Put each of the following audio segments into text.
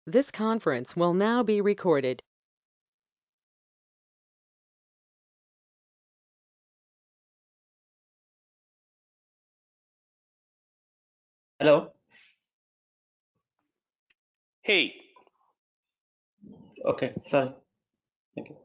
This conference will now be recorded. Hello. Hey, Okay, sorry. Thank you.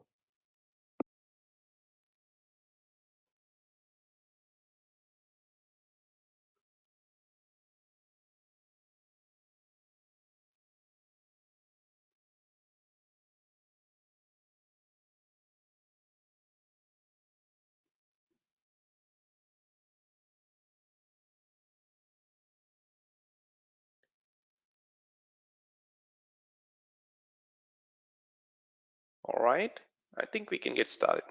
all right. I think we can get started.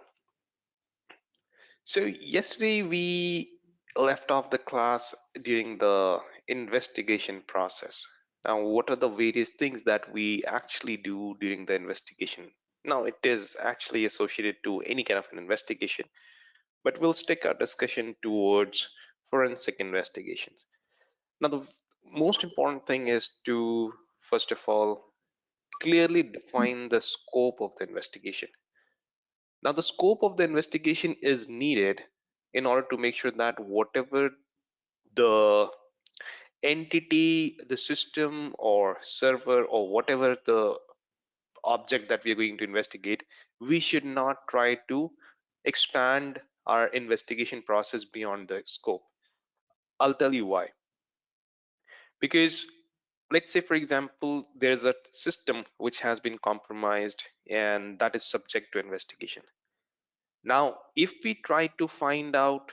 So yesterday we left off the class during the investigation process. Now, what are the various things that we actually do during the investigation? Now, it is actually associated to any kind of an investigation, but we'll stick our discussion towards forensic investigations. Now, the most important thing is to, first of all, clearly define the scope of the investigation. Now, the scope of the investigation is needed in order to make sure that whatever the entity, the system, or server, or whatever the object that we are going to investigate, we should not try to expand our investigation process beyond the scope. I'll tell you why. Because let's say, for example, there's a system which has been compromised and that is subject to investigation. Now, if we try to find out,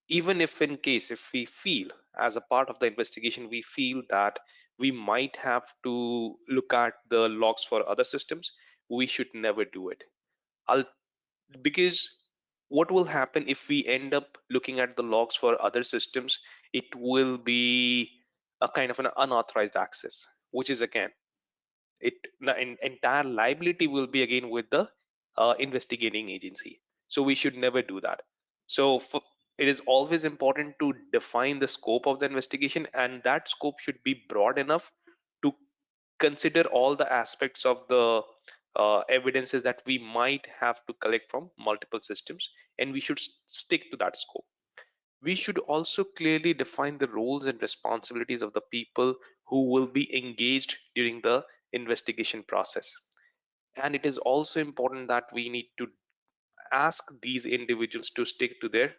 even if in case if we feel as a part of the investigation, we feel that we might have to look at the logs for other systems, we should never do it. I'll Because what will happen if we end up looking at the logs for other systems, it will be a kind of an unauthorized access, which is again, the entire liability will be again with the investigating agency. So we should never do that. So it is always important to define the scope of the investigation, and that scope should be broad enough to consider all the aspects of the evidences that we might have to collect from multiple systems, and we should stick to that scope. We should also clearly define the roles and responsibilities of the people who will be engaged during the investigation process. And it is also important that we need to ask these individuals to stick to their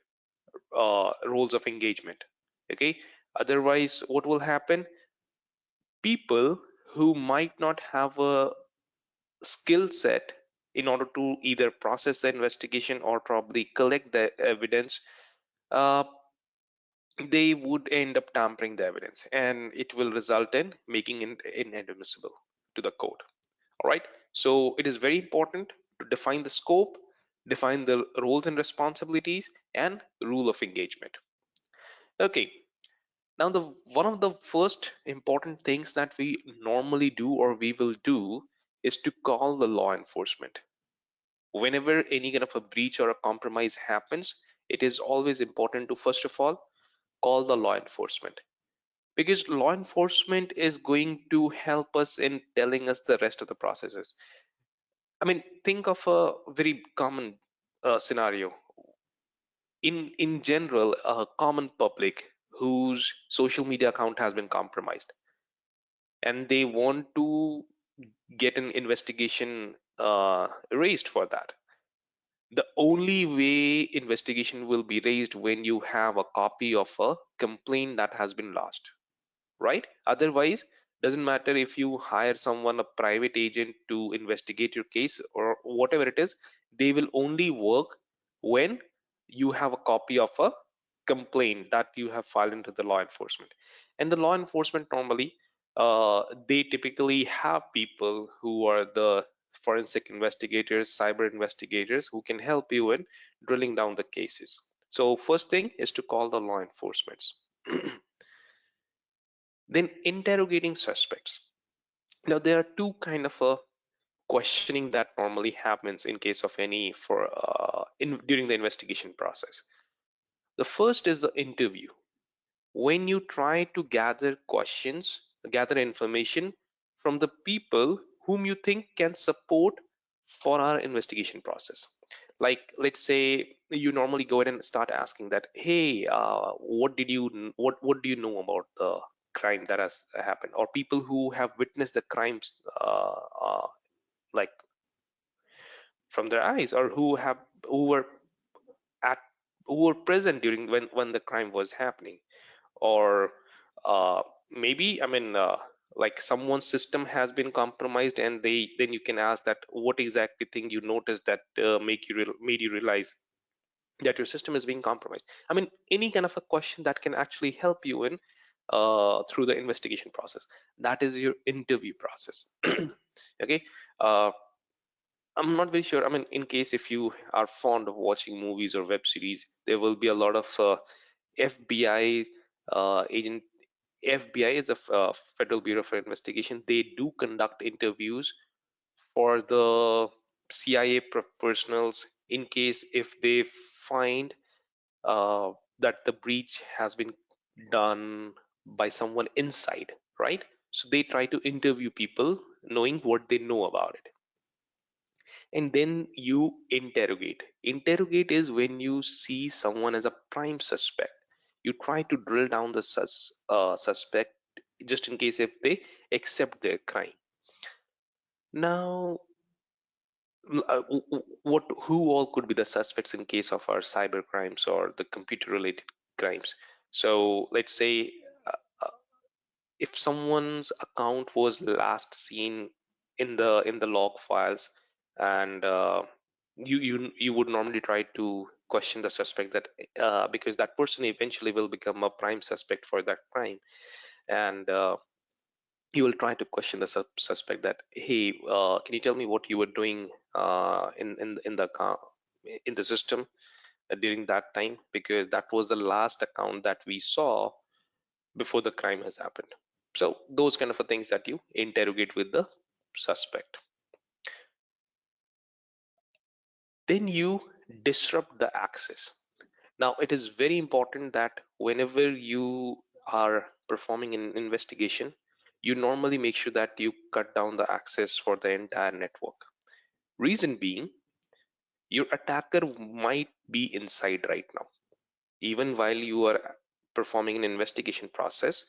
roles of engagement. Okay, otherwise, what will happen? People who might not have a skill set in order to either process the investigation or probably collect the evidence, uh, they would end up tampering the evidence, and it will result in making it inadmissible to the court. All right. So it is very important to define the scope, define the roles and responsibilities, and rule of engagement. Okay. Now, the one of the first important things that we normally do or we will do is to call the law enforcement. Whenever any kind of a breach or a compromise happens, it is always important to first of all call the law enforcement, because law enforcement is going to help us in telling us the rest of the processes. I mean, think of a very common scenario. In general, a common public whose social media account has been compromised, and they want to get an investigation raised for that. The only way investigation will be raised when you have a copy of a complaint that has been lodged, right? Otherwise, doesn't matter if you hire someone, a private agent, to investigate your case or whatever it is, they will only work when you have a copy of a complaint that you have filed into the law enforcement. And the law enforcement normally, they typically have people who are the forensic investigators, cyber investigators, who can help you in drilling down the cases. So first thing is to call the law enforcement. Then interrogating suspects. Now there are two kind of a questioning that normally happens in case of any for in during the investigation process. The first is the interview. When you try to gather questions, gather information from the people whom you think can support for our investigation process. Like, let's say you normally go ahead and start asking that, hey, what do you know about the crime that has happened, or people who have witnessed the crimes, like from their eyes, or at who were present during when the crime was happening. Or uh, maybe, I mean, like someone's system has been compromised, and then you can ask that what exactly thing you noticed that made you realize that your system is being compromised. I mean, any kind of a question that can actually help you in through the investigation process. That is your interview process. Okay. uh, I'm not very sure. I mean, in case if you are fond of watching movies or web series, there will be a lot of FBI agent. FBI is a Federal Bureau of Investigation. They do conduct interviews for the CIA personals in case if they find uh, that the breach has been done by someone inside, right? So they try to interview people knowing what they know about it. And then you interrogate. Interrogate is when you see someone as a prime suspect. You try to drill down the suspect just in case if they accept their crime. Now, who all could be the suspects in case of our cyber crimes or the computer related crimes? So let's say uh, uh, if someone's account was last seen in the log files, and you would normally try to question the suspect, that because that person eventually will become a prime suspect for that crime. And you will try to question the suspect that, hey, can you tell me what you were doing in the system during that time, because that was the last account that we saw before the crime has happened. So those kind of things that you interrogate with the suspect. Then you disrupt the access. Now, it is very important that whenever you are performing an investigation, you normally make sure that you cut down the access for the entire network. Reason being, your attacker might be inside right now. Even while you are performing an investigation process,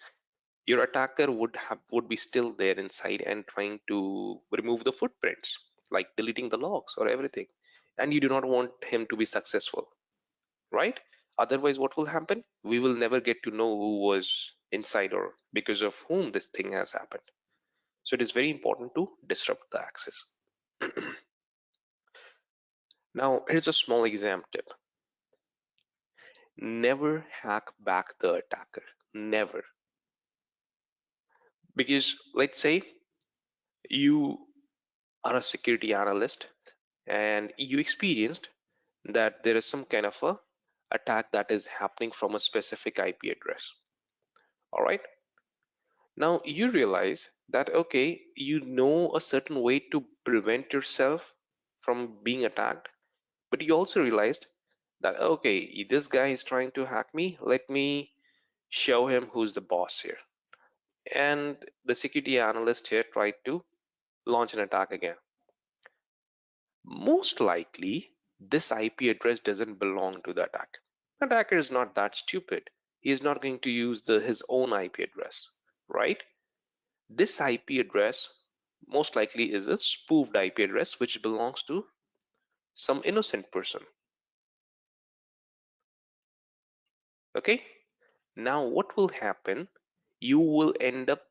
your attacker would be still there inside and trying to remove the footprints, like deleting the logs or everything. And you do not want him to be successful, right? Otherwise, what will happen? We will never get to know who was inside or because of whom this thing has happened. So it is very important to disrupt the access. Now, here's a small exam tip. Never hack back the attacker. Never. Because let's say you are a security analyst and you experienced that there is some kind of a attack that is happening from a specific IP address. All right. Now you realize that, okay, you know a certain way to prevent yourself from being attacked, but you also realized that, okay, this guy is trying to hack me. Let me show him who's the boss here. And the security analyst here tried to launch an attack again. Most likely, this IP address doesn't belong to the attacker. The attacker is not that stupid. He is not going to use his own IP address, right? This IP address most likely is a spoofed IP address which belongs to some innocent person. Okay? Now what will happen? You will end up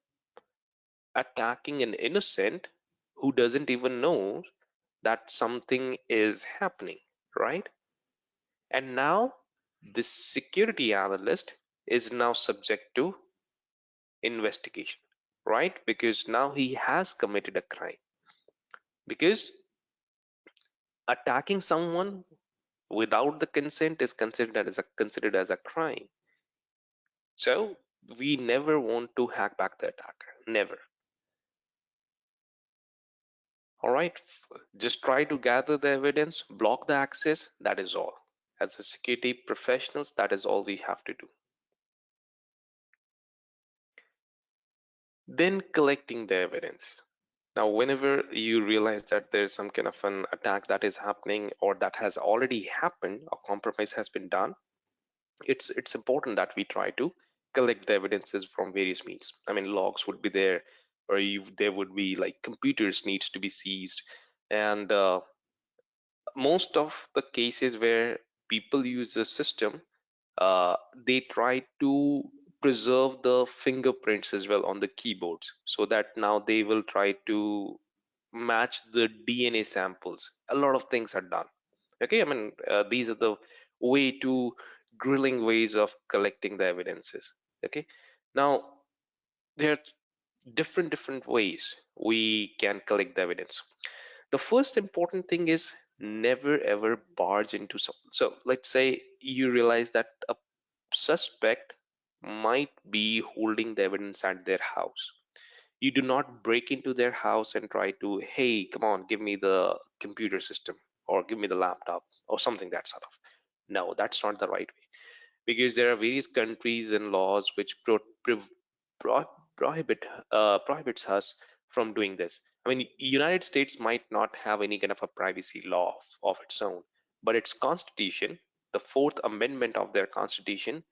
attacking an innocent who doesn't even know that something is happening, right? And now this security analyst is now subject to investigation, right? Because now he has committed a crime. Because attacking someone without the consent is considered as a crime. So we never want to hack back the attacker. Never. All right. Just try to gather the evidence, block the access. That is all. As a security professionals, that is all we have to do. Then collecting the evidence. Now, whenever you realize that there's some kind of an attack that is happening or that has already happened, a compromise has been done, it's important that we try to collect the evidences from various means. I mean, logs would be there, or there would be like computers needs to be seized, and most of the cases where people use the system, they try to preserve the fingerprints as well on the keyboards, so that now they will try to match the DNA samples. A lot of things are done. Okay, I mean, these are the way to grilling ways of collecting the evidences. Okay, now there are different ways we can collect the evidence. The first important thing is never ever barge into something. So let's say you realize that a suspect might be holding the evidence at their house. You do not break into their house and try to, hey, come on, give me the computer system or give me the laptop or something that sort of. No, that's not the right way, because there are various countries and laws which pro- prohibit prohibits us from doing this. I mean, United States might not have any kind of a privacy law of its own, but its constitution, the Fourth Amendment of their constitution,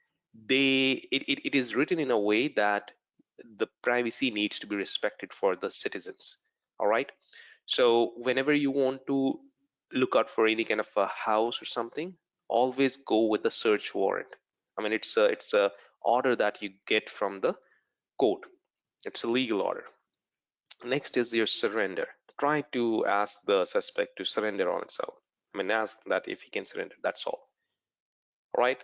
it is written in a way that the privacy needs to be respected for the citizens. All right. So whenever you want to look out for any kind of a house or something, always go with the search warrant. I mean, it's a order that you get from the court. It's a legal order. Next is your surrender. Try to ask the suspect to surrender on its own. I mean, ask that if he can surrender. That's all. All right.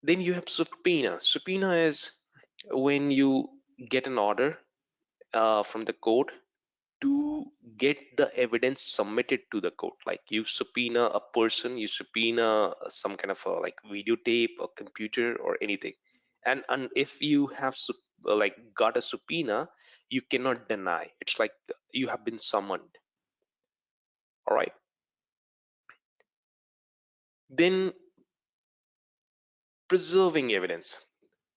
Then you have subpoena. Subpoena is when you get an order from the court to get the evidence submitted to the court. Like you subpoena a person, you subpoena some kind of a like videotape or computer or anything, and if you have like got a subpoena, you cannot deny. It's like you have been summoned. All right. Then preserving evidence,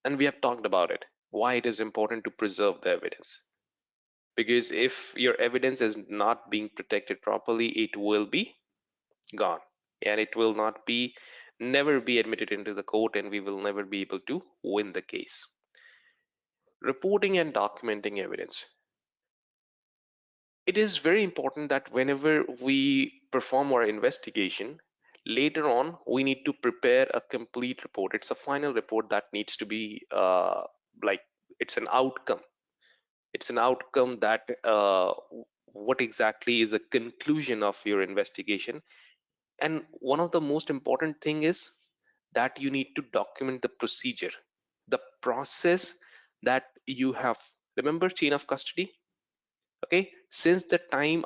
and we have talked about it. Why it is important to preserve the evidence, because if your evidence is not being protected properly, it will be gone, and it will not be never be admitted into the court, and we will never be able to win the case. Reporting and documenting evidence. It is very important that whenever we perform our investigation, later on we need to prepare a complete report. It's a final report that needs to be like it's an outcome. It's an outcome that what exactly is the conclusion of your investigation. And one of the most important thing is that you need to document the procedure, the process that you have. Remember chain of custody? Okay, since the time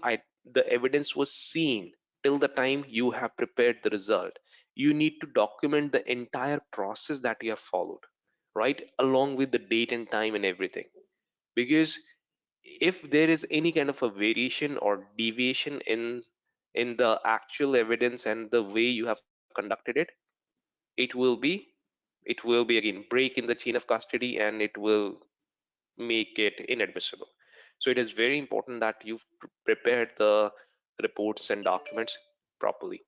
the evidence was seen till the time you have prepared the result, you need to document the entire process that you have followed, right? Along with the date and time and everything. Because if there is any kind of a variation or deviation in the actual evidence and the way you have conducted it, it will be it will be again break in the chain of custody, and it will make it inadmissible. So it is very important that you've prepared the reports and documents properly.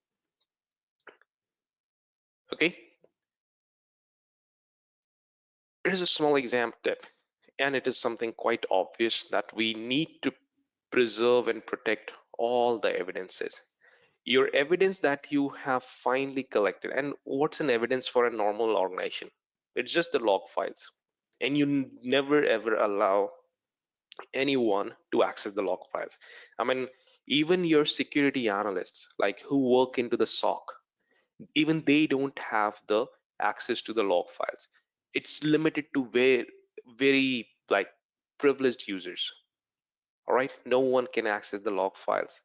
Okay, it is a small exam tip, and it is something quite obvious that we need to preserve and protect all the evidences. Your evidence that you have finally collected. And what's an evidence for a normal organization? It's just the log files, and you never ever allow anyone to access the log files. I mean, even your security analysts, like who work into the SOC, even they don't have the access to the log files. It's limited to very like privileged users. All right, no one can access the log files.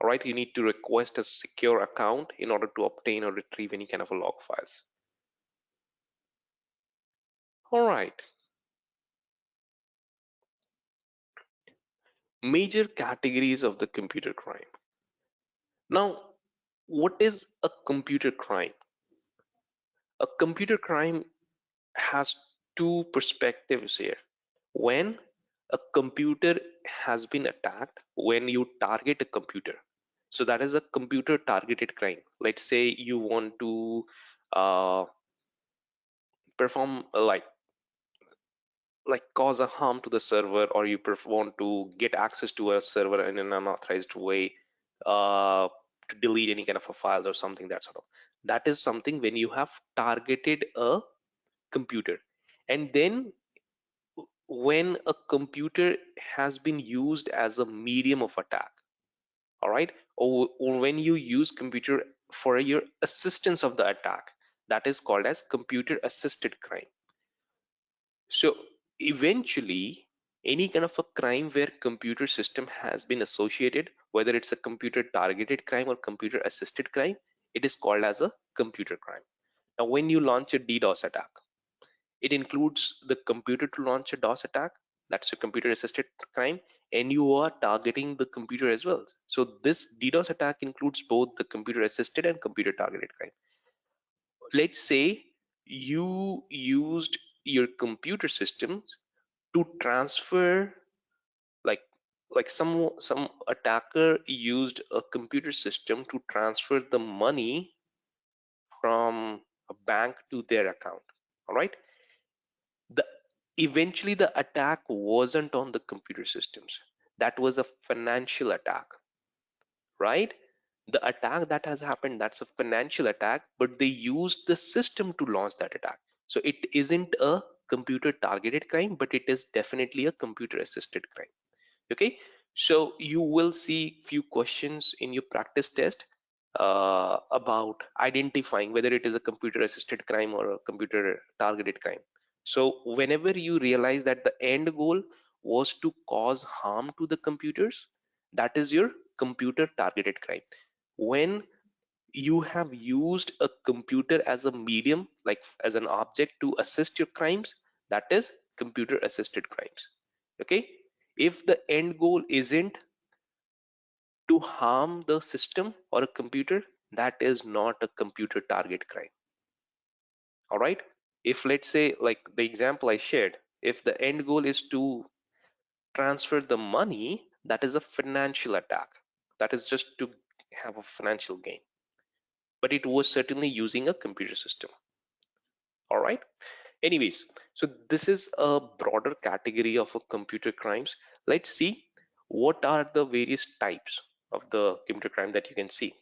All right, you need to request a secure account in order to obtain or retrieve any kind of a log files. All right, major categories of the computer crime. Now, what is a computer crime? A computer crime has two perspectives here. When a computer has been attacked, when you target a computer, so that is a computer targeted crime. Let's say you want to uh, perform like cause a harm to the server, or you want to get access to a server in an unauthorized way, to delete any kind of a files or something, that sort of, that is something when you have targeted a computer. And then when a computer has been used as a medium of attack, all right, or when you use computer for your assistance of the attack, that is called as computer assisted crime. So eventually, any kind of a crime where computer system has been associated, whether it's a computer targeted crime or computer assisted crime, it is called as a computer crime. Now, when you launch a DDoS attack, it includes the computer to launch a DOS attack, that's a computer assisted crime, and you are targeting the computer as well. So this DDoS attack includes both the computer assisted and computer targeted crime. Let's say you used your computer systems to transfer, like some attacker used a computer system to transfer the money from a bank to their account. All right, the eventually the attack wasn't on the computer systems, that was a financial attack, right? The attack that has happened, that's a financial attack, but they used the system to launch that attack. So it isn't a computer targeted crime, but it is definitely a computer assisted crime. Okay, so you will see few questions in your practice test about identifying whether it is a computer assisted crime or a computer targeted crime. So whenever you realize that the end goal was to cause harm to the computers, that is your computer targeted crime. When you have used a computer as a medium, like as an object to assist your crimes, that is computer assisted crimes. Okay, if the end goal isn't to harm the system or a computer, that is not a computer target crime. All right, if let's say like the example I shared, if the end goal is to transfer the money, that is a financial attack, that is just to have a financial gain, but it was certainly using a computer system. All right, anyways, so this is a broader category of a computer crimes. Let's see what are the various types of the computer crime that you can see.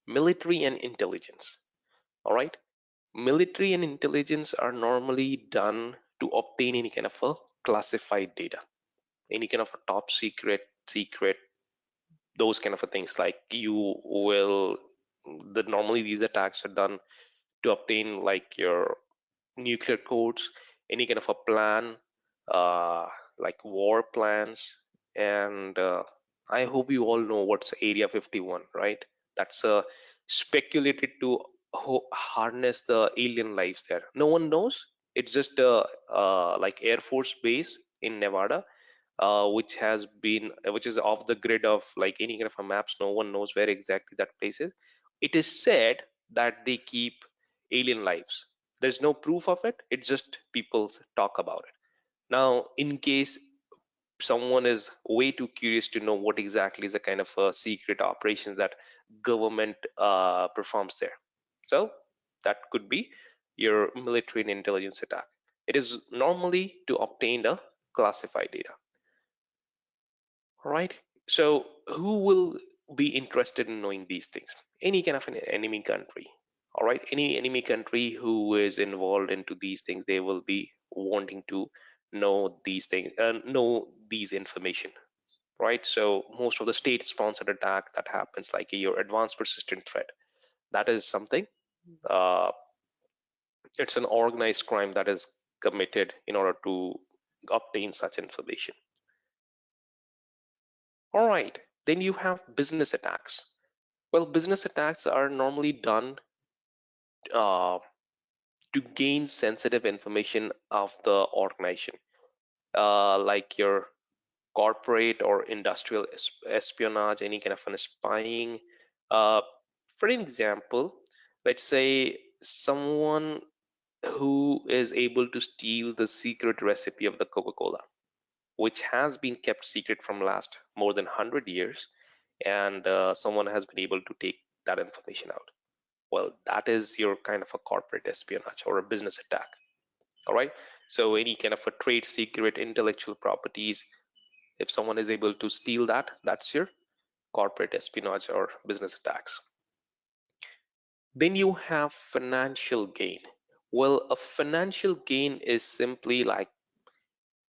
Military and intelligence. All right, military and intelligence are normally done to obtain any kind of a classified data, any kind of a top secret, those kind of a things. Like you will, normally these attacks are done to obtain like your nuclear codes, any kind of a plan, uh, like war plans. And I hope you all know what's Area 51, right? That's speculated to harness the alien lives there. No one knows. It's just a like Air Force base in Nevada, which is off the grid of like any kind of a maps. No one knows where exactly that place is. It is said that they keep alien lives. There's no proof of it, it's just people talk about it. Now in case someone is way too curious to know what exactly is the kind of secret operations that government performs there, so that could be your military and intelligence attack. It is normally to obtain the classified data. All right, so who will be interested in knowing these things? Any kind of an enemy country. All right, any enemy country who is involved into these things, they will be wanting to know these things, know these information, right? So most of the state sponsored attack that happens, like your advanced persistent threat, that is something, uh, it's an organized crime that is committed in order to obtain such information. All right, then you have business attacks. Well, business attacks are normally done uh, to gain sensitive information of the organization, like your corporate or industrial espionage, any kind of an spying. Uh, for an example, let's say someone who is able to steal the secret recipe of the Coca-Cola, which has been kept secret from last more than 100 years, and someone has been able to take that information out. Well, that is your kind of a corporate espionage or a business attack. All right. So any kind of a trade secret, intellectual properties, if someone is able to steal that, that's your corporate espionage or business attacks. Then you have financial gain. Well, a financial gain is simply like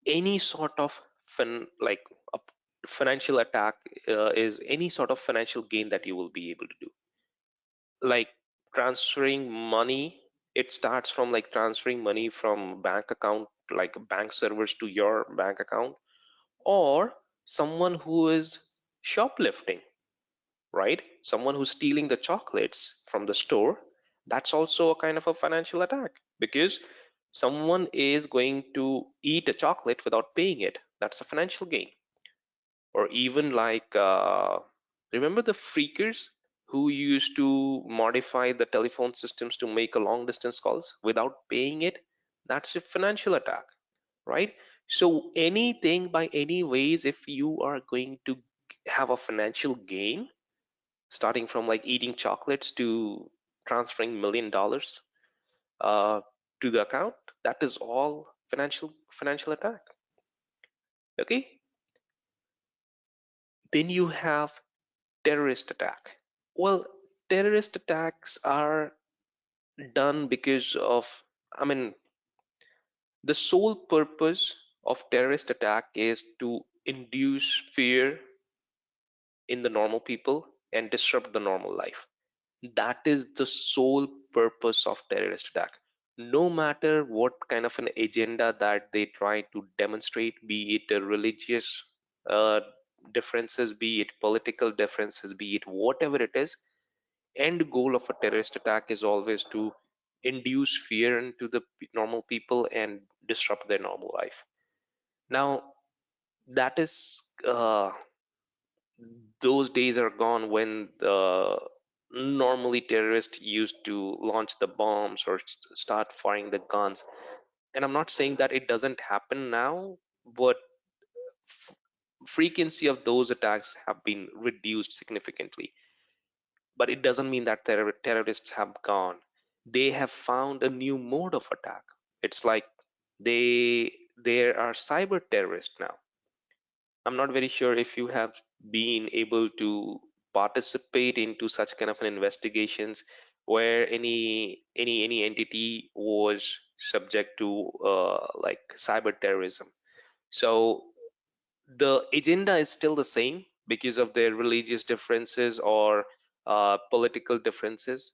any sort of like a financial attack is any sort of financial gain that you will be able to do. Like transferring money, it starts from like transferring money from bank account, like bank servers to your bank account, or someone who is shoplifting, right? Someone who's stealing the chocolates from the store, that's also a kind of a financial attack because someone is going to eat a chocolate without paying it. That's a financial gain. Or even like, remember the freakers who used to modify the telephone systems to make a long distance calls without paying it? That's a financial attack, right? So anything by any ways, if you are going to have a financial gain, starting from like eating chocolates to transferring $1 million uh, to the account, that is all financial attack. Okay. Then you have terrorist attack. Well, terrorist attacks are done because of, I mean, the sole purpose of terrorist attack is to induce fear in the normal people and disrupt the normal life. That is the sole purpose of terrorist attack. No matter what kind of an agenda that they try to demonstrate, be it a religious uh, differences, be it political differences, be it whatever it is, end goal of a terrorist attack is always to induce fear into the normal people and disrupt their normal life. Now, that is those days are gone when the normally terrorists used to launch the bombs or start firing the guns. And I'm not saying that it doesn't happen now, but frequency of those attacks have been reduced significantly. But it doesn't mean that terrorists have gone. They have found a new mode of attack. It's like there are cyber terrorists now. I'm not very sure if you have been able to participate into such kind of an investigations where any entity was subject to like cyber terrorism. So the agenda is still the same because of their religious differences or political differences.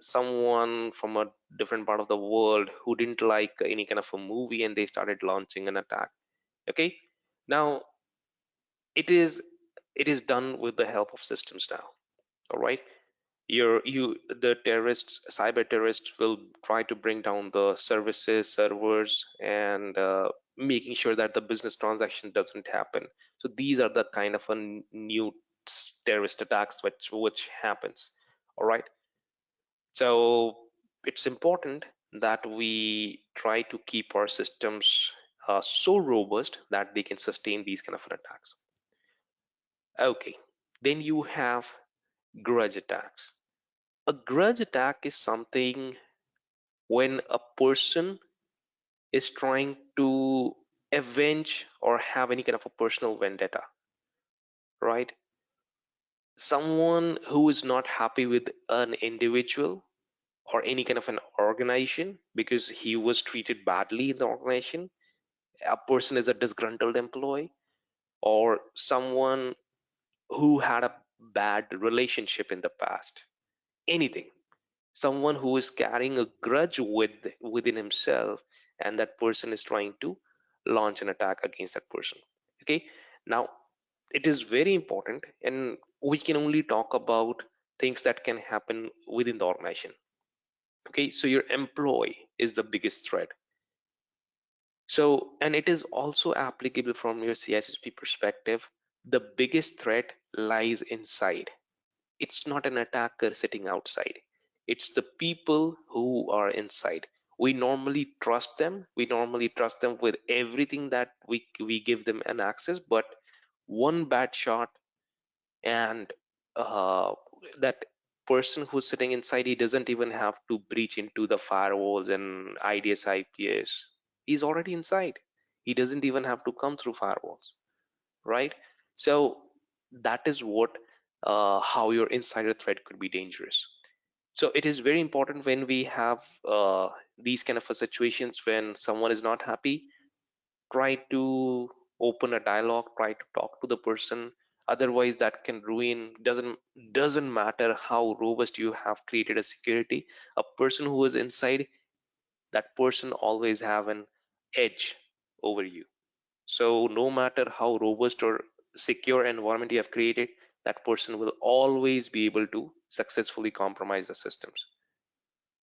Someone from a different part of the world who didn't like any kind of a movie and they started launching an attack. Okay, now it is done with the help of systems now. All right, the terrorists, cyber terrorists, will try to bring down the services servers and making sure that the business transaction doesn't happen. So these are the kind of a new terrorist attacks which happens. All right, so it's important that we try to keep our systems so robust that they can sustain these kind of attacks. Okay, then you have grudge attacks. A grudge attack is something when a person is trying to avenge or have any kind of a personal vendetta, right? Someone who is not happy with an individual or any kind of an organization because he was treated badly in the organization. A person is a disgruntled employee, or someone who had a bad relationship in the past. Anything. Someone who is carrying a grudge within himself, and that person is trying to launch an attack against that person. Okay, now it is very important, and we can only talk about things that can happen within the organization. Okay, so your employee is the biggest threat. So, and it is also applicable from your CISSP perspective. The biggest threat lies inside. It's not an attacker sitting outside. It's the people who are inside. we normally trust them. We normally trust them with everything that we give them an access, but one bad shot and uh, that person who's sitting inside, he doesn't even have to breach into the firewalls and IDS IPS. He's already inside. He doesn't even have to come through firewalls, right? So that is what how your insider threat could be dangerous. So it is very important when we have these kind of situations when someone is not happy, try to open a dialogue, try to talk to the person. Otherwise that can ruin. Doesn't matter how robust you have created a security, a person who is inside, that person always have an edge over you. So no matter how robust or secure environment you have created, that person will always be able to successfully compromise the systems.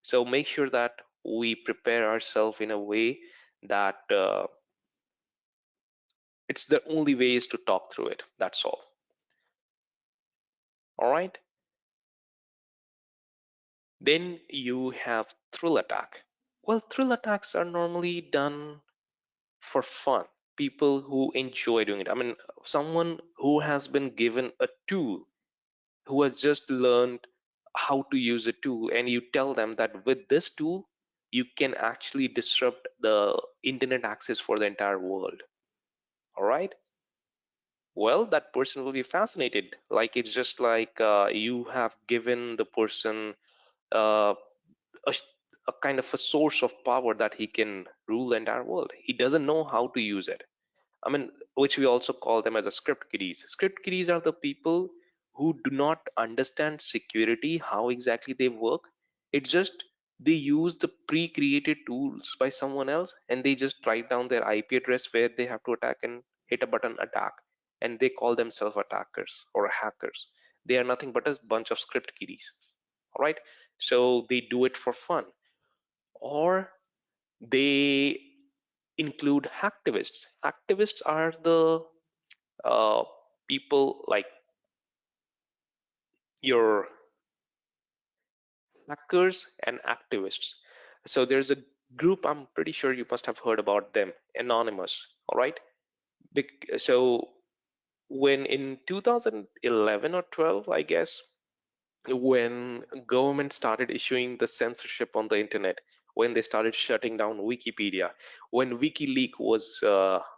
So make sure that we prepare ourselves in a way that it's the only way is to talk through it. That's all. All right. Then you have thrill attack. Well, thrill attacks are normally done for fun. People who enjoy doing it. I mean, someone who has been given a tool, who has just learned how to use a tool, and you tell them that with this tool, you can actually disrupt the internet access for the entire world. All right. Well, that person will be fascinated. Like it's just like you have given the person uh, a, a kind of a source of power that he can rule the entire world. He doesn't know how to use it. I mean, which we also call them as a script kiddies. Script kiddies are the people who do not understand security, how exactly they work. It's just they use the pre-created tools by someone else and they just write down their IP address where they have to attack and hit a button attack. And they call themselves attackers or hackers. They are nothing but a bunch of script kiddies. All right. So they do it for fun. Or they include hacktivists. Hacktivists are the uh, people like your hackers and activists. So there's a group, I'm pretty sure you must have heard about them, Anonymous. All right. So when in 2011 or 12, I guess, when government started issuing the censorship on the internet, when they started shutting down Wikipedia, when WikiLeaks was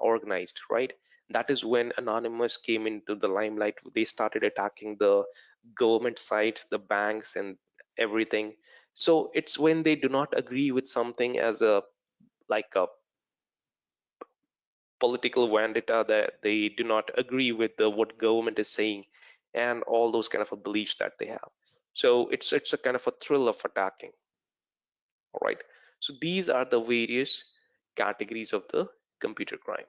organized, right? That is when Anonymous came into the limelight. They started attacking the government sites, the banks, and everything. So it's when they do not agree with something as a like a political vendetta, that they do not agree with what government is saying and all those kind of beliefs that they have. So it's a kind of a thrill of attacking. All right. So these are the various categories of the computer crime.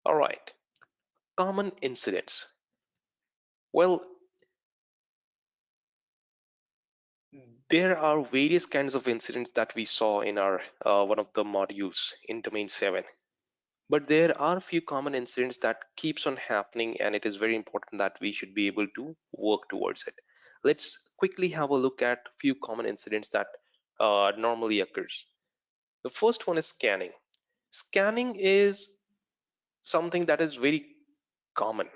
All right. Common incidents. Well, there are various kinds of incidents that we saw in our one of the modules in domain 7. But there are a few common incidents that keeps on happening, and it is very important that we should be able to work towards it. Let's quickly have a look at a few common incidents that normally occurs. The first one is scanning. Scanning is something that is very common.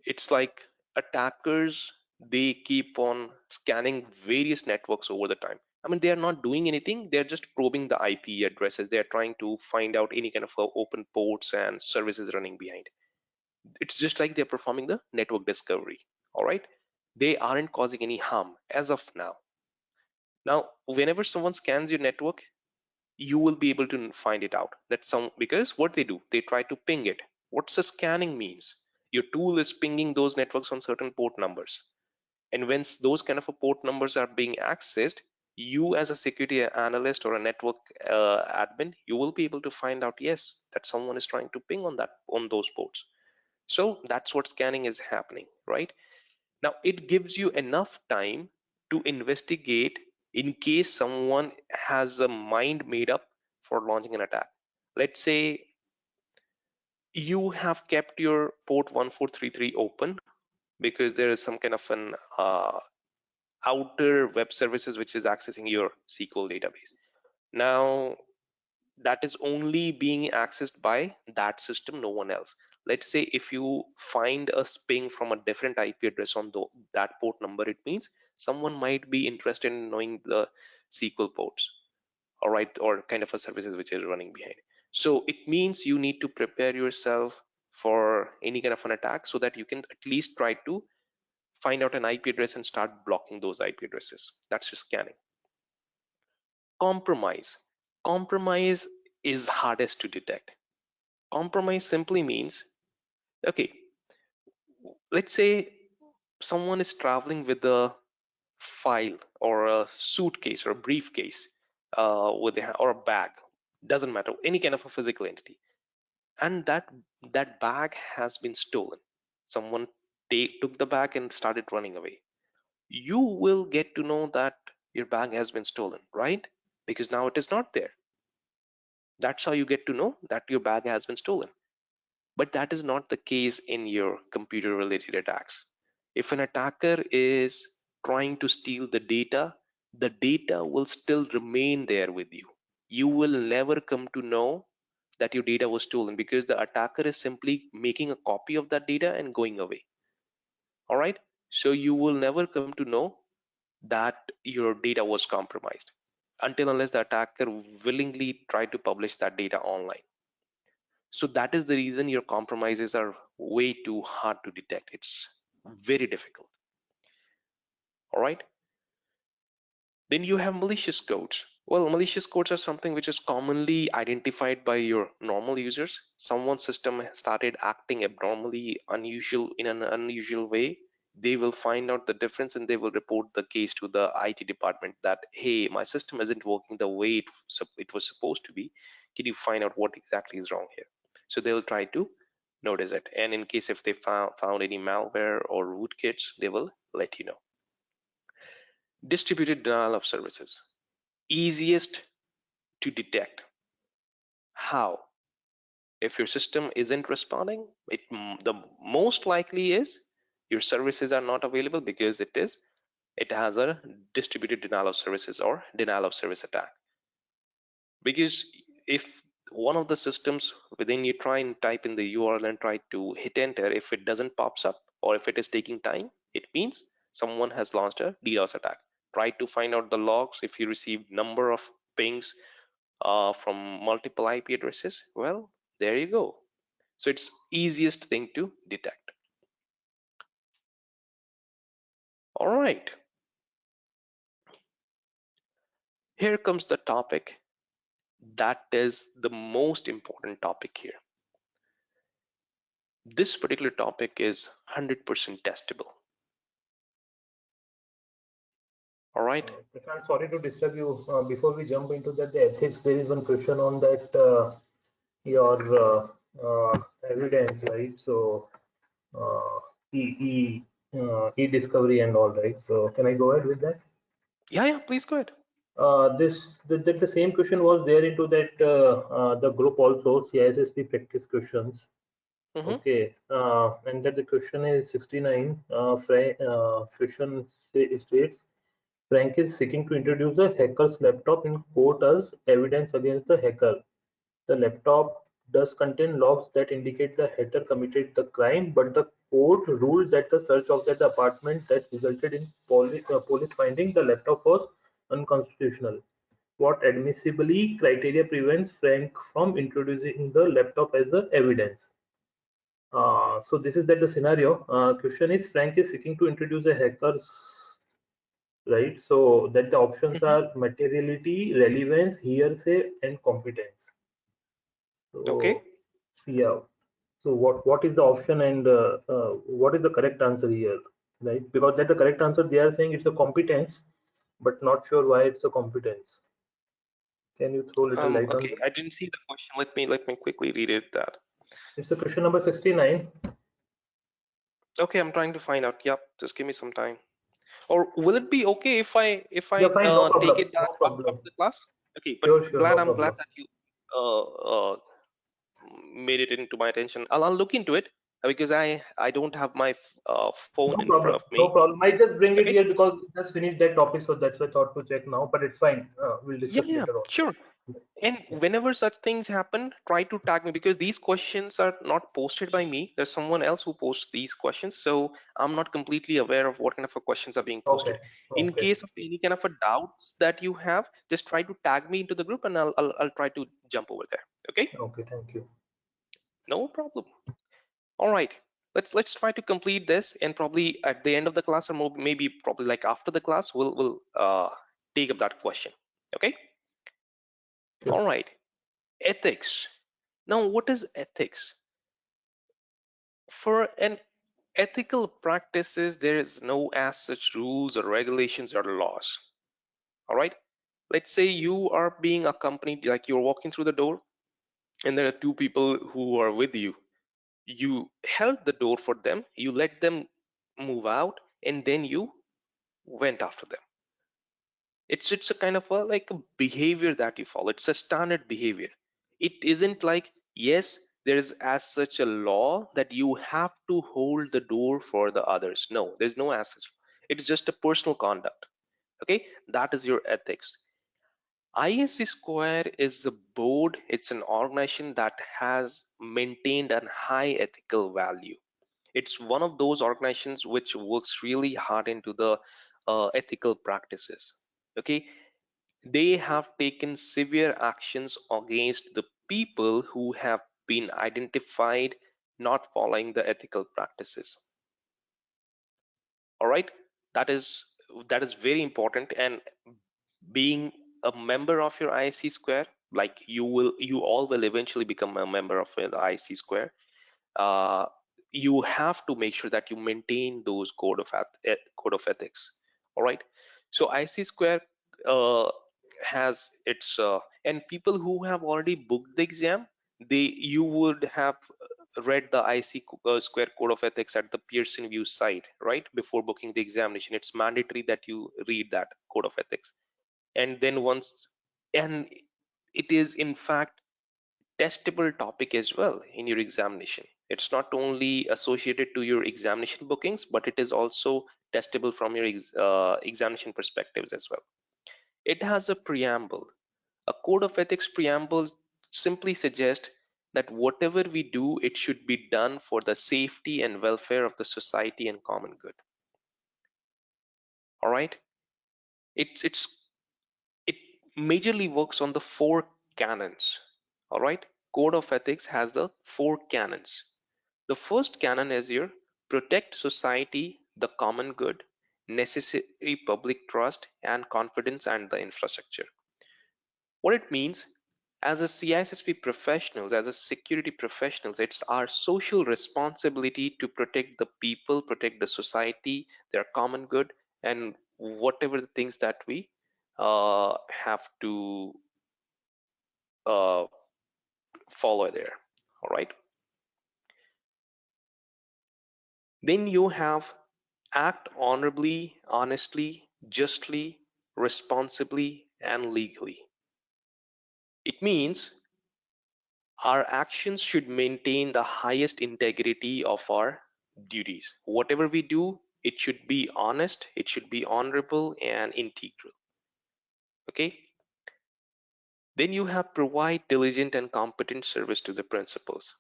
It's like attackers, they keep on scanning various networks over the time. I mean, they are not doing anything, they're just probing the IP addresses. They're trying to find out any kind of open ports and services running behind. It's just like they're performing the network discovery. All right. They aren't causing any harm as of now. Now, whenever someone scans your network, you will be able to find it out that some, because what they do, they try to ping it. What's the scanning means? Your tool is pinging those networks on certain port numbers, and when those kind of a port numbers are being accessed, you as a security analyst or a network admin, you will be able to find out, yes, that someone is trying to ping on those ports. So that's what scanning is happening, right? Now it gives you enough time to investigate in case someone has a mind made up for launching an attack. Let's say you have kept your port 1433 open because there is some kind of an outer web services which is accessing your SQL database. Now that is only being accessed by that system, no one else. Let's say if you find a ping from a different IP address on that port number, it means someone might be interested in knowing the SQL ports, all right, or kind of a services which is running behind. So it means you need to prepare yourself for any kind of an attack so that you can at least try to find out an IP address and start blocking those IP addresses. That's just scanning. Compromise. Compromise is hardest to detect. Compromise simply means, okay, let's say someone is traveling with a file or a suitcase or a briefcase or a bag, doesn't matter, any kind of a physical entity, and that bag has been stolen. Someone took the bag and started running away. You will get to know that your bag has been stolen, right? Because now it is not there. That's how you get to know that your bag has been stolen. But that is not the case in your computer related attacks. If an attacker is trying to steal the data will still remain there with you. You will never come to know that your data was stolen because the attacker is simply making a copy of that data and going away. All right. So you will never come to know that your data was compromised until unless the attacker willingly tried to publish that data online. So that is the reason your compromises are way too hard to detect. It's very difficult. All right. Then you have malicious codes. Well, malicious codes are something which is commonly identified by your normal users. Someone's system started acting abnormally, in an unusual way. They will find out the difference and they will report the case to the IT department that, hey, my system isn't working the way it was supposed to be. Can you find out what exactly is wrong here? So they'll try to notice it. And in case if they found any malware or rootkits, they will let you know. Distributed denial of services. Easiest to detect. How? If your system isn't responding, the most likely is your services are not available because it has a distributed denial of services or denial of service attack. Because if one of the systems within you try and type in the URL and try to hit enter, if it doesn't pops up or if it is taking time, it means someone has launched a DDoS attack. Try to find out the logs. If you receive number of pings from multiple IP addresses, well, there you go. So it's easiest thing to detect. All right. Here comes the topic that is the most important topic here. This particular topic is 100% testable. All right. Prashant, sorry to disturb you. Before we jump into that, the ethics, there is one question on that your evidence, right? So e-discovery and all, right? So can I go ahead with that? Yeah, please go ahead. The same question was there into that the group also, CISSP practice questions. Okay, and that the question is 69. Question states, Frank is seeking to introduce a hacker's laptop in court as evidence against the hacker. The laptop does contain logs that indicate the hacker committed the crime, but the court ruled that the search of that apartment that resulted in police finding the laptop was unconstitutional. What admissibly criteria prevents Frank from introducing the laptop as a evidence? So this is that the scenario. Question is, Frank is seeking to introduce a hacker's, right? So that the options are materiality, relevance, hearsay, and competence. So, okay. Yeah. So what is the option and what is the correct answer here, right? Because that the correct answer they are saying it's a competence, but not sure why it's a competence. Can you throw a little light on? Okay, I didn't see the question. Let me quickly read it. That it's a question number 69. Okay, I'm trying to find out. Yep, just give me some time. Or will it be okay if I Yeah, fine, no take problem. it down No problem. after the class? Okay, but Sure, no I'm glad problem. that you made it into my attention. I'll look into it. because I don't have my phone No in front problem. of No me. problem. I just bring it Okay. here because we just finished that topic, so that's why I thought to check now. But it's fine. We'll Yeah, discuss yeah, later on. sure. And Yeah. whenever such things happen, try to tag me, because these questions are not posted by me. There's someone else who posts these questions. So I'm not completely aware of what kind of a questions are being posted. Okay. In Okay. case of any kind of a doubts that you have, just try to tag me into the group and I'll try to jump over there. Okay, Okay. Thank you. no problem. All right. Let's try to complete this, and probably at the end of the class, or maybe probably like after the class, we'll take up that question. Okay. Sure. All right. Ethics. Now, what is ethics? For an ethical practices, there is no as such rules or regulations or laws. All right. Let's say you are being accompanied, like you're walking through the door, and there are two people who are with you. You held the door for them, you let them move out, and then you went after them. It's a kind of a like a behavior that you follow. It's a standard behavior. It isn't like, yes, there is as such a law that you have to hold the door for the others. No, there's no as such. It's just a personal conduct. Okay, that is your ethics. ISC Square is a board, it's an organization that has maintained a high ethical value. It's one of those organizations which works really hard into the ethical practices. Okay, they have taken severe actions against the people who have been identified not following the ethical practices. All right, that is very important. And being a member of your ISC Square, like you all will eventually become a member of the ISC Square. uh, you have to make sure that you maintain those code of ethics. All right, so IC Square has its and people who have already booked the exam, you would have read the Square code of ethics at the Pearson VUE site, right? Before booking the examination, it's mandatory that you read that code of ethics. And then once, and it is in fact testable topic as well in your examination. It's not only associated to your examination bookings, but it is also testable from your examination perspectives as well. It has a preamble. A code of ethics preamble simply suggests that whatever we do, it should be done for the safety and welfare of the society and common good. All right. It majorly works on the 4 canons. All right. Code of ethics has the 4 canons. The first canon is your protect society, the common good, necessary public trust and confidence, and the infrastructure. What it means, as a CISSP professionals, as a security professionals, it's our social responsibility to protect the people, protect the society, their common good, and whatever the things that we have to uh, follow there. All right. Then you have act honorably, honestly, justly, responsibly, and legally. It means our actions should maintain the highest integrity of our duties. Whatever we do, it should be honest, it should be honorable and integral. Okay. Then you have provide diligent and competent service to the principals.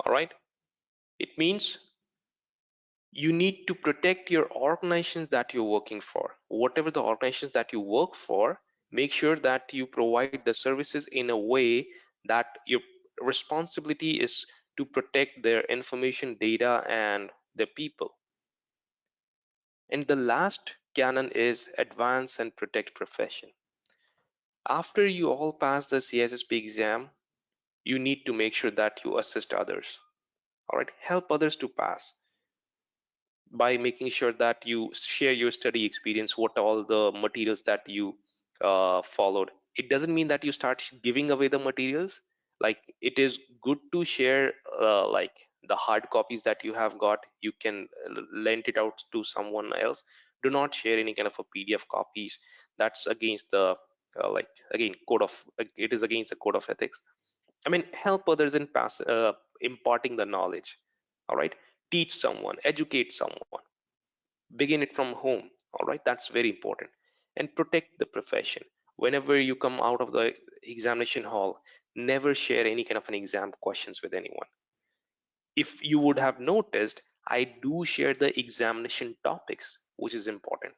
All right. It means you need to protect your organizations that you're working for. Whatever the organizations that you work for, make sure that you provide the services in a way that your responsibility is to protect their information, data, and their people. And the last canon is advance and protect profession. After you all pass the CISSP exam, you need to make sure that you assist others. All right, help others to pass by making sure that you share your study experience, what all the materials that you followed. It doesn't mean that you start giving away the materials. Like, it is good to share like the hard copies that you have got. You can lend it out to someone else. Do not share any kind of a PDF copies. That's against the like, again, code of it is against the code of ethics. I mean, help others in imparting the knowledge. All right, teach someone, educate someone, begin it from home. All right, that's very important. And protect the profession. Whenever you come out of the examination hall, never share any kind of an exam questions with anyone. If you would have noticed, I do share the examination topics, which is important,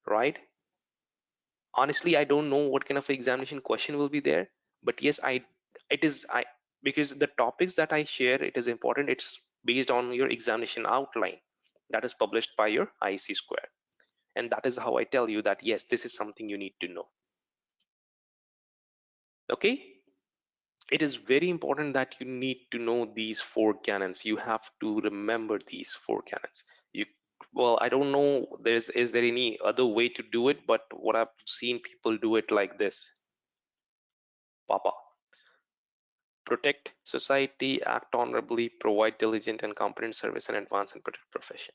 right? Honestly, I don't know what kind of examination question will be there, but yes, it is I because the topics that I share, it is important. It's based on your examination outline that is published by your IC Square, and that is how I tell you that yes, this is something you need to know. Okay, it is very important that you need to know these four canons. You have to remember these four canons. You well, I don't know is there any other way to do it, but what I've seen people do it like this. Papa. Protect society, act honorably, provide diligent and competent service, and advance and protect profession.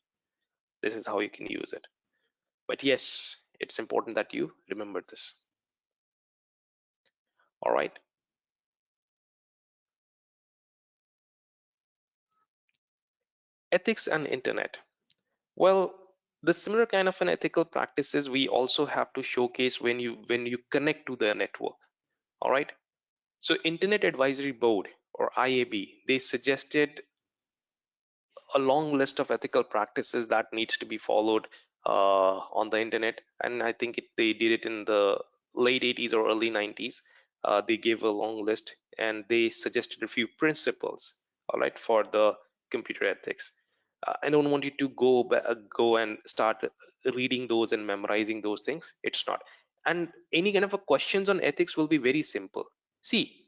This is how you can use it. But yes, it's important that you remember this. All right. Ethics and internet. Well, the similar kind of an ethical practices we also have to showcase when you connect to the network. All right. So Internet Advisory Board, or IAB, they suggested a long list of ethical practices that needs to be followed on the internet, and I think they did it in the late 80s or early 90s. They gave a long list and they suggested a few principles, all right, for the computer ethics. I don't want you to go and start reading those and memorizing those things. It's not. And any kind of a questions on ethics will be very simple. See,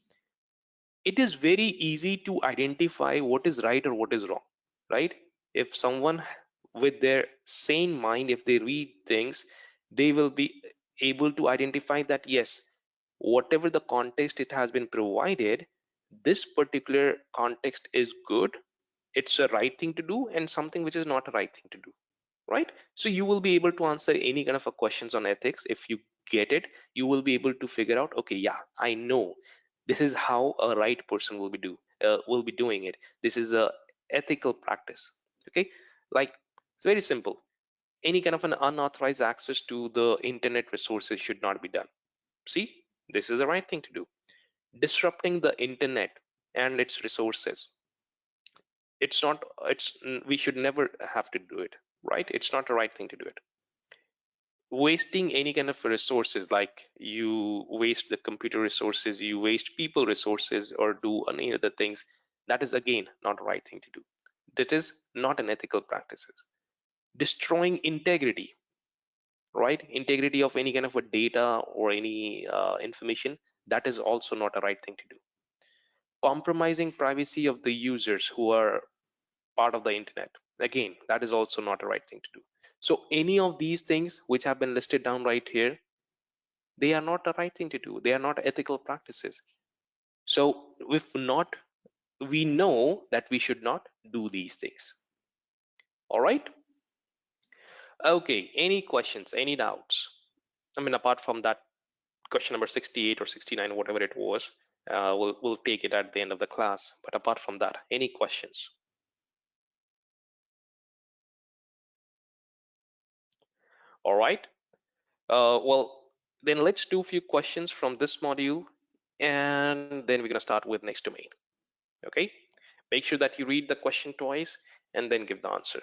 it is very easy to identify what is right or what is wrong, right? If someone with their sane mind, if they read things, they will be able to identify that yes, whatever the context it has been provided, this particular context is good, it's a right thing to do, and something which is not a right thing to do, right? So you will be able to answer any kind of a questions on ethics. If you get it, you will be able to figure out, okay, yeah, I know this is how a right person will be doing it. This is a ethical practice. Okay, like it's very simple. Any kind of an unauthorized access to the internet resources should not be done. See, this is the right thing to do. Disrupting the internet and its resources, it's not it's we should never have to do it, right? It's not the right thing to do it. Wasting any kind of resources, like you waste the computer resources, you waste people resources, or do any other things, that is again not the right thing to do. That is not an ethical practices. Destroying integrity, right? Integrity of any kind of a data or any information, that is also not a right thing to do. Compromising privacy of the users who are part of the internet, again, that is also not a right thing to do. So any of these things which have been listed down right here, they are not the right thing to do. They are not ethical practices. So if not, we know that we should not do these things. All right. Okay, any questions, any doubts? I mean, apart from that question number 68 or 69, whatever it was, we'll take it at the end of the class. But apart from that, any questions? All right. Well, then let's do a few questions from this module, and then we're gonna start with next domain. Okay. Make sure that you read the question twice and then give the answer.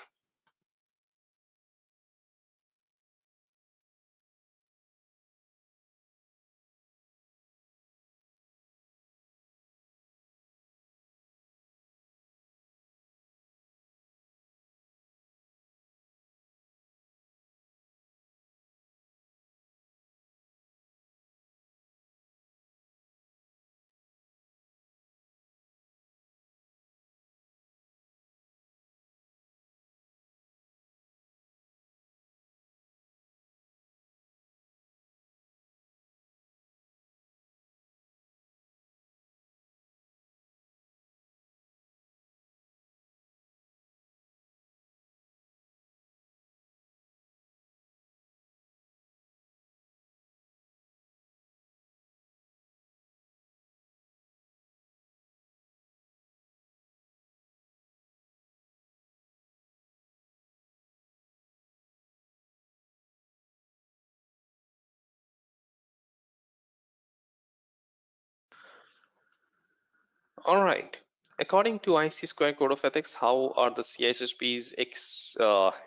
All right. According to IC Square Code of Ethics, how are the CISSPs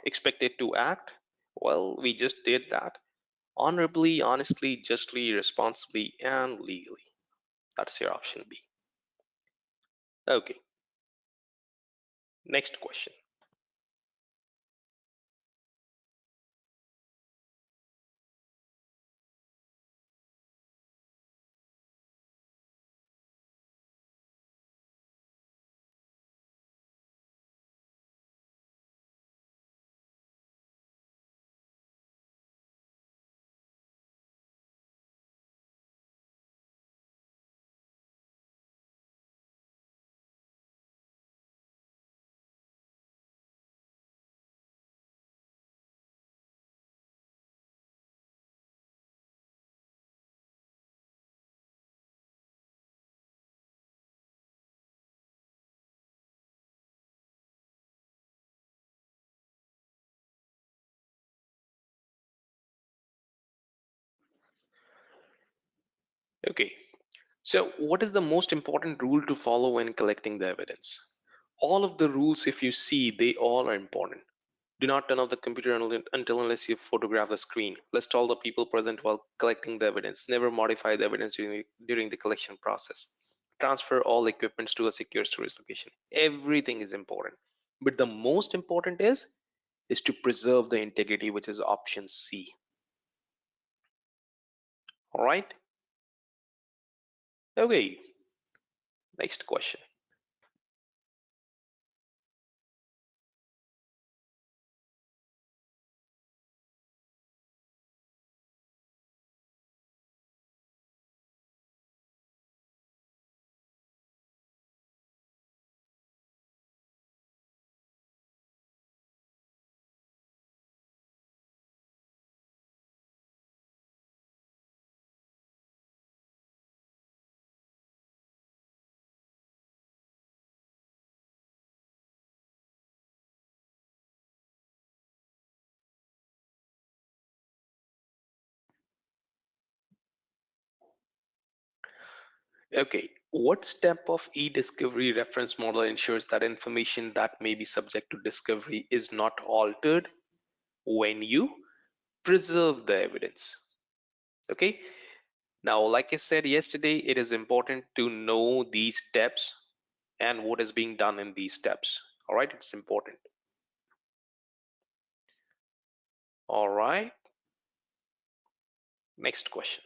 expected to act? Well, we just did that. Honorably, honestly, justly, responsibly, and legally. That's your option B. Okay, next question. Okay, so what is the most important rule to follow when collecting the evidence? All of the rules, if you see, they all are important. Do not turn off the computer until unless you photograph the screen. List all the people present while collecting the evidence. Never modify the evidence during the collection process. Transfer all equipments to a secure storage location. Everything is important. But the most important is to preserve the integrity, which is option C. All right. Okay. Next question. Okay, what step of e-discovery reference model ensures that information that may be subject to discovery is not altered when you preserve the evidence? Okay, now, like I said yesterday, it is important to know these steps and what is being done in these steps. All right, it's important. All right, next question.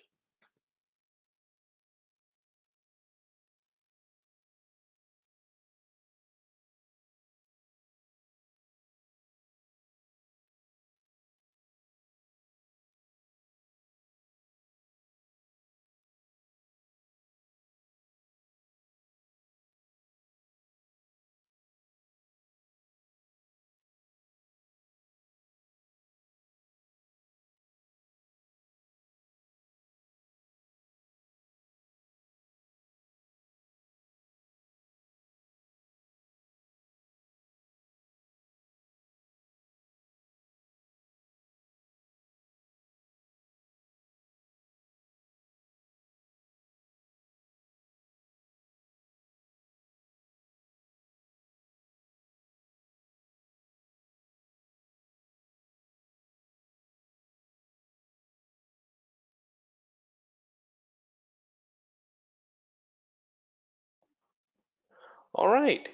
All right,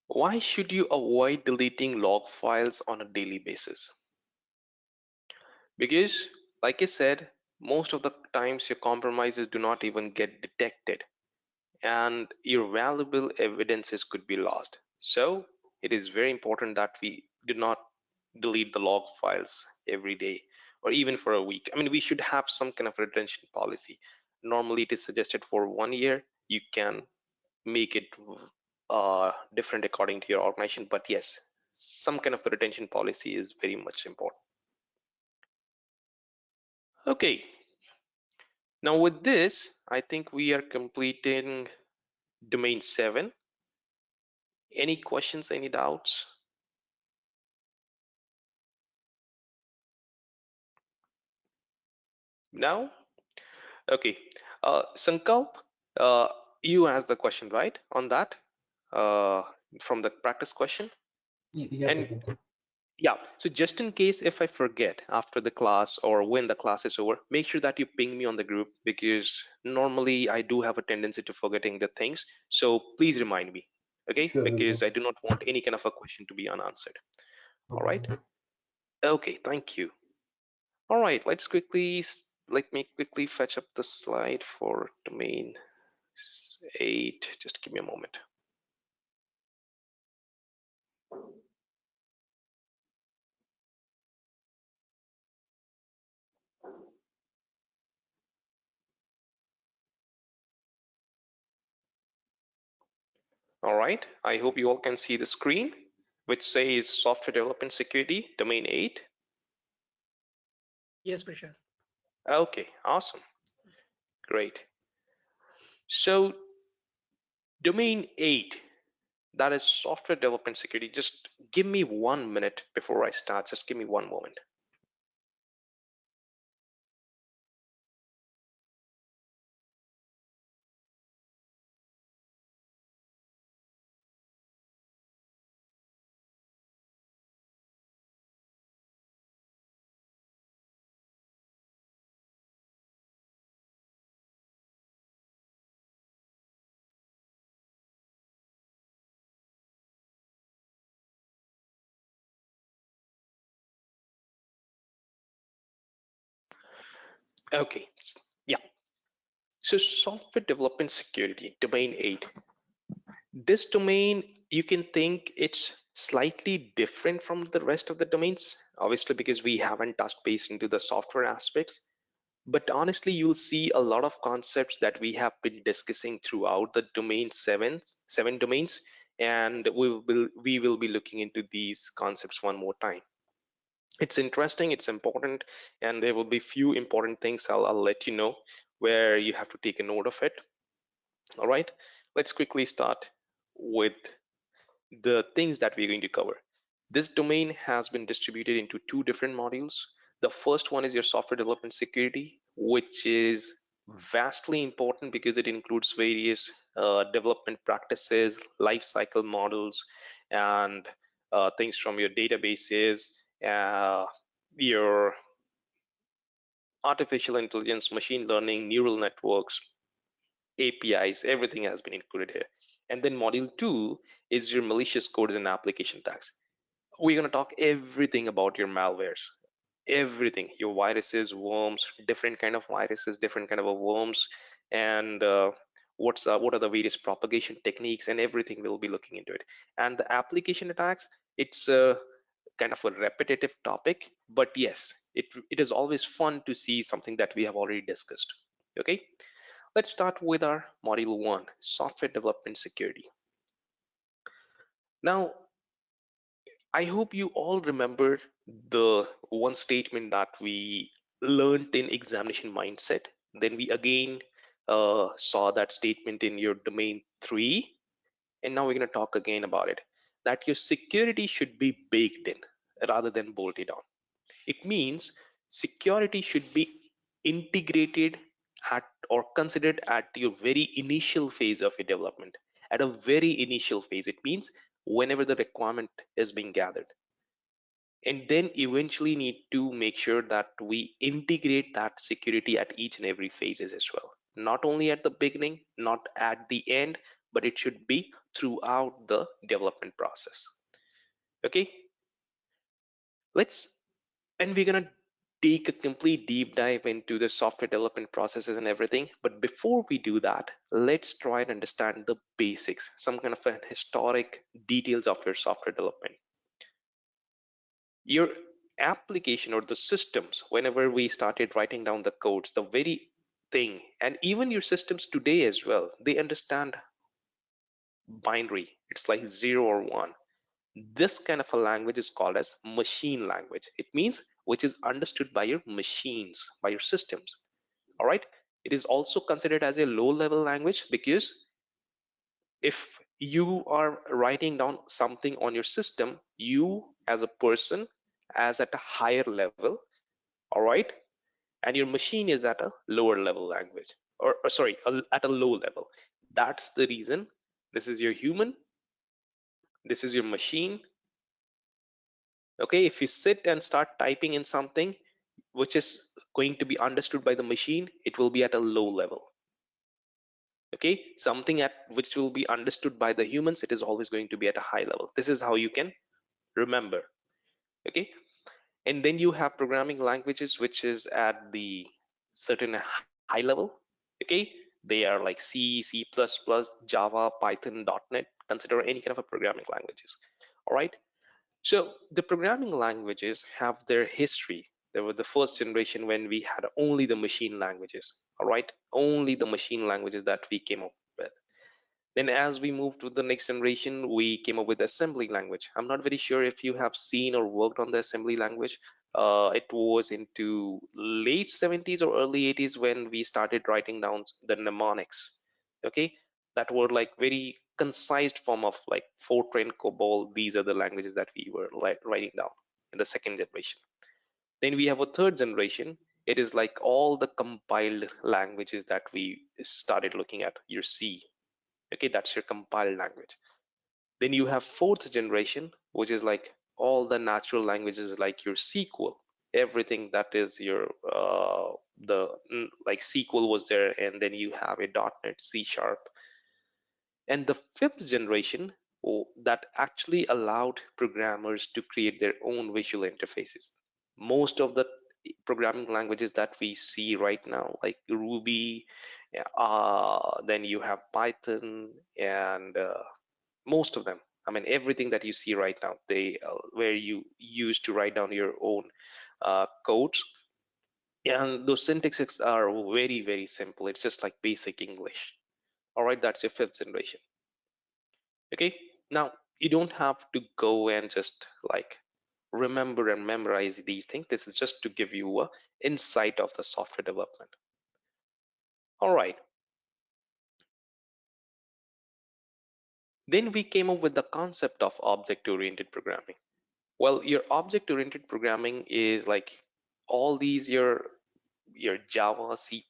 why should you avoid deleting log files on a daily basis? Because, like I said, most of the times your compromises do not even get detected and your valuable evidences could be lost. So it is very important that we do not delete the log files every day or even for a week. I mean, we should have some kind of retention policy. Normally it is suggested for 1 year. You can make it different according to your organization, but yes, some kind of a retention policy is very much important. Okay, now with this, I think we are completing domain 7. Any questions, any doubts? No? Okay. Sankalp, you asked the question, right, on that, from the practice question? Yeah, And yeah, so just in case if I forget after the class or when the class is over, make sure that you ping me on the group, because normally I do have a tendency to forgetting the things. So please remind me, okay? sure. Because I do not want any kind of a question to be unanswered. All right. Okay, thank you. All right, let me quickly fetch up the slide for domain 8. Just give me a moment. All right, I hope you all can see the screen, which says software development security, domain 8. Yes, Prashant. Okay, awesome. Great. So domain 8, that is software development security. Just give me 1 minute before I start. Just give me one moment. Okay, yeah. So software development security, domain 8. This domain, you can think it's slightly different from the rest of the domains, obviously because we haven't touched base into the software aspects. But honestly, you'll see a lot of concepts that we have been discussing throughout the domain seven domains, and we will be looking into these concepts one more time. It's interesting, it's important, and there will be few important things I'll let you know where you have to take a note of it. All right, let's quickly start with the things that we're going to cover. This domain has been distributed into 2 different modules. The first one is your software development security, which is vastly important because it includes various development practices, life cycle models, and things from your databases, your artificial intelligence, machine learning, neural networks, APIs, everything has been included here. And then module 2 is your malicious codes and application tags. We're going to talk everything about your malwares, everything, your viruses, worms, different kind of viruses, different kind of worms, and what are the various propagation techniques, and everything we'll be looking into it. And the application attacks, it's a kind of a repetitive topic, but yes, it is always fun to see something that we have already discussed. Okay, let's start with our module 1, software development security. Now, I hope you all remember the one statement that we learned in examination mindset. Then we again saw that statement in your domain 3. And now we're going to talk again about it, that your security should be baked in rather than bolted on. It means security should be integrated at or considered at your very initial phase of your development. At a very initial phase, it means whenever the requirement is being gathered, and then eventually need to make sure that we integrate that security at each and every phases as well, not only at the beginning, not at the end, but it should be throughout the development process. Okay, and we're gonna take a complete deep dive into the software development processes and everything. But before we do that, let's try and understand the basics, some kind of an historic details of your software development. Your application or the systems, whenever we started writing down the codes, the very thing, and even your systems today as well, they understand binary. It's like 0 or 1. This kind of a language is called as machine language. It means which is understood by your machines, by your systems. All right, it is also considered as a low level language because if you are writing down something on your system, you as a person as at a higher level, all right, and your machine is at a lower level language, or sorry, at a low level. That's the reason this is your human, this is your machine. Okay, if you sit and start typing in something which is going to be understood by the machine, it will be at a low level. Okay, something at which will be understood by the humans, it is always going to be at a high level. This is how you can remember. Okay, and then you have programming languages which is at the certain high level. Okay, they are like C, C++, Java, Python, .NET. Consider any kind of a programming languages. All right, so the programming languages have their history. There were the first generation when we had only the machine languages. All right, only the machine languages that we came up with. Then as we moved to the next generation, we came up with assembly language. I'm not very sure if you have seen or worked on the assembly language. It was into late 70s or early 80s when we started writing down the mnemonics. Okay, that were like very concise form of like Fortran, COBOL. These are the languages that we were like writing down in the second generation. Then we have a third generation. It is like all the compiled languages that we started looking at. Your C, okay, that's your compiled language. Then you have fourth generation, which is like all the natural languages like your SQL, everything that is your like SQL was there, and then you have a .NET, C#. And the fifth generation, that actually allowed programmers to create their own visual interfaces. Most of the programming languages that we see right now, like Ruby, then you have Python, and most of them, I mean everything that you see right now, they where you use to write down your own codes, and those syntaxes are very, very simple. It's just like basic English. All right, that's your fifth generation. Okay, now you don't have to go and just like remember and memorize these things. This is just to give you a insight of the software development. All right, then we came up with the concept of object-oriented programming. Well, your object-oriented programming is like all these your Java, C++,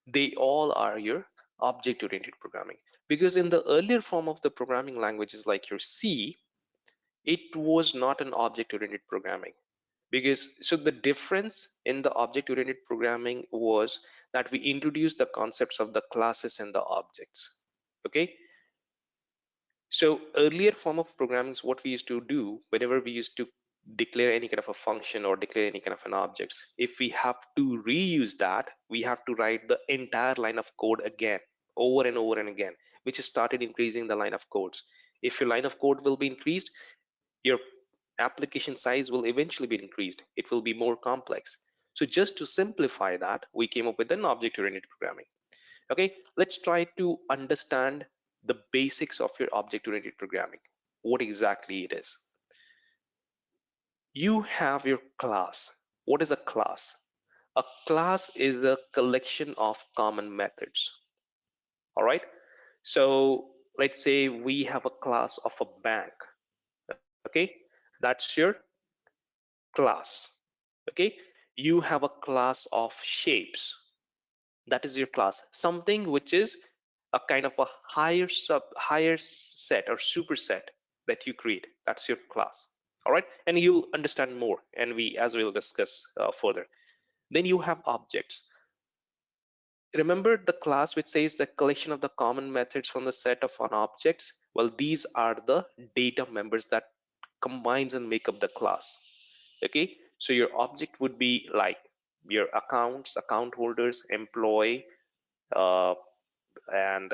they all are your object-oriented programming. Because in the earlier form of the programming languages like your C, it was not an object-oriented programming. Because so the difference in the object-oriented programming was that we introduced the concepts of the classes and the objects. Okay, so earlier form of programming is what we used to do whenever we used to declare any kind of a function or declare any kind of an objects. If we have to reuse that, we have to write the entire line of code again, over and over and again, which started increasing the line of codes. If your line of code will be increased, your application size will eventually be increased. It will be more complex. So just to simplify that, we came up with an object-oriented programming. Okay, let's try to understand the basics of your object-oriented programming, what exactly it is. You have your class. What is a class? A class is a collection of common methods. All right, so let's say we have a class of a bank. Okay, that's your class. Okay, you have a class of shapes. That is your class, something which is a kind of a higher set or superset that you create. That's your class. All right, and you'll understand more, and as we'll discuss further. Then you have objects. Remember the class which says the collection of the common methods from the set of on objects? Well, these are the data members that combines and make up the class. Okay, so your object would be like your accounts, account holders, employee, uh, and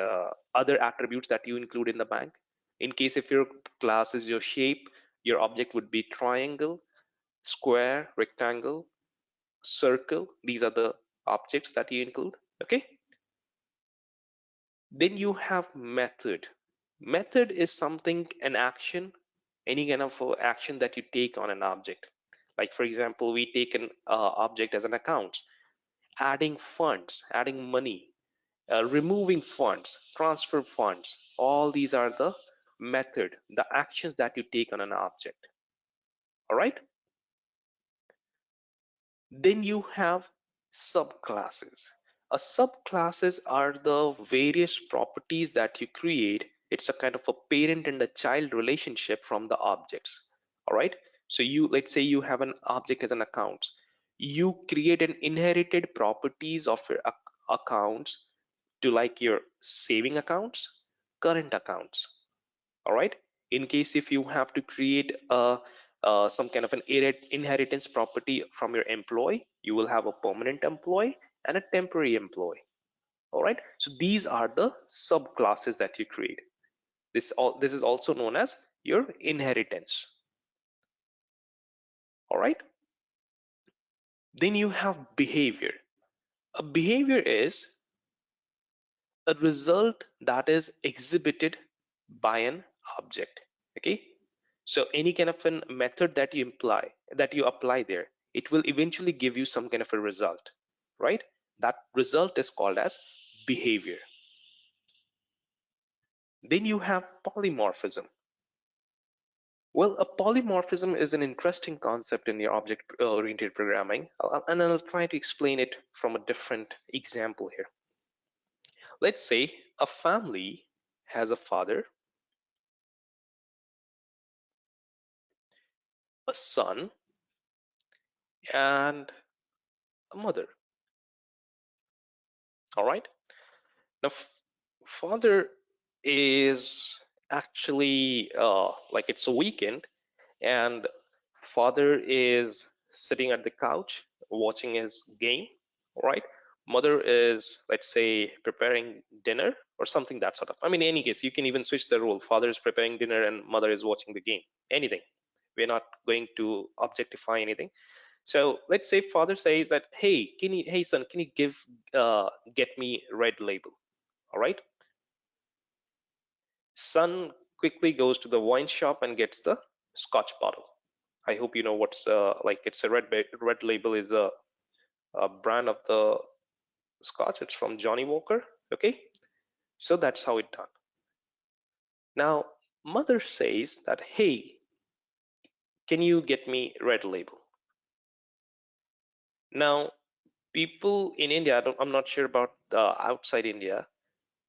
other attributes that you include in the bank. In case if your class is your shape, your object would be triangle, square, rectangle, circle. These are the objects that you include. Okay, then you have method. Method is something, an action, any kind of action that you take on an object. Like for example, we take an object as an account, adding funds, adding money, removing funds, transfer funds. All these are the method, the actions that you take on an object. All right, then you have subclasses. A subclasses are the various properties that you create. It's a kind of a parent and a child relationship from the objects. All right. So let's say you have an object as an account. You create an inherited properties of your accounts to like your saving accounts, current accounts. All right. In case if you have to create some kind of an inheritance property from your employee, you will have a permanent employee and a temporary employee. All right. So these are the subclasses that you create. This is also known as your inheritance. All right. Then you have behavior. A behavior is a result that is exhibited by an object. Okay. So any kind of a method that you apply there, it will eventually give you some kind of a result, right? That result is called as behavior. Then you have polymorphism. Well, a polymorphism is an interesting concept in your object-oriented programming, and I'll try to explain it from a different example here. Let's say a family has a father, a son, and a mother. All right. Now, father is actually like it's a weekend, and father is sitting at the couch watching his game. All right. Mother is, let's say, preparing dinner or something that sort of. I mean, in any case, you can even switch the role. Father is preparing dinner and mother is watching the game. Anything. We're not going to objectify anything. So let's say father says that, hey, hey son, can you get me Red Label? All right. Son quickly goes to the wine shop and gets the Scotch bottle. I hope you know what's like. It's a Red Label is a brand of the Scotch. It's from Johnny Walker. Okay, so that's how it done. Now mother says that, hey, can you get me Red Label? Now people in India, I'm not sure about outside India.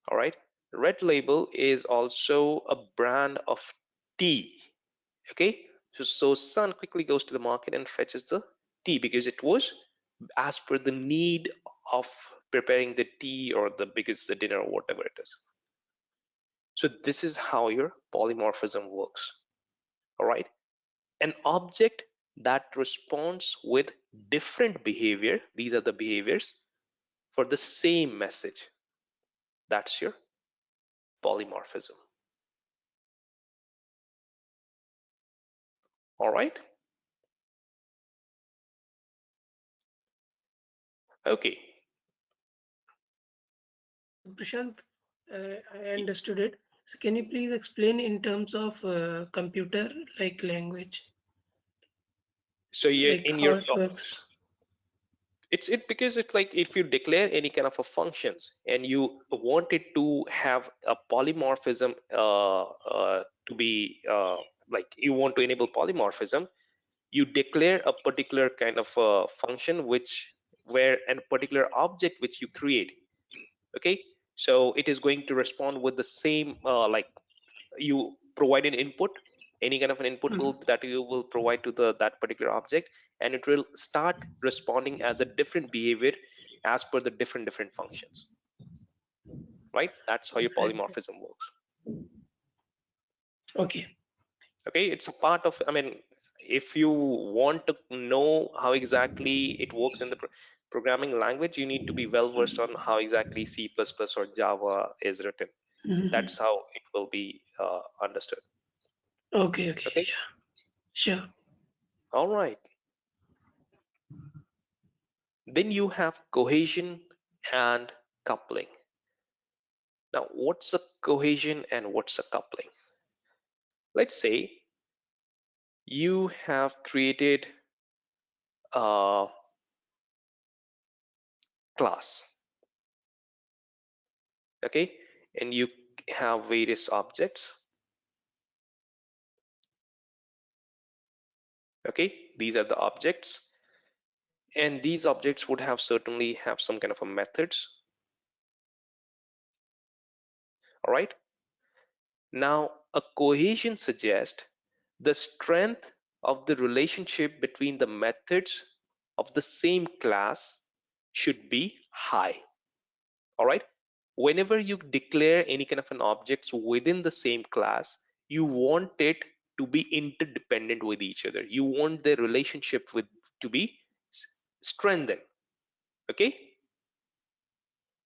All right, Red Label is also a brand of tea. Okay, so son quickly goes to the market and fetches the tea because it was as per the need of preparing the tea or the dinner or whatever it is. So this is how your polymorphism works. All right, an object that responds with different behavior, these are the behaviors for the same message, that's your polymorphism. All right. Okay. Prashant, I understood it. So can you please explain in terms of computer like language? So you're Like in how your it works? it's because it's like if you declare any kind of a functions and you want it to have a polymorphism to be like you want to enable polymorphism, you declare a particular kind of a function where a particular object which you create. Okay, so it is going to respond with the same like you provide an input, any kind of an input that you will provide to that particular object, and it will start responding as a different behavior as per the different functions, right? That's how your polymorphism works. Okay. Okay, it's a part of, I mean, if you want to know how exactly it works in the programming language, you need to be well versed on how exactly C++ or Java is written. That's how it will be understood. Okay. Okay. Yeah. Sure. All right. Then you have cohesion and coupling. Now, what's a cohesion and what's a coupling? Let's say you have created a class, okay, and you have various objects. Okay, these are the objects, and these objects would have certainly have some kind of a methods. All right. Now, a cohesion suggests the strength of the relationship between the methods of the same class should be high. All right. Whenever you declare any kind of an objects within the same class, you want it to be interdependent with each other. You want the relationship with to be strengthened. Okay.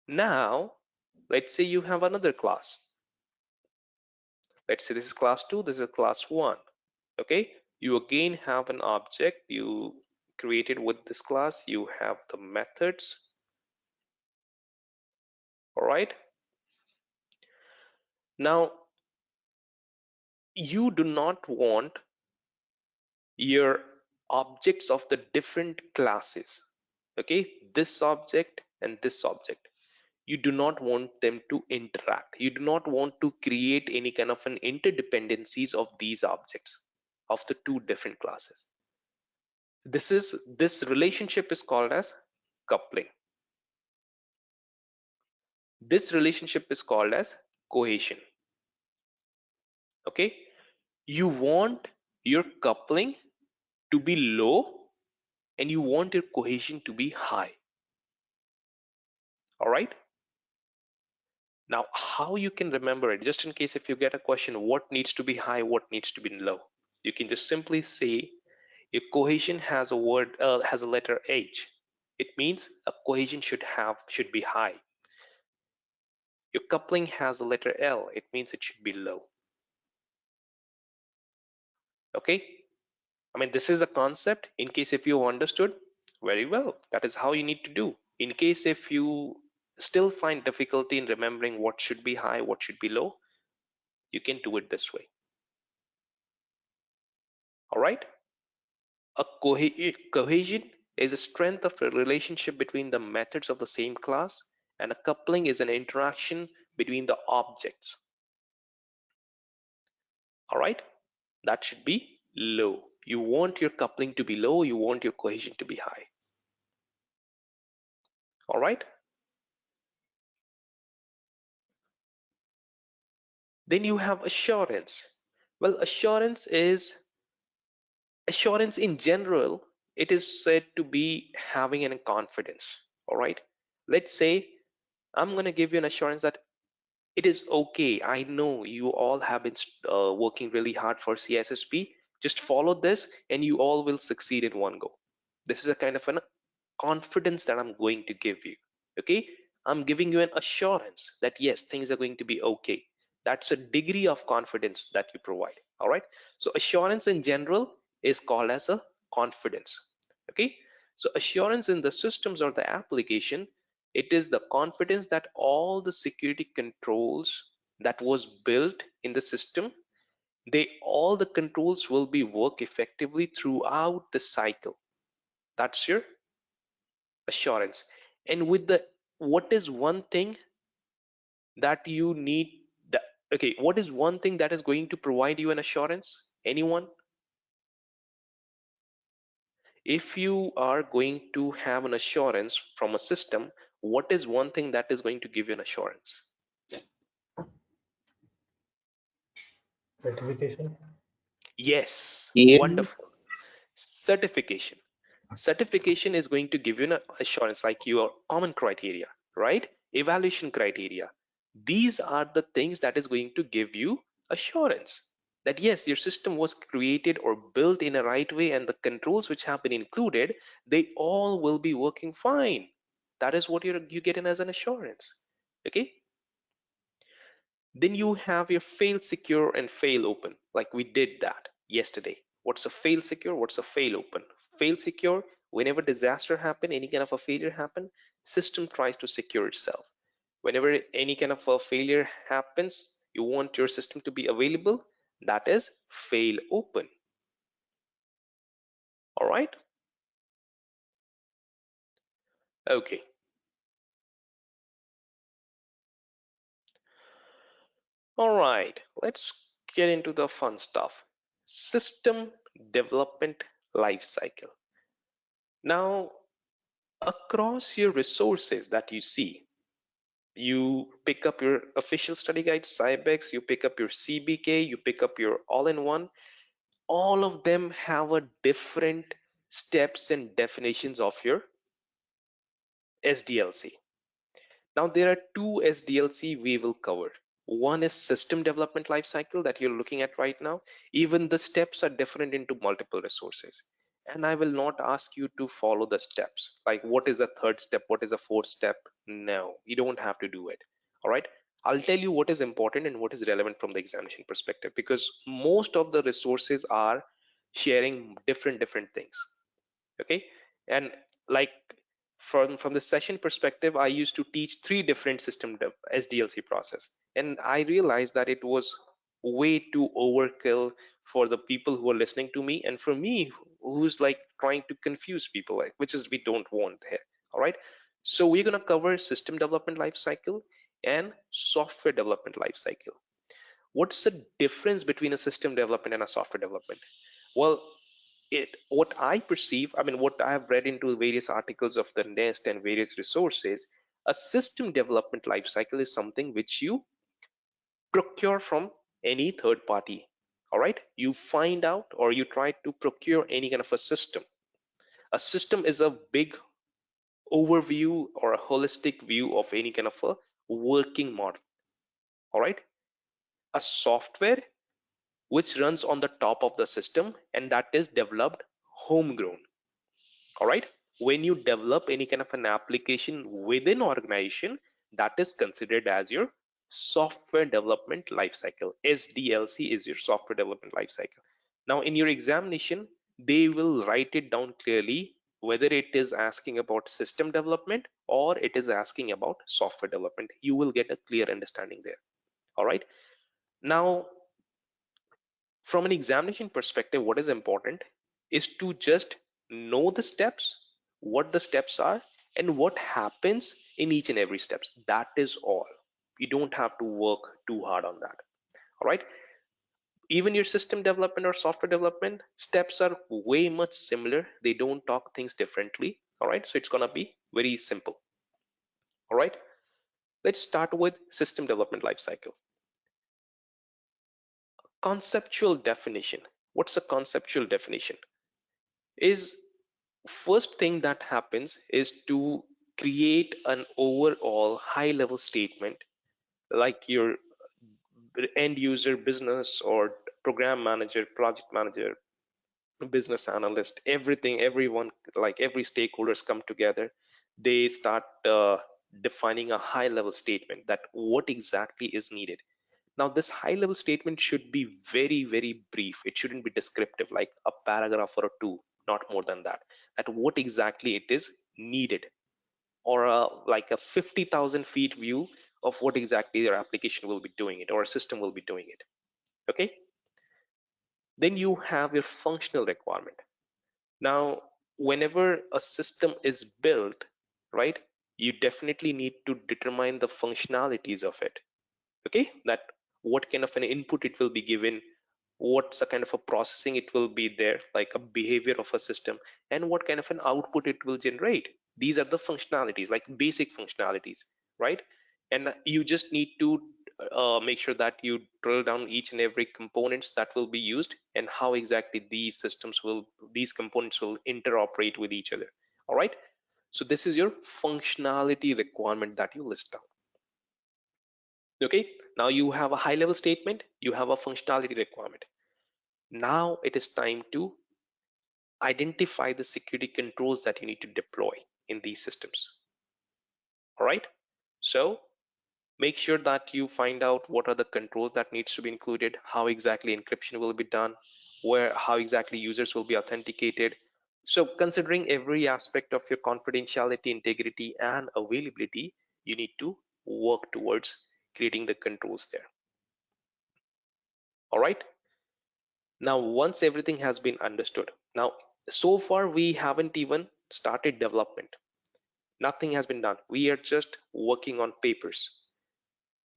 Now, let's say you have another class. Let's say this is class 2, this is class 1. Okay, you again have an object you created with this class. You have the methods. All right. Now, you do not want your objects of the different classes, okay, this object and this object, you do not want them to interact. You do not want to create any kind of an interdependencies of these objects of the two different classes. This relationship is called as coupling. This relationship is called as cohesion. Okay, you want your coupling to be low and you want your cohesion to be high. All right. Now, how you can remember it, just in case if you get a question, what needs to be high, what needs to be low, you can just simply say your cohesion has a word has a letter H. It means a cohesion should be high. Your coupling has a letter L. It means it should be low. Okay. I mean, this is the concept. In case if you understood, very well, that is how you need to do. In case if you still find difficulty in remembering what should be high, what should be low, you can do it this way. All right. A cohesion is a strength of a relationship between the methods of the same class, and a coupling is an interaction between the objects. All right. That should be low. You want your coupling to be low, you want your cohesion to be high. All right. Then you have assurance. Well, assurance in general, it is said to be having a confidence. All right. Let's say I'm going to give you an assurance that it is okay. I know you all have been working really hard for CISSP. Just follow this and you all will succeed in one go. This is a kind of a confidence that I'm going to give you. Okay. I'm giving you an assurance that yes, things are going to be okay. That's a degree of confidence that you provide. All right. So assurance in general is called as a confidence. Okay. So assurance in the systems or the application, it is the confidence that all the security controls that was built in the system, all the controls will be work effectively throughout the cycle. That's your assurance. And with the what is one thing that you need that okay, what is one thing that is going to provide you an assurance? Anyone? If you are going to have an assurance from a system, what is one thing that is going to give you an assurance? Certification. Yes, Yeah. wonderful. Certification. Certification is going to give you an assurance like your common criteria, right? Evaluation criteria. These are the things that is going to give you assurance that yes, your system was created or built in a right way, and the controls which have been included, they all will be working fine. That is what you get in as an assurance. Okay. Then you have your fail secure and fail open, like we did that yesterday. What's a fail secure? What's a fail open? Fail secure, whenever disaster happen, any kind of a failure happen, system tries to secure itself. Whenever any kind of a failure happens, you want your system to be available, that is fail open. All right. Okay. All right, let's get into the fun stuff. System development life cycle. Now, Across your resources that you see, you pick up your official study guide, Cybex, you pick up your CBK, you pick up your all-in-one. All of them have a different steps and definitions of your SDLC. Now there are two SDLC we will cover. One is system development lifecycle that you're looking at right now. Even the steps are different into multiple resources. And I will not ask you to follow the steps. Like what is the third step? What is the fourth step? No, you don't have to do it. All right. I'll tell you what is important and what is relevant from the examination perspective, because most of the resources are sharing different things. Okay. And like from the session perspective, I used to teach 3 different system SDLC process, and I realized that it was way too overkill for the people who are listening to me, and for me who's like trying to confuse people, like, which is we don't want here. All right, so we're going to cover system development lifecycle and software development lifecycle. What's the difference between a system development and a software development? Well, what I perceive, I mean, what I have read into various articles of the NIST and various resources, a system development lifecycle is something which you procure from any third party. All right, you find out or you try to procure any kind of a system. A system is a big overview or a holistic view of any kind of a working model. All right, a software which runs on the top of the system, and that is developed homegrown. All right, when you develop any kind of an application within organization, that is considered as your software development lifecycle. SDLC is your software development lifecycle. Now in your examination, they will write it down clearly whether it is asking about system development or it is asking about software development. You will get a clear understanding there. All right, now from an examination perspective, what is important is to just know the steps, what the steps are, and what happens in each and every steps. That is all. You don't have to work too hard on that. All right, even your system development or software development steps are way much similar. They don't talk things differently. All right, so it's gonna be very simple. All right, let's start with system development lifecycle. Conceptual definition. What's a conceptual definition? Is first thing that happens is to create an overall high level statement, like your end user, business or program manager, project manager, business analyst, everyone, like every stakeholders come together. They start defining a high level statement that what exactly is needed. Now this high level statement should be very brief. It shouldn't be descriptive, like a paragraph or two, not more than that. That what exactly it is needed, or like a 50,000 feet view of what exactly your application will be doing it or a system will be doing it. Okay. Then you have your functional requirement. Now, whenever a system is built, right, you definitely need to determine the functionalities of it. Okay, that what kind of an input it will be given, what's the kind of a processing it will be there, like a behavior of a system, and what kind of an output it will generate. These are the functionalities, like basic functionalities, right? And you just need to make sure that you drill down each and every components that will be used and how exactly these components will interoperate with each other. All right, so this is your functionality requirement that you list down. Okay, now you have a high level statement, you have a functionality requirement. Now it is time to identify the security controls that you need to deploy in these systems. All right, so make sure that you find out what are the controls that needs to be included, how exactly encryption will be done, how exactly users will be authenticated. So considering every aspect of your confidentiality, integrity, and availability, you need to work towards creating the controls there. All right, now once everything has been understood, now so far we haven't even started development. Nothing has been done. We are just working on papers.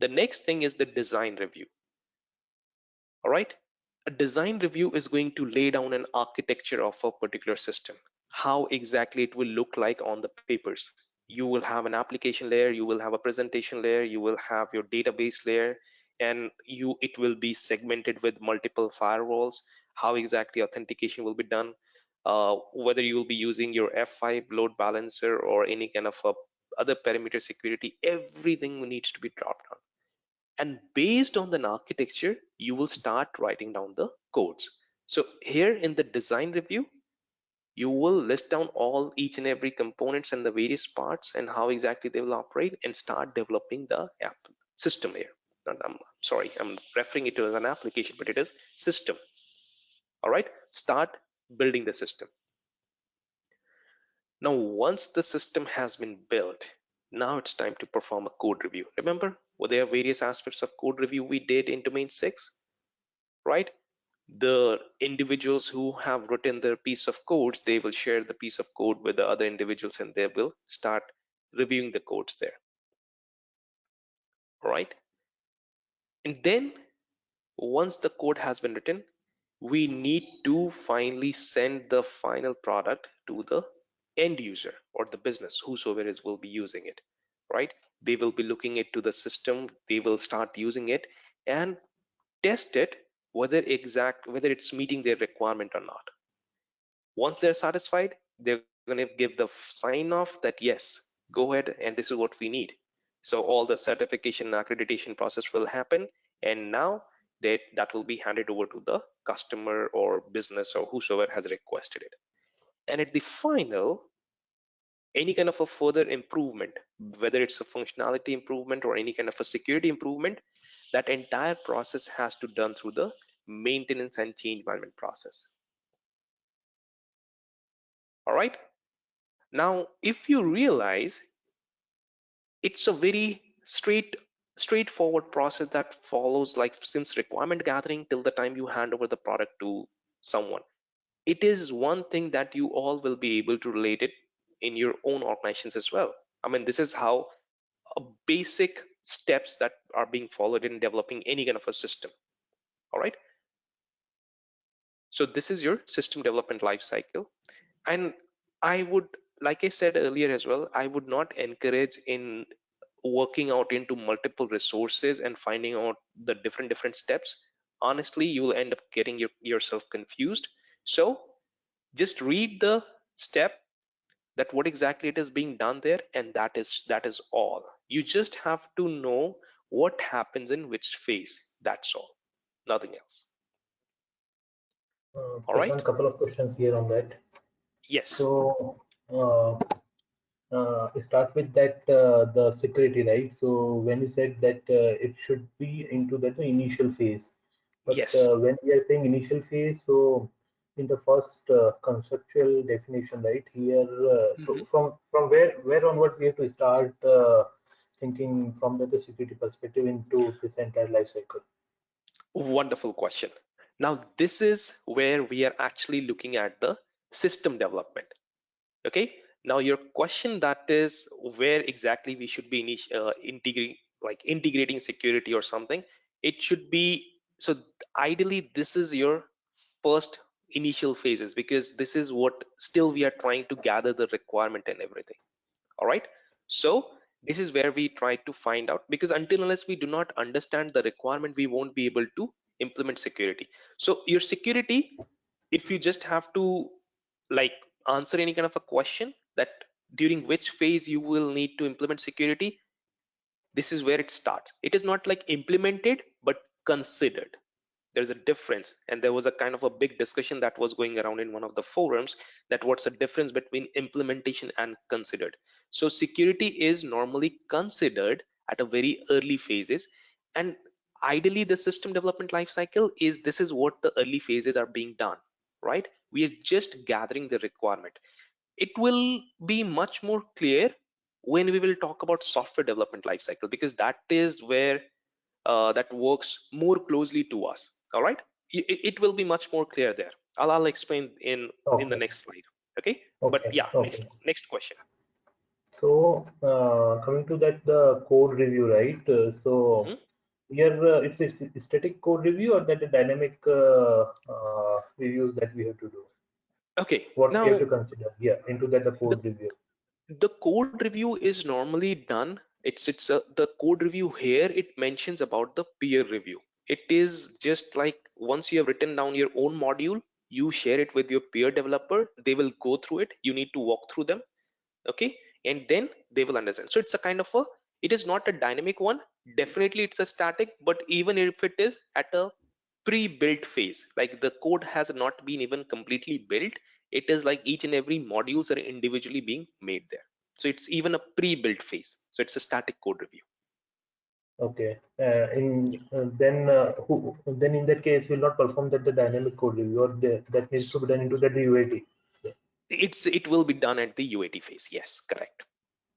The next thing is the design review. All right, a design review is going to lay down an architecture of a particular system. how exactly it will look like on the papers. You will have an application layer, you will have a presentation layer, you will have your database layer, and it will be segmented with multiple firewalls, how exactly authentication will be done, whether you will be using your F5 load balancer or any kind of other perimeter security, everything needs to be dropped down. And based on the architecture, you will start writing down the codes. So here in the design review, you will list down each and every components and the various parts and how exactly they will operate, and start developing the app system layer. I'm sorry, I'm referring it to as an application, but it is system. All right, start building the system. Now, once the system has been built, now it's time to perform a code review. Remember, there are various aspects of code review we did in domain 6, right? The individuals who have written their piece of codes, they will share the piece of code with the other individuals, and they will start reviewing the codes there. All right. And then once the code has been written, we need to finally send the final product to the end user or the business, whosoever will be using it, right? They will be looking into the system, they will start using it and test it whether it's meeting their requirement or not. Once they're satisfied, they're going to give the sign off that yes, go ahead, and this is what we need. So all the certification and accreditation process will happen, and now that will be handed over to the customer or business or whosoever has requested it. And at the final, any kind of a further improvement, whether it's a functionality improvement or any kind of a security improvement, that entire process has to done through the maintenance and change management process. All right. Now, if you realize, it's a very straightforward process that follows, like since requirement gathering till the time you hand over the product to someone. It is one thing that you all will be able to relate it in your own organizations as well. I mean, this is how basic steps that are being followed in developing any kind of a system. All right. So this is your system development life cycle. And I would, like I said earlier as well, I would not encourage in working out into multiple resources and finding out the different steps. Honestly, you will end up getting yourself confused. So just read the step, that what exactly it is being done there, and that is all. You just have to know what happens in which phase. That's all, nothing else. All right. A couple of questions here on that. Yes. So start with that the security, right? So when you said that it should be into that initial phase, but Yes. When we are saying initial phase, so in the first conceptual definition, right here, so from where onward we have to start thinking from the security perspective into this entire life cycle. Wonderful question. Now this is where we are actually looking at the system development. Okay, now your question, that is where exactly we should be integrating security or something. It should be, so ideally this is your first initial phases, because this is what still we are trying to gather the requirement and everything. All right, so this is where we try to find out, because until unless we do not understand the requirement, we won't be able to implement security. So your security, if you just have to like answer any kind of a question that during which phase you will need to implement security, this is where it starts. It is not like implemented but considered. There's a difference, and there was a kind of a big discussion that was going around in one of the forums, that what's the difference between implementation and considered. So security is normally considered at a very early phases, and ideally the system development life cycle is, this is what the early phases are being done, right? We are just gathering the requirement. It will be much more clear when we will talk about software development life cycle, because that is where that works more closely to us. All right, it will be much more clear there. I'll explain in the next slide. Okay, but yeah, next question. So coming to that, the code review, right? So here it's a static code review, or that a dynamic reviews that we have to do? Okay, What we have now to consider? Yeah, into that the the, code review. the code review is normally done. The code review here, it mentions about the peer review. It is just like once you have written down your own module, you share it with your peer developer. They will go through it. You need to walk through them, okay, and then they will understand. So it's a kind of a, it is not a dynamic one. Definitely it's a static, but even if it is at a pre-built phase, like the code has not been even completely built, it is like each and every modules are individually being made there. So it's even a pre-built phase, so it's a static code review. Okay. Then in that case, will not perform that the dynamic code review, or that needs to be done into that the UAT. It will be done at the UAT phase. Yes, correct.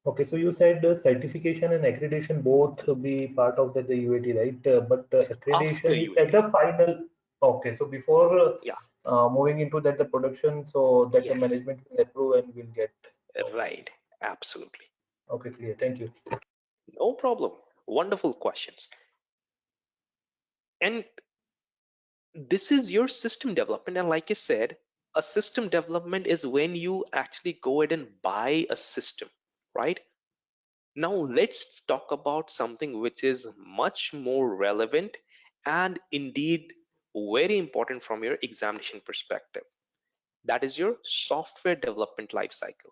Okay, so you said certification and accreditation both be part of that the UAT, right? But After accreditation is at UAT, the final. Okay, so before yeah, moving into that the production, so that the yes, management will approve and will get. right, absolutely. Okay, clear. Thank you. No problem. Wonderful questions. And this is your system development, and like I said, a system development is when you actually go ahead and buy a system, right? Now let's talk about something which is much more relevant and indeed very important from your examination perspective. That is your software development lifecycle.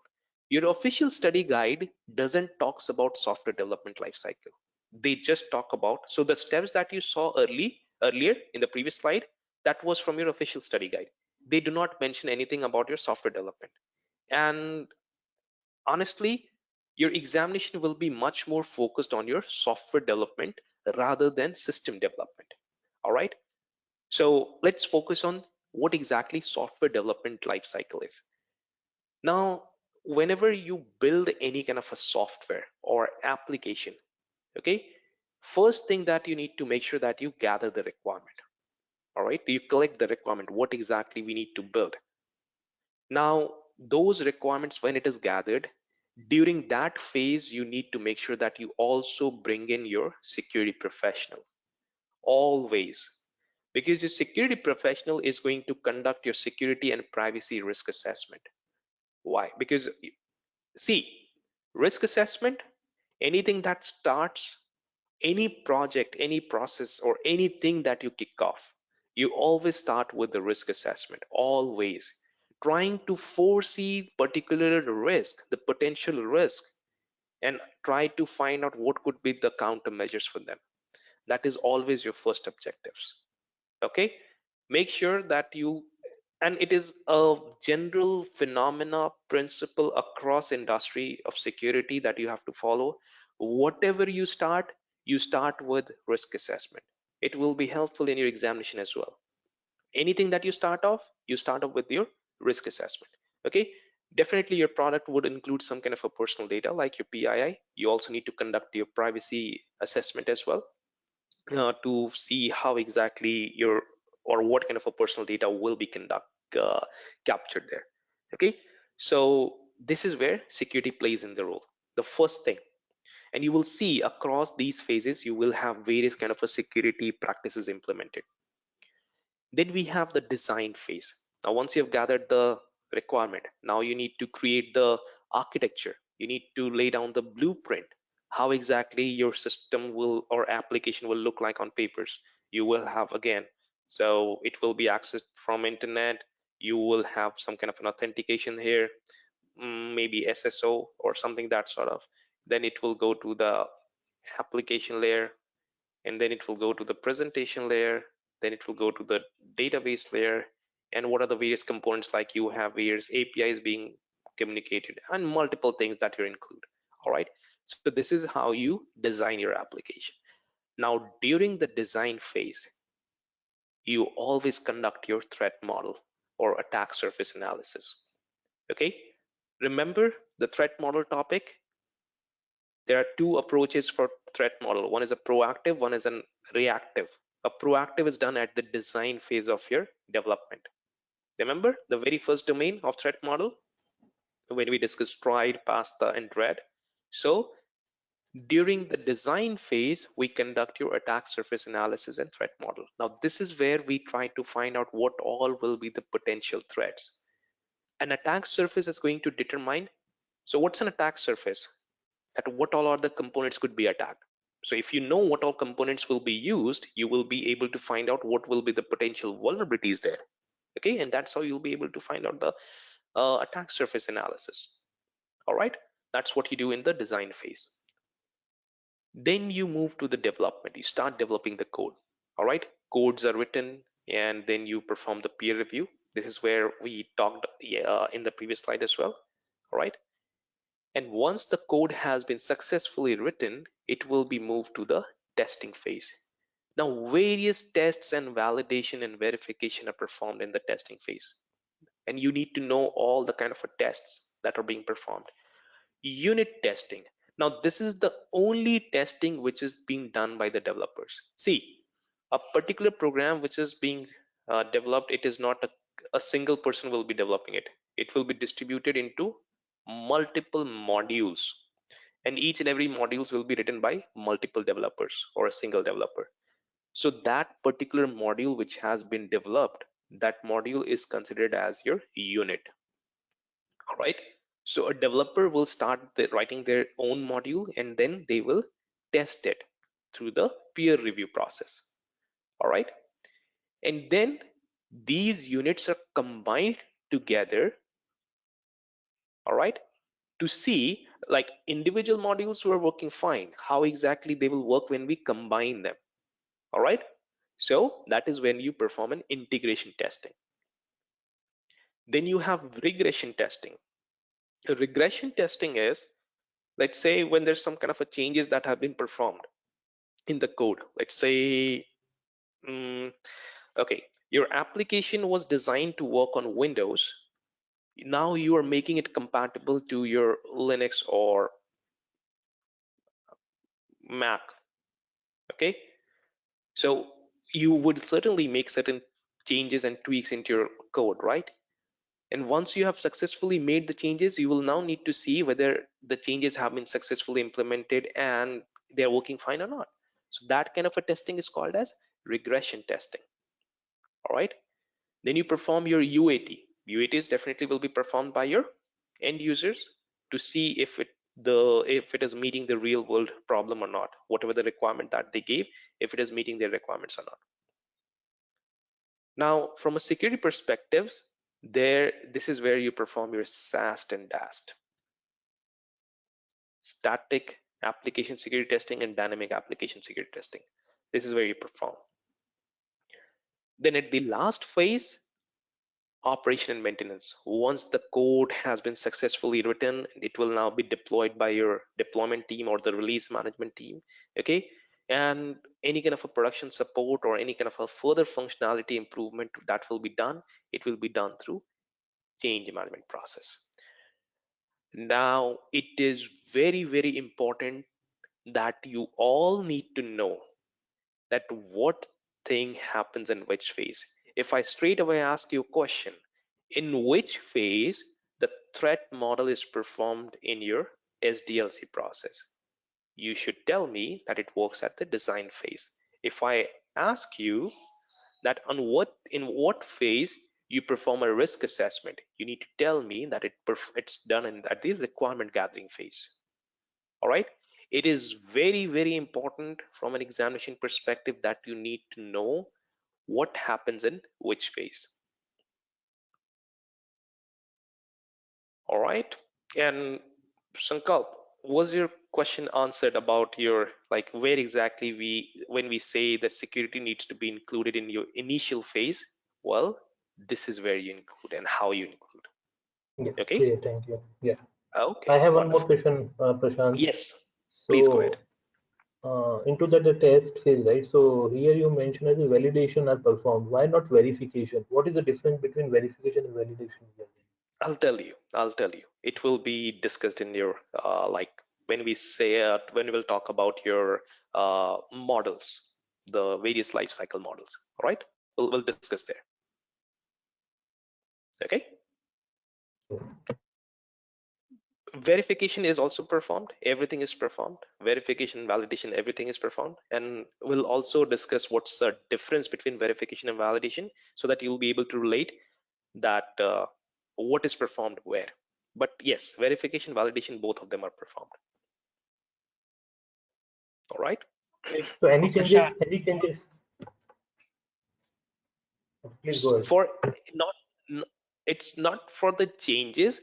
Your official study guide doesn't talks about software development lifecycle. They just talk about, so the steps that you saw earlier in the previous slide, that was from your official study guide. They do not mention anything about your software development. And honestly, your examination will be much more focused on your software development rather than system development. All right. So let's focus on what exactly software development lifecycle is. Now, whenever you build any kind of a software or application, okay, first thing that you need to make sure that you gather the requirement. All right, you collect the requirement, what exactly we need to build. Now, those requirements, when it is gathered, during that phase, you need to make sure that you also bring in your security professional. Always. Because your security professional is going to conduct your security and privacy risk assessment. Why? Because see, risk assessment, anything that starts, any project, any process, or anything that you kick off, you always start with the risk assessment, always. Trying to foresee particular risk, the potential risk, and try to find out what could be the countermeasures for them. That is always your first objectives. Okay, make sure that you, and it is a general phenomena principle across industry of security that you have to follow. Whatever you start with risk assessment. It will be helpful in your examination as well. Anything that you start off with your risk assessment. Okay, definitely your product would include some kind of a personal data like your PII. You also need to conduct your privacy assessment as well, to see how exactly your, or what kind of a personal data will be captured there. Okay, so this is where security plays in the role, the first thing. And you will see across these phases you will have various kind of a security practices implemented. Then we have the design phase. Now once you've gathered the requirement, now you need to create the architecture. You need to lay down the blueprint, how exactly your system will or application will look like on papers. You will have, again, so it will be accessed from internet. You will have some kind of an authentication here, maybe SSO or something, that sort of. Then it will go to the application layer, and then it will go to the presentation layer, then it will go to the database layer, and what are the various components, like you have various APIs being communicated and multiple things that you include. All right, so this is how you design your application. Now during the design phase, you always conduct your threat model or attack surface analysis. Okay, remember the threat model topic. There are two approaches for threat model. One is a proactive, one is a reactive. A proactive is done at the design phase of your development. Remember the very first domain of threat model when we discussed tried, pasta, and red. So during the design phase, we conduct your attack surface analysis and threat model. Now this is where we try to find out what all will be the potential threats. An attack surface is going to determine, so what's an attack surface? That what all are the components could be attacked. So if you know what all components will be used, you will be able to find out what will be the potential vulnerabilities there. Okay, and that's how you'll be able to find out the attack surface analysis. All right, that's what you do in the design phase. Then you move to the development. You start developing the code. All right, codes are written, and then you perform the peer review. This is where we talked in the previous slide as well. All right, and once the code has been successfully written, it will be moved to the testing phase. Now, various tests and validation and verification are performed in the testing phase, and you need to know all the kind of tests that are being performed. Unit testing. Now, this is the only testing which is being done by the developers. See, a particular program which is being developed, it is not a single person will be developing it. It will be distributed into multiple modules, and each and every modules will be written by multiple developers or a single developer. So that particular module which has been developed, that module is considered as your unit. All right, so a developer will start writing their own module, and then they will test it through the peer review process. All right, and then these units are combined together, all right, to see, like, individual modules were working fine, how exactly they will work when we combine them. All right, so that is when you perform an integration testing. Then you have regression testing. Regression testing is, let's say, when there's some kind of a changes that have been performed in the code. Let's say, okay, your application was designed to work on Windows. Now you are making it compatible to your Linux or Mac. Okay, so you would certainly make certain changes and tweaks into your code, right? And once you have successfully made the changes, you will now need to see whether the changes have been successfully implemented and they're working fine or not. So that kind of a testing is called as regression testing. All right, then you perform your UAT. UATs definitely will be performed by your end users to see if it is meeting the real world problem or not, whatever the requirement that they gave, if it is meeting their requirements or not. Now, from a security perspective, this is where you perform your SAST and DAST. Static application security testing and dynamic application security testing. This is where you perform. Then at the last phase, operation and maintenance. Once the code has been successfully written, it will now be deployed by your deployment team or the release management team. Okay, and any kind of a production support or any kind of a further functionality improvement that will be done, it will be done through change management process. Now, it is very, very important that you all need to know that what thing happens in which phase. If I straight away ask you a question, in which phase the threat model is performed in your SDLC process, you should tell me that it works at the design phase. If I ask you that in what phase you perform a risk assessment, you need to tell me that it's done at the requirement gathering phase. All right, it is very, very important from an examination perspective that you need to know what happens in which phase. All right, and Sankalp, was your question answered about your, like, where exactly when we say that security needs to be included in your initial phase? Well, this is where you include and how you include. Yes, Okay. clear, thank you. Yeah. Okay. I have one Wonderful. more question, Prashant. Yes. Please go ahead. Into the test phase, right? So here you mentioned as a validation are performed. Why not verification? What is the difference between verification and validation here? I'll tell you. It will be discussed in your like when we say when we'll talk about your models, the various life cycle models. All right, we'll discuss there. Okay. Verification is also performed. Everything is performed. Verification, validation, everything is performed. And we'll also discuss what's the difference between verification and validation, so that you'll be able to relate that what is performed where. But yes, verification, validation, both of them are performed. All right. So any Prashant, changes? Please go ahead. For it's not for the changes.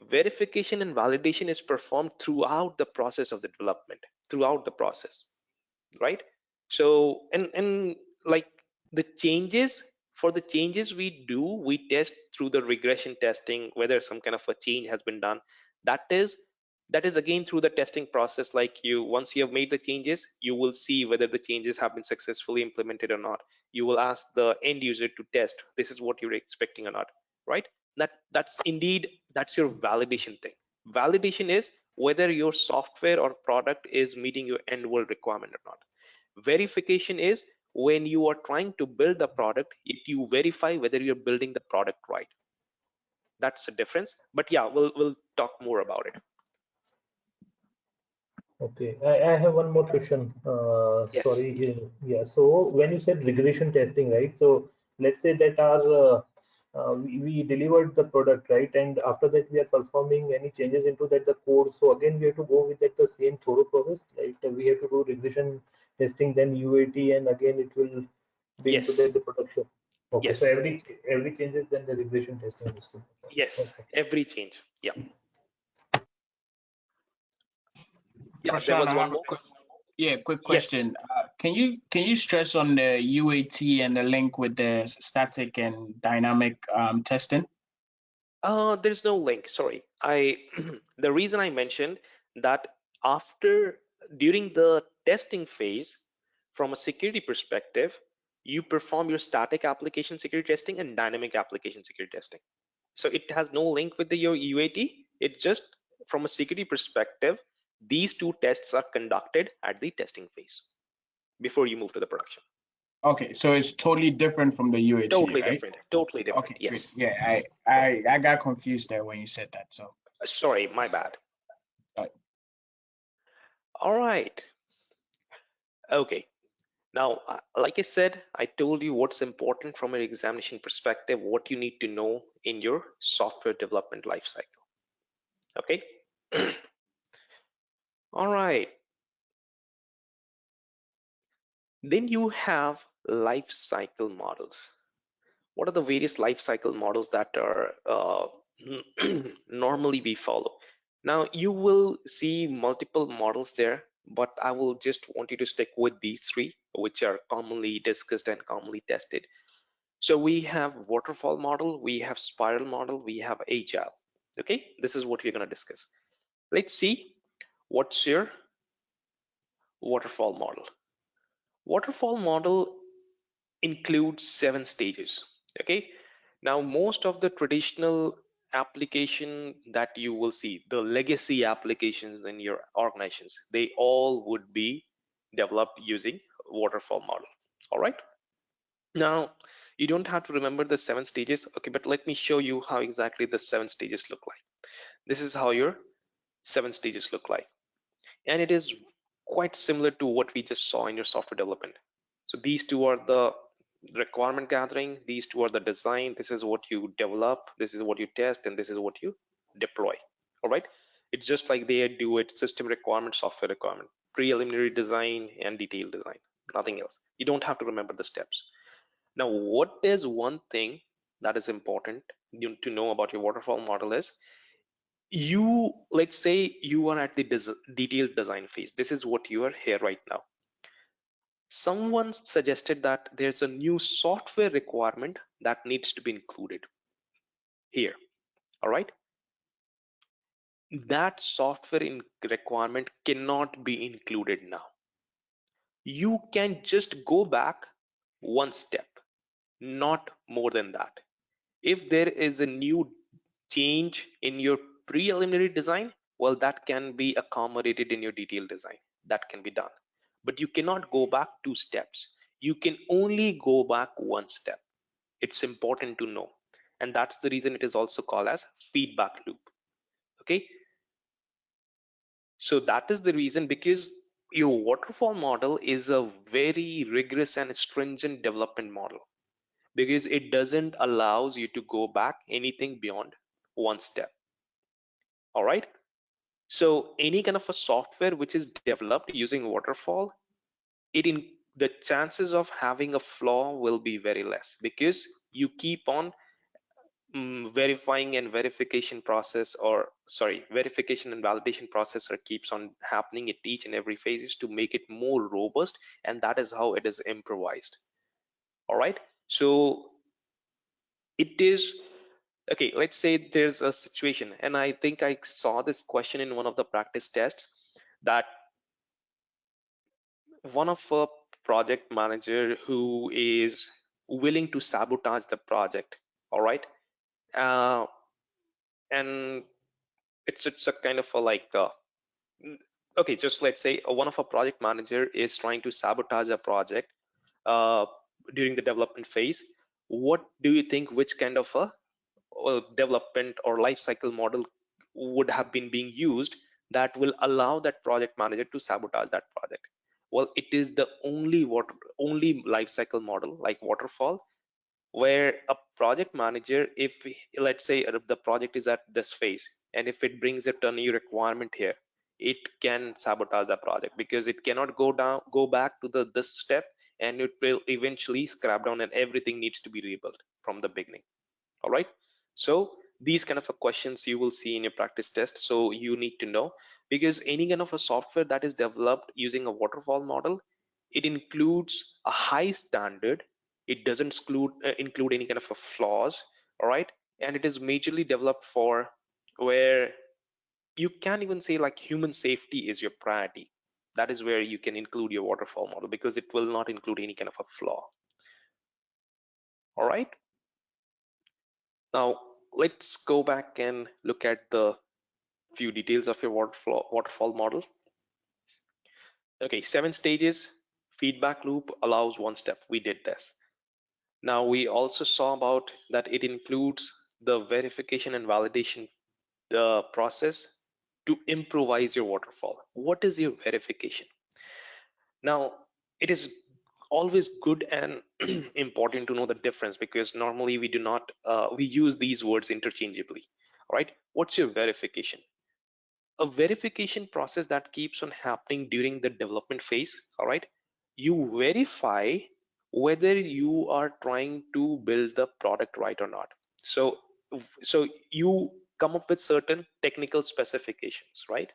Verification and validation is performed throughout the process of the development, throughout the process, right? So and like the changes, for the changes we do, we test through the regression testing whether some kind of a change has been done. That is again through the testing process. Like once you have made the changes, you will see whether the changes have been successfully implemented or not. You will ask the end user to test this is what you're expecting or not, right? That's your validation thing. Validation is whether your software or product is meeting your end world requirement or not. Verification is when you are trying to build the product, you verify whether you're building the product right. That's the difference. But yeah, we'll talk more about it. Okay, I have one more question. Yes. Sorry. Yeah. So when you said regression testing, right? So let's say that our we delivered the product, right? And after that we are performing any changes into the code. So again, we have to go with the same thorough process, right? We have to do regression testing, then UAT, and again it will be into Yes. the production. Okay. Yes. So every changes, then the regression testing is to. Yes. Okay. Every change. Yeah. Yeah. Prashant, There was I one have more. quick Yes. question. Can you stress on the UAT and the link with the static and dynamic testing? There's no link. Sorry. The reason I mentioned that during the testing phase, from a security perspective, you perform your static application security testing and dynamic application security testing. So it has no link with your UAT. It's just from a security perspective, these two tests are conducted at the testing phase before you move to the production. Okay, so it's totally different from the UAT, Totally right? different. Totally different. Okay, Yes. good. Yeah, I got confused there when you said that. So Sorry, my bad. Right. All right. Okay. Now, like I said, I told you what's important from an examination perspective, what you need to know in your software development lifecycle. Okay. All right. Then you have life cycle models. What are the various life cycle models that are normally we follow? Now you will see multiple models there, but I will just want you to stick with these three, which are commonly discussed and commonly tested. So we have waterfall model, we have spiral model, we have agile. Okay, this is what we're going to discuss. Let's see what's your waterfall model. Waterfall model includes 7 stages. Okay, now most of the traditional application that you will see, the legacy applications in your organizations, they all would be developed using waterfall model. All right, now you don't have to remember the 7 stages. Okay, but let me show you how exactly the 7 stages look like. This is how your 7 stages look like, and it is quite similar to what we just saw in your software development. So these two are the requirement gathering, these two are the design, this is what you develop, this is what you test, and this is what you deploy. All right, it's just like they do it: system requirement, software requirement, preliminary design, and detailed design, nothing else. You don't have to remember the steps. Now, what is one thing that is important to know about your waterfall model is, let's say you are at the detailed design phase. This is what you are here right now. Someone suggested that there's a new software requirement that needs to be included here. All right, that software requirement cannot be included now. You can just go back one step, not more than that. If there is a new change in your preliminary design, well, that can be accommodated in your detailed design. That can be done, but you cannot go back 2 steps. You can only go back 1 step. It's important to know, and that's the reason it is also called as feedback loop. Okay, so that is the reason, because your waterfall model is a very rigorous and stringent development model, because it doesn't allows you to go back anything beyond one step. All right. So any kind of a software which is developed using waterfall, the chances of having a flaw will be very less, because you keep on verifying and verification process, or sorry, verification and validation process keeps on happening at each and every phases to make it more robust, and that is how it is improvised. All right. So it is okay. Let's say there's a situation, and I think I saw this question in one of the practice tests, that one of a project manager who is willing to sabotage the project. All right. And it's a kind of a like okay, just let's say one of a project manager is trying to sabotage a project uh, during the development phase. What do you think, which kind of a development or life cycle model would have been being used that will allow that project manager to sabotage that project? Well, it is the only life cycle model like waterfall, where a project manager, if let's say the project is at this phase, and if it brings a new requirement here, it can sabotage the project, because it cannot go back to this step, and it will eventually scrap down and everything needs to be rebuilt from the beginning. All right. So these kind of questions you will see in your practice test, so you need to know, because any kind of a software that is developed using a waterfall model, it includes a high standard. It doesn't include any kind of a flaws. All right. And it is majorly developed for where you can even say like human safety is your priority. That is where you can include your waterfall model, because it will not include any kind of a flaw. All right. Now let's go back and look at the few details of your waterfall model. Okay, 7 stages. Feedback loop allows one step. We did this. Now we also saw about that it includes the verification and validation process to improvise your waterfall. What is your verification? Now it is always good and important to know the difference, because normally we do not we use these words interchangeably. All right. What's your verification? A verification process that keeps on happening during the development phase. All right. You verify whether you are trying to build the product right or not. So you come up with certain technical specifications, right?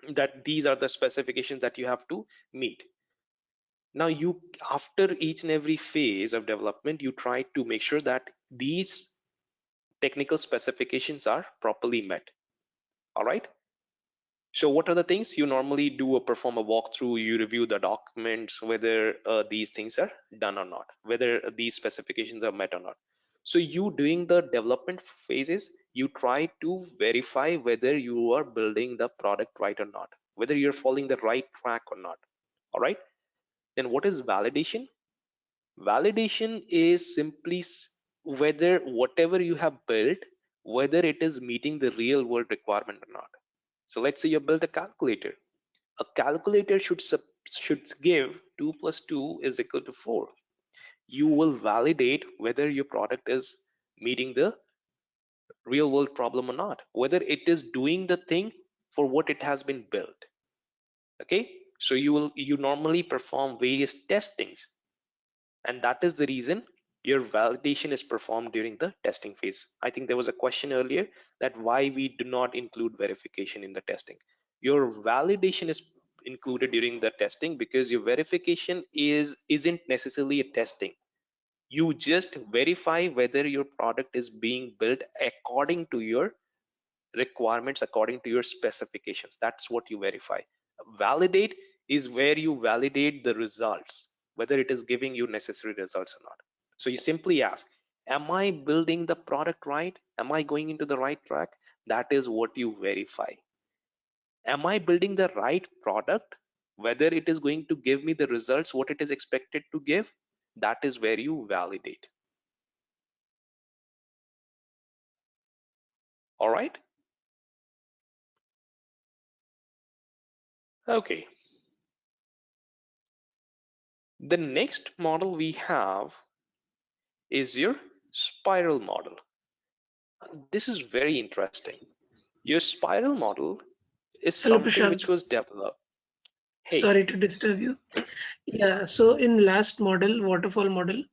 That these are the specifications that you have to meet. Now you, after each and every phase of development, you try to make sure that these technical specifications are properly met. All right. So what are the things you normally do? Perform a walkthrough, you review the documents, whether these things are done or not, whether these specifications are met or not. So you doing the development phases, you try to verify whether you are building the product right or not, whether you're following the right track or not. All right. Then what is validation? Validation is simply whether whatever you have built, whether it is meeting the real world requirement or not. So let's say you build a calculator. A calculator should give 2 plus 2 is equal to 4. You will validate whether your product is meeting the real world problem or not, whether it is doing the thing for what it has been built. Okay, so you normally perform various testings, and that is the reason your validation is performed during the testing phase. I think there was a question earlier that why we do not include verification in the testing. Your validation is included during the testing because your verification isn't necessarily a testing. You just verify whether your product is being built according to your requirements, according to your specifications. That's what you verify. Validate is where you validate the results, whether it is giving you necessary results or not. So you simply ask, am I building the product right? Am I going into the right track? That is what you verify. Am I building the right product? Whether it is going to give me the results, what it is expected to give, that is where you validate. All right. Okay. The next model we have is your spiral model. This is very interesting. Your spiral model is Hello, something which Prashant. was developed. Hey, Sorry to disturb you. Yeah, so in last model, waterfall model,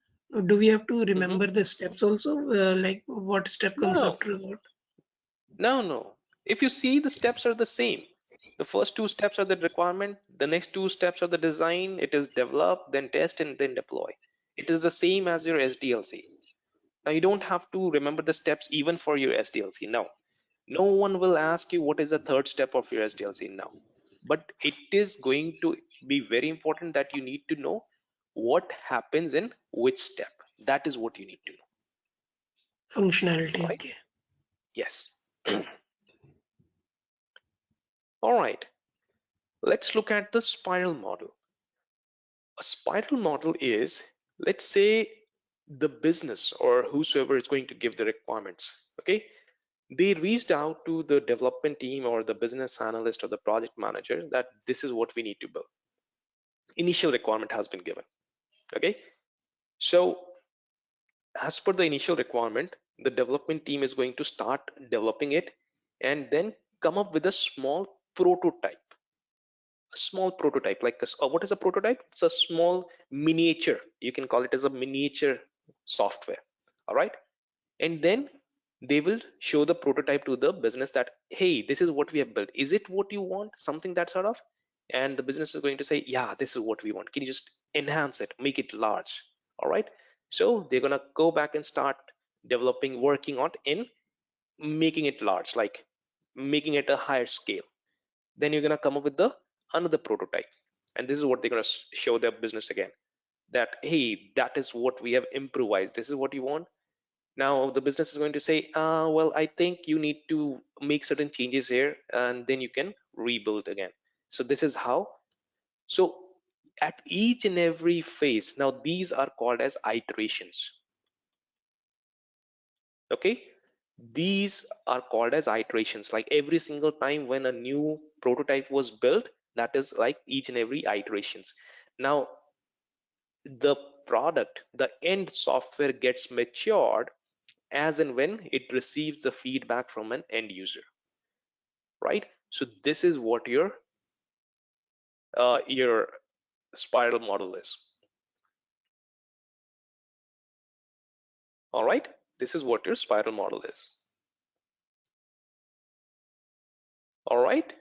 do we have to remember the steps also? Like what step comes no, after what? no. If you see, the steps are the same. The first two steps are the requirement. The next two steps are the design. It is develop, then test, and then deploy. It is the same as your SDLC. Now you don't have to remember the steps even for your SDLC. No one will ask you what is the third step of your SDLC now. But it is going to be very important that you need to know what happens in which step. That is what you need to know. Functionality, All right? okay. Yes. All right. Let's look at the spiral model. A spiral model is, let's say, the business or whosoever is going to give the requirements. Okay. They reached out to the development team or the business analyst or the project manager that this is what we need to build. Initial requirement has been given. Okay. So as per the initial requirement, the development team is going to start developing it and then come up with a small prototype. A small prototype, like what is a prototype? It's a small miniature. You can call it as a miniature software. All right. And then they will show the prototype to the business that, hey, this is what we have built. Is it what you want? Something that sort of, and the business is going to say, yeah, this is what we want. Can you just enhance it, make it large? All right. So they're going to go back and start developing, working on in making it large, like making it a higher scale. Then you're going to come up with the another prototype, and this is what they're going to show their business again, that, hey, that is what we have improvised. This is what you want. Now the business is going to say, well, I think you need to make certain changes here, and then you can rebuild again. So this is how. So at each and every phase, now these are called as iterations. Okay, these are called as iterations. Like every single time when a new prototype was built, that is like each and every iterations. Now the product, the end software gets matured as and when it receives the feedback from an end user, right? So this is what your spiral model is. All right, this is what your spiral model is. All right.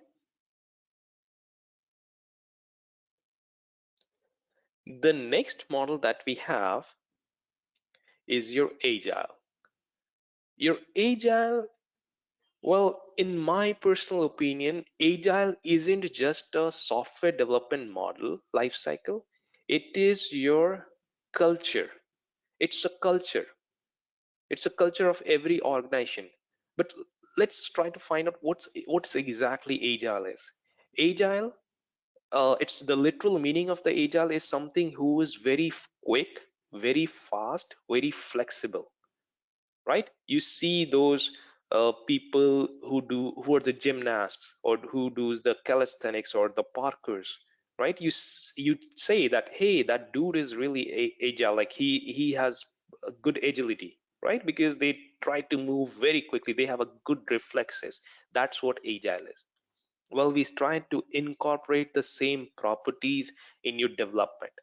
The next model that we have is your agile. Your agile, well, in my personal opinion, agile isn't just a software development model life cycle. It is your culture. It's a culture. It's a culture of every organization. But let's try to find out what's exactly agile is. Agile, it's the literal meaning of the agile is something who is very quick, very fast, very flexible, right? You see those people who are the gymnasts or who do the calisthenics or the parkers, right? You say that, hey, that dude is really agile, like he has a good agility, right? Because they try to move very quickly, they have a good reflexes. That's what agile is. Well, we try to incorporate the same properties in your development.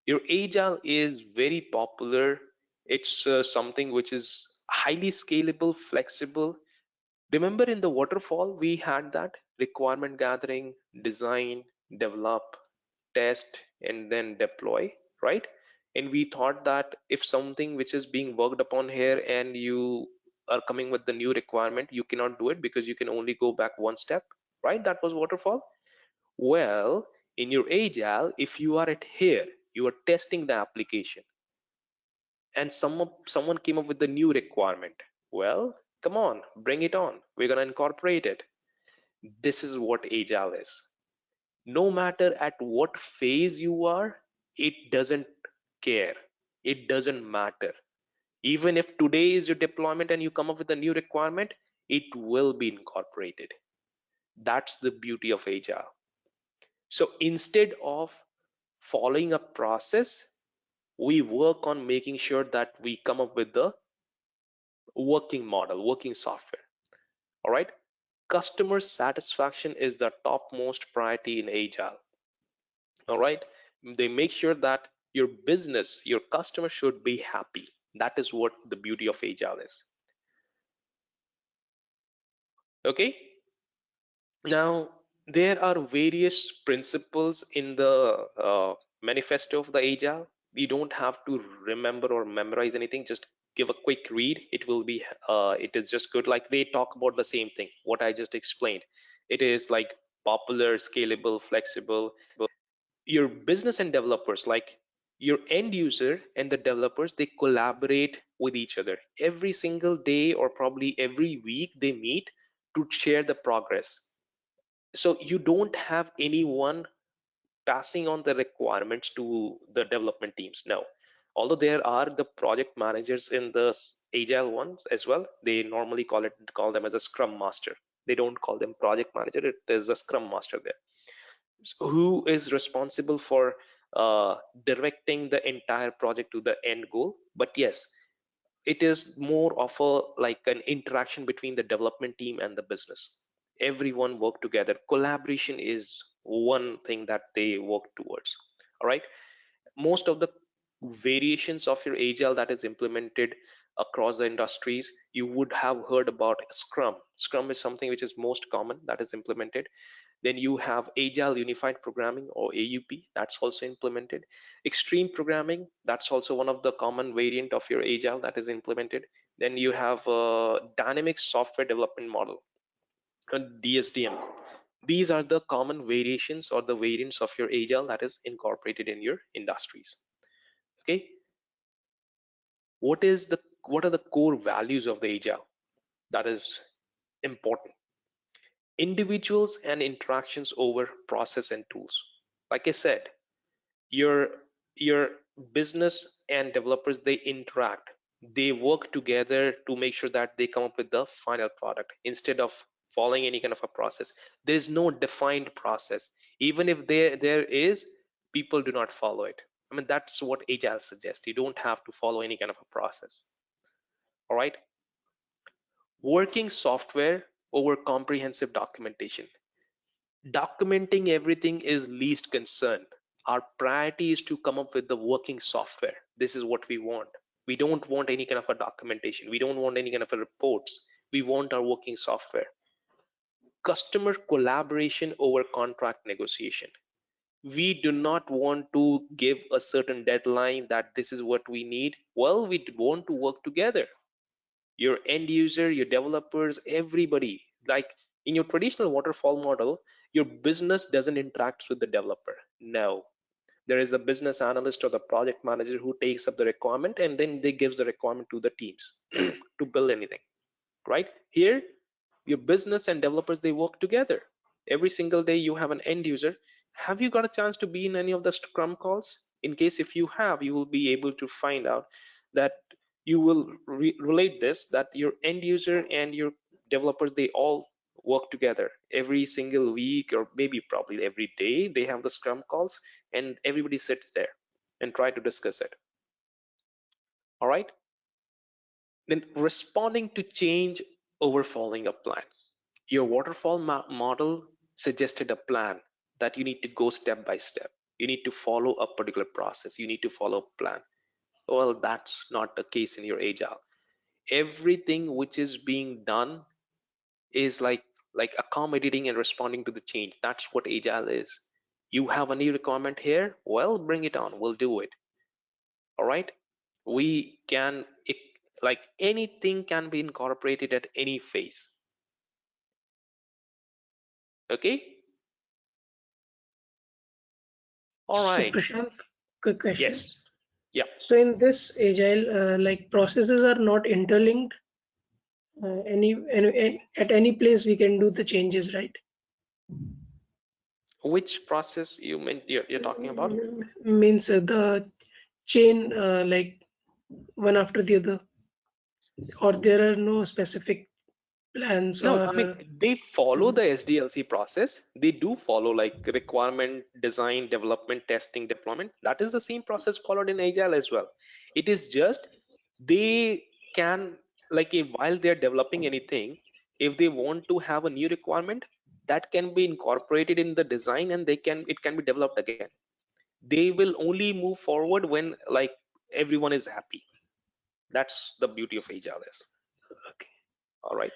Your agile is very popular. It's something which is highly scalable, flexible. Remember in the waterfall, we had that requirement gathering, design, develop, test, and then deploy, right? And we thought that if something which is being worked upon here and you are coming with the new requirement, you cannot do it because you can only go back one step, right? That was waterfall. Well, in your agile, if you are at here, you are testing the application and someone came up with the new requirement. Well, come on, bring it on. We're going to incorporate it. This is what agile is. No matter at what phase you are, it doesn't care. It doesn't matter. Even if today is your deployment and you come up with a new requirement, it will be incorporated. That's the beauty of agile. So instead of following a process, we work on making sure that we come up with the working model, working software. All right. Customer satisfaction is the topmost priority in Agile. All right. They make sure that your business, your customer should be happy. That is what the beauty of Agile is. Okay. Now, there are various principles in the manifesto of the Agile. You don't have to remember or memorize anything. Just give a quick read. It will be, it is just good. Like they talk about the same thing, what I just explained. It is like popular, scalable, flexible. Your business and developers, like your end user and the developers, they collaborate with each other every single day, or probably every week they meet to share the progress. So you don't have anyone passing on the requirements to the development teams. No, although there are the project managers in the Agile ones as well, they normally call them as a scrum master. They don't call them project manager, it is a scrum master there. So who is responsible for directing the entire project to the end goal. But yes, it is more of a like an interaction between the development team and the business. Everyone work together. Collaboration is one thing that they work towards. All right. Most of the variations of your Agile that is implemented across the industries, you would have heard about Scrum. Scrum is something which is most common that is implemented. Then you have Agile Unified Programming, or AUP, that's also implemented. Extreme Programming, that's also one of the common variant of your Agile that is implemented. Then you have a Dynamic Software Development Model, DSDM. These are the common variations or the variants of your Agile that is incorporated in your industries. Okay. What are the core values of the Agile? That is important. Individuals and interactions over process and tools. Like I said, your business and developers, they interact, they work together to make sure that they come up with the final product instead of following any kind of a process. There is no defined process. Even if there is, people do not follow it. I mean, that's what Agile suggests. You don't have to follow any kind of a process. All right. Working software over comprehensive documentation. Documenting everything is least concern. Our priority is to come up with the working software. This is what we want. We don't want any kind of a documentation. We don't want any kind of a reports. We want our working software. Customer collaboration over contract negotiation. We do not want to give a certain deadline that this is what we need. Well, we want to work together. Your end user, your developers, everybody. Like in your traditional waterfall model, your business doesn't interact with the developer. No, there is a business analyst or the project manager who takes up the requirement, and then they gives the requirement to the teams to build anything. Right here, your business and developers, they work together. Every single day you have an end user. Have you got a chance to be in any of the Scrum calls? In case if you have, you will be able to find out that you will relate this, that your end user and your developers, they all work together every single week, or maybe probably every day. They have the Scrum calls and everybody sits there and try to discuss it. All right. Then responding to change over following a plan. Your waterfall model suggested a plan that you need to go step by step. You need to follow a particular process. You need to follow a plan. Well, that's not the case in your Agile. Everything which is being done is like accommodating and responding to the change. That's what Agile is. You have a new requirement here, well, bring it on, we'll do it. All right. We can, like anything can be incorporated at any phase. Okay. All right. So Prashant, quick question. Yes. Yeah. So in this Agile, like processes are not interlinked. At any place we can do the changes, right? Which process you meant you're talking about? Means the chain, like one after the other, or there are no specific plans? No, or I mean, they follow the SDLC process. They do follow like requirement, design, development, testing, deployment. That is the same process followed in Agile as well. It is just they can like while they're developing anything, if they want to have a new requirement, that can be incorporated in the design and it can be developed again. They will only move forward when like everyone is happy. That's the beauty of agile is. Okay. All right.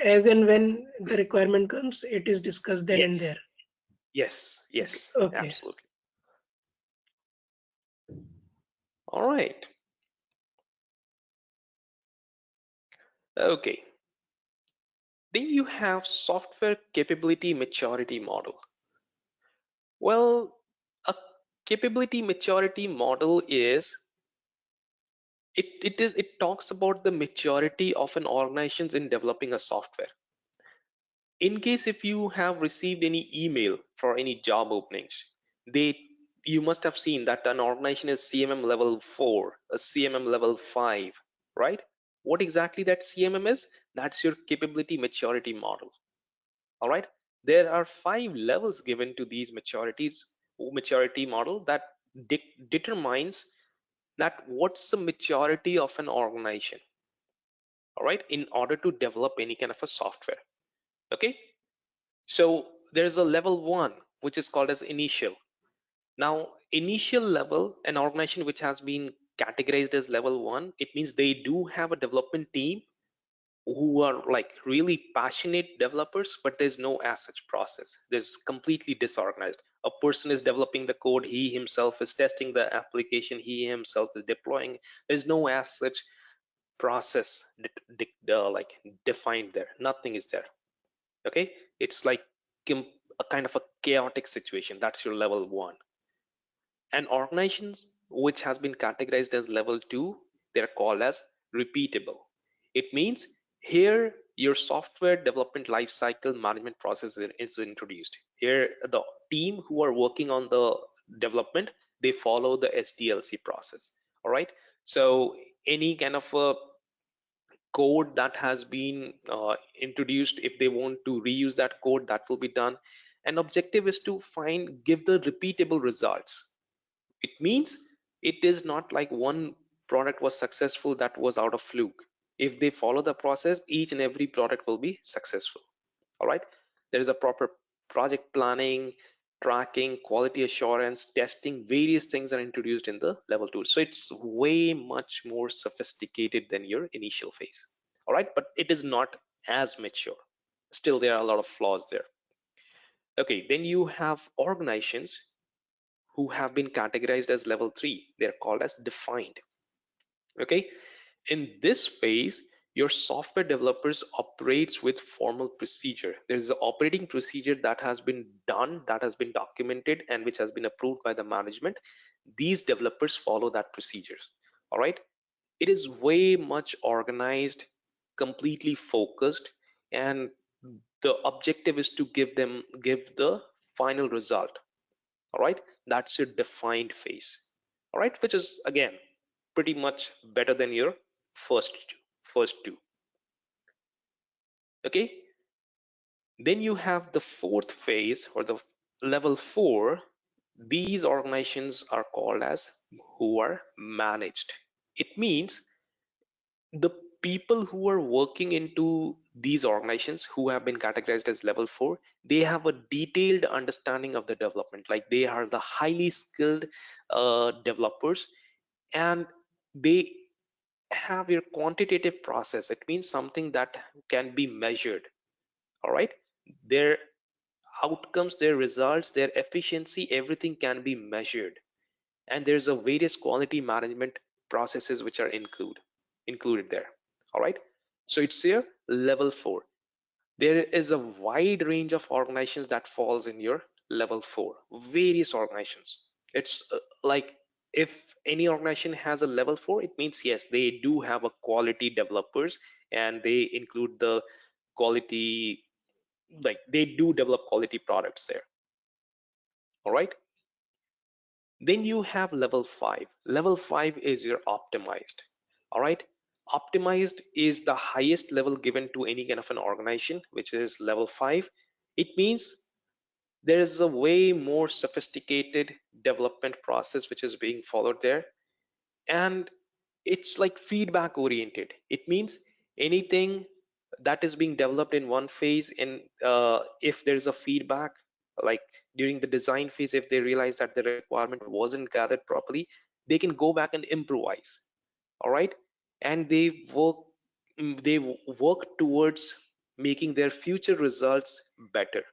As and when the requirement comes, it is discussed then and Yes. there. Yes, Okay. absolutely. All right. Okay. Then you have software capability maturity model. Well, a capability maturity model is it talks about the maturity of an organization in developing a software. In case if you have received any email for any job openings, you must have seen that an organization is CMM level 4, a CMM level 5, right? What exactly that CMM is? That's your capability maturity model. All right. There are 5 levels given to these maturity model that determines that what's the maturity of an organization, all right, in order to develop any kind of a software. Okay, so there's a level 1 which is called as initial. Now initial level, an organization which has been categorized as level 1, it means they do have a development team who are like really passionate developers, but there's no as such process. There's completely disorganized. A person is developing the code, he himself is testing the application, he himself is deploying. There's no as such process like defined there. Nothing is there. Okay, it's like a kind of a chaotic situation. That's your level 1. And organizations which has been categorized as level 2, they're called as repeatable. It means here your software development lifecycle management process is introduced. Here the team who are working on the development, they follow the SDLC process. All right, so any kind of a code that has been introduced, if they want to reuse that code, that will be done. And objective is to give the repeatable results. It means it is not like one product was successful that was out of fluke. If they follow the process, each and every product will be successful. All right, there is a proper project planning, tracking, quality assurance, testing. Various things are introduced in the level 2, so it's way much more sophisticated than your initial phase. All right, but it is not as mature. Still there are a lot of flaws there. Okay, then you have organizations who have been categorized as level 3. They're called as defined. Okay, in this phase your software developers operates with formal procedure. There's an operating procedure that has been done, that has been documented, and which has been approved by the management. These developers follow that procedures. All right, it is way much organized, completely focused, and the objective is to give the final result. All right, that's your defined phase. All right, which is again pretty much better than your first two. Okay, then you have the 4th phase, or the level 4. These organizations are called as who are managed. It means the people who are working into these organizations who have been categorized as level 4, they have a detailed understanding of the development. Like they are the highly skilled developers, and they have your quantitative process. It means something that can be measured. All right, their outcomes, their results, their efficiency, everything can be measured. And there's a various quality management processes which are included there. All right, so it's here level 4. There is a wide range of organizations that falls in your level 4, various organizations. It's like if any organization has a level 4, it means yes, they do have a quality developers, and they include the quality, like they do develop quality products there. All right, then you have level 5. Level 5 is your optimized. All right, optimized is the highest level given to any kind of an organization, which is level 5. It means there is a way more sophisticated development process which is being followed there, and it's like feedback oriented. It means anything that is being developed in one phase, and if there's a feedback, like during the design phase, if they realize that the requirement wasn't gathered properly, they can go back and improvise. All right, and they work towards making their future results better.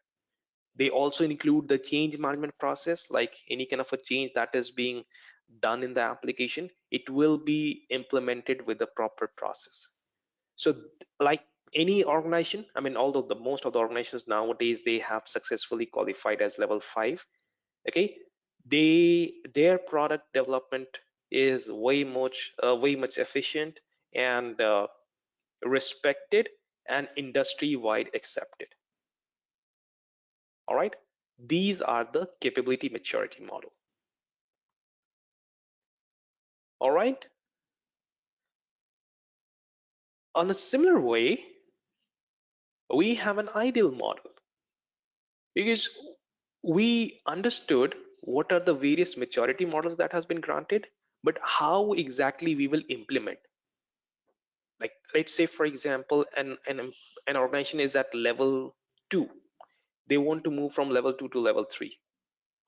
They also include the change management process, like any kind of a change that is being done in the application, it will be implemented with the proper process. So like any organization, I mean, although the most of the organizations nowadays, they have successfully qualified as level 5, okay, their product development is way much efficient and respected and industry-wide accepted. All right, these are the capability maturity model. All right, on a similar way, we have an ideal model, because we understood what are the various maturity models that has been granted, but how exactly we will implement. Like, let's say for example, an organization is at level 2, they want to move from level 2 to level 3,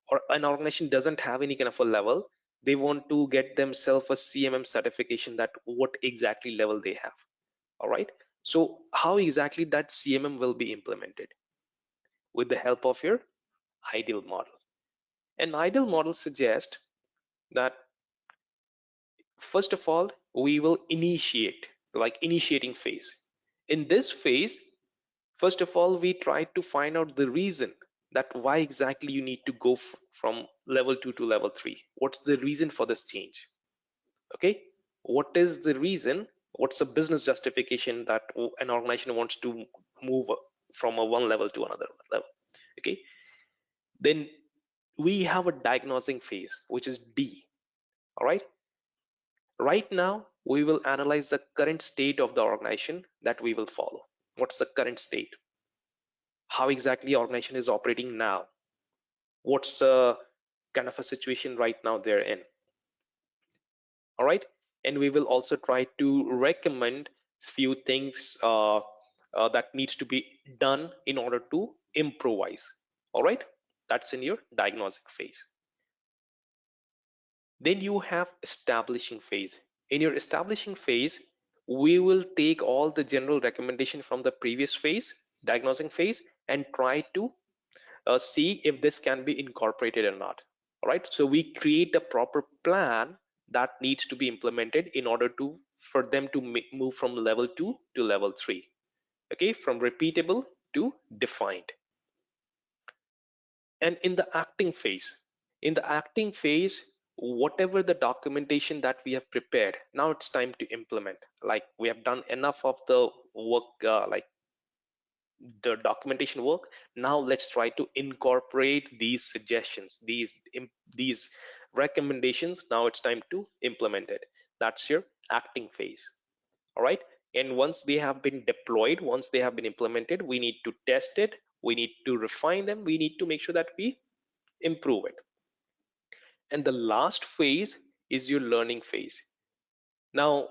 or an organization doesn't have any kind of a level, they want to get themselves a CMM certification, that what exactly level they have. All right, so how exactly that CMM will be implemented? With the help of your ideal model. An ideal model suggests that first of all, we will initiate, like initiating phase. In this phase, first of all, we try to find out the reason that why exactly you need to go from level 2 to level 3. What's the reason for this change? Okay, what is the reason? What's the business justification that an organization wants to move from a one level to another level? Okay, then we have a diagnosing phase, which is D. All right, right now we will analyze the current state of the organization that we will follow. What's the current state? How exactly organization is operating now? What's kind of a situation right now they're in? All right, and we will also try to recommend few things that needs to be done in order to improvise. All right, that's in your diagnostic phase. Then you have establishing phase. In your establishing phase, we will take all the general recommendation from the previous phase, diagnosing phase, and try to see if this can be incorporated or not. All right, so we create a proper plan that needs to be implemented in order to for them to move from level 2 to level 3. Okay, from repeatable to defined. And in the acting phase, whatever the documentation that we have prepared, now it's time to implement. Like, we have done enough of the work, like the documentation work. Now let's try to incorporate these suggestions, these recommendations. Now it's time to implement it. That's your acting phase. All right, and once they have been deployed, once they have been implemented, we need to test it, we need to refine them, we need to make sure that we improve it. And the last phase is your learning phase. Now,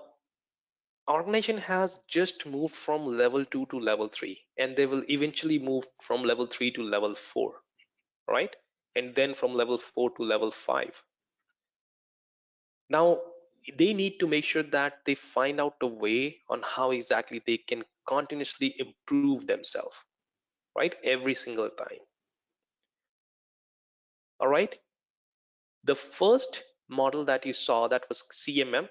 organization has just moved from level 2 to level 3, and they will eventually move from level 3 to level 4, right? And then from level 4 to level 5. Now, they need to make sure that they find out a way on how exactly they can continuously improve themselves, right? Every single time. All right. The first model that you saw, that was CMM,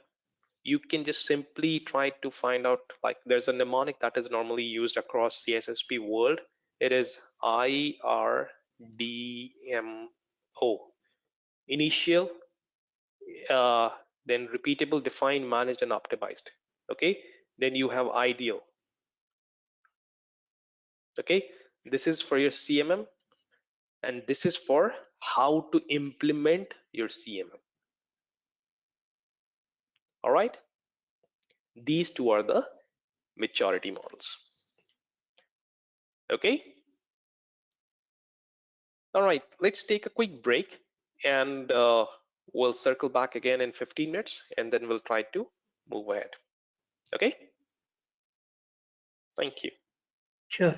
you can just simply try to find out, like, there's a mnemonic that is normally used across CISSP world. It is IRDMO. Initial, then repeatable, defined, managed, and optimized. Okay, then you have ideal. Okay, this is for your CMM, and this is for how to implement your CMM. All right, these two are the maturity models. Okay, all right, let's take a quick break, and we'll circle back again in 15 minutes, and then we'll try to move ahead. Okay. Thank you. Sure.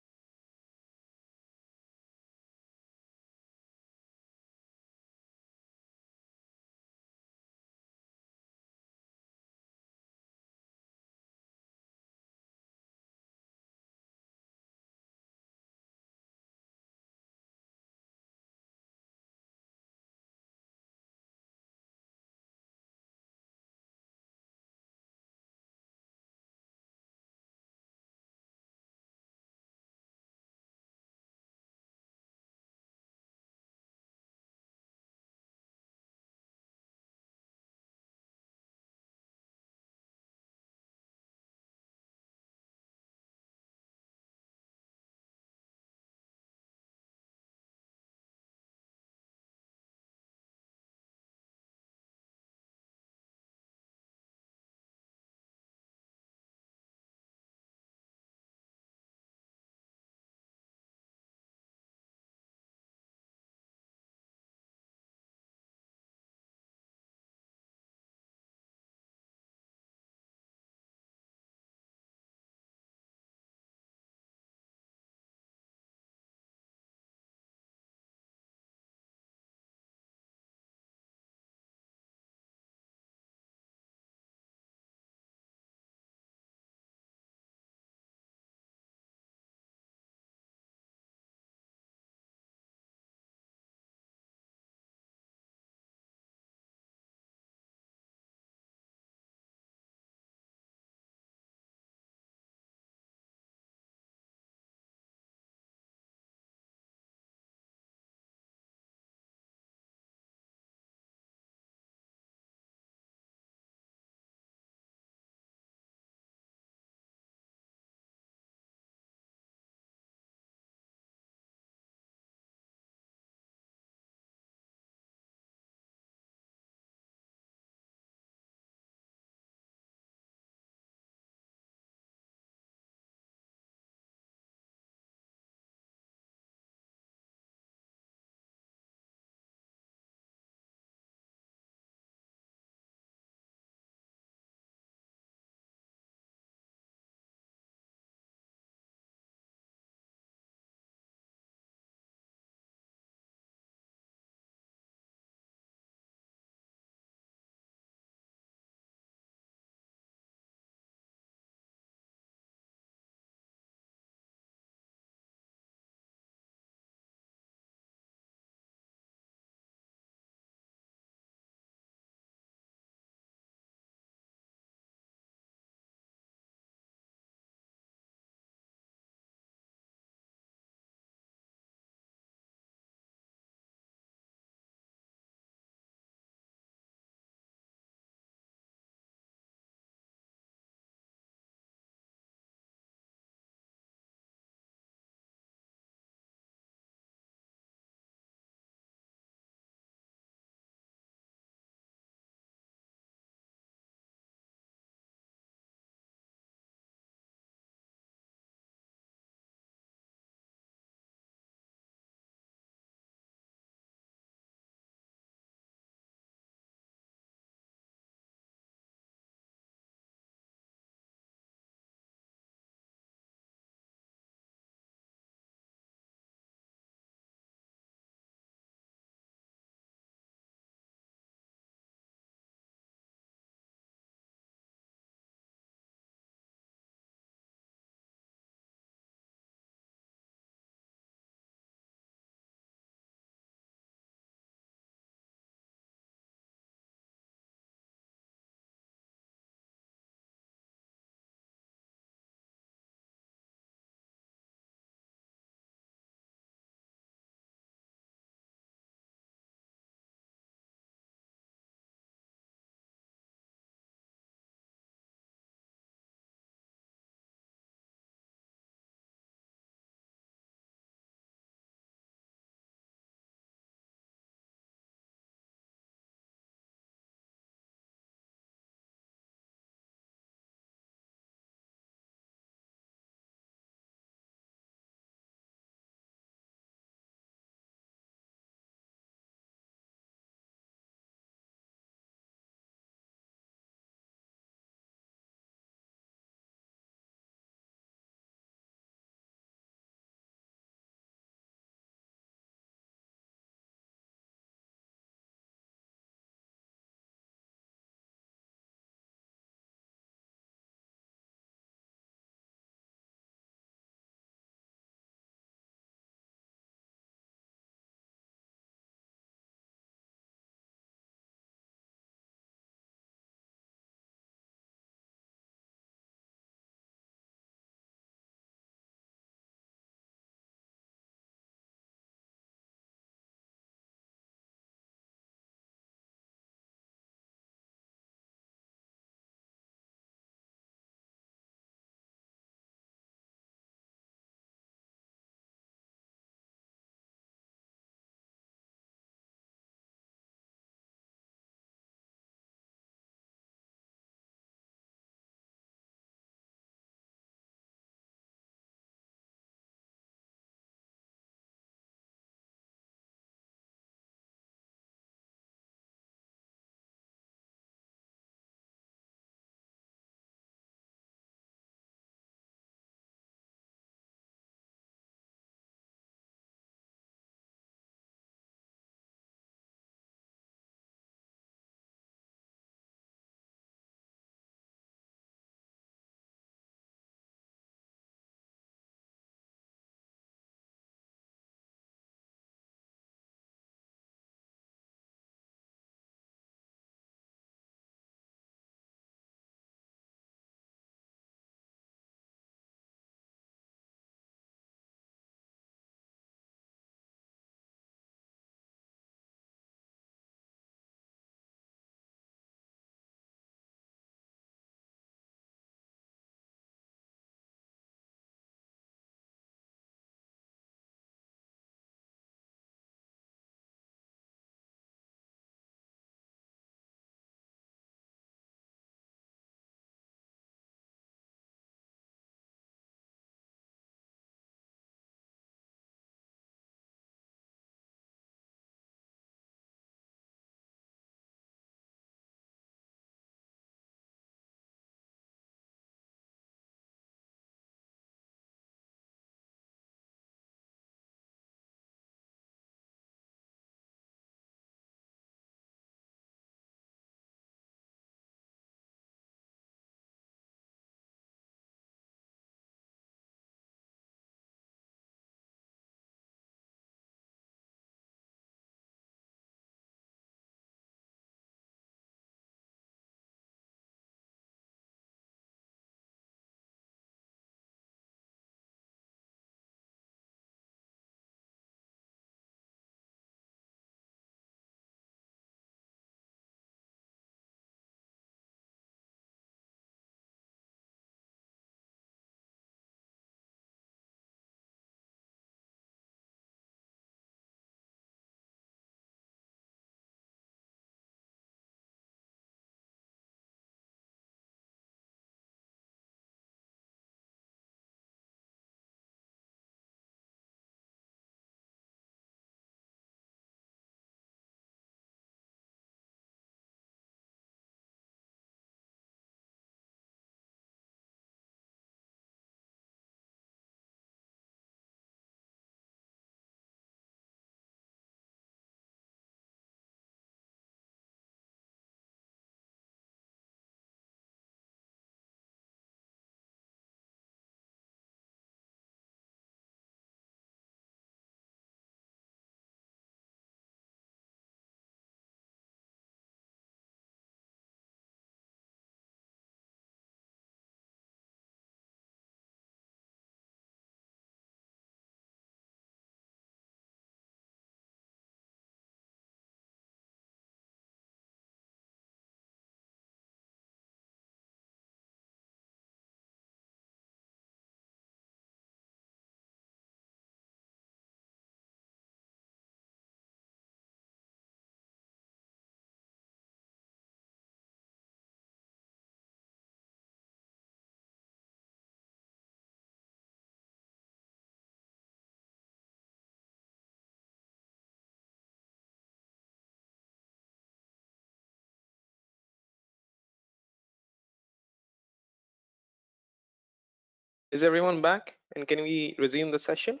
Is everyone back? And can we resume the session?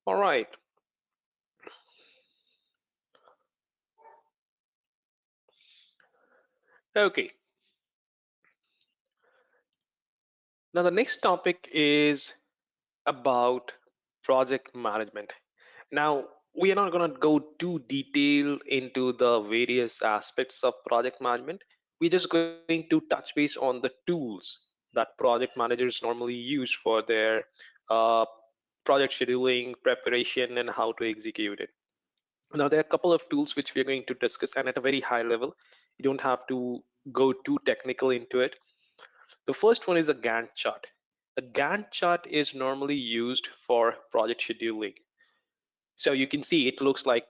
All right. Okay. Now the next topic is about project management. Now we are not going to go too detailed into the various aspects of project management. We're just going to touch base on the tools that project managers normally use for their uh, project scheduling, preparation, and how to execute it. Now, there are a couple of tools which we're going to discuss, and at a very high level. You don't have to go too technical into it. The first one is a Gantt chart. A Gantt chart is normally used for project scheduling. So you can see it looks like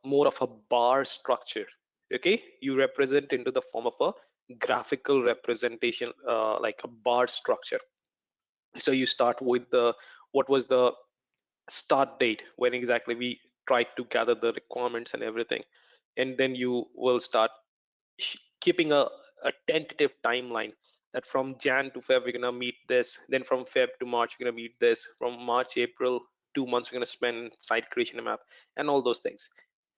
more of a bar structure. Okay, you represent into the form of a graphical representation, like a bar structure. So you start with what was the start date, when exactly we tried to gather the requirements and everything, and then you will start keeping a tentative timeline that from Jan to Feb we're gonna meet this, then from Feb to March we're gonna meet this, from March April 2 months we're gonna spend in site creation map and all those things.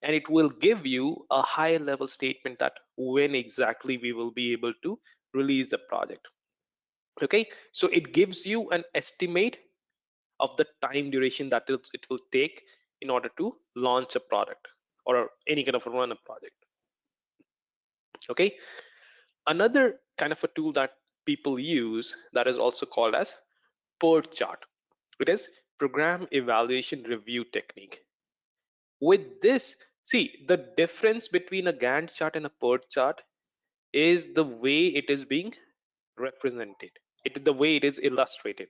And it will give you a high level statement that when exactly we will be able to release the project. Okay, so it gives you an estimate of the time duration that it will take in order to launch a product or any kind of run a project. Okay, another kind of a tool that people use that is also called as PERT chart. It is program evaluation review technique. With this, see the difference between a Gantt chart and a PERT chart is the way it is being represented. It is the way it is illustrated.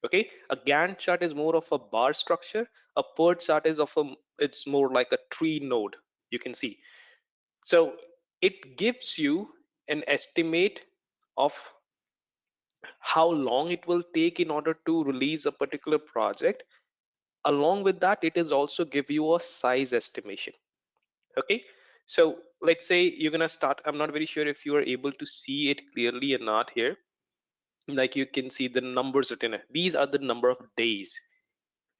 Okay, a Gantt chart is more of a bar structure. A PERT chart is it's more like a tree node. You can see. So it gives you an estimate of how long it will take in order to release a particular project. Along with that, it is also give you a size estimation. Okay, so let's say you're gonna start. I'm not very sure if you are able to see it clearly or not here. Like you can see the numbers written. These are the number of days.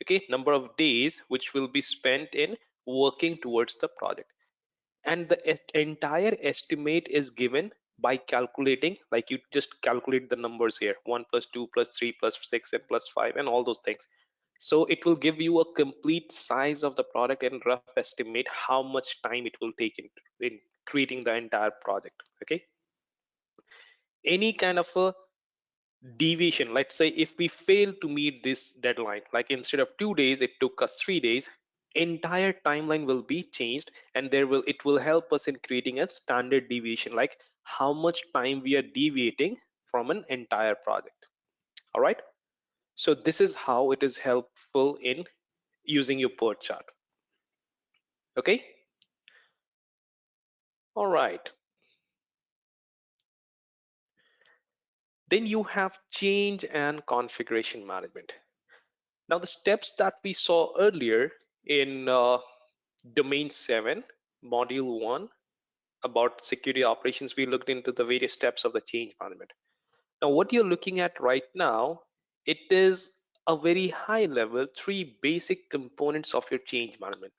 Okay, number of days which will be spent in working towards the project, and the entire estimate is given by calculating, like you just calculate the numbers here, 1 plus 2 plus 3 plus 6 and plus 5 and all those things. So it will give you a complete size of the product and rough estimate how much time it will take in creating the entire project. Okay, any kind of a deviation, let's say if we fail to meet this deadline, like instead of 2 days it took us 3 days, entire timeline will be changed, and it will help us in creating a standard deviation, like how much time we are deviating from an entire project. All right, so this is how it is helpful in using your PERT chart. Okay, all right. Then you have change and configuration management. Now the steps that we saw earlier in domain 7 module 1 about security operations, we looked into the various steps of the change management. Now what you're looking at right now, it is a very high level 3 basic components of your change management.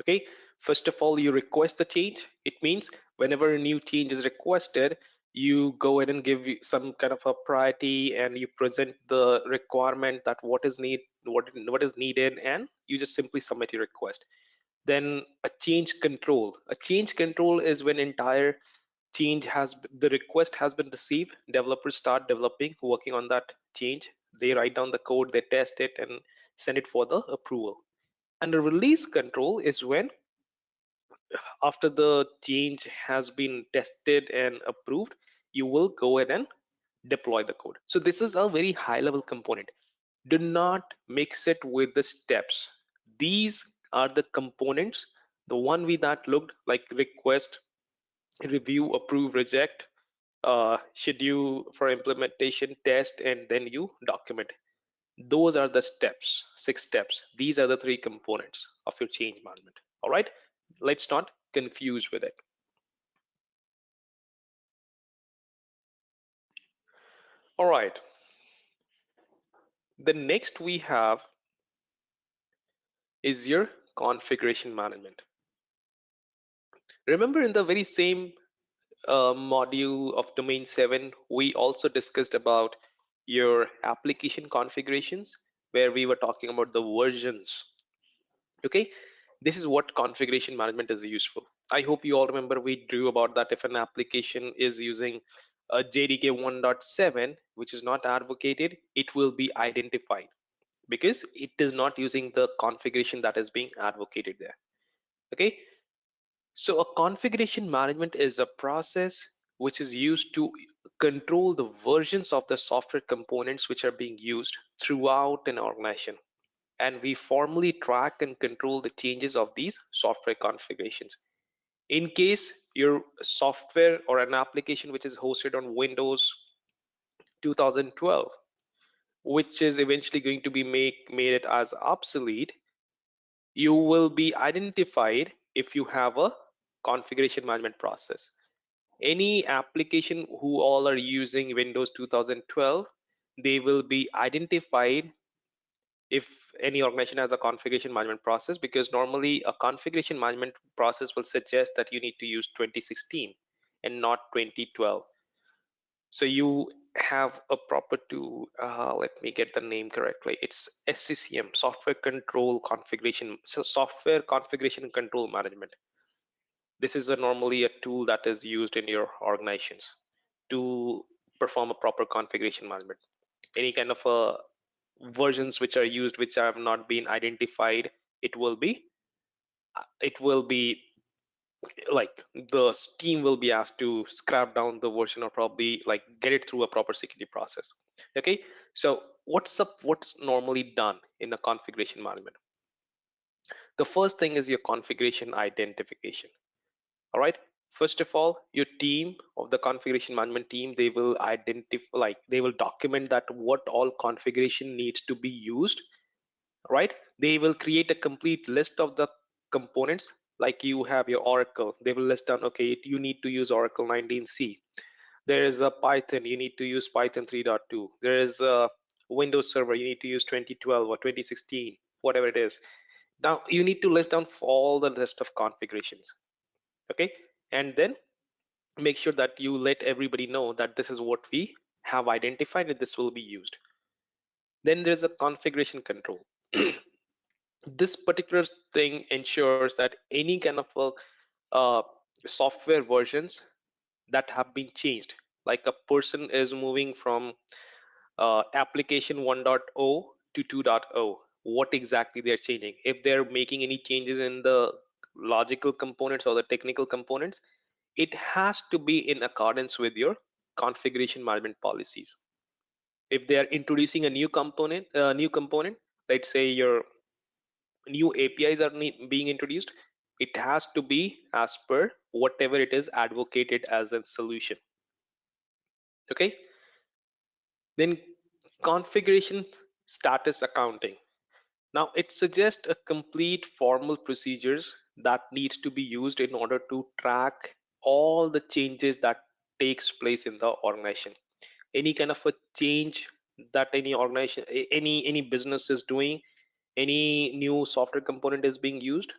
Okay, first of all, you request the change. It means whenever a new change is requested, you go ahead and give some kind of a priority, and you present the requirement that what is needed, and you just simply submit your request. Then a change control. A change control is when entire the request has been received, developers start developing, working on that change. They write down the code, they test it and send it for the approval. And the release control is when after the change has been tested and approved, you will go ahead and deploy the code. So this is a very high level component. Do not mix it with the steps. These are the components. The one we that looked like request, review, approve, reject, schedule for implementation, test, and then you document. Those are the steps, 6 steps. These are the 3 components of your change management. All right, let's not confuse with it. All right, the next we have is your configuration management. Remember, in the very same module of domain 7, we also discussed about your application configurations, where we were talking about the versions. Okay, this is what configuration management is useful. I hope you all remember we drew about that. If an application is using a JDK 1.7, which is not advocated, it will be identified because it is not using the configuration that is being advocated there. Okay, so a configuration management is a process which is used to control the versions of the software components which are being used throughout an organization. And we formally track and control the changes of these software configurations. In case your software or an application which is hosted on Windows 2012, which is eventually going to be made it as obsolete, you will be identified if you have a configuration management process. Any application who all are using Windows 2012, they will be identified if any organization has a configuration management process, because normally a configuration management process will suggest that you need to use 2016 and not 2012. So you have a proper tool, let me get the name correctly, it's SCCM, software control configuration, so software configuration and control management. This is normally a tool that is used in your organizations to perform a proper configuration management. Any kind of versions which are used which have not been identified, it will be like the team will be asked to scrap down the version or probably like get it through a proper security process. Okay, so what's normally done in a configuration management? The first thing is your configuration identification. All right, first of all, your team of the configuration management team, they will identify, like they will document that what all configuration needs to be used. Right, they will create a complete list of the components. Like you have your Oracle, they will list down, okay, you need to use Oracle 19c. There is a Python, you need to use Python 3.2. There is a Windows Server, you need to use 2012 or 2016, whatever it is. Now you need to list down all the list of configurations. Okay, and then make sure that you let everybody know that this is what we have identified and this will be used. Then there's a configuration control. This particular thing ensures that any kind of software versions that have been changed, like a person is moving from application 1.0 to 2.0, what exactly they're changing, if they're making any changes in the logical components or the technical components, it has to be in accordance with your configuration management policies. If they are introducing a new component, let's say your new APIs are being introduced, it has to be as per whatever it is advocated as a solution. Okay, then configuration status accounting. Now it suggests a complete formal procedures that needs to be used in order to track all the changes that takes place in the organization. Any kind of a change that any organization, any business is doing, any new software component is being used,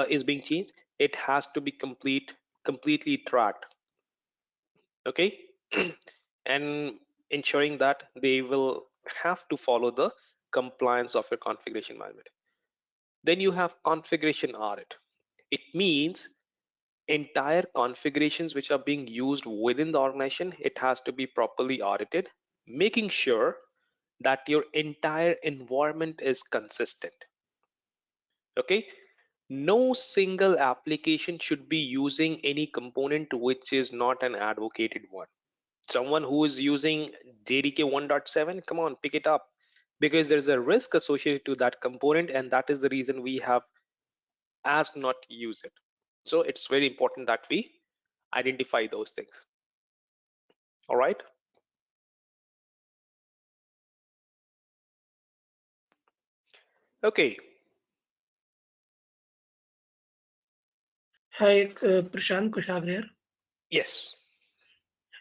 is being changed, it has to be completely tracked. Okay, and ensuring that they will have to follow the compliance of your configuration management. Then you have configuration audit. It means entire configurations which are being used within the organization, it has to be properly audited, making sure that your entire environment is consistent. Okay, no single application should be using any component which is not an advocated one. Someone who is using JDK 1.7, come on, pick it up, because there's a risk associated to that component, and that is the reason we have asked not to use it. So it's very important that we identify those things. All right, Okay. Hi, Prashant Kushagra here. Yes.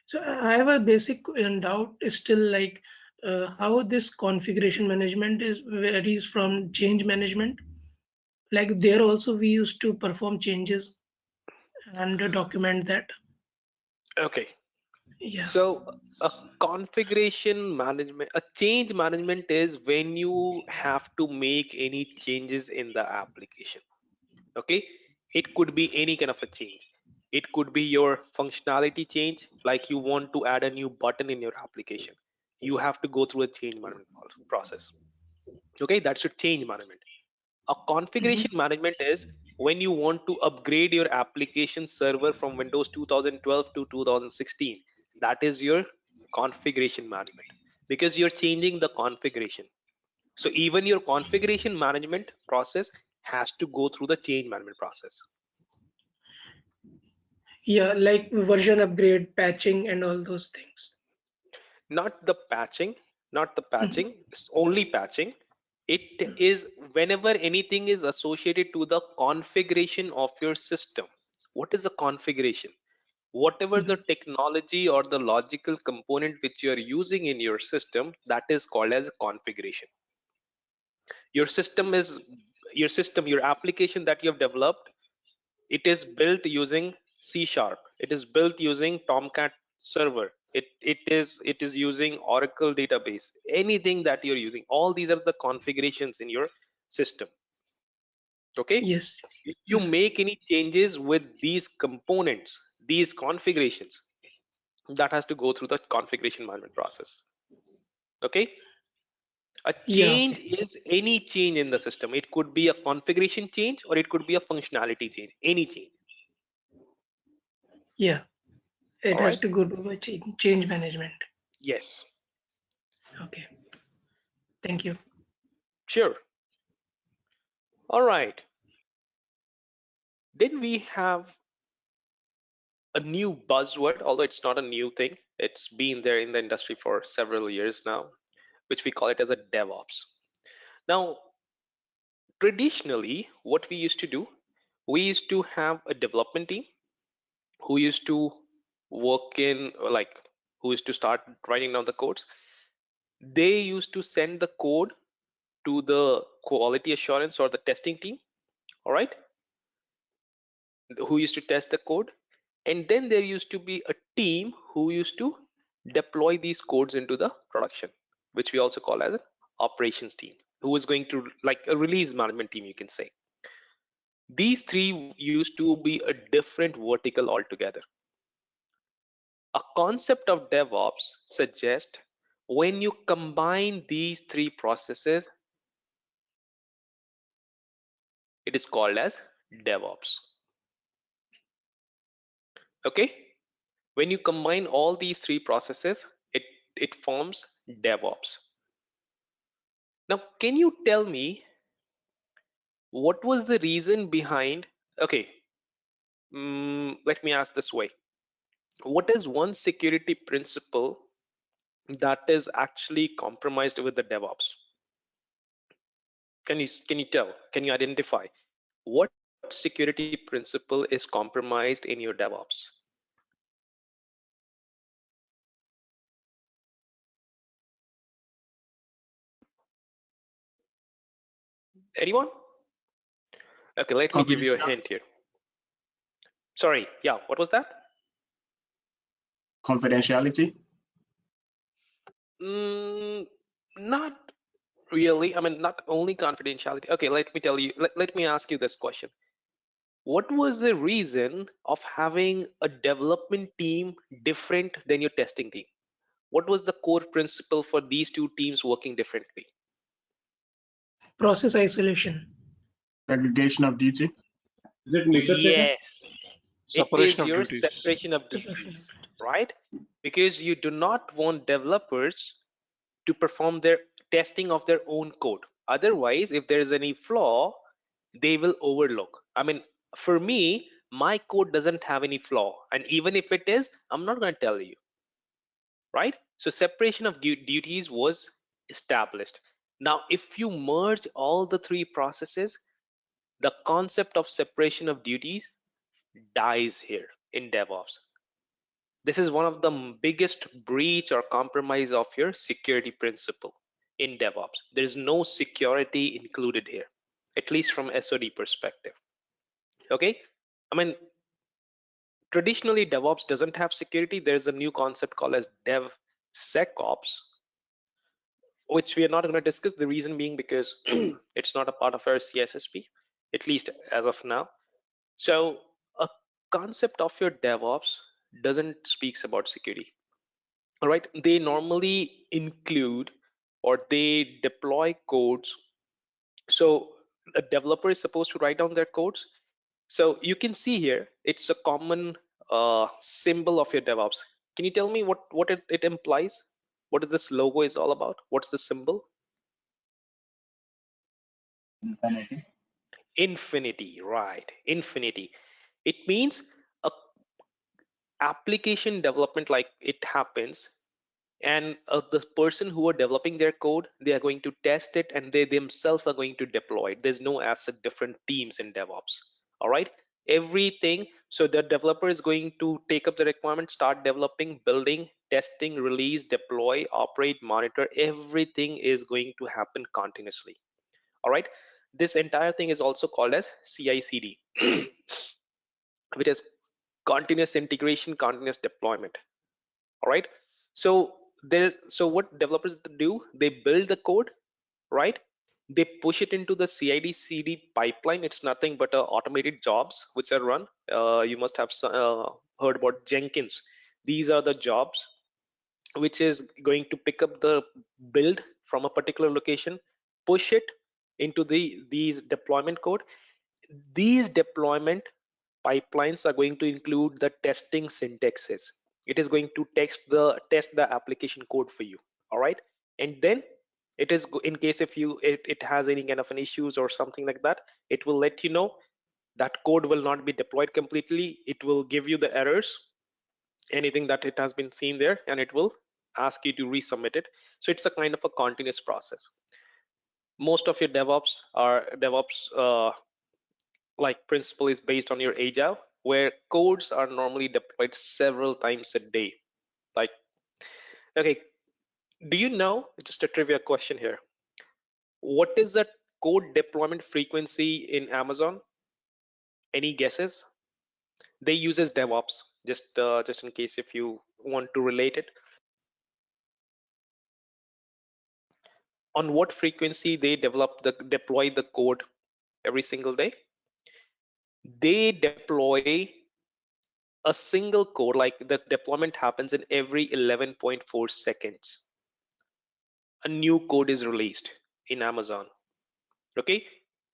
So I have a basic doubt is still like how this configuration management is varies from change management. Like there also we used to perform changes and document that. Okay. Yeah. So a configuration management, a change management is when you have to make any changes in the application. Okay. It could be any kind of a change. It could be your functionality change, like you want to add a new button in your application. You have to go through a change management process. Okay, that's your change management. A Mhm. configuration management is when you want to upgrade your application server from Windows 2012 to 2016. That is your configuration management, because you're changing the configuration. So even your configuration management process has to go through the change management process. Yeah, like version upgrade, patching, and all those things. Not the patching, not the Mhm. patching, it's only patching. It is whenever anything is associated to the configuration of your system. What is the configuration? Whatever the Mhm. technology or the logical component which you are using in your system, that is called as configuration. Your system is your application that you have developed, it is built using C#, it is built using Tomcat server, it is using Oracle database. Anything that you're using, all these are the configurations in your system. Okay, Yes. if you make any changes with these components, these configurations, that has to go through the configuration management process. Okay, a Yeah. change is any change in the system. It could be a configuration change or it could be a functionality change, any change. Yeah. It All has right, to go to a change management. yes, Okay. Thank you. sure. All right, then we have a new buzzword, although it's not a new thing, it's been there in the industry for several years now, which we call it as a DevOps. Now, traditionally, what we used to do, we used to have a development team who used to work in, like, who used to start writing down the codes. They used to send the code to the quality assurance or the testing team, all right, who used to test the code. And then there used to be a team who used to deploy these codes into the production, which we also call as an operations team, who is going to, like, a release management team, you can say. These three used to be a different vertical altogether. A concept of DevOps suggests when you combine these three processes, it is called as DevOps. Okay, when you combine all these three processes, it forms DevOps. Now, can you tell me what was the reason behind? Okay, let me ask this way. What is one security principle that is actually compromised with the DevOps? Can you tell? Can you identify what security principle is compromised in your DevOps? Anyone? Okay, let me give you a hint here. Sorry, yeah, what was that? Confidentiality. Not really. I mean, not only confidentiality. Okay, let me tell you, let me ask you this question. What was the reason of having a development team different than your testing team? What was the core principle for these two teams working differently? Process isolation. Segregation of duty. Is it meter setting? Yes, it Separation is of your duties. separation of Separation duties, right? Because you do not want developers to perform their testing of their own code. Otherwise, if there is any flaw, they will overlook. I mean, for me, my code doesn't have any flaw, and even if it is, I'm not going to tell you, right? So separation of duties was established. Now, if you merge all the three processes, the concept of separation of duties dies here in DevOps. This is one of the biggest breach or compromise of your security principle in DevOps. There is no security included here, at least from SOD perspective. Okay, I mean, traditionally DevOps doesn't have security. There's a new concept called as DevSecOps, which we are not going to discuss. The reason being because it's not a part of our CISSP, at least as of now. So a concept of your DevOps doesn't speaks about security. All right, they normally include or they deploy codes. So a developer is supposed to write down their codes. So you can see here, it's a common symbol of your DevOps. Can you tell me what it implies? What is this logo is all about? What's the symbol? Infinity. Infinity, right? Infinity. It means a application development, like it happens, and the person who are developing their code, they are going to test it and they themselves are going to deploy it. There's no asset different teams in DevOps. All right, everything. So the developer is going to take up the requirement, start developing, building, testing, release, deploy, operate, monitor. Everything is going to happen continuously. All right, this entire thing is also called as CI/CD, which is continuous integration, continuous deployment. All right, so what developers do, they build the code, right? They push it into the CI/CD pipeline. It's nothing but automated jobs which are run. You must have heard about Jenkins. These are the jobs which is going to pick up the build from a particular location, push it into these deployment code. These deployment pipelines are going to include the testing syntaxes. It is going to test the application code for you. All right, and then it is in case if it has any kind of an issues or something like that, it will let you know that code will not be deployed completely. It will give you the errors, anything that it has been seen there, and it will ask you to resubmit it. So it's a kind of a continuous process. Most of your DevOps like principle is based on your agile, where codes are normally deployed several times a day. Like, okay, do you know, just a trivia question here, what is the code deployment frequency in Amazon? Any guesses? They uses DevOps, just in case if you want to relate it. On what frequency they deploy the code every single day? They deploy a single code, like the deployment happens in every 11.4 seconds. A new code is released in Amazon. Okay,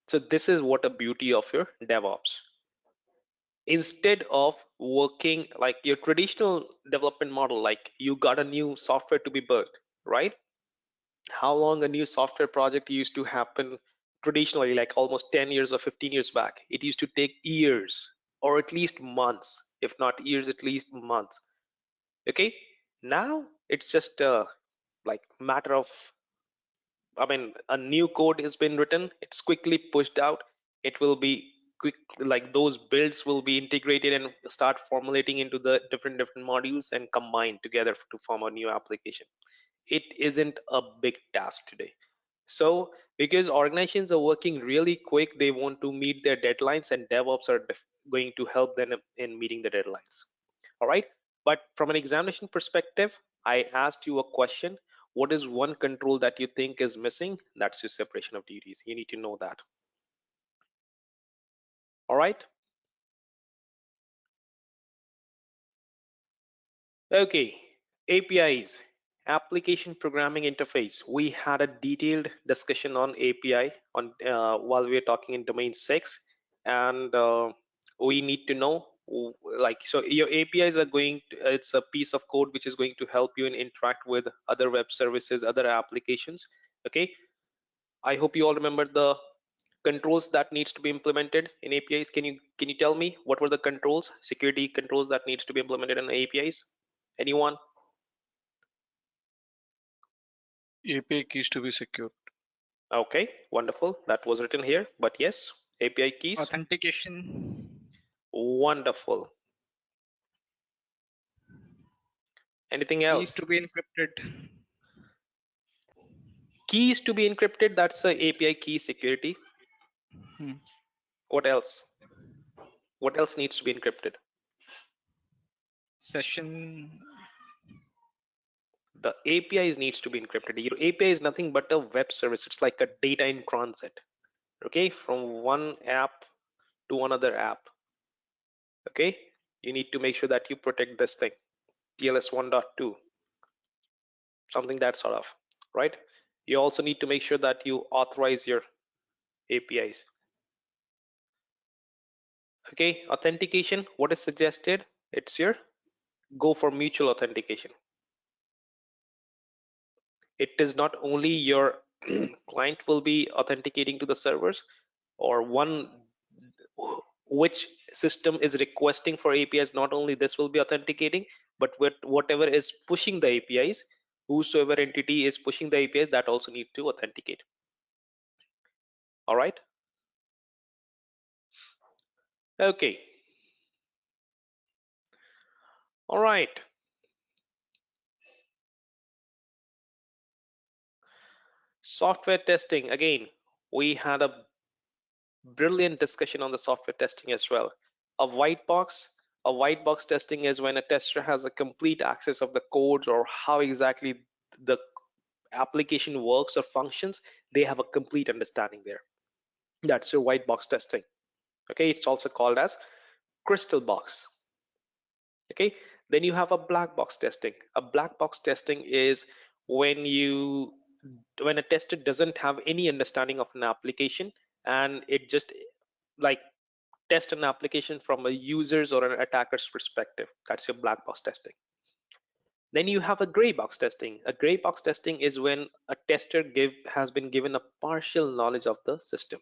so this is what a beauty of your DevOps. Instead of working like your traditional development model, like you got a new software to be built, right? How long a new software project used to happen traditionally, like almost 10 years or 15 years back? It used to take years or at least months, if not years, at least months. Okay, now it's just like matter of, I mean, a new code has been written, it's quickly pushed out, it will be quick, like those builds will be integrated and start formulating into the different modules and combined together to form a new application. It isn't a big task today. So because organizations are working really quick, they want to meet their deadlines, and DevOps are going to help them in meeting the deadlines. All right, but from an examination perspective, I asked you a question. What is one control that you think is missing? That's your separation of duties. You need to know that. All right, okay, APIs, application programming interface. We had a detailed discussion on API on while we were talking in domain 6, and we need to know, like, so your APIs are going to, it's a piece of code which is going to help you and interact with other web services, other applications. Okay, I hope you all remember the controls that needs to be implemented in APIs. Can you tell me what were the controls, security controls that needs to be implemented in APIs? Anyone? API keys to be secured. Okay, wonderful. That was written here, but yes, API keys. Authentication. Wonderful. Anything else? Keys to be encrypted. Keys to be encrypted, that's a API key security. What else? What else needs to be encrypted? Session. The APIs needs to be encrypted. Your API is nothing but a web service. It's like a data in transit, okay, from one app to another app. Okay, you need to make sure that you protect this thing, TLS 1.2, something that sort of, right? You also need to make sure that you authorize your APIs. Okay, authentication, what is suggested? It's your go for mutual authentication. It is not only your client will be authenticating to the servers, or one which system is requesting for APIs, not only this will be authenticating, but whatever is pushing the APIs, whosoever entity is pushing the APIs, that also need to authenticate. All right. Okay. All right. Software testing, again, we had a brilliant discussion on the software testing as well. A white box testing is when a tester has a complete access of the code or how exactly the application works or functions. They have a complete understanding there. That's your white box testing. Okay, it's also called as crystal box. Okay, then you have a black box testing. A black box testing is when a tester doesn't have any understanding of an application, and it just like test an application from a user's or an attacker's perspective. That's your black box testing. Then you have a gray box testing. A gray box testing is when a tester has been given a partial knowledge of the system.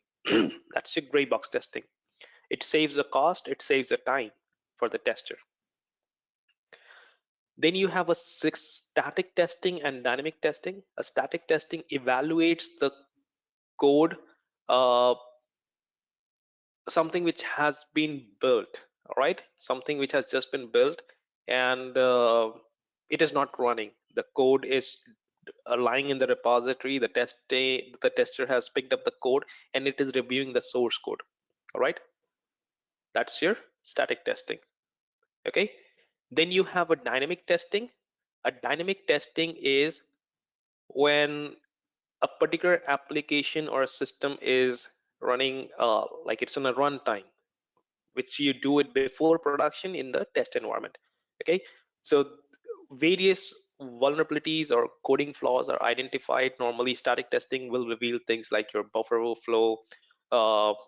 That's your gray box testing. It saves the cost, it saves the time for the tester. Then you have a static testing and dynamic testing. A static testing evaluates the code, something which has been built, all right, something which has just been built, and it is not running. The code is lying in the repository. The tester has picked up the code and it is reviewing the source code. All right, that's your static testing. Okay, then you have a dynamic testing. A dynamic testing is when a particular application or a system is running like it's on a runtime, which you do it before production in the test environment. Okay, so various vulnerabilities or coding flaws are identified. Normally static testing will reveal things like your buffer overflow,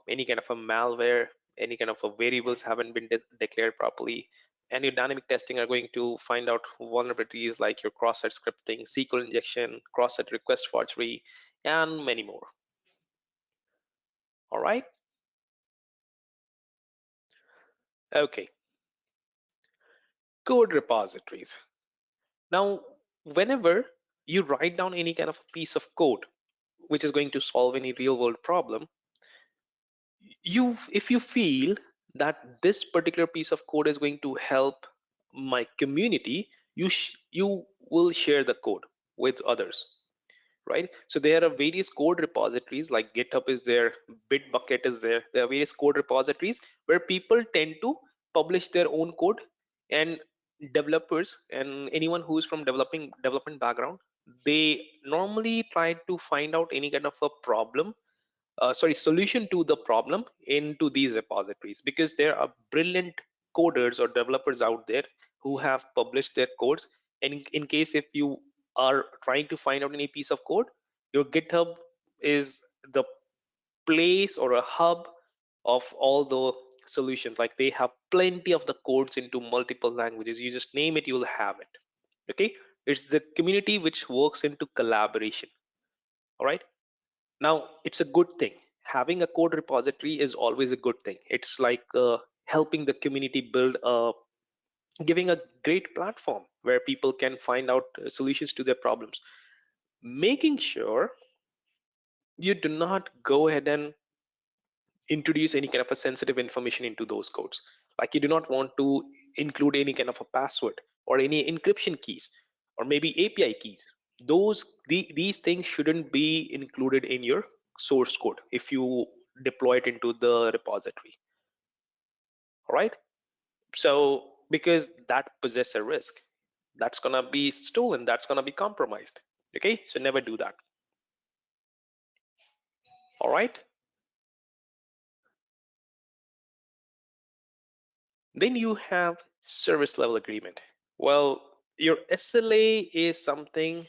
any kind of a malware, any kind of a variables haven't been declared properly. And your dynamic testing are going to find out vulnerabilities like your cross-site scripting, SQL injection, cross-site request forgery, and many more. All right. Okay. Code repositories. Now, whenever you write down any kind of piece of code which is going to solve any real world problem, if you feel that this particular piece of code is going to help my community, you will share the code with others, right? So there are various code repositories like GitHub is there, Bitbucket is there. There are various code repositories where people tend to publish their own code, and developers and anyone who's from development background, they normally try to find out any kind of a problem, solution to the problem into these repositories, because there are brilliant coders or developers out there who have published their codes. And in case if you are trying to find out any piece of code, your GitHub is the place or a hub of all the solutions. Like they have plenty of the codes into multiple languages. You just name it, you will have it. Okay, it's the community which works into collaboration. All right, now it's a good thing. Having a code repository is always a good thing. It's like helping the community build giving a great platform where people can find out solutions to their problems. Making sure you do not go ahead and introduce any kind of a sensitive information into those codes. Like you do not want to include any kind of a password or any encryption keys or maybe API keys. These things shouldn't be included in your source code if you deploy it into the repository. All right. So because that possesses a risk, that's gonna be stolen, that's gonna be compromised. Okay, so never do that. All right. Then you have service level agreement. Well, your SLA is something,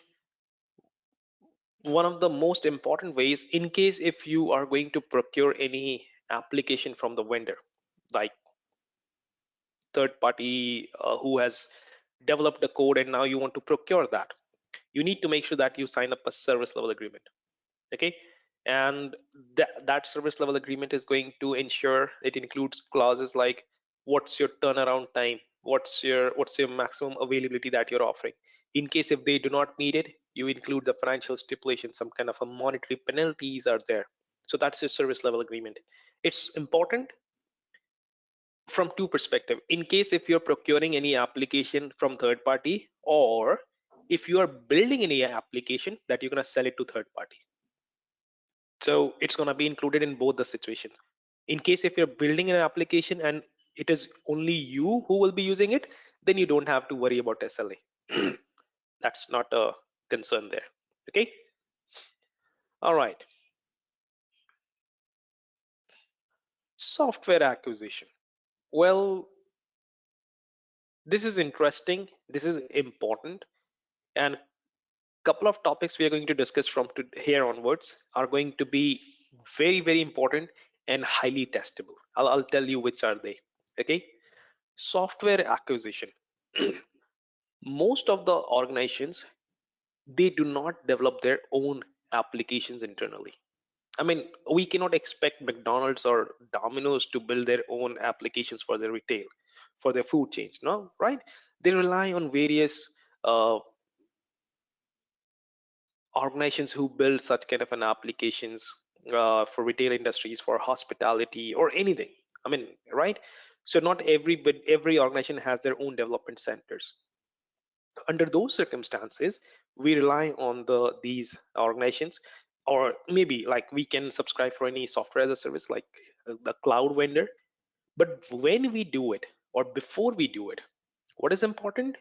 one of the most important ways in case if you are going to procure any application from the vendor, like third party who has developed the code and now you want to procure that, you need to make sure that you sign up a service level agreement. Okay, and that service level agreement is going to ensure it includes clauses like what's your turnaround time, what's your maximum availability that you're offering. In case if they do not meet it, you include the financial stipulation, some kind of a monetary penalties are there. So that's your service level agreement. It's important from two perspectives. In case if you're procuring any application from third party, or if you are building any application that you're going to sell it to third party. So it's going to be included in both the situations. In case if you're building an application and it is only you who will be using it, then you don't have to worry about SLA. That's not a concern there. Okay. All right. Software acquisition. Well, this is interesting. This is important. And couple of topics we are going to discuss from here onwards are going to be very, very important and highly testable. I'll tell you which are they. Okay. Software acquisition. Most of the organizations, they do not develop their own applications internally. I mean, we cannot expect McDonald's or Domino's to build their own applications for their retail, for their food chains, no, right? They rely on various organizations who build such kind of an applications for retail industries, for hospitality or anything. I mean, right? So not every organization has their own development centers. Under those circumstances, we rely on these organizations, or maybe like we can subscribe for any software as a service like the cloud vendor. But when we do it, or before we do it, what is important?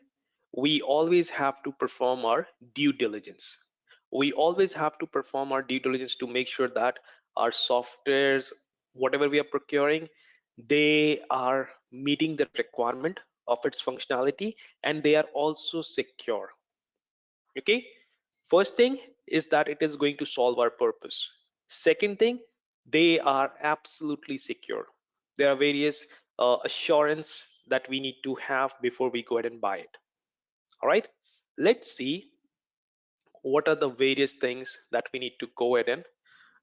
We always have to perform our due diligence. We always have to perform our due diligence to make sure that our softwares, whatever we are procuring, they are meeting the requirement of its functionality, and they are also secure. Okay, first thing is that it is going to solve our purpose. Second thing, they are absolutely secure. There are various assurance that we need to have before we go ahead and buy it. All right, let's see what are the various things that we need to go ahead and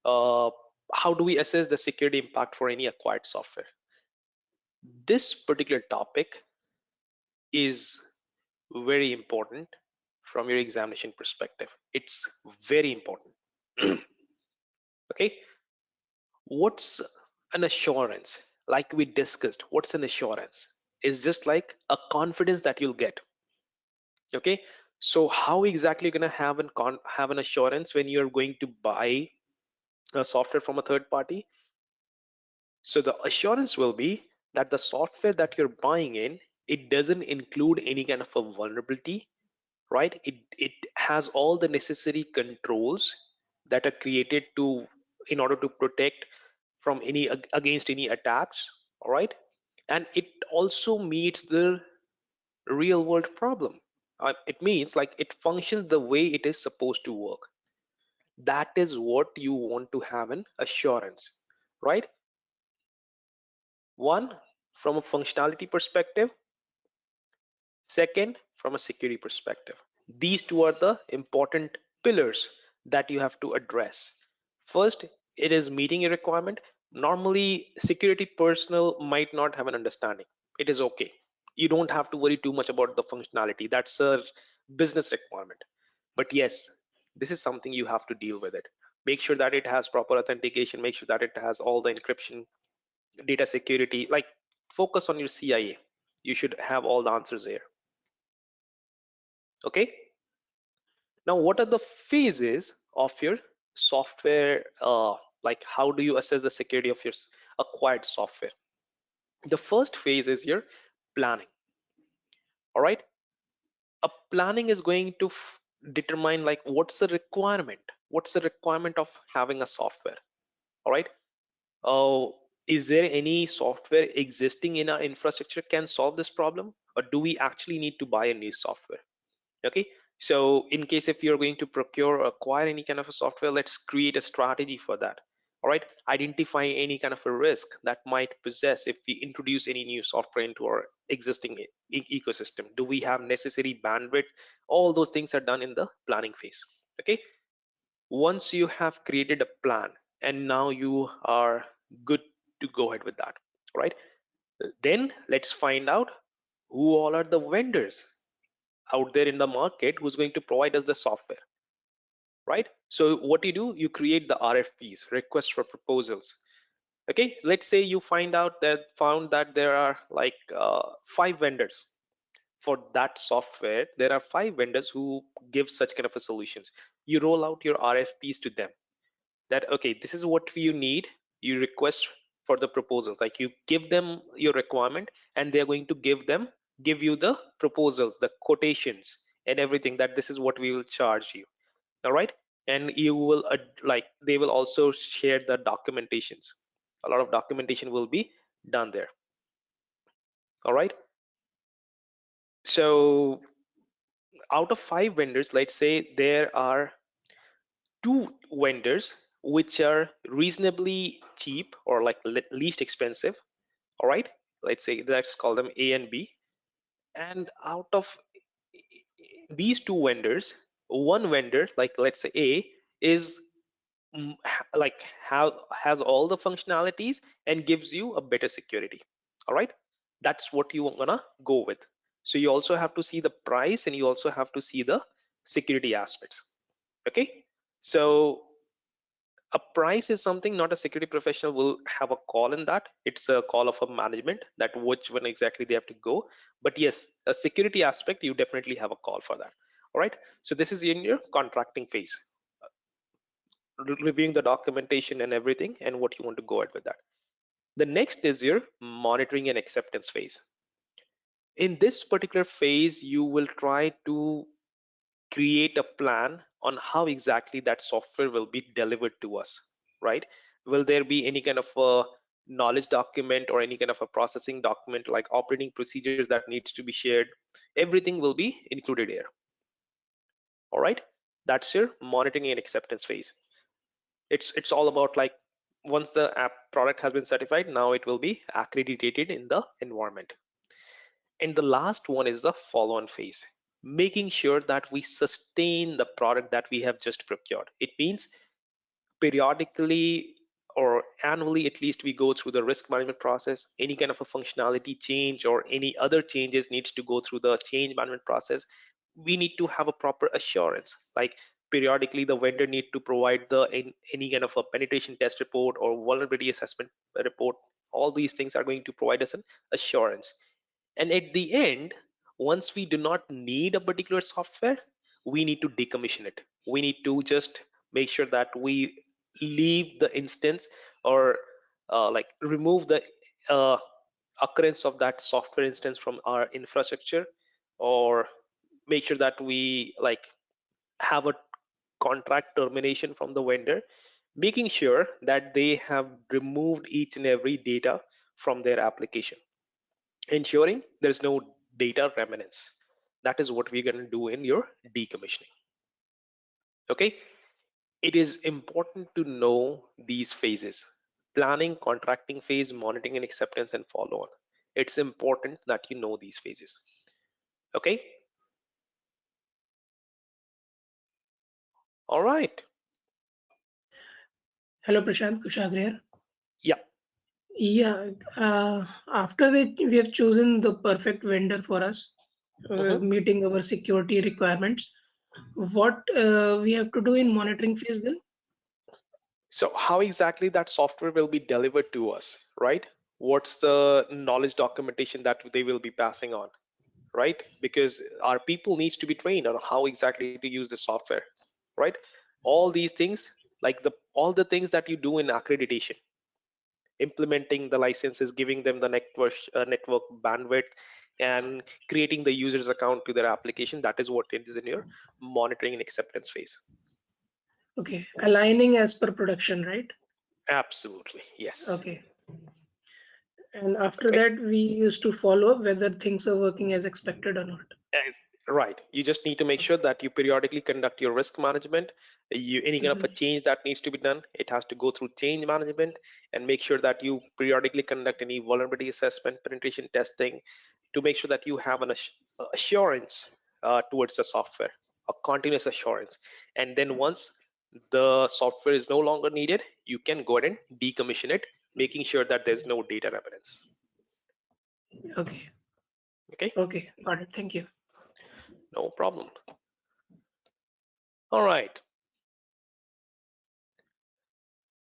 how do we assess the security impact for any acquired software. This particular topic is very important from your examination perspective. It's very important. Okay, what's an assurance? Like we discussed, what's an assurance? Is just like a confidence that you'll get. Okay, so how exactly you're gonna have an assurance when you're going to buy a software from a third party? So the assurance will be that the software that you're buying in, it doesn't include any kind of a vulnerability, right? It has all the necessary controls that are created to in order to protect from any against any attacks. All right, and it also meets the real world problem. It means like it functions the way it is supposed to work. That is what you want to have an assurance, right? One, from a functionality perspective. Second, from a security perspective. These two are the important pillars that you have to address. First, it is meeting a requirement. Normally, security personnel might not have an understanding. It is okay. You don't have to worry too much about the functionality. That's a business requirement. But yes, this is something you have to deal with it. Make sure that it has proper authentication, make sure that it has all the encryption, data security, like focus on your CIA. You should have all the answers there. Okay, now what are the phases of your software, like how do you assess the security of your acquired software? The first phase is your planning. All right, a planning is going to determine like what's the requirement of having a software. All right, is there any software existing in our infrastructure can solve this problem, or do we actually need to buy a new software? Okay, so in case if you're going to procure or acquire any kind of a software, let's create a strategy for that. All right, identify any kind of a risk that might possess if we introduce any new software into our existing ecosystem. Do we have necessary bandwidth? All those things are done in the planning phase. Okay, once you have created a plan and now you are good to go ahead with that, right? Then let's find out who all are the vendors out there in the market who's going to provide us the software, right? So what you do, you create the RFPs, requests for proposals. Okay, let's say you found that there are like 5 vendors for that software. There are 5 vendors who give such kind of a solutions. You roll out your RFPs to them, that okay, this is what you need. You request for the proposals, like you give them your requirement and they're going to give you the proposals, the quotations and everything, that this is what we will charge you. All right, and you will like they will also share the documentations. A lot of documentation will be done there. All right, so out of 5 vendors, let's say there are 2 vendors which are reasonably cheap or like least expensive. All right, let's call them A and B. And out of these 2 vendors, one vendor, like let's say A, is like has all the functionalities and gives you a better security. All right, that's what you are gonna go with. So you also have to see the price and you also have to see the security aspects. Okay, so a price is something not a security professional will have a call in that. It's a call of a management that which one exactly they have to go. But yes, a security aspect, you definitely have a call for that. All right, so this is in your contracting phase, reviewing the documentation and everything and what you want to go ahead with that. The next is your monitoring and acceptance phase. In this particular phase, you will try to create a plan on how exactly that software will be delivered to us, right? Will there be any kind of a knowledge document or any kind of a processing document like operating procedures that needs to be shared? Everything will be included here. All right, that's your monitoring and acceptance phase. It's all about like once the app product has been certified, now it will be accredited in the environment. And the last one is the follow-on phase, making sure that we sustain the product that we have just procured. It means periodically or annually at least we go through the risk management process. Any kind of a functionality change or any other changes needs to go through the change management process. We need to have a proper assurance, like periodically the vendor need to provide any kind of a penetration test report or vulnerability assessment report. All these things are going to provide us an assurance. And at the end, once we do not need a particular software, we need to decommission it. We need to just make sure that we leave the instance or like remove the occurrence of that software instance from our infrastructure, or make sure that we like have a contract termination from the vendor, making sure that they have removed each and every data from their application, ensuring there's no data remnants. That is what we're going to do in your decommissioning. Okay, it is important to know these phases: planning, contracting phase, monitoring and acceptance, and follow on. It's important that you know these phases. Okay, all right. Hello, Prashant. Kushagra here. Yeah. Yeah. After we have chosen the perfect vendor for us, meeting our security requirements, what we have to do in monitoring phase then? So how exactly that software will be delivered to us, right? What's the knowledge documentation that they will be passing on, right? Because our people needs to be trained on how exactly to use the software, right? All these things, like all the things that you do in accreditation, implementing the licenses, giving them the network bandwidth, and creating the user's account to their application, that is what it is in your monitoring and acceptance phase. Okay, aligning as per production, right? Absolutely, yes. Okay. And after Okay. that, we used to follow up whether things are working as expected or not. Right. You just need to make sure that you periodically conduct your risk management. Any kind of a change that needs to be done, it has to go through change management, and make sure that you periodically conduct any vulnerability assessment, penetration testing, to make sure that you have an assurance towards the software, a continuous assurance. And then once the software is no longer needed, you can go ahead and decommission it, making sure that there's no data remnants. Okay. Okay. Okay, got it. Thank you. No problem. All right.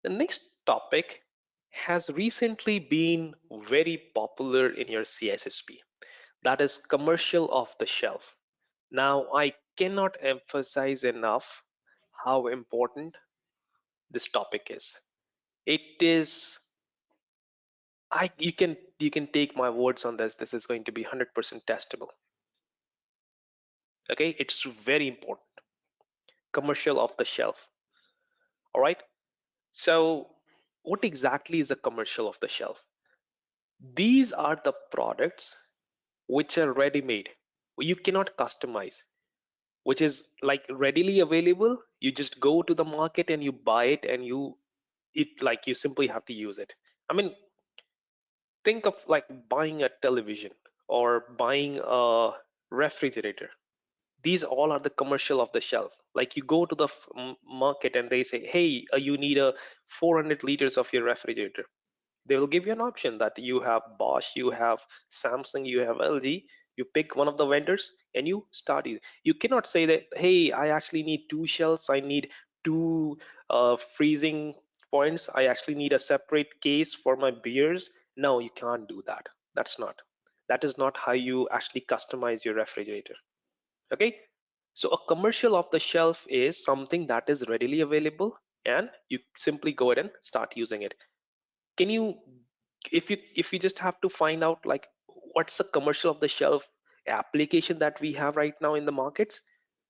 The next topic has recently been very popular in your CISSP. That is commercial off the shelf. Now, I cannot emphasize enough how important this topic is. It is, you can take my words on this. This is going to be 100% testable. Okay, it's very important. Commercial off the shelf. All right. So, what exactly is a commercial off the shelf? These are the products which are ready-made. You cannot customize, which is like readily available. You just go to the market and you buy it, and you simply have to use it. I mean, think of like buying a television or buying a refrigerator. These all are the commercial of the shelf. Like you go to the market and they say, hey, you need a 400 liters of your refrigerator. They will give you an option that you have Bosch, you have Samsung, you have LG. You pick one of the vendors and you start it. You cannot say that, hey, I actually need 2 shelves, I need 2 freezing points, I actually need a separate case for my beers. No, you can't do that. That is not how you actually customize your refrigerator. Okay, so a commercial off the shelf is something that is readily available and you simply go ahead and start using it. Can you, if you just have to find out like what's a commercial off the shelf application that we have right now in the markets,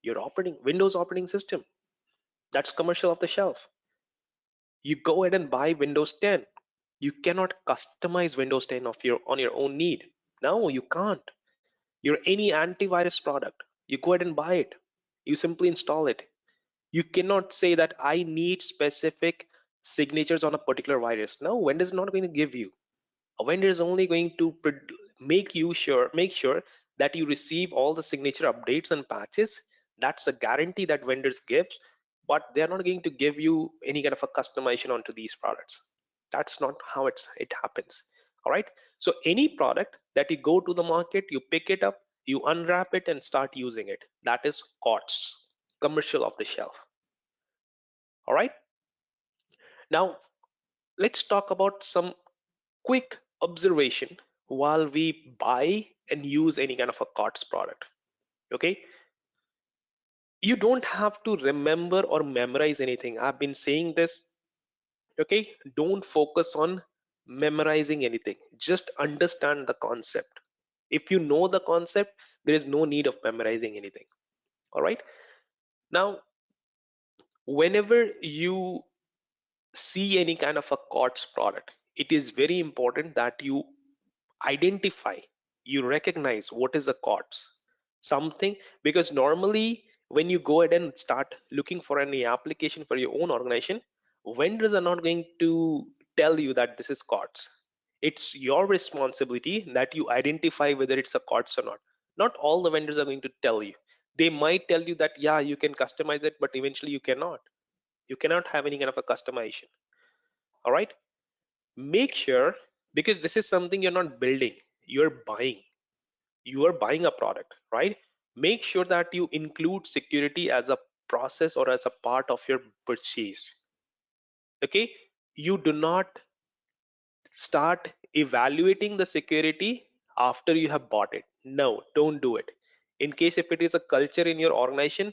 your operating Windows operating system, that's commercial off the shelf. You go ahead and buy Windows 10. You cannot customize Windows 10 on your own need. No, you can't. You're any antivirus product, you go ahead and buy it, you simply install it. You cannot say that I need specific signatures on a particular virus. No, Windows is not going to give you. A vendor is only going to make sure that you receive all the signature updates and patches. That's a guarantee that vendors gives, but they're not going to give you any kind of a customization onto these products. That's not how it happens. All right. So any product that you go to the market, you pick it up, you unwrap it and start using it. That is COTS, commercial off the shelf. All right. Now let's talk about some quick observation while we buy and use any kind of a COTS product. Okay, you don't have to remember or memorize anything. I've been saying this. Okay, don't focus on memorizing anything, just understand the concept. If you know the concept, there is no need of memorizing anything. All right, now whenever you see any kind of a COTS product, it is very important that you identify, you recognize what is the COTS something, because normally when you go ahead and start looking for any application for your own organization, vendors are not going to tell you that this is COTS. It's your responsibility that you identify whether it's a COTS or not. Not all the vendors are going to tell you. They might tell you that yeah, you can customize it, but eventually you cannot have any kind of a customization. All right, make sure, because this is something you're not building, you are buying a product, right? Make sure that you include security as a process or as a part of your purchase. Okay, you do not start evaluating the security after you have bought it. No, don't do it. In case if it is a culture in your organization,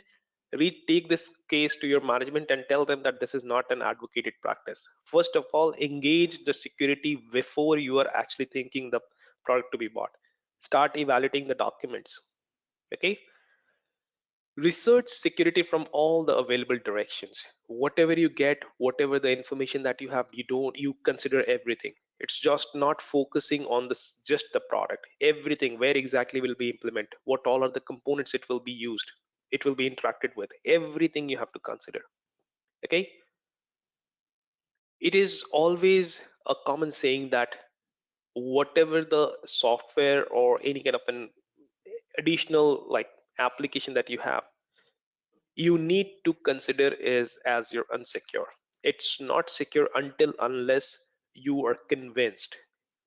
take this case to your management and tell them that this is not an advocated practice. First of all, engage the security before you are actually thinking the product to be bought. Start evaluating the documents. Okay, research security from all the available directions. Whatever you get, whatever the information that you have, you consider everything. It's just not focusing on this just the product. Everything, where exactly will be implemented, what all are the components it will be used, it will be interacted with, everything you have to consider. Okay, it is always a common saying that whatever the software or any kind of an additional like application that you have, you need to consider is as your unsecure. It's not secure until unless you are convinced,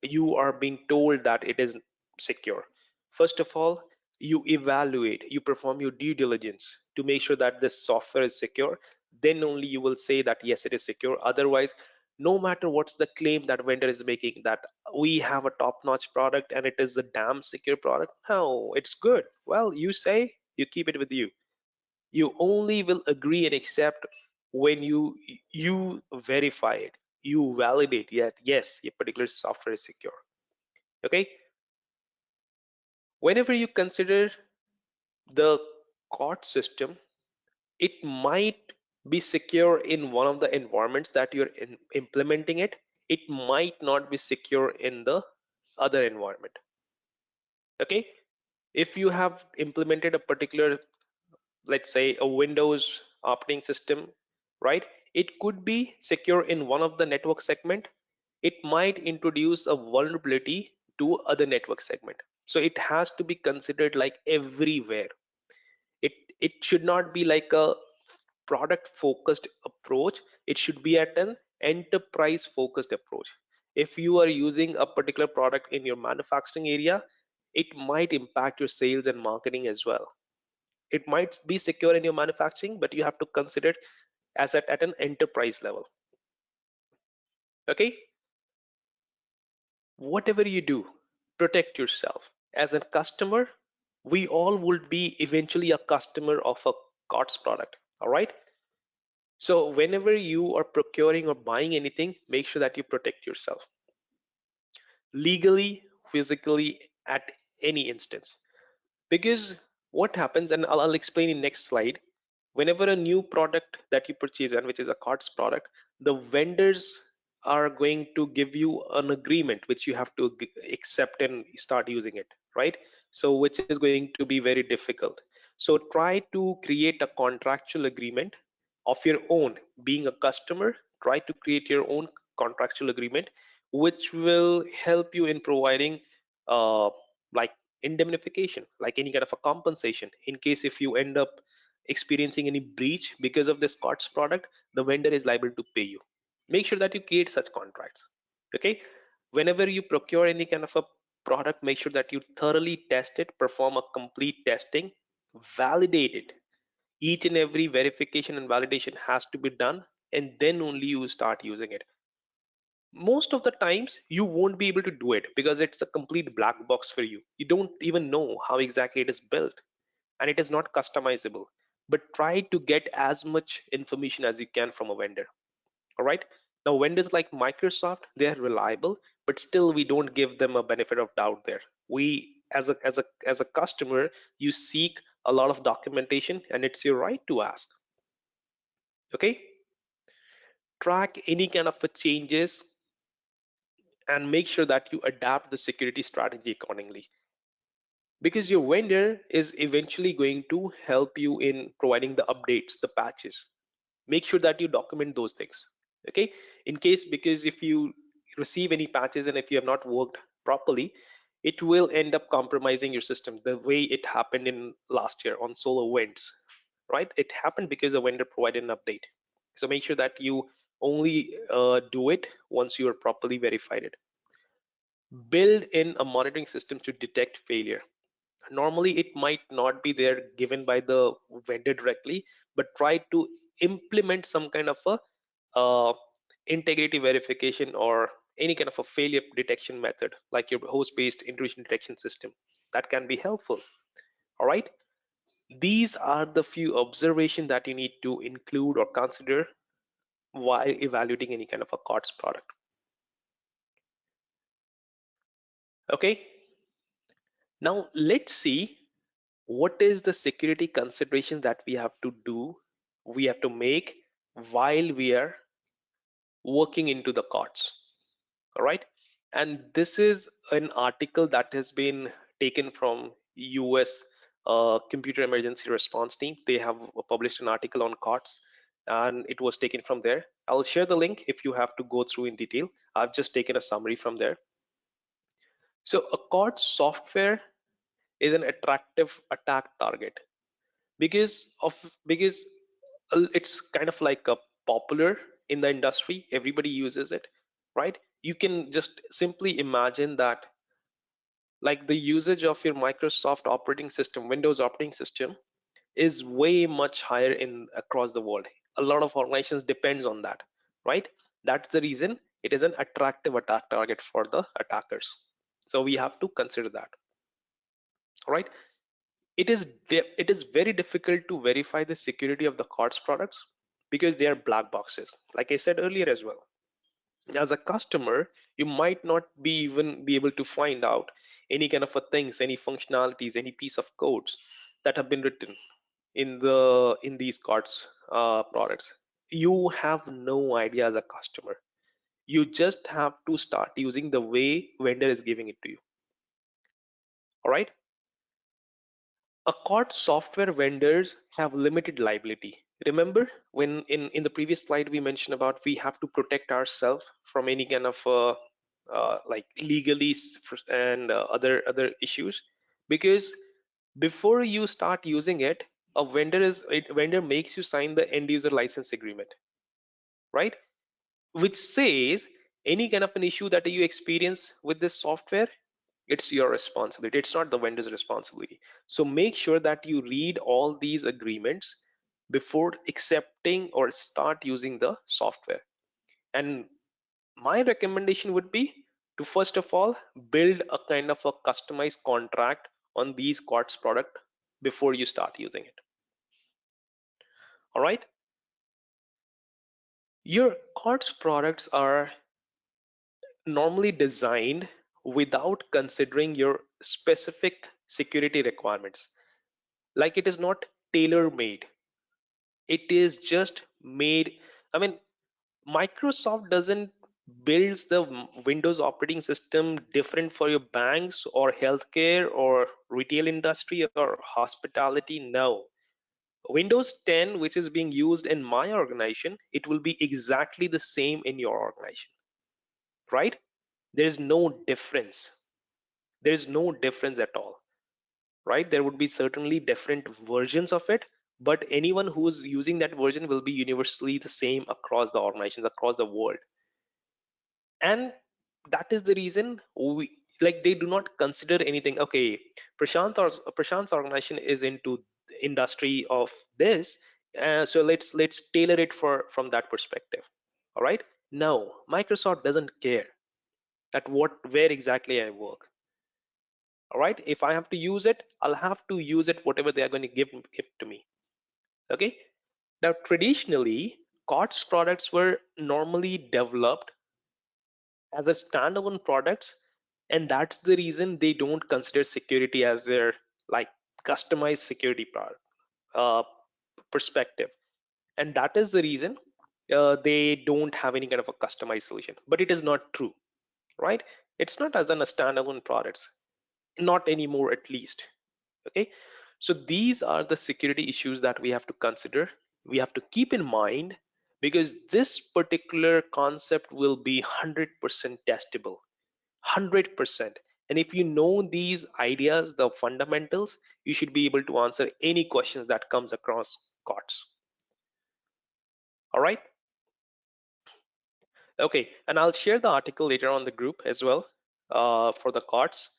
you are being told that it is secure. First of all, you evaluate, you perform your due diligence to make sure that this software is secure. Then only you will say that yes, it is secure. Otherwise, no matter what's the claim that vendor is making, that we have a top-notch product and it is the damn secure product, no, it's good. Well, you say, you keep it with you. You only will agree and accept when you verify it, you validate yet yes, a particular software is secure. Okay, whenever you consider the COT system, it might be secure in one of the environments that you're implementing it. It might not be secure in the other environment. Okay, if you have implemented a particular, let's say a Windows operating system, right? It could be secure in one of the network segment. It might introduce a vulnerability to other network segment. So it has to be considered like everywhere. It it should not be like a product focused approach. It should be at an enterprise focused approach. If you are using a particular product in your manufacturing area, it might impact your sales and marketing as well. It might be secure in your manufacturing, but you have to consider it as at an enterprise level. Okay, whatever you do, protect yourself. As a customer, we all would be eventually a customer of a COTS product. All right, so whenever you are procuring or buying anything, make sure that you protect yourself legally, physically, at any instance. Because what happens, and I'll explain in next slide, whenever a new product that you purchase and which is a COTS product, the vendors are going to give you an agreement which you have to accept and start using it, right? So which is going to be very difficult. So try to create a contractual agreement of your own. Being a customer, try to create your own contractual agreement which will help you in providing like indemnification, like any kind of a compensation in case if you end up experiencing any breach because of this COTS product, the vendor is liable to pay you. Make sure that you create such contracts. Okay, whenever you procure any kind of a product, make sure that you thoroughly test it, perform a complete testing, validate it. Each and every verification and validation has to be done, and then only you start using it. Most of the times you won't be able to do it because it's a complete black box for you. You don't even know how exactly it is built, and it is not customizable. But try to get as much information as you can from a vendor. All right, now vendors like Microsoft, they are reliable, but still we don't give them a benefit of doubt there. We as a customer, you seek a lot of documentation, and it's your right to ask. Okay, track any kind of a changes and make sure that you adapt the security strategy accordingly, because your vendor is eventually going to help you in providing the updates, the patches. Make sure that you document those things. Okay, in case, because if you receive any patches and if you have not worked properly, it will end up compromising your system the way it happened in last year on SolarWinds, right? It happened because the vendor provided an update. So make sure that you only do it once you are properly verified it. Build in a monitoring system to detect failure. Normally it might not be there given by the vendor directly, but try to implement some kind of a integrity verification or any kind of a failure detection method like your host-based intrusion detection system. That can be helpful. All right, these are the few observations that you need to include or consider while evaluating any kind of a COTS product. Okay, now let's see what is the security considerations that we have to make while we are working into the COTS. All right, and this is an article that has been taken from US Computer Emergency Response Team. They have published an article on COTS and it was taken from there. I'll share the link if you have to go through in detail. I've just taken a summary from there. So a COTS software is an attractive attack target because it's kind of like a popular in the industry. Everybody uses it, right? You can just simply imagine that like the usage of your Microsoft operating system, Windows operating system, is way much higher in across the world. A lot of organizations depends on that, right? That's the reason it is an attractive attack target for the attackers. So we have to consider that. All right, it is very difficult to verify the security of the COTS products because they are black boxes, like I said earlier as well. As a customer, you might not even be able to find out any kind of a things, any functionalities, any piece of codes that have been written in these COTS products. You have no idea as a customer. You just have to start using the way vendor is giving it to you. All right, a COTS software vendors have limited liability. Remember when in the previous slide we mentioned about we have to protect ourselves from any kind of like and other issues, because before you start using it, a vendor makes you sign the end user license agreement, right? Which says any kind of an issue that you experience with this software, it's your responsibility. It's not the vendor's responsibility. So make sure that you read all these agreements before accepting or start using the software. And my recommendation would be to first of all build a kind of a customized contract on these COTS product before you start using it. All right, your COTS products are normally designed without considering your specific security requirements. Like it is not tailor made, it is just made. I mean, Microsoft doesn't builds the Windows operating system different for your banks or healthcare or retail industry or hospitality. No, Windows 10, which is being used in my organization, it will be exactly the same in your organization, right? There is no difference. There is no difference at all, right? There would be certainly different versions of it, but anyone who is using that version will be universally the same across the organizations, across the world. And that is the reason we like they do not consider anything. Okay, Prashant's organization is into industry of this, so let's tailor it for from that perspective. All right, no, Microsoft doesn't care that where exactly I work. All right, if I have to use it, I'll have to use it whatever they are going to give to me. Okay, now traditionally COTS products were normally developed as a standalone products, and that's the reason they don't consider security as their like customized security product perspective, and that is the reason they don't have any kind of a customized solution. But it is not true, right? It's not as a standalone products, not anymore at least. Okay, so these are the security issues that we have to consider, we have to keep in mind, because this particular concept will be 100% testable, 100%. And if you know these ideas, the fundamentals, you should be able to answer any questions that comes across COTS. All right, okay, and I'll share the article later on the group as well for the COTS,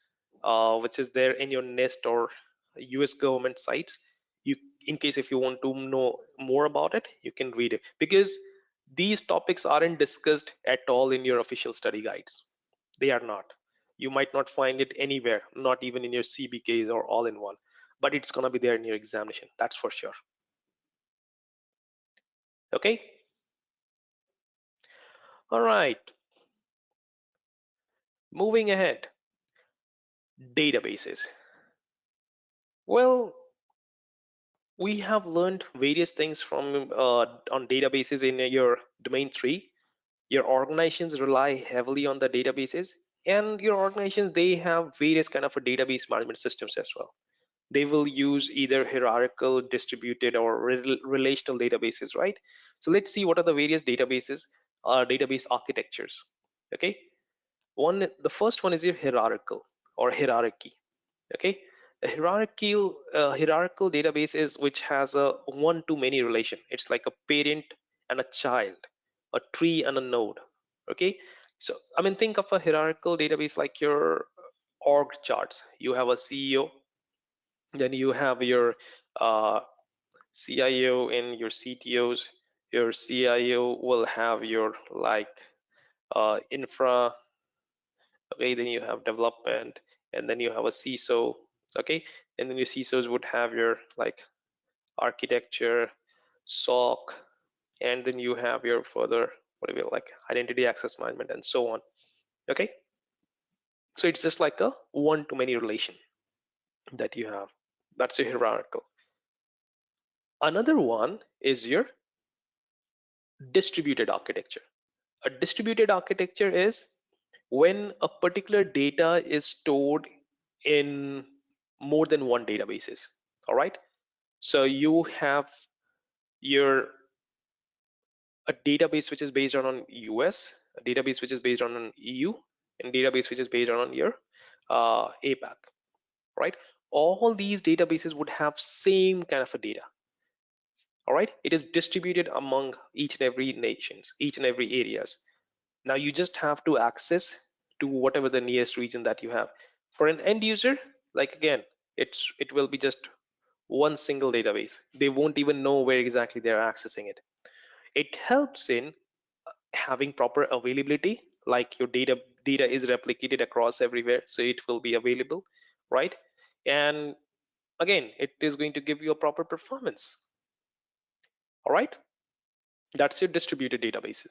which is there in your NIST or US government sites. You, in case if you want to know more about it, you can read it, because These topics aren't discussed at all in your official study guides. They are not. You might not find it anywhere, not even in your CBKs or all-in-one, but it's gonna be there in your examination, that's for sure. Okay. All right. Moving ahead. Databases. Well, we have learned various things from on databases in your domain 3. Your organizations rely heavily on the databases, and your organizations, they have various kind of a database management systems as well. They will use either hierarchical, distributed, or relational databases, right? So let's see what are the various databases, database architectures. Okay, the first one is your hierarchical or hierarchy. Okay, a hierarchical database is which has a one-to-many relation. It's like a parent and a child, a tree and a node. Okay, so I mean, think of a hierarchical database like your org charts. You have a CEO, then you have your CIO and your CTOs. Your CIO will have your like infra. Okay, then you have development, and then you have a CISO. Okay, and then your CISOs would have your like architecture, SOC, and then you have your further whatever like identity access management and so on. Okay, so it's just like a one-to-many relation that you have. That's your hierarchical. Another one is your distributed architecture. A distributed architecture is when a particular data is stored in more than one databases. All right, so you have your a database which is based on US, a database which is based on EU, and database which is based on your APAC, right? All these databases would have same kind of a data. All right, it is distributed among each and every nations, each and every areas. Now you just have to access to whatever the nearest region that you have. For an end user, like again, it will be just one single database. They won't even know where exactly they're accessing it. It helps in having proper availability, like your data is replicated across everywhere, so it will be available, right? And again, it is going to give you a proper performance. All right, that's your distributed databases.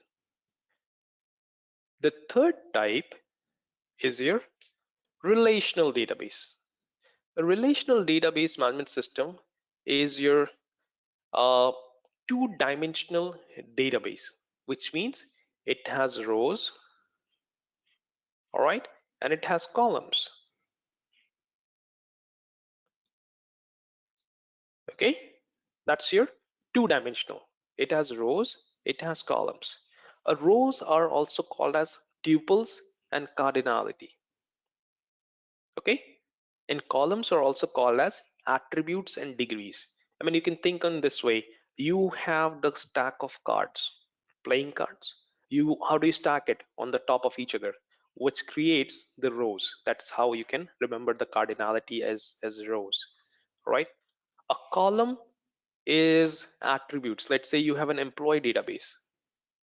The third type is your relational database. A relational database management system is your two-dimensional database, which means it has rows, all right, and it has columns. Okay, that's your two-dimensional. It has rows, it has columns. Rows are also called as tuples and cardinality. Okay, and columns are also called as attributes and degrees. I mean, you can think on this way. You have the stack of cards, playing cards. How do you stack it on the top of each other, which creates the rows? That's how you can remember the cardinality as rows, right? A column is attributes. Let's say you have an employee database,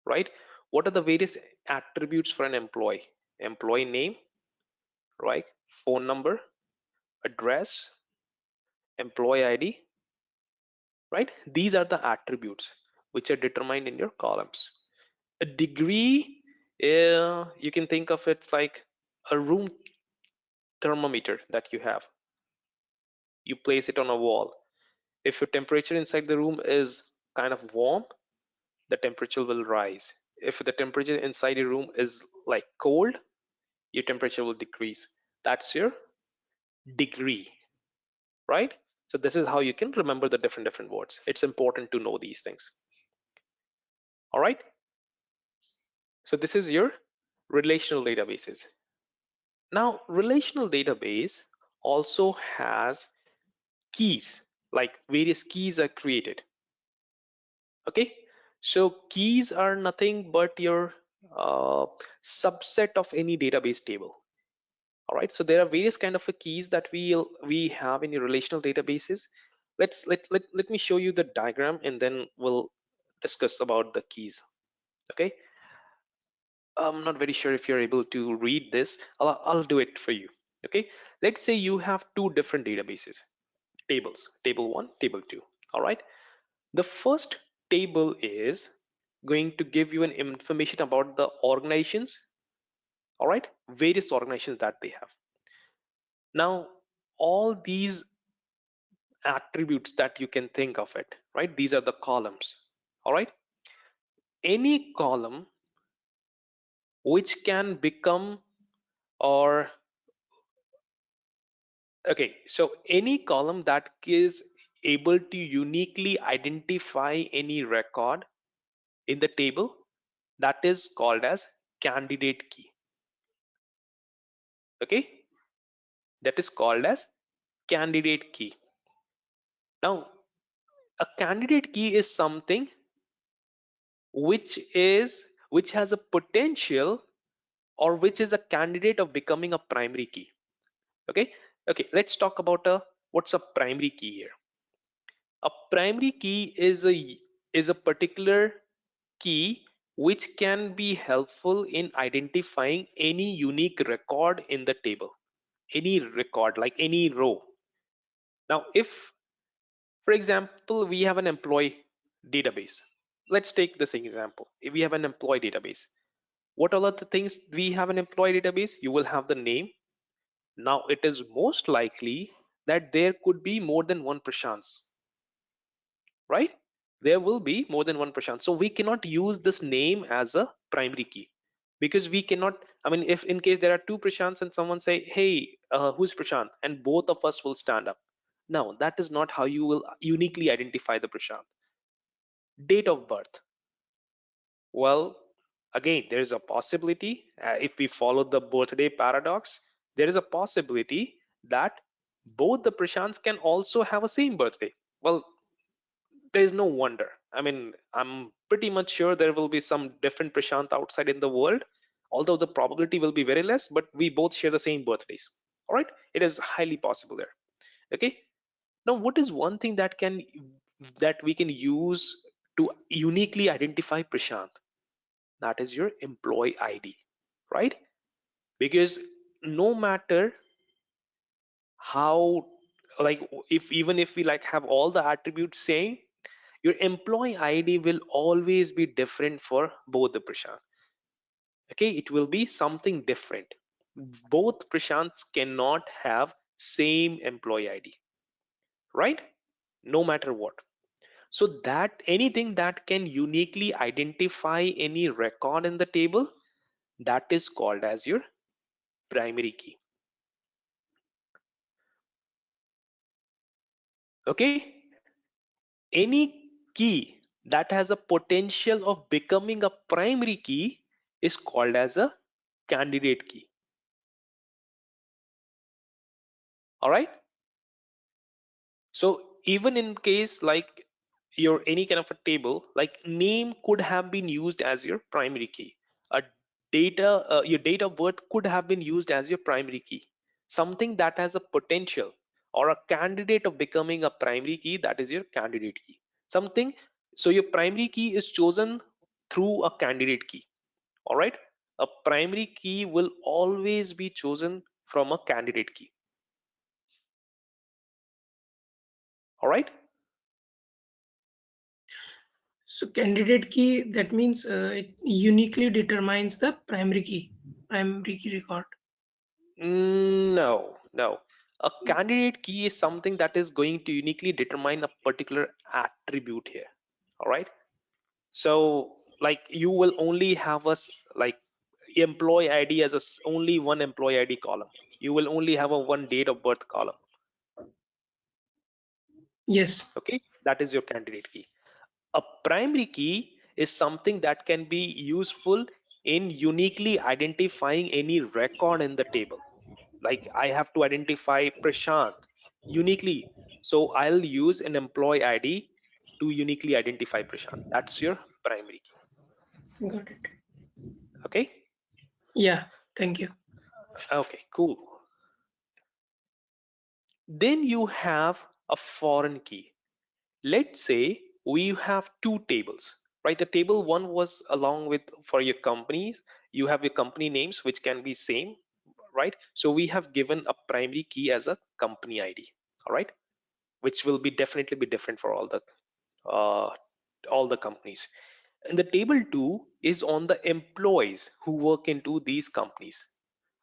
right? What are the various attributes for an employee? Employee name, right? Phone number, address, employee ID, right? These are the attributes which are determined in your columns. A degree, you can think of it like a room thermometer that you have. You place it on a wall. If your temperature inside the room is kind of warm, the temperature will rise. If the temperature inside your room is like cold, your temperature will decrease. That's your degree, right? So this is how you can remember the different words. It's important to know these things. All right, so this is your relational databases. Now relational database also has keys, like various keys are created. Okay, so keys are nothing but your subset of any database table. All right, so there are various kind of keys that we have in your relational databases. Let me show you the diagram, and then we'll discuss about the keys. Okay, I'm not very sure if you're able to read this. I'll do it for you. Okay, let's say you have two different databases, tables, table 1, table 2. All right, the first table is going to give you an information about the organizations, all right, various organizations that they have. Now all these attributes that you can think of it, right, these are the columns. All right, any column which can become, or okay, so any column that is able to uniquely identify any record in the table, that is called as candidate key. Okay, that is called as candidate key. Now a candidate key is something which has a potential, or which is a candidate of becoming a primary key. Okay, let's talk about what's a primary key here. A primary key is a particular key which can be helpful in identifying any unique record in the table, any record like any row. Now if, for example, we have an employee database, let's take this example. If we have an employee database, what are the things we have an employee database? You will have the name. Now it is most likely that there could be more than one Prashants, right? There will be more than one Prashant. So we cannot use this name as a primary key, because we cannot, I mean, if in case there are two Prashants and someone say, hey, who's Prashant? And both of us will stand up. Now that is not how you will uniquely identify the Prashant. Date of birth. Well, again, there is a possibility, if we follow the birthday paradox, there is a possibility that both the Prashants can also have a same birthday. Well, there is no wonder. I mean, I'm pretty much sure there will be some different Prashant outside in the world, although the probability will be very less, but we both share the same birthdays. All right, it is highly possible there. Okay, now what is one thing that we can use to uniquely identify Prashant? That is your employee ID, right? Because no matter how, like, even if we like have all the attributes same, your employee ID will always be different for both the Prashant. Okay, it will be something different. Both Prashants cannot have same employee ID, right? No matter what. So that anything that can uniquely identify any record in the table, that is called as your primary key. Okay, any key that has a potential of becoming a primary key is called as a candidate key. All right, so even in case like your any kind of a table, like name could have been used as your primary key, a your date of birth could have been used as your primary key. Something that has a potential or a candidate of becoming a primary key, that is your candidate key. Something, so your primary key is chosen through a candidate key. All right, a primary key will always be chosen from a candidate key. All right, So candidate key, that means it uniquely determines the primary key record. no, no. A candidate key is something that is going to uniquely determine a particular attribute here. All right. So like you will only have like employee ID as only one employee ID column. You will only have a one date of birth column. Yes. Okay, that is your candidate key. A primary key is something that can be useful in uniquely identifying any record in the table. Like I have to identify Prashant uniquely, so I'll use an employee ID to uniquely identify Prashant. That's your primary key. Got it. Okay, Yeah, thank you. okay, cool. Then you have a foreign key. Let's say we have two tables. right? The table 1 was along with for your companies, you have your company names which can be same, right? So we have given a primary key as a company ID, all right, which will be definitely be different for all the companies. And the table 2 is on the employees who work into these companies,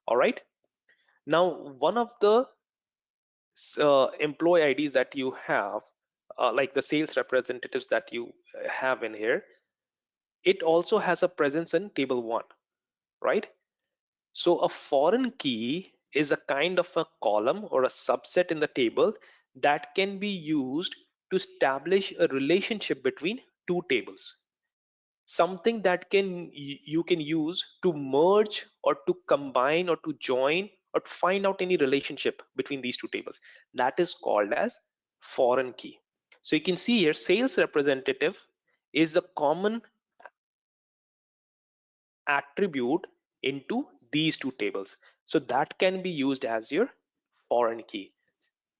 all right. Now one of the employee IDs that you have, like the sales representatives that you have in here, it also has a presence in table 1, right? So a foreign key is a kind of a column or a subset in the table that can be used to establish a relationship between two tables. Something that you can use to merge or to combine or to join or to find out any relationship between these two tables. That is called as foreign key. So you can see here sales representative is a common attribute into these two tables. So that can be used as your foreign key.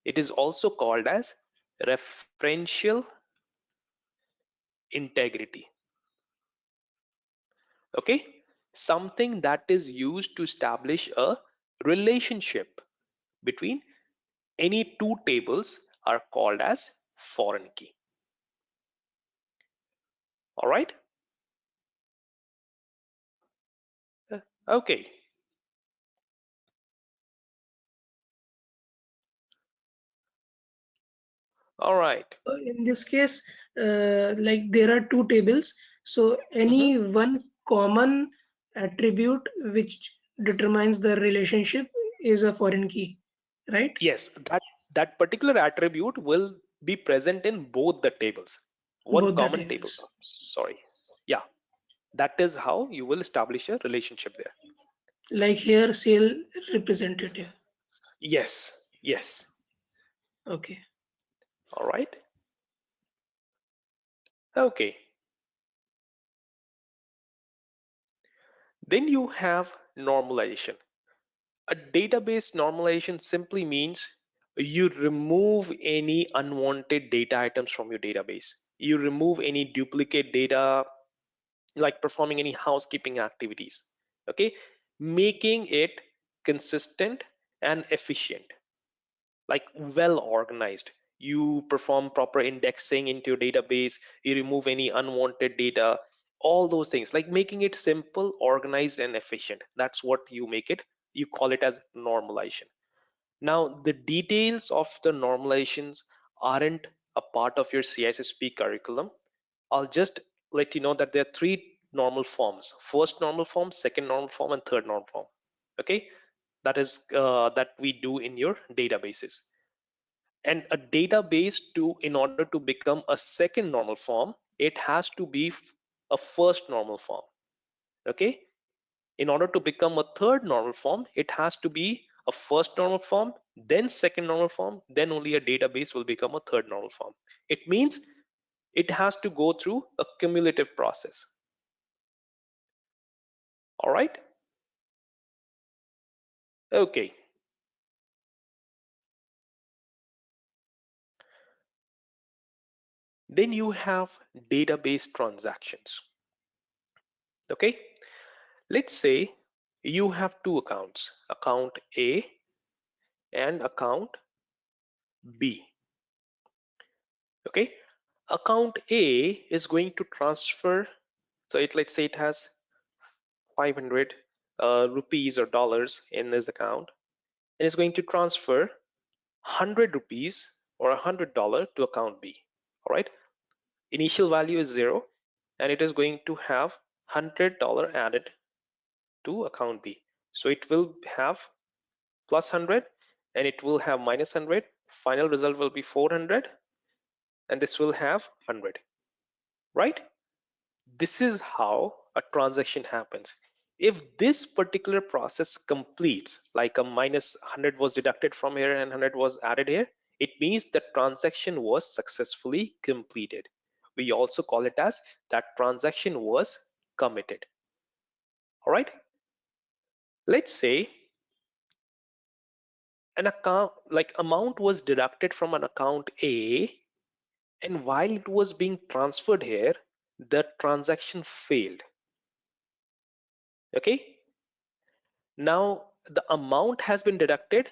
It is also called as referential integrity. Okay, something that is used to establish a relationship between any two tables are called as foreign key. All right. Okay. All right. In this case, like there are two tables, so any one common attribute which determines the relationship is a foreign key, right? Yes, that particular attribute will be present in both the tables. One Both the common table. tables. Sorry. Yeah, that is how you will establish a relationship there. Like here, sale representative. Yes. Yes. Okay. All right. Okay. Then you have normalization. A database normalization simply means you remove any unwanted data items from your database. You remove any duplicate data, like performing any housekeeping activities. Okay, making it consistent and efficient, like well organized. You perform proper indexing into your database, you remove any unwanted data, all those things, like making it simple, organized and efficient. That's what you make it, you call it as normalization. Now the details of the normalizations aren't a part of your CISSP curriculum. I'll just let you know that there are three normal forms: first normal form, second normal form and third normal form. Okay, that is that we do in your databases. And a database, to in order to become a second normal form, it has to be a first normal form. Okay, in order to become a third normal form, it has to be a first normal form, then second normal form, then only a database will become a third normal form. It means it has to go through a cumulative process. All right. Okay. Then you have database transactions. Okay, let's say you have two accounts, account A and account B. Okay, account A is going to transfer, so let's say it has 500 rupees or dollars in this account, and it's going to transfer 100 rupees or $100 to account B. All right, initial value is 0 and it is going to have $100 added to account B. So it will have plus 100 and it will have minus 100. Final result will be 400 and this will have 100, right? This is how a transaction happens. If this particular process completes, like a minus 100 was deducted from here and 100 was added here, it means the transaction was successfully completed. We also call it as that transaction was committed. All right, let's say an account, like amount was deducted from an account A, and while it was being transferred here, the transaction failed. Okay, now the amount has been deducted,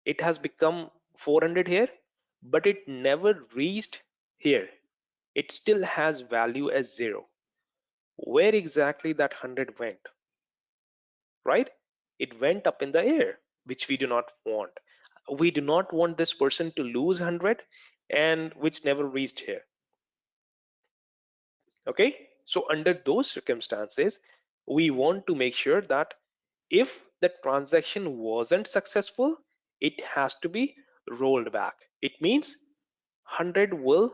it has become 400 here, but it never reached here. It still has value as 0. Where exactly that 100 went? Right, it went up in the air, which we do not want. We do not want this person to lose 100 and which never reached here. Okay, so under those circumstances, we want to make sure that if the transaction wasn't successful, it has to be rolled back. It means 100 will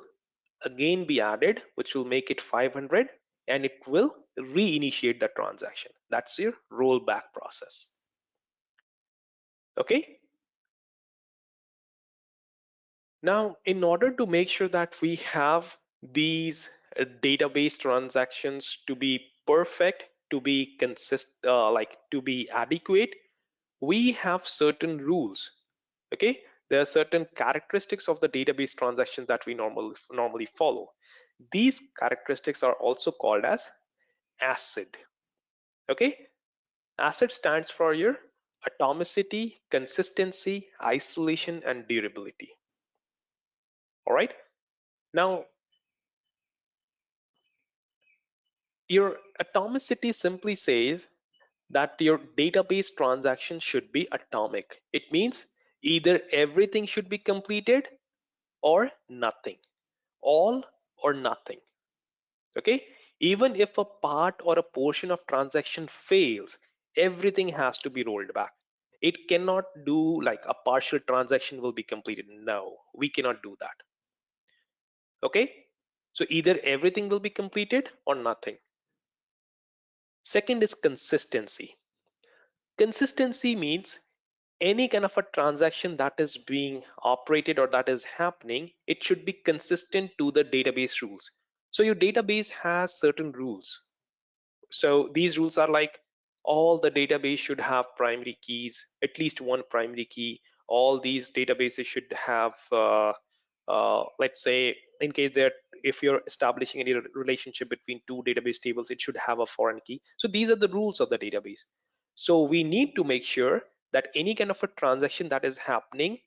again be added, which will make it 500, and it will reinitiate the transaction. That's your rollback process. Okay, now in order to make sure that we have these database transactions to be perfect, to be to be adequate, we have certain rules. Okay, there are certain characteristics of the database transactions that we normally follow. These characteristics are also called as ACID. Okay, ACID stands for your atomicity, consistency, isolation, and durability. All right, now your atomicity simply says that your database transaction should be atomic. It means either everything should be completed or nothing, all or nothing. Okay, even if a part or a portion of transaction fails, everything has to be rolled back. It cannot do like a partial transaction will be completed. No, we cannot do that. Okay, so either everything will be completed or nothing. Second is consistency. Consistency means any kind of a transaction that is being operated or that is happening, it should be consistent to the database rules. So your database has certain rules. So these rules are like all the database should have primary keys, at least one primary key. All these databases should have, let's say, in case they're if you're establishing any relationship between two database tables, it should have a foreign key. So these are the rules of the database. So we need to make sure that any kind of a transaction that is happening,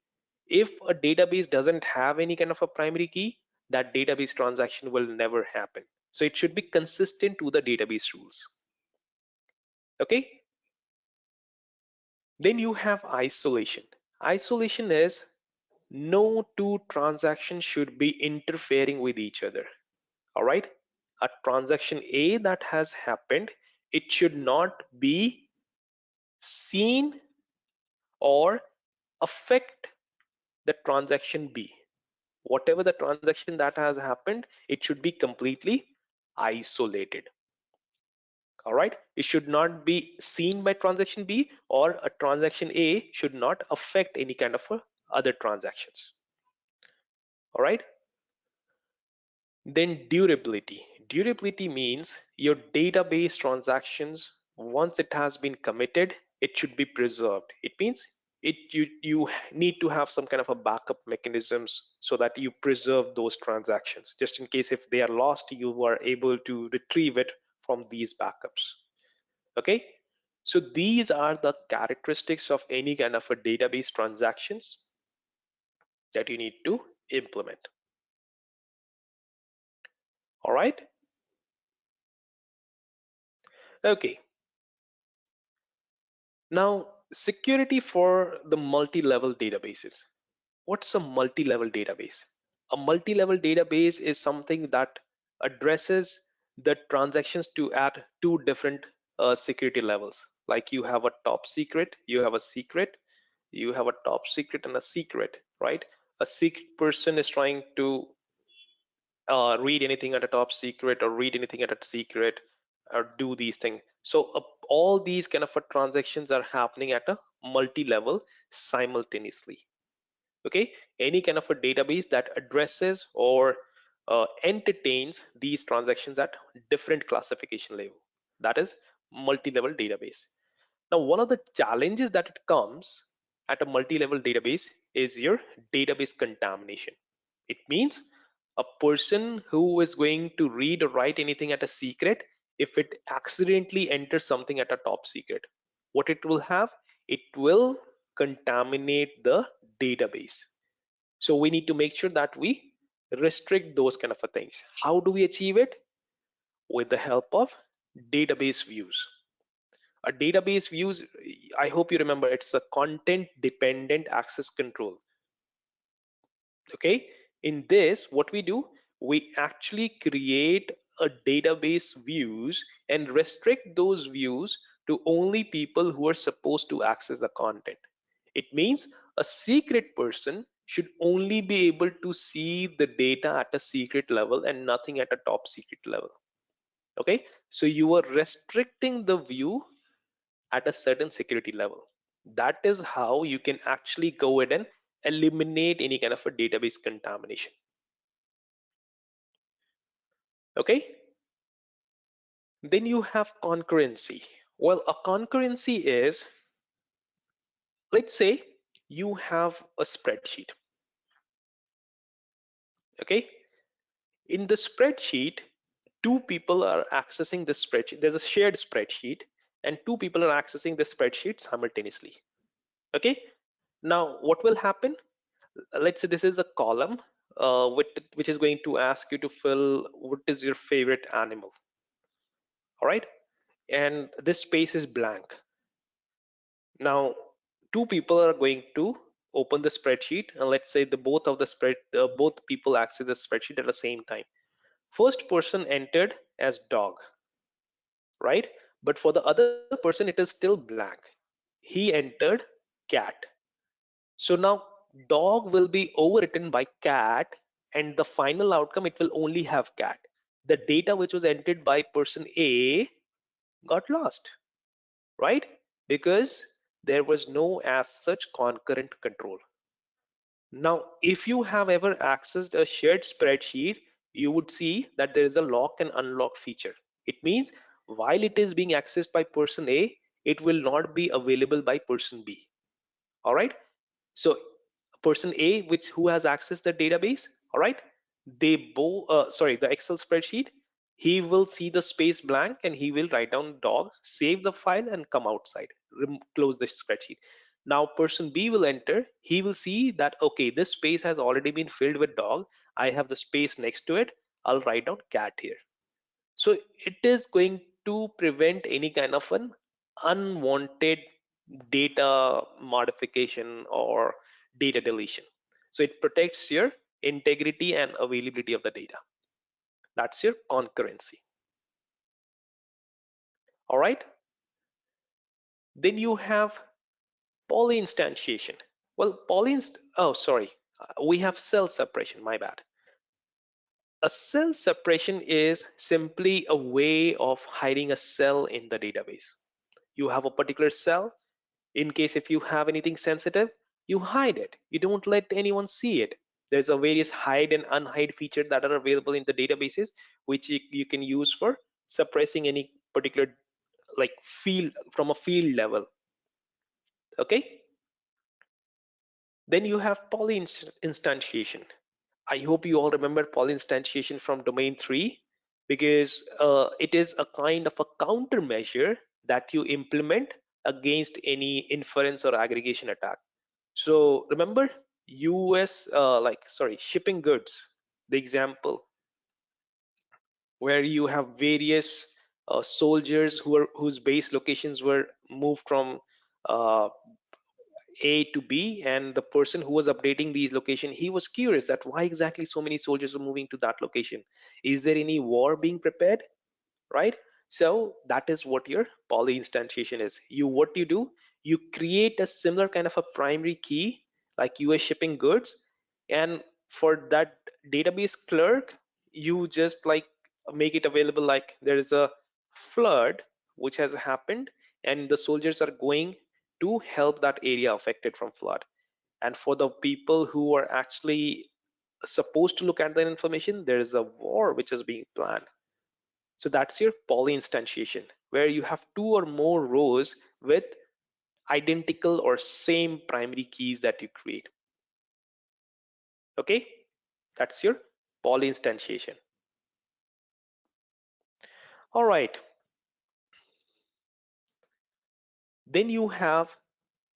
if a database doesn't have any kind of a primary key, that database transaction will never happen. So it should be consistent to the database rules. Okay. Then you have isolation. Isolation is no two transactions should be interfering with each other. All right. A transaction A that has happened, it should not be seen or affect the transaction B. Whatever the transaction that has happened, it should be completely isolated. All right, it should not be seen by transaction B, or a transaction A should not affect any kind of other transactions. All right, then durability. Durability means your database transactions, once it has been committed, it should be preserved. It means you need to have some kind of a backup mechanisms so that you preserve those transactions, just in case if they are lost, you are able to retrieve it from these backups. Okay, so these are the characteristics of any kind of a database transactions that you need to implement. All right. Okay. Now, security for the multi-level databases. What's a multi-level database? A multi-level database is something that addresses the transactions to at two different security levels. Like you have a top secret, you have a secret, you have a top secret and a secret, right? A secret person is trying to read anything at a top secret or read anything at a secret or do these things. So all these kind of transactions are happening at a multi-level simultaneously. Okay, any kind of a database that addresses or entertains these transactions at different classification level, that is multi-level database. Now, one of the challenges that it comes at a multi-level database is your database contamination. It means a person who is going to read or write anything at a secret, if it accidentally enters something at a top secret, what it will have, it will contaminate the database. So we need to make sure that we restrict those kind of things. How do we achieve it? With the help of database views. A database views, I hope you remember, it's a content dependent access control. Okay, in this what we do, we actually create a database views and restrict those views to only people who are supposed to access the content. It means a secret person should only be able to see the data at a secret level and nothing at a top secret level. Okay, so you are restricting the view at a certain security level. That is how you can actually go ahead and eliminate any kind of a database contamination. Okay, then you have concurrency. Well, a concurrency is, let's say you have a spreadsheet. Okay, in the spreadsheet, two people are accessing the spreadsheet. There's a shared spreadsheet and two people are accessing the spreadsheet simultaneously. Okay, now what will happen? Let's say this is a column which is going to ask you to fill what is your favorite animal. All right, and this space is blank. Now two people are going to open the spreadsheet, and let's say both people access the spreadsheet at the same time. First person entered as dog, right? But for the other person it is still blank. He entered cat. So now dog will be overwritten by cat, and the final outcome, it will only have cat. The data which was entered by person A got lost, right? Because there was no as such concurrent control. Now, if you have ever accessed a shared spreadsheet, you would see that there is a lock and unlock feature. It means while it is being accessed by person A, it will not be available by person B. All right. So person A, who has accessed the database, all right, they both, the Excel spreadsheet, he will see the space blank and he will write down dog, save the file and come outside, close the spreadsheet. Now person B will enter, he will see that, okay, this space has already been filled with dog. I have the space next to it. I'll write down cat here. So it is going to prevent any kind of an unwanted data modification or data deletion. So it protects your integrity and availability of the data. That's your concurrency. All right. Then you have polyinstantiation. Well, we have cell separation, my bad. A cell separation is simply a way of hiding a cell in the database. You have a particular cell. In case if you have anything sensitive, you hide it. You don't let anyone see it. There's a various hide and unhide feature that are available in the databases, which you can use for suppressing any particular like field from a field level. Okay. Then you have polyinstantiation. I hope you all remember polyinstantiation from domain 3, because it is a kind of a countermeasure that you implement against any inference or aggregation attack. So remember shipping goods, the example where you have various soldiers whose base locations were moved from uh, A to B, and the person who was updating these location, he was curious that why exactly so many soldiers are moving to that location. Is there any war being prepared, right? So that is what your poly instantiation is. What you do, you create a similar kind of a primary key like you are shipping goods, and for that database clerk, you just like make it available like there is a flood which has happened and the soldiers are going to help that area affected from flood. And for the people who are actually supposed to look at that information, there is a war which is being planned. So that's your poly instantiation, where you have two or more rows with identical or same primary keys that you create. Okay, that's your polyinstantiation. All right. Then you have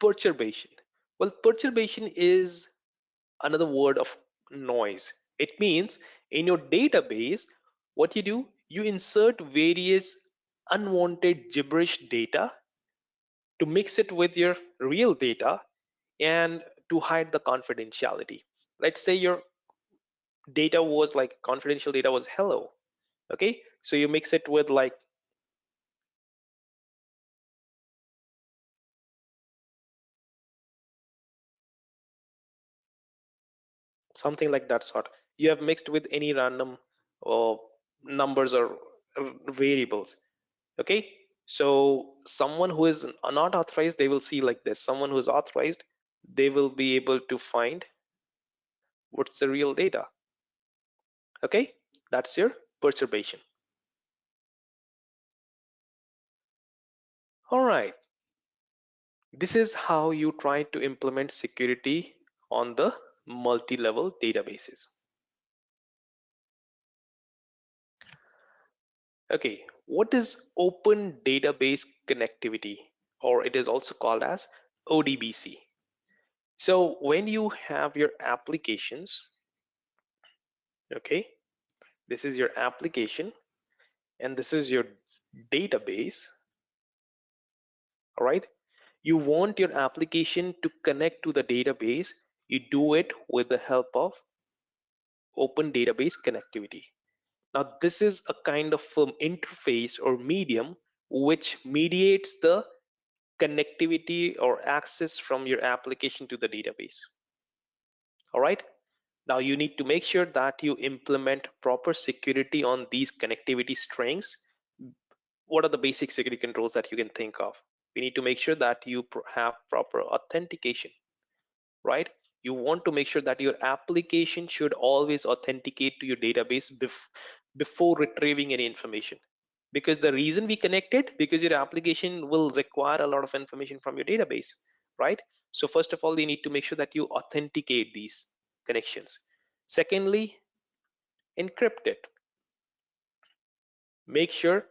perturbation. Well, perturbation is another word of noise. It means in your database, what you do, you insert various unwanted gibberish data to mix it with your real data and to hide the confidentiality. Let's say your data was like confidential data was hello. Okay, so you mix it with like something like that sort. You have mixed with any random numbers or variables. Okay, so someone who is not authorized, they will see like this. Someone who is authorized, they will be able to find what's the real data. Okay, that's your perturbation. All right, this is how you try to implement security on the multi-level databases. Okay, what is open database connectivity, or it is also called as ODBC? So when you have your applications, okay, this is your application and this is your database, all right? You want your application to connect to the database, you do it with the help of open database connectivity. Now this is a kind of interface or medium which mediates the connectivity or access from your application to the database. All right, now you need to make sure that you implement proper security on these connectivity strings. What are the basic security controls that you can think of? We need to make sure that you have proper authentication, right? You want to make sure that your application should always authenticate to your database before retrieving any information. Because the reason we connect it, because your application will require a lot of information from your database, right? So first of all, you need to make sure that you authenticate these connections. Secondly, encrypt it. Make sure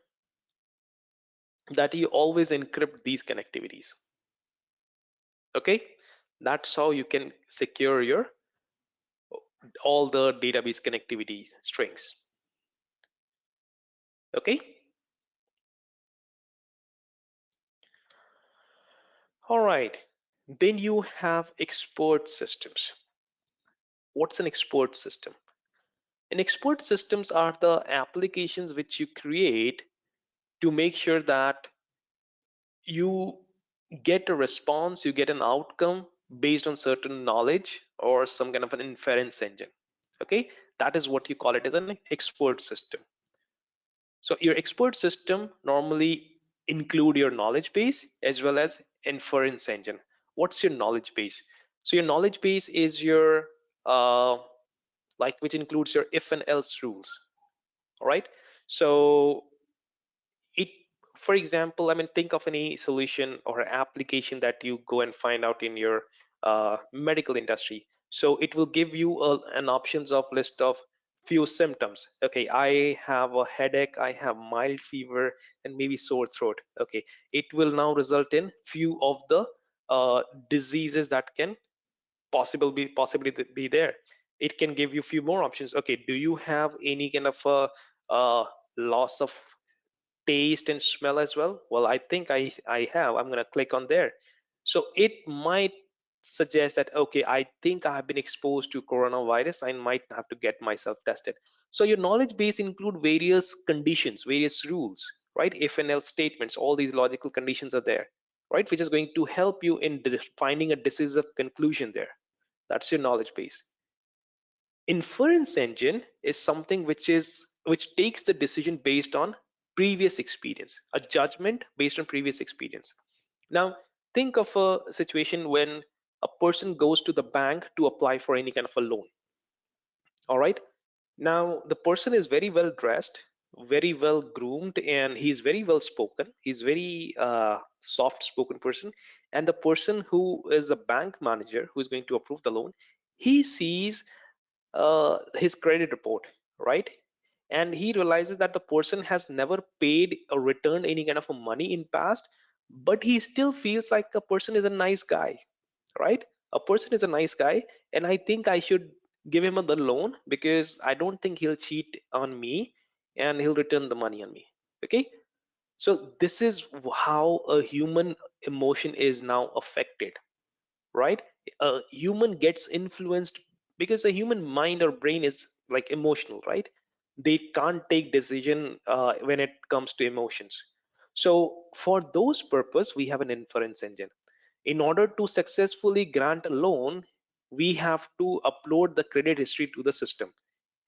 that you always encrypt these connectivities. Okay, that's how you can secure your all the database connectivity strings. Okay, all right, then you have export systems. What's an export system? And export systems are the applications which you create to make sure that you get a response, you get an outcome based on certain knowledge or some kind of an inference engine. Okay, that is what you call it as an export system. So your export system normally include your knowledge base as well as inference engine. What's your knowledge base? So your knowledge base is your like which includes your if and else rules. All right, so it, for example, I mean, think of any solution or application that you go and find out in your medical industry. So it will give you an options of list of few symptoms. Okay, I have a headache, I have mild fever, and maybe sore throat. Okay, it will now result in few of the diseases that can possibly be there. It can give you few more options. Okay, do you have any kind of a loss of taste and smell as well? Well, I think I have. I'm going to click on there. So it might suggest that, okay, I think I have been exposed to coronavirus. I might have to get myself tested. So your knowledge base include various conditions, various rules, right? If and else statements, all these logical conditions are there, right? Which is going to help you in finding a decisive conclusion there. That's your knowledge base. Inference engine is something which takes the decision based on previous experience, a judgment based on previous experience. Now think of a situation when a person goes to the bank to apply for any kind of a loan. All right, now the person is very well dressed, very well groomed, and he's very well spoken. He's very soft spoken person. And the person who is the bank manager who is going to approve the loan, he sees his credit report, right? And he realizes that the person has never paid or returned any kind of a money in past, but he still feels like a person is a nice guy, right? A person is a nice guy, and I think I should give him the loan because I don't think he'll cheat on me and he'll return the money on me. Okay, so this is how a human emotion is now affected, right? A human gets influenced because the human mind or brain is like emotional, right? They can't take decision when it comes to emotions. So for those purpose, we have an inference engine. In order to successfully grant a loan, we have to upload the credit history to the system.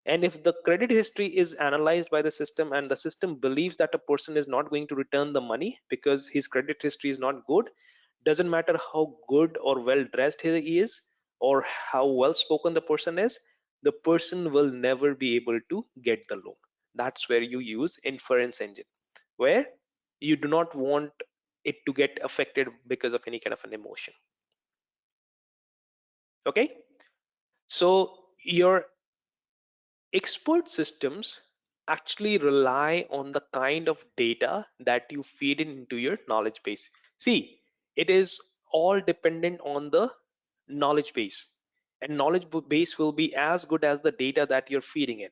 And if the credit history is analyzed by the system and the system believes that a person is not going to return the money because his credit history is not good, doesn't matter how good or well dressed he is or how well spoken the person is, the person will never be able to get the loan. That's where you use inference engine, where you do not want it to get affected because of any kind of an emotion. Okay, so your expert systems actually rely on the kind of data that you feed into your knowledge base. See, it is all dependent on the knowledge base, and knowledge base will be as good as the data that you're feeding in.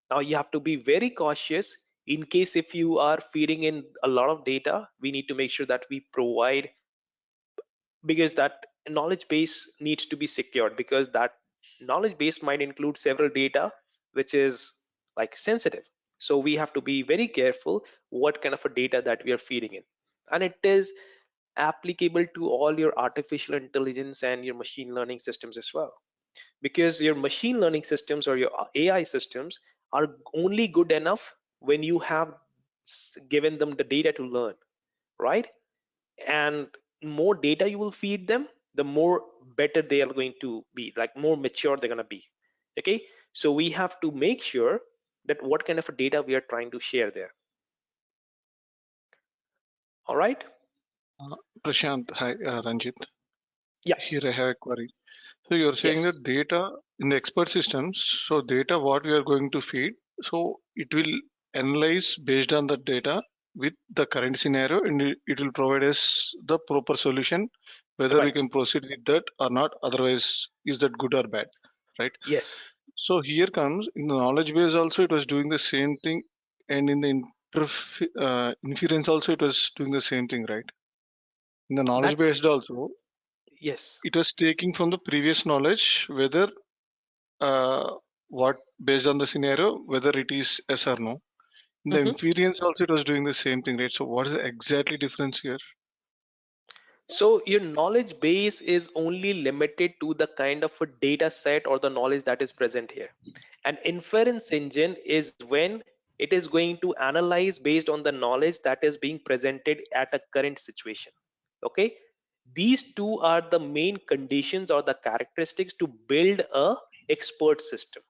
Now you have to be very cautious in case if you are feeding in a lot of data, we need to make sure that we provide, because that knowledge base needs to be secured, because that knowledge base might include several data which is like sensitive. So we have to be very careful what kind of a data that we are feeding in. And it is applicable to all your artificial intelligence and your machine learning systems as well, because your machine learning systems or your AI systems are only good enough when you have given them the data to learn, right? And more data you will feed them, the more better they are going to be, like more mature they're going to be. Okay, so we have to make sure that what kind of a data we are trying to share there. All right. Prashant, hi, Ranjit. Yeah. Here I have a query. So you're saying Yes. that data in the expert systems, so data what we are going to feed, so it will analyze based on the data with the current scenario, and it will provide us the proper solution, whether we Right. can proceed with that or not. Otherwise, is that good or bad, right? Yes. So here comes in the knowledge base also it was doing the same thing, and in the inference also it was doing the same thing, right? In the knowledge That's based also yes. it was taking from the previous knowledge whether uh, what based on the scenario whether it is yes or no. In the Mhm. inference also it was doing the same thing, right? So what is the exactly difference here? So your knowledge base is only limited to the kind of a data set or the knowledge that is present here. An inference engine is when it is going to analyze based on the knowledge that is being presented at a current situation. Okay, these two are the main conditions or the characteristics to build a expert system.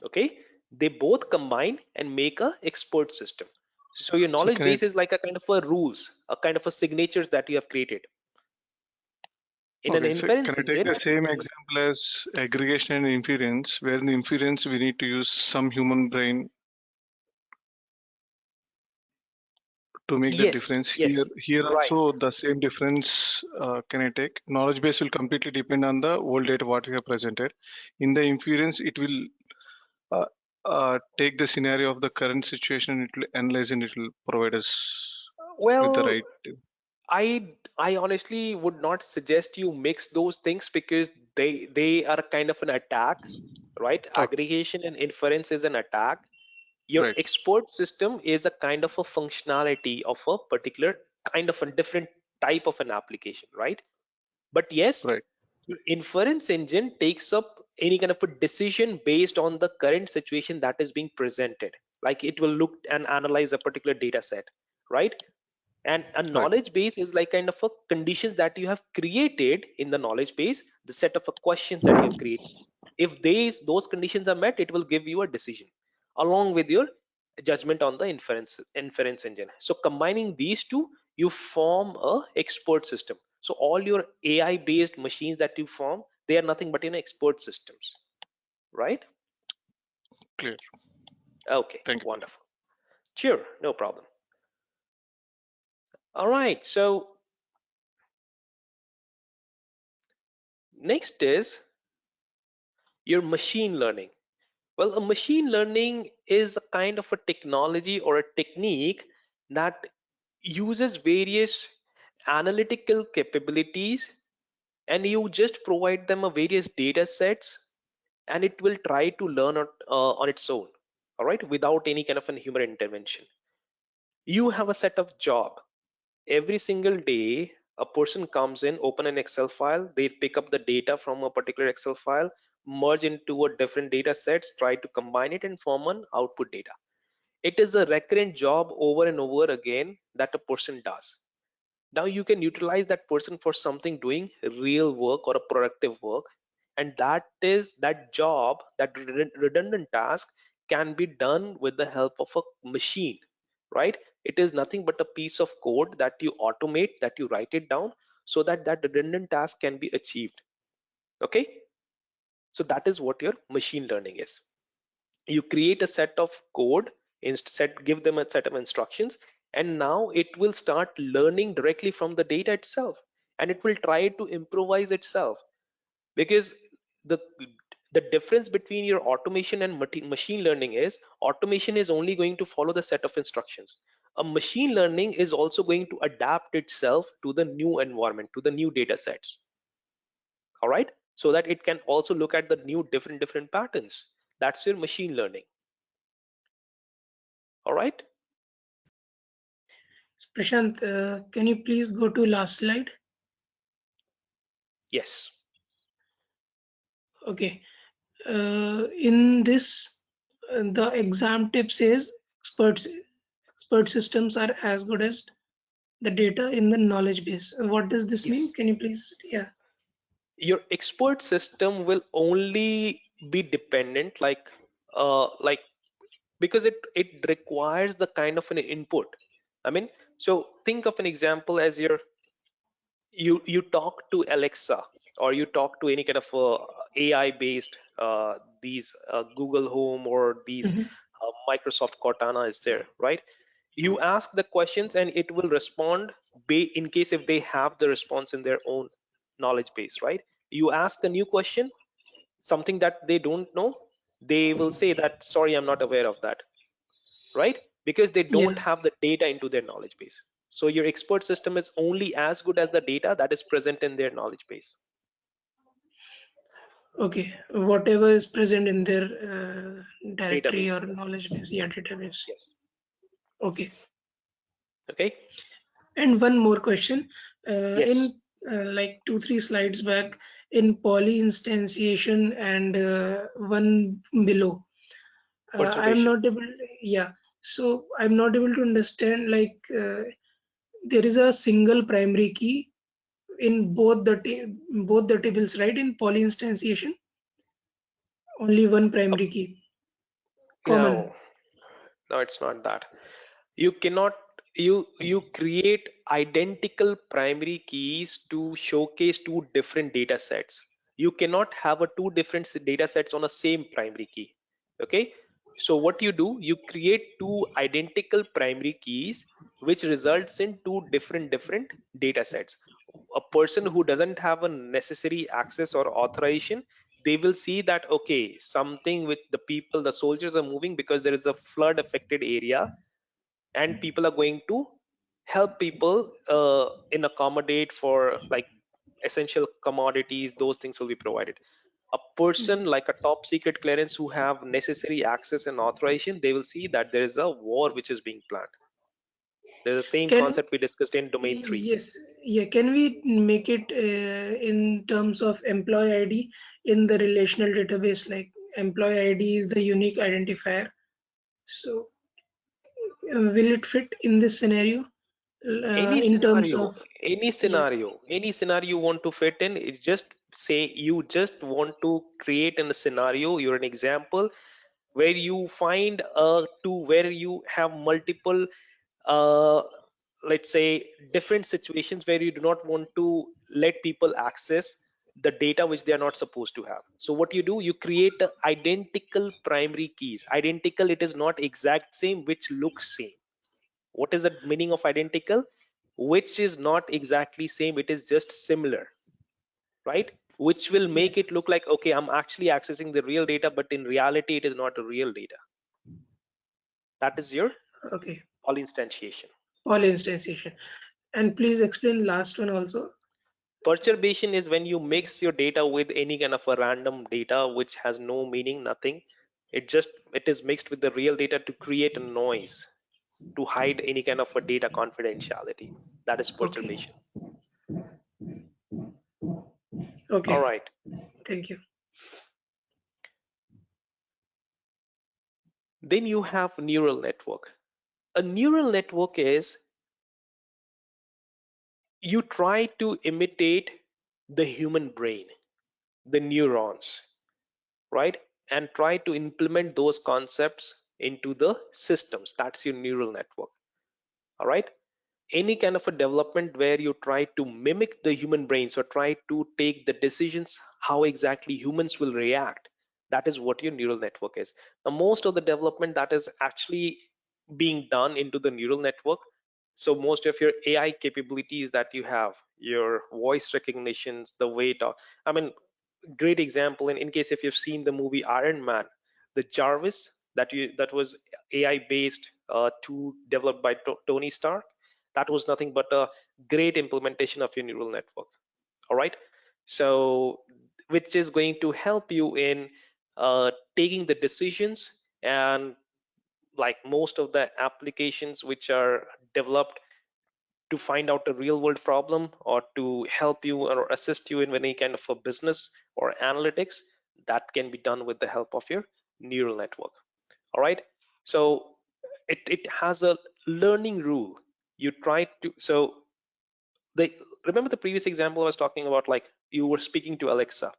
Okay, they both combine and make a expert system. So your So knowledge can I base is like a kind of a rules, a kind of a signatures that you have created. In an okay, so can inference I take engine, the same example as aggregation and inference, where in the inference we need to use some human brain to make the yes, difference. Here yes, here right. also the same difference can I take? Knowledge base will completely depend on the old data what we have presented. In the inference it will uh, take the scenario of the current situation, it will analyze and it will provide us with the Well, right. I honestly would not suggest you mix those things because they are kind of an attack, right? Okay, Aggregation and inference is an attack. Your right, export system is a kind of a functionality of a particular kind of a different type of an application, right? But yes, right, your inference engine takes up any kind of a decision based on the current situation that is being presented. Like it will look and analyze a particular data set, right? And a right. knowledge base is like kind of a conditions that you have created in the knowledge base, the set of a questions that you have created. If those conditions are met, it will give you a decision along with your judgment on the inference engine. So combining these two, you form a expert system. So all your AI based machines that you form, they are nothing but expert systems, right? Clear. Okay, Thank you. wonderful. Sure, no problem. All right, so next is your machine learning. Well, a machine learning is a kind of a technology or a technique that uses various analytical capabilities, and you just provide them a various data sets, and it will try to learn on its own, all right, without any kind of a human intervention. You have a set of job. Every single day, a person comes in, open an Excel file, they pick up the data from a particular Excel file, merge into a different data sets, try to combine it and form an output data. It is a recurrent job over and over again that a person does. Now you can utilize that person for something doing real work or a productive work, and that job, that redundant task can be done with the help of a machine, right? It is nothing but a piece of code that you automate, that you write it down so that that redundant task can be achieved. Okay, so that is what your machine learning is. You create a set of code, instead give them a set of instructions, and now it will start learning directly from the data itself, and it will try to improvise itself. Because the the difference between your automation and machine learning is, automation is only going to follow the set of instructions. A machine learning is also going to adapt itself to the new environment, to the new data sets, all right, so that it can also look at the new different patterns. That's your machine learning. All right. Prashant, can you please go to last slide? Yes. Okay. In this, the exam tip says expert systems are as good as the data in the knowledge base. What does this mean? Yes. Can you please? Yeah. Your expert system will only be dependent, like because it requires the kind of an input. I mean, so think of an example as you talk to Alexa, or you talk to any kind of AI based these Google Home, or these Mhm. Microsoft Cortana is there, right? You ask the questions and it will respond in case if they have the response in their own knowledge base, right? You ask a new question, something that they don't know, they will say that sorry, I'm not aware of that, right? Because they don't Yeah. have the data into their knowledge base. So your expert system is only as good as the data that is present in their knowledge base. Okay. Whatever is present in their directory Database, or yes. knowledge base, yeah, database. Yes. Okay. Okay. And one more question. Yes. In like 2-3 slides back, in poly instantiation and one below, I'm Perturbation. not able. Yeah. So I'm not able to understand. Like there is a single primary key in both the tables, right? In poly instantiation, only one Uh, primary key, common. no, no, it's not that. You cannot, you create identical primary keys to showcase two different data sets. You cannot have a two different data sets on a same primary key. Okay, so what you do, you create two identical primary keys which results in two different data sets. A person who doesn't have a necessary access or authorization, they will see that okay, something with the people, the soldiers are moving because there is a flood affected area, and people are going to help people in accommodate for like essential commodities. Those things will be provided. A person like a top secret clearance who have necessary access and authorization, they will see that there is a war which is being planned. There's the same Can concept we discussed in domain 3. Yes, yeah. Can we make it in terms of employee ID in the relational database? Like employee ID is the unique identifier. So will it fit in this scenario any in terms scenario of any yeah? scenario any scenario you want to fit in, it just say you just want to create in a scenario, you're an example where you find where you have multiple uh, let's say different situations where you do not want to let people access the data which they are not supposed to have. So what you do, you create identical primary keys. Identical, it is not exact same, which looks same. What is the meaning of identical? Which is not exactly same, it is just similar, right? Which will make it look like, okay, I'm actually accessing the real data, but in reality, it is not a real data. That is your Okay. all instantiation. All instantiation. And please explain last one also. Perturbation is when you mix your data with any kind of a random data which has no meaning, nothing. It is mixed with the real data to create a noise, to hide any kind of a data confidentiality. That is perturbation. Okay. All right. Thank you. Then you have neural network. A neural network is you try to imitate the human brain, the neurons, right? And try to implement those concepts into the systems. That's your neural network. All right. Any kind of a development where you try to mimic the human brain, so try to take the decisions how exactly humans will react. That is what your neural network is. Now, most of the development that is actually being done into the neural network, so most of your AI capabilities that you have, your voice recognitions, the way talk, I mean, great example in case if you've seen the movie Iron Man, the Jarvis that was AI based tool developed by Tony Stark, that was nothing but a great implementation of your neural network. All right, so which is going to help you in taking the decisions, and like most of the applications which are developed to find out a real world problem or to help you or assist you in any kind of a business or analytics, that can be done with the help of your neural network. All right, so it has a learning rule. You try to, so they remember the previous example I was talking about, like you were speaking to Alexa,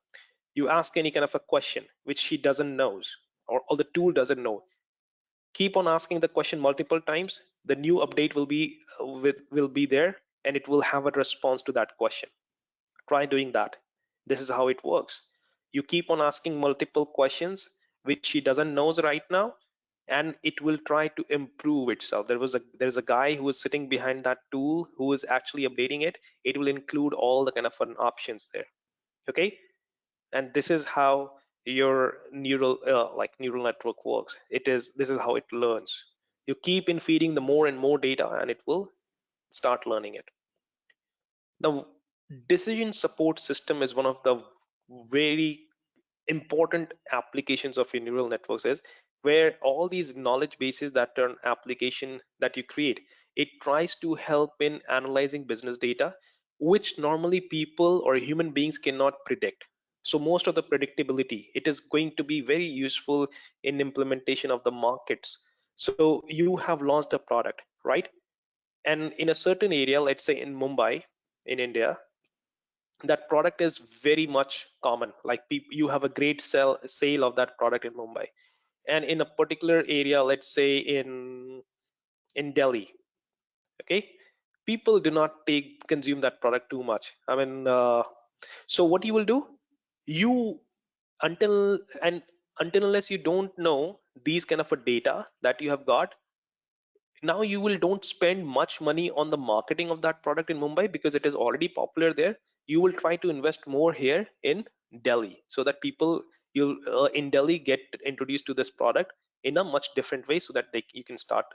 you ask any kind of a question which she doesn't knows, or the tool doesn't know. Keep on asking the question multiple times, the new update will be there, and it will have a response to that question. Try doing that. This is how it works. You keep on asking multiple questions which she doesn't knows right now, and it will try to improve itself. There's a guy who is sitting behind that tool who is actually updating it. It will include all the kind of options there. Okay, and this is how your neural network works. This is how it learns. You keep in feeding the more and more data, and it will start learning it. Now, decision support system is one of the very important applications of your neural networks, is where all these knowledge bases that are an application that you create, it tries to help in analyzing business data which normally people or human beings cannot predict. So most of the predictability, it is going to be very useful in implementation of the markets. So you have launched a product, right? And in a certain area, let's say in Mumbai in India, that product is very much common. Like you have a great sale of that product in Mumbai, and in a particular area, let's say in Delhi, okay, people do not consume that product too much. I mean, so what you will do, you until and unless you don't know these kind of a data that you have got, now you will don't spend much money on the marketing of that product in Mumbai because it is already popular there. You will try to invest more here in Delhi so that people you'll in Delhi get introduced to this product in a much different way so that you can start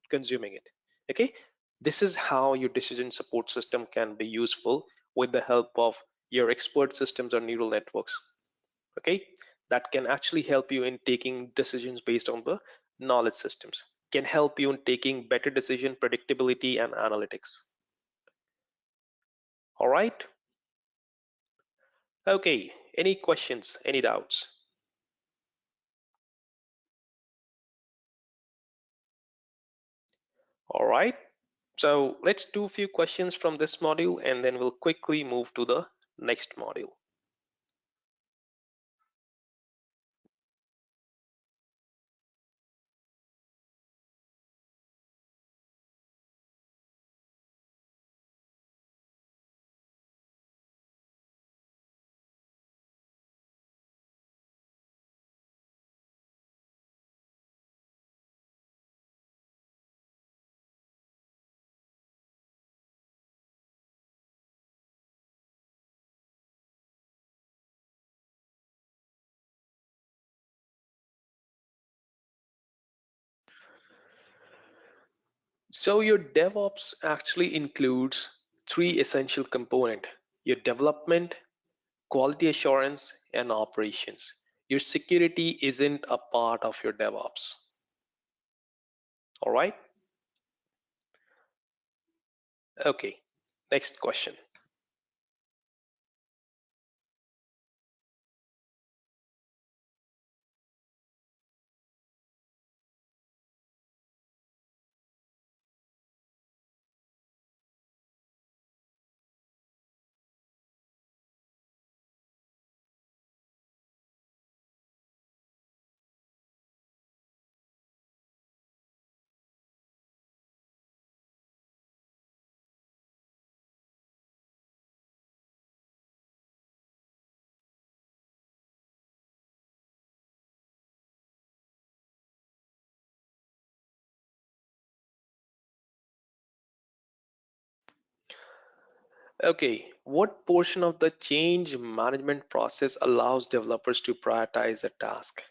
consuming it. Okay, this is how your decision support system can be useful with the help of your expert systems or neural networks. Okay, that can actually help you in taking decisions based on the knowledge systems, can help you in taking better decision predictability and analytics. All right, okay, any questions, any doubts? All right, so let's do a few questions from this module and then we'll quickly move to the next module. So your DevOps actually includes three essential components: your development, quality assurance, and operations. Your security isn't a part of your DevOps. All right. Okay. Next question. Okay, what portion of the change management process allows developers to prioritize a task?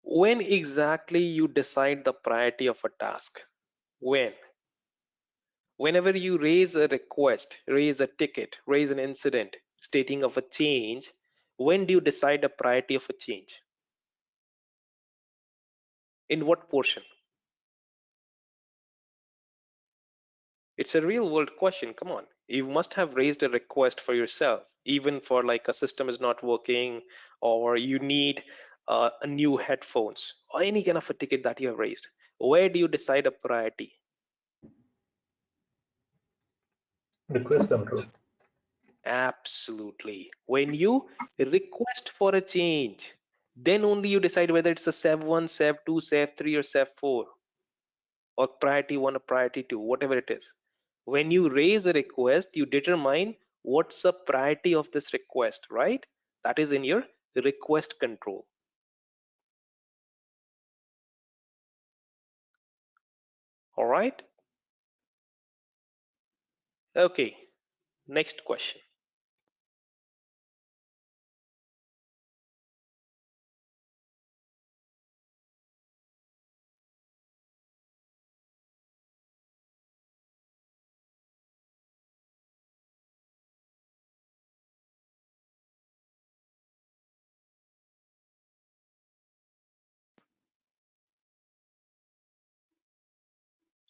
When exactly you decide the priority of a task? When? Whenever you raise a request, raise a ticket, raise an incident stating of a change, when do you decide the priority of a change? In what portion? It's a real world question. Come on. You must have raised a request for yourself, even for like a system is not working or you need a new headphones or any kind of a ticket that you have raised. Where do you decide a priority? Request control. Absolutely. When you request for a change, then only you decide whether it's a SEV 1, SEV 2, SEV 3 or SEV 4 or priority 1 or priority 2, whatever it is. When you raise a request, you determine what's the priority of this request, right? That is in your request control. All right. Okay. Next question.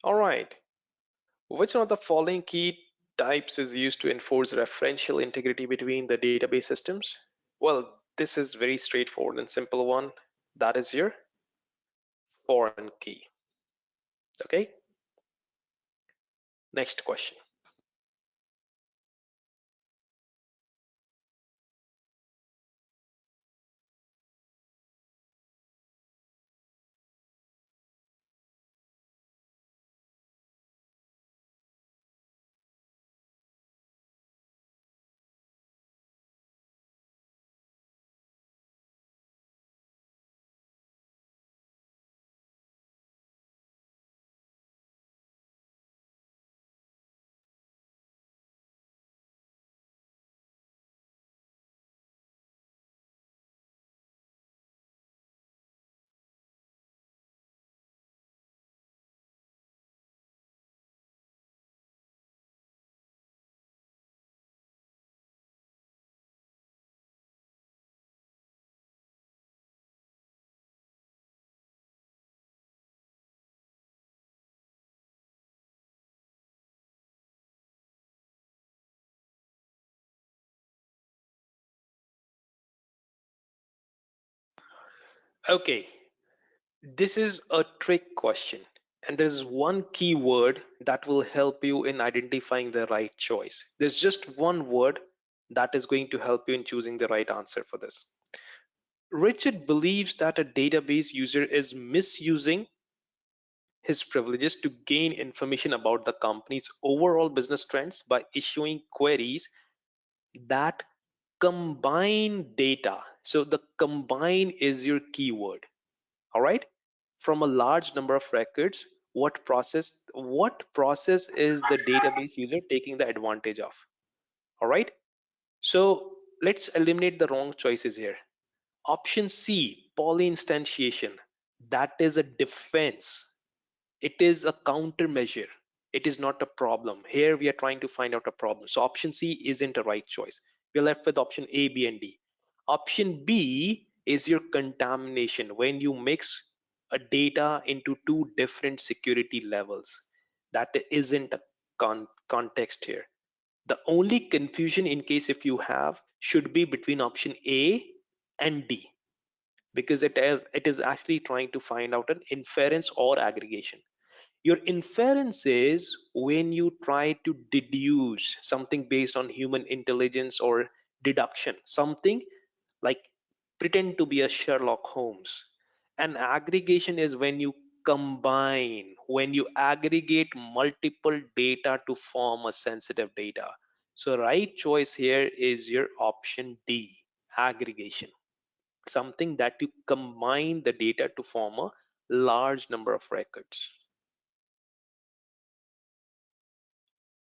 All right. Which one of the following key types is used to enforce referential integrity between the database systems? Well, this is very straightforward and simple one. That is your foreign key. Okay. Next question. Okay. This is a trick question, and there's one key word that will help you in identifying the right choice. There's just one word that is going to help you in choosing the right answer for this. Richard believes that a database user is misusing his privileges to gain information about the company's overall business trends by issuing queries that combine data. So the combine is your keyword. All right. From a large number of records, what process is the database user taking the advantage of? All right. So let's eliminate the wrong choices here. Option C, polyinstantiation. That is a defense. It is a countermeasure. It is not a problem. Here we are trying to find out a problem. So option C isn't a right choice. We're left with option A, B, and D. Option B is your contamination, when you mix a data into two different security levels. That isn't a context here. The only confusion, in case if you have, should be between option A and D, because it is actually trying to find out an inference or aggregation. Your inference is when you try to deduce something based on human intelligence or deduction, something like pretend to be a Sherlock Holmes. And aggregation is when you combine, when you aggregate multiple data to form a sensitive data. So right choice here is your option D, aggregation. Something that you combine the data to form a large number of records.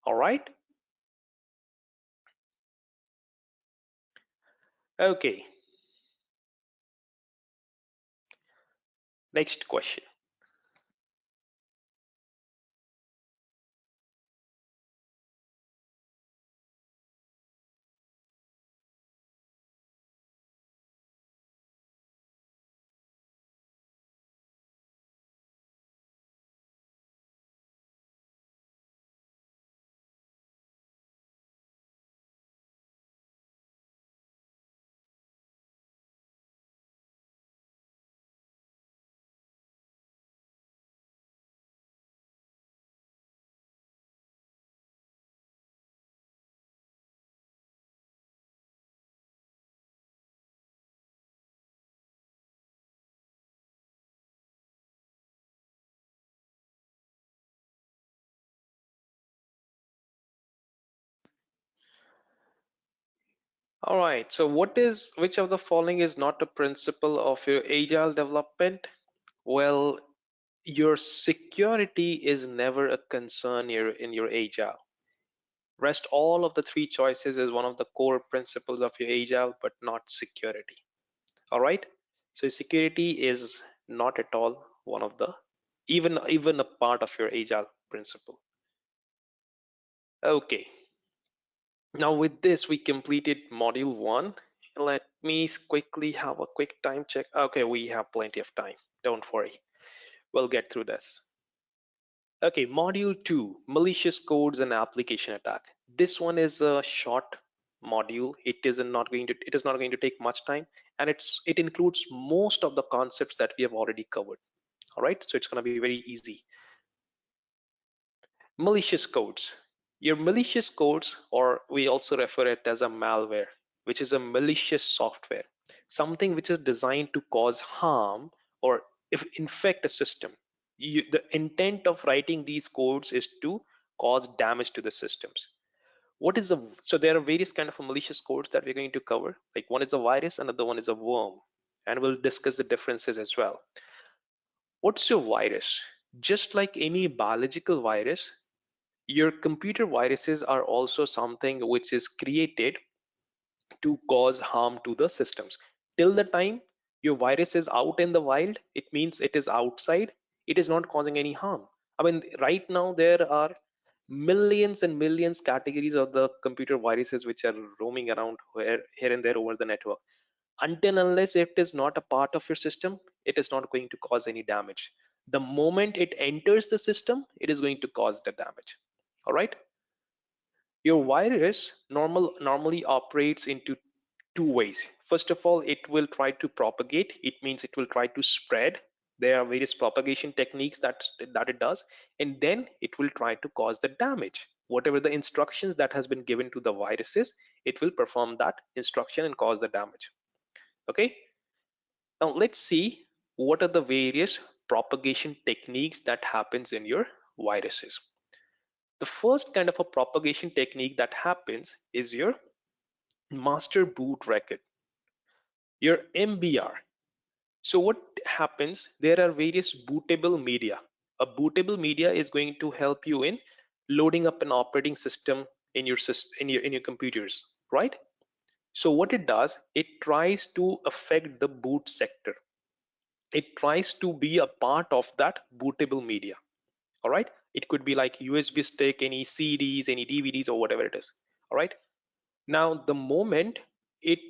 All right. Okay. Next question. All right, so which of the following is not a principle of your agile development? Well, your security is never a concern here in your agile. Rest all of the three choices is one of the core principles of your agile, but not security. All right, so security is not at all one of the even a part of your agile principle. Okay, now with this we completed module 1. Let me quickly have a quick time check. Okay, we have plenty of time, don't worry, we'll get through this. Okay, module 2, malicious codes and application attack. This one is a short module. It is not going to take much time, and it includes most of the concepts that we have already covered. All right, so it's going to be very easy. Malicious codes. Your malicious codes, or we also refer it as a malware, which is a malicious software, something which is designed to cause harm or if infect a system. The intent of writing these codes is to cause damage to the systems. So there are various kind of malicious codes that we're going to cover. Like one is a virus, another one is a worm, and we'll discuss the differences as well. What's your virus? Just like any biological virus, your computer viruses are also something which is created to cause harm to the systems. Till the time your virus is out in the wild, it means it is outside, it is not causing any harm. I mean, right now there are millions and millions categories of the computer viruses which are roaming around here and there over the network. Until unless it is not a part of your system, it is not going to cause any damage. The moment it enters the system, it is going to cause the damage. All right, your virus normally operates into two ways. First of all, it will try to propagate. It means it will try to spread. There are various propagation techniques that it does, and then it will try to cause the damage. Whatever the instructions that has been given to the viruses, it will perform that instruction and cause the damage. Okay, now let's see what are the various propagation techniques that happens in your viruses. The first kind of a propagation technique that happens is your master boot record, your MBR. So what happens, there are various bootable media. A bootable media is going to help you in loading up an operating system in your computers, right? So what it does, it tries to affect the boot sector. It tries to be a part of that bootable media. All right, it could be like USB stick, any CDs, any DVDs, or whatever it is. All right, now the moment it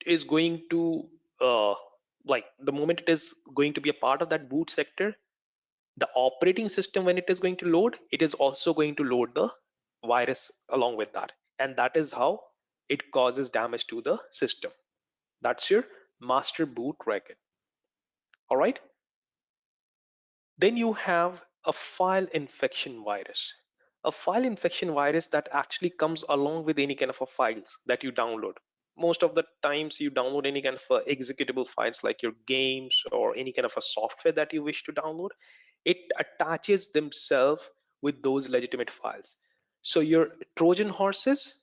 is going to the moment it is going to be a part of that boot sector, the operating system, when it is going to load, it is also going to load the virus along with that, and that is how it causes damage to the system. That's your master boot record. All right, then you have a file infection virus. A file infection virus that actually comes along with any kind of a files that you download. Most of the times you download any kind of executable files like your games or any kind of a software that you wish to download, it attaches themselves with those legitimate files. So your Trojan horses,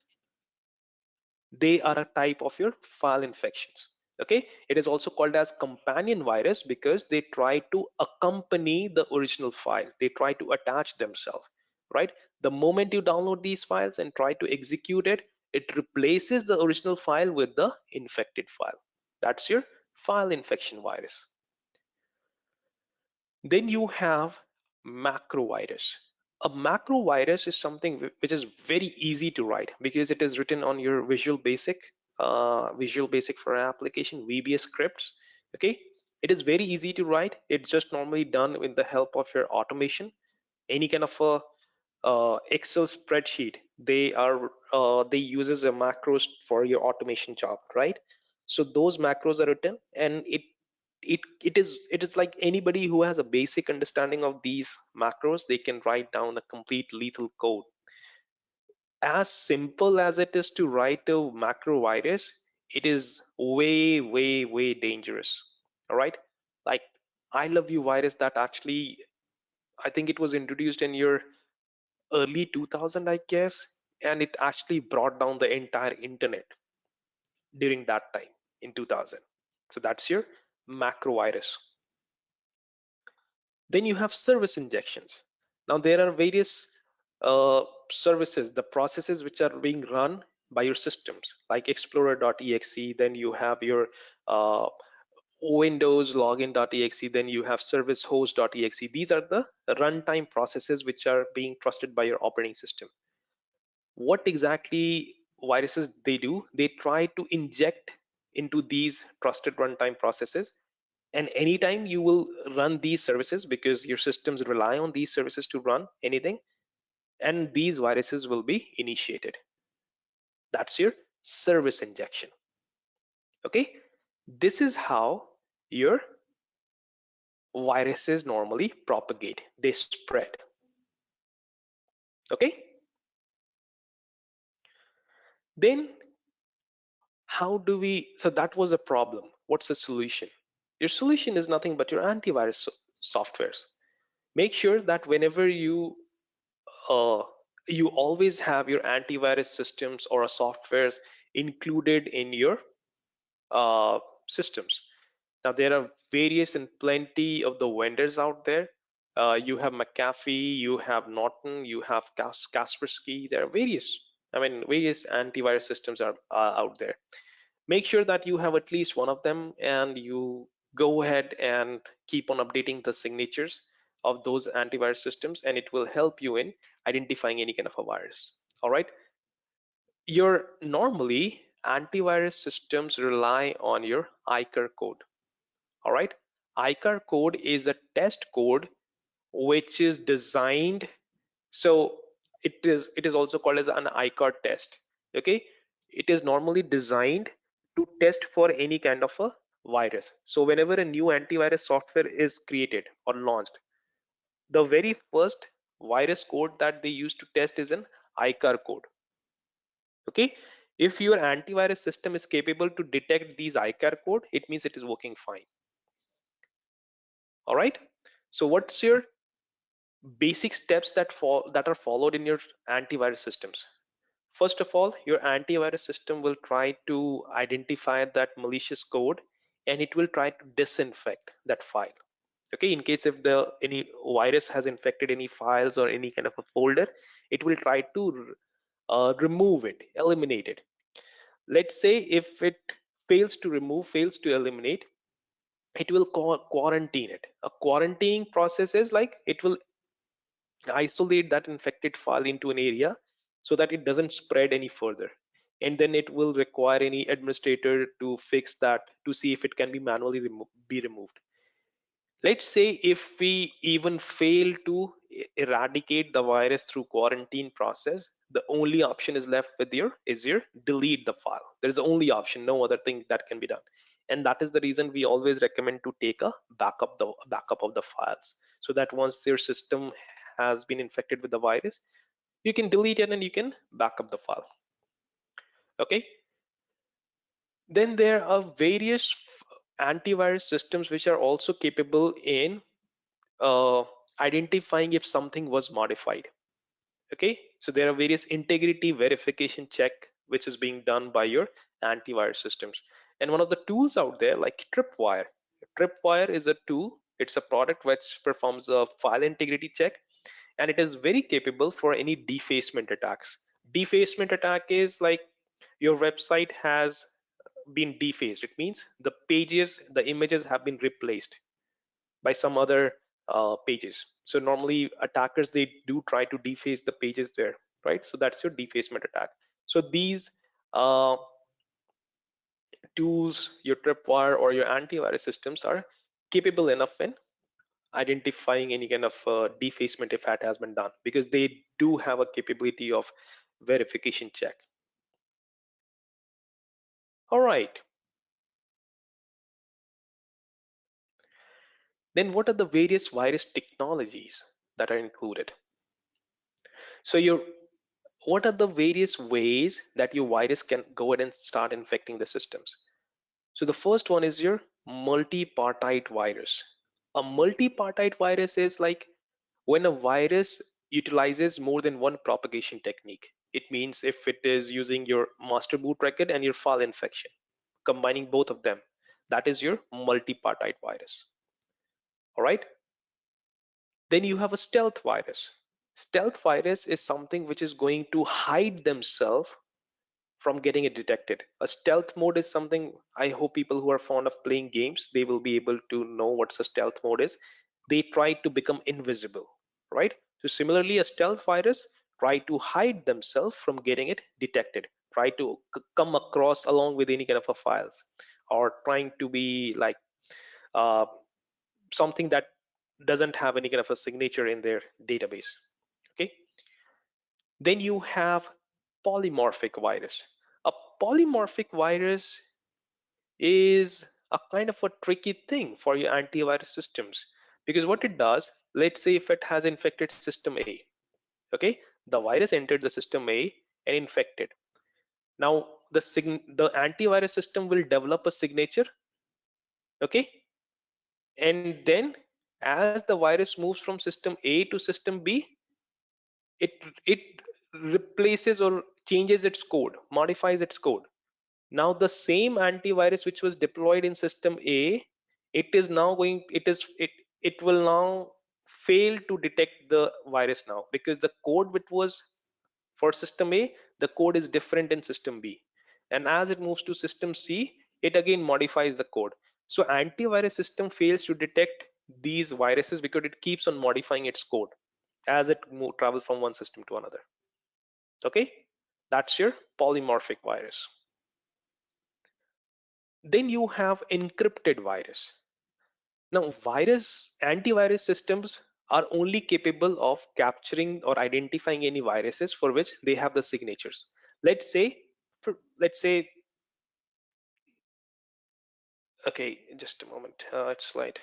they are a type of your file infections. Okay, it is also called as companion virus because they try to accompany the original file, they try to attach themselves, right? The moment you download these files and try to execute it, it replaces the original file with the infected file. That's your file infection virus. Then you have macrovirus. A macrovirus is something which is very easy to write because it is written on your Visual Basic for an application, VBA scripts. Okay, it is very easy to write. It's just normally done with the help of your automation. Any kind of a Excel spreadsheet, they uses a macros for your automation job, right? So those macros are written, and it is like anybody who has a basic understanding of these macros, they can write down a complete lethal code. As simple as it is to write a macro virus, it is way dangerous. All right, like I love you virus that actually, I think it was introduced in your early 2000, I guess, and it actually brought down the entire internet during that time in 2000. So that's your macro virus. Then you have service injections. Now there are various services, the processes which are being run by your systems, like explorer.exe. Then you have your Windows login.exe. Then you have service host.exe. These are the runtime processes which are being trusted by your operating system. What exactly viruses they do? They try to inject into these trusted runtime processes, and anytime you will run these services, because your systems rely on these services to run anything, and these viruses will be initiated. That's your service injection. Okay, this is how your viruses normally propagate, they spread. Okay, then how do we, so that was a problem. What's the solution? Your solution is nothing but your antivirus softwares. Make sure that whenever you always have your antivirus systems or softwares included in your systems. Now there are various and plenty of the vendors out there. You have McAfee, you have Norton, you have Kaspersky. There are various, various antivirus systems are out there. Make sure that you have at least one of them, and you go ahead and keep on updating the signatures of those antivirus systems, and it will help you in identifying any kind of a virus. All right, your normally antivirus systems rely on your ICAR code. All right, ICAR code is a test code which is designed, so it is also called as an ICAR test. Okay, it is normally designed to test for any kind of a virus. So whenever a new antivirus software is created or launched, the very first virus code that they use to test is an ICAR code. Okay, if your antivirus system is capable to detect these ICAR code, it means it is working fine. All right, so what's your basic steps that are followed in your antivirus systems? First of all, your antivirus system will try to identify that malicious code, and it will try to disinfect that file. Okay, in case if any virus has infected any files or any kind of a folder, it will try to remove it, eliminate it. Let's say if it fails to remove, fails to eliminate, it will quarantine it. A quarantining process is like it will isolate that infected file into an area so that it doesn't spread any further. And then it will require any administrator to fix that to see if it can be manually be removed. Let's say if we even fail to eradicate the virus through quarantine process, the only option is left with your delete the file. There's the only option, no other thing that can be done. And that is the reason we always recommend to take a backup of the files, so that once your system has been infected with the virus, you can delete it and you can back up the file. Okay. Then there are various antivirus systems which are also capable in identifying if something was modified. Okay, so there are various integrity verification check which is being done by your antivirus systems. And one of the tools out there like Tripwire. Tripwire is a tool, it's a product which performs a file integrity check, and it is very capable for any defacement attacks. Defacement attack is like your website has been defaced. It means the pages, the images have been replaced by some other pages. So normally attackers, they do try to deface the pages there, right? So that's your defacement attack. So these tools, your Tripwire or your antivirus systems are capable enough in identifying any kind of defacement if that has been done, because they do have a capability of verification check. All right. Then what are the various virus technologies that are included? So what are the various ways that your virus can go ahead and start infecting the systems? So the first one is your multipartite virus. A multipartite virus is like when a virus utilizes more than one propagation technique. It means if it is using your master boot record and your file infection, combining both of them, that is your multipartite virus. All right. Then you have a stealth virus. Stealth virus is something which is going to hide themselves from getting it detected. A stealth mode is something, I hope people who are fond of playing games, they will be able to know what's a stealth mode is. They try to become invisible, right? So similarly, a stealth virus try to hide themselves from getting it detected, try to come across along with any kind of a files, or trying to be like uh, something that doesn't have any kind of a signature in their database. Okay. Then you have polymorphic virus. A polymorphic virus is a kind of a tricky thing for your antivirus systems, because what it does, let's say if it has infected system A, okay, the virus entered the system A and infected. Now the antivirus system will develop a signature, okay, and then as the virus moves from system A to system B, it replaces or changes its code, modifies its code. Now the same antivirus which was deployed in system A, it will now fail to detect the virus now, because the code which was for system A, the code is different in system B, and as it moves to system C, it again modifies the code. So antivirus system fails to detect these viruses because it keeps on modifying its code as it travels from one system to another. Okay, that's your polymorphic virus. Then you have encrypted virus. Now antivirus systems are only capable of capturing or identifying any viruses for which they have the signatures. Let's say okay, just a moment, it's slide.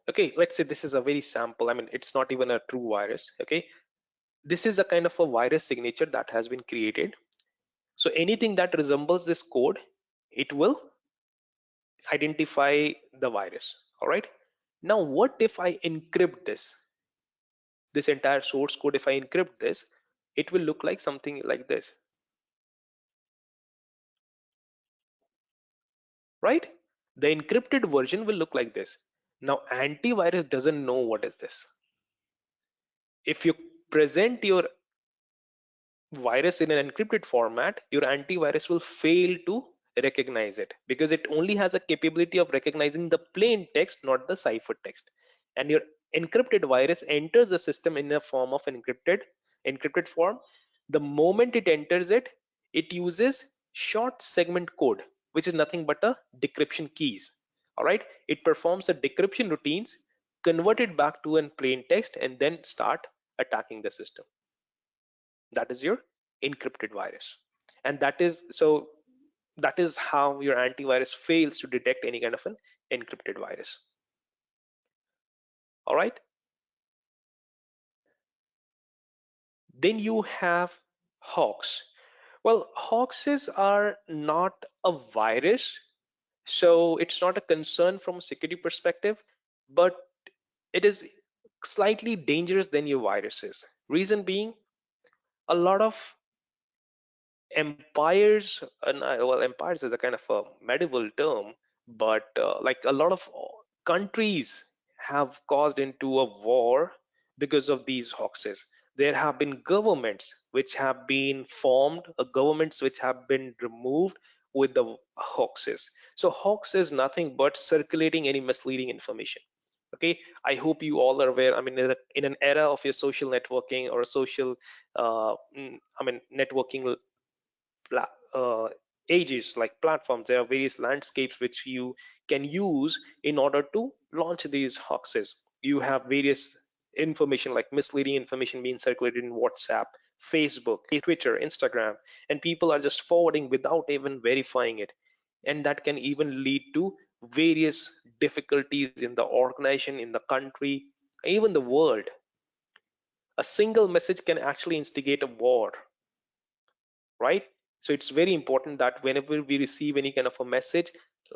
Okay, let's say this is a very sample, I mean it's not even a true virus. Okay, this is a kind of a virus signature that has been created. So anything that resembles this code, it will identify the virus. All right, now what if I encrypt this entire source code? If I encrypt this, it will look like something like this, right? The encrypted version will look like this. Now antivirus doesn't know what is this. If you present your virus in an encrypted format, your antivirus will fail to recognize it, because it only has a capability of recognizing the plain text, not the ciphertext. And your encrypted virus enters the system in a form of encrypted form. The moment it enters it, it uses short segment code, which is nothing but a decryption keys. All right, it performs a decryption routines, convert it back to a plain text, and then start attacking the system. That is your encrypted virus. And that is how your antivirus fails to detect any kind of an encrypted virus. All right. Then you have hoax. Well, hoaxes are not a virus, so it's not a concern from a security perspective, but it is slightly dangerous than your viruses. Reason being, a lot of empires, and well, empires is a kind of a medieval term, but like a lot of countries have caused into a war because of these hoaxes. There have been governments which have been formed, governments which have been removed with the hoaxes. So hoax is nothing but circulating any misleading information. Okay, I hope you all are aware. I mean, in an era of your social networking or social networking uh, ages, like platforms, there are various landscapes which you can use in order to launch these hoaxes. You have various information, like misleading information being circulated in WhatsApp, Facebook, Twitter, Instagram, and people are just forwarding without even verifying it. And that can even lead to various difficulties in the organization, in the country, even the world. A single message can actually instigate a war, right? So it's very important that whenever we receive any kind of a message,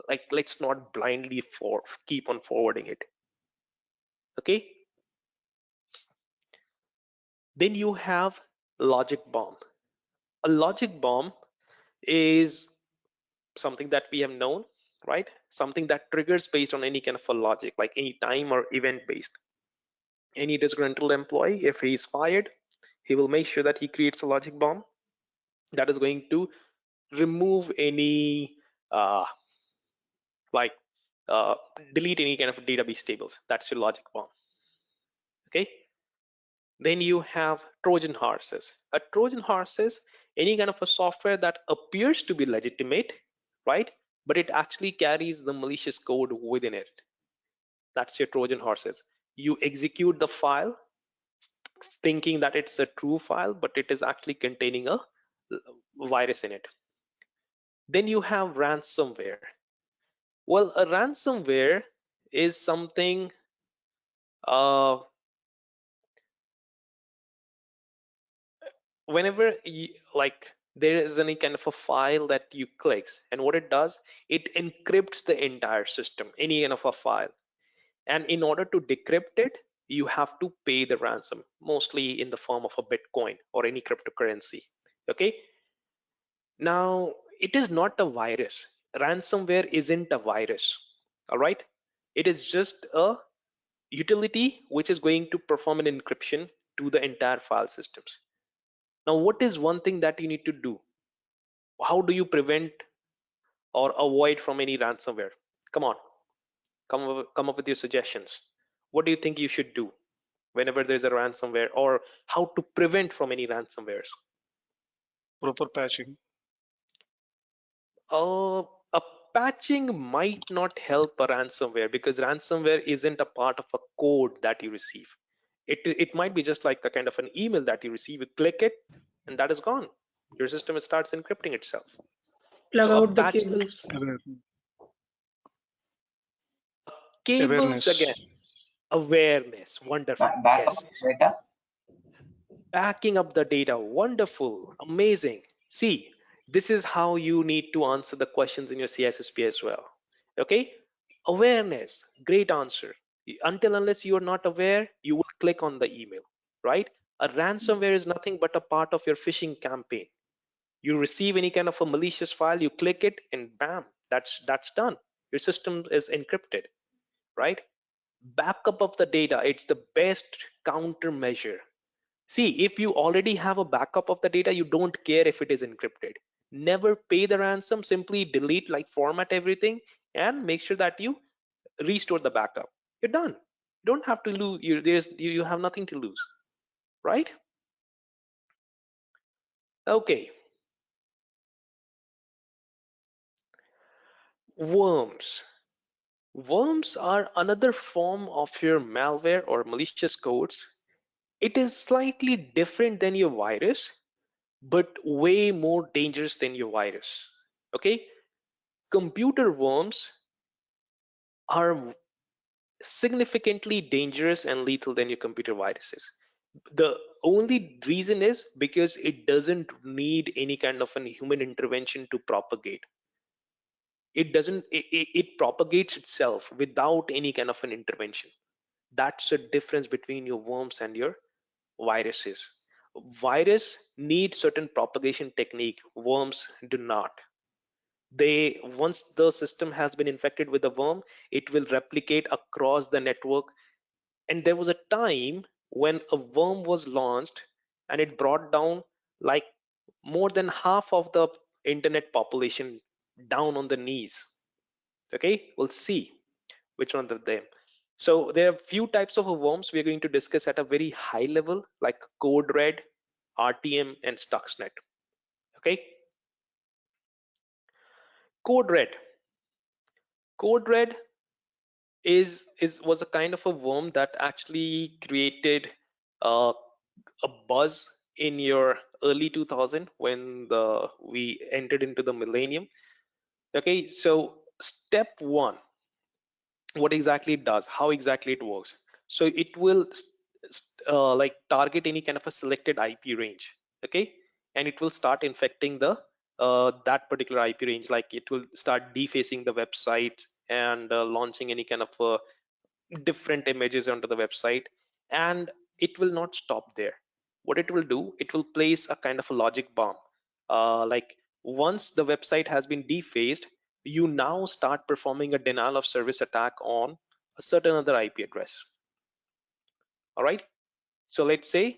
like, let's not blindly keep on forwarding it. Okay. Then you have logic bomb. A logic bomb is something that we have known, right? Something that triggers based on any kind of a logic, like any time or event based. Any disgruntled employee, if he is fired, he will make sure that he creates a logic bomb that is going to remove any like delete any kind of database tables. That's your logic bomb. Okay. Then you have Trojan horses. A Trojan horse is any kind of a software that appears to be legitimate, right? But it actually carries the malicious code within it. That's your Trojan horses. You execute the file thinking that it's a true file, but it is actually containing a virus in it. Then you have ransomware. Well, a ransomware is something whenever like there is any kind of a file that you clicks, and what it does, it encrypts the entire system, any kind of a file. And in order to decrypt it, you have to pay the ransom, mostly in the form of a Bitcoin or any cryptocurrency. Okay. Now, it is not a virus. Ransomware isn't a virus. All right. It is just a utility which is going to perform an encryption to the entire file systems. Now, what is one thing that you need to do? How do you prevent or avoid from any ransomware? Come on, come up with your suggestions. What do you think you should do whenever there's a ransomware, or how to prevent from any ransomwares? Proper patching. A patching might not help a ransomware, because ransomware isn't a part of a code that you receive. It might be just like a kind of an email that you receive. You click it, and that is gone. Your system starts encrypting itself. Plug So out the cables. Cables Awareness. again. Awareness. Wonderful. Backup data. Backing up the data. Wonderful. Amazing. See, this is how you need to answer the questions in your CISSP as well. Okay. Awareness. Great answer. Until unless you are not aware, you will click on the email, right? A ransomware is nothing but a part of your phishing campaign. You receive any kind of a malicious file, you click it, and bam, that's done. Your system is encrypted, right? Backup of the data, it's the best countermeasure. See, if you already have a backup of the data, you don't care if it is encrypted. never pay the ransom. Simply delete, like format everything, and make sure that you restore the backup. You're done. You don't have to lose. You have nothing to lose, right? Okay. Worms. Worms are another form of your malware or malicious codes. It is slightly different than your virus, but way more dangerous than your virus. Okay, computer worms are significantly dangerous and lethal than your computer viruses. The only reason is because it doesn't need any kind of a human intervention to propagate. It doesn't, it propagates itself without any kind of an intervention. That's the difference between your worms and your viruses. Virus need certain propagation technique, worms do not. They, once the system has been infected with a worm, it will replicate across the network. And there was a time when a worm was launched and it brought down like more than half of the internet population down on the knees. Okay, we'll see which one of them. So there are few types of worms we are going to discuss at a very high level, like CodeRed, RTM, and Stuxnet. Okay, CodeRed. CodeRed was a kind of a worm that actually created a buzz in your early 2000 when we entered into the millennium. Okay, so step one, what exactly it does, how exactly it works. So it will like target any kind of a selected IP range, okay, and it will start infecting the that particular IP range. Like it will start defacing the website and launching any kind of different images onto the website, and it will not stop there. What it will do, it will place a kind of a logic bomb. Like once the website has been defaced, you now start performing a denial of service attack on a certain other IP address. All right, so let's say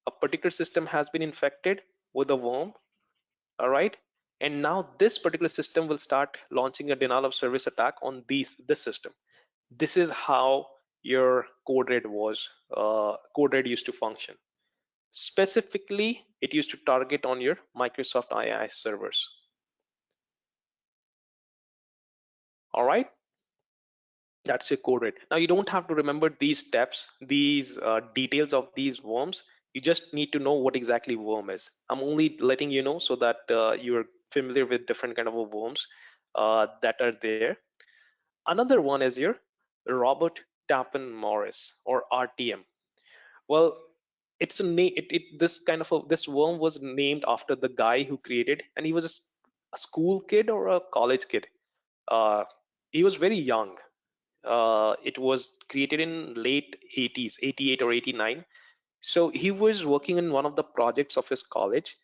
a particular system has been infected with a worm. All right, and now this particular system will start launching a denial of service attack on this system. This is how your CodeRed used to function. Specifically, it used to target on your Microsoft IIS servers. All right, that's your CodeRed. Now you don't have to remember these steps, these details of these worms. You just need to know what exactly worm is. I'm only letting you know so that you're familiar with different kind of worms that are there. Another one is your Robert Tappan Morris, or RTM. Well, it's a name. This kind of this worm was named after the guy who created, and he was a school kid or a college kid. He was very young. It was created in late 80s, 88 or 89. So he was working in one of the projects of his college,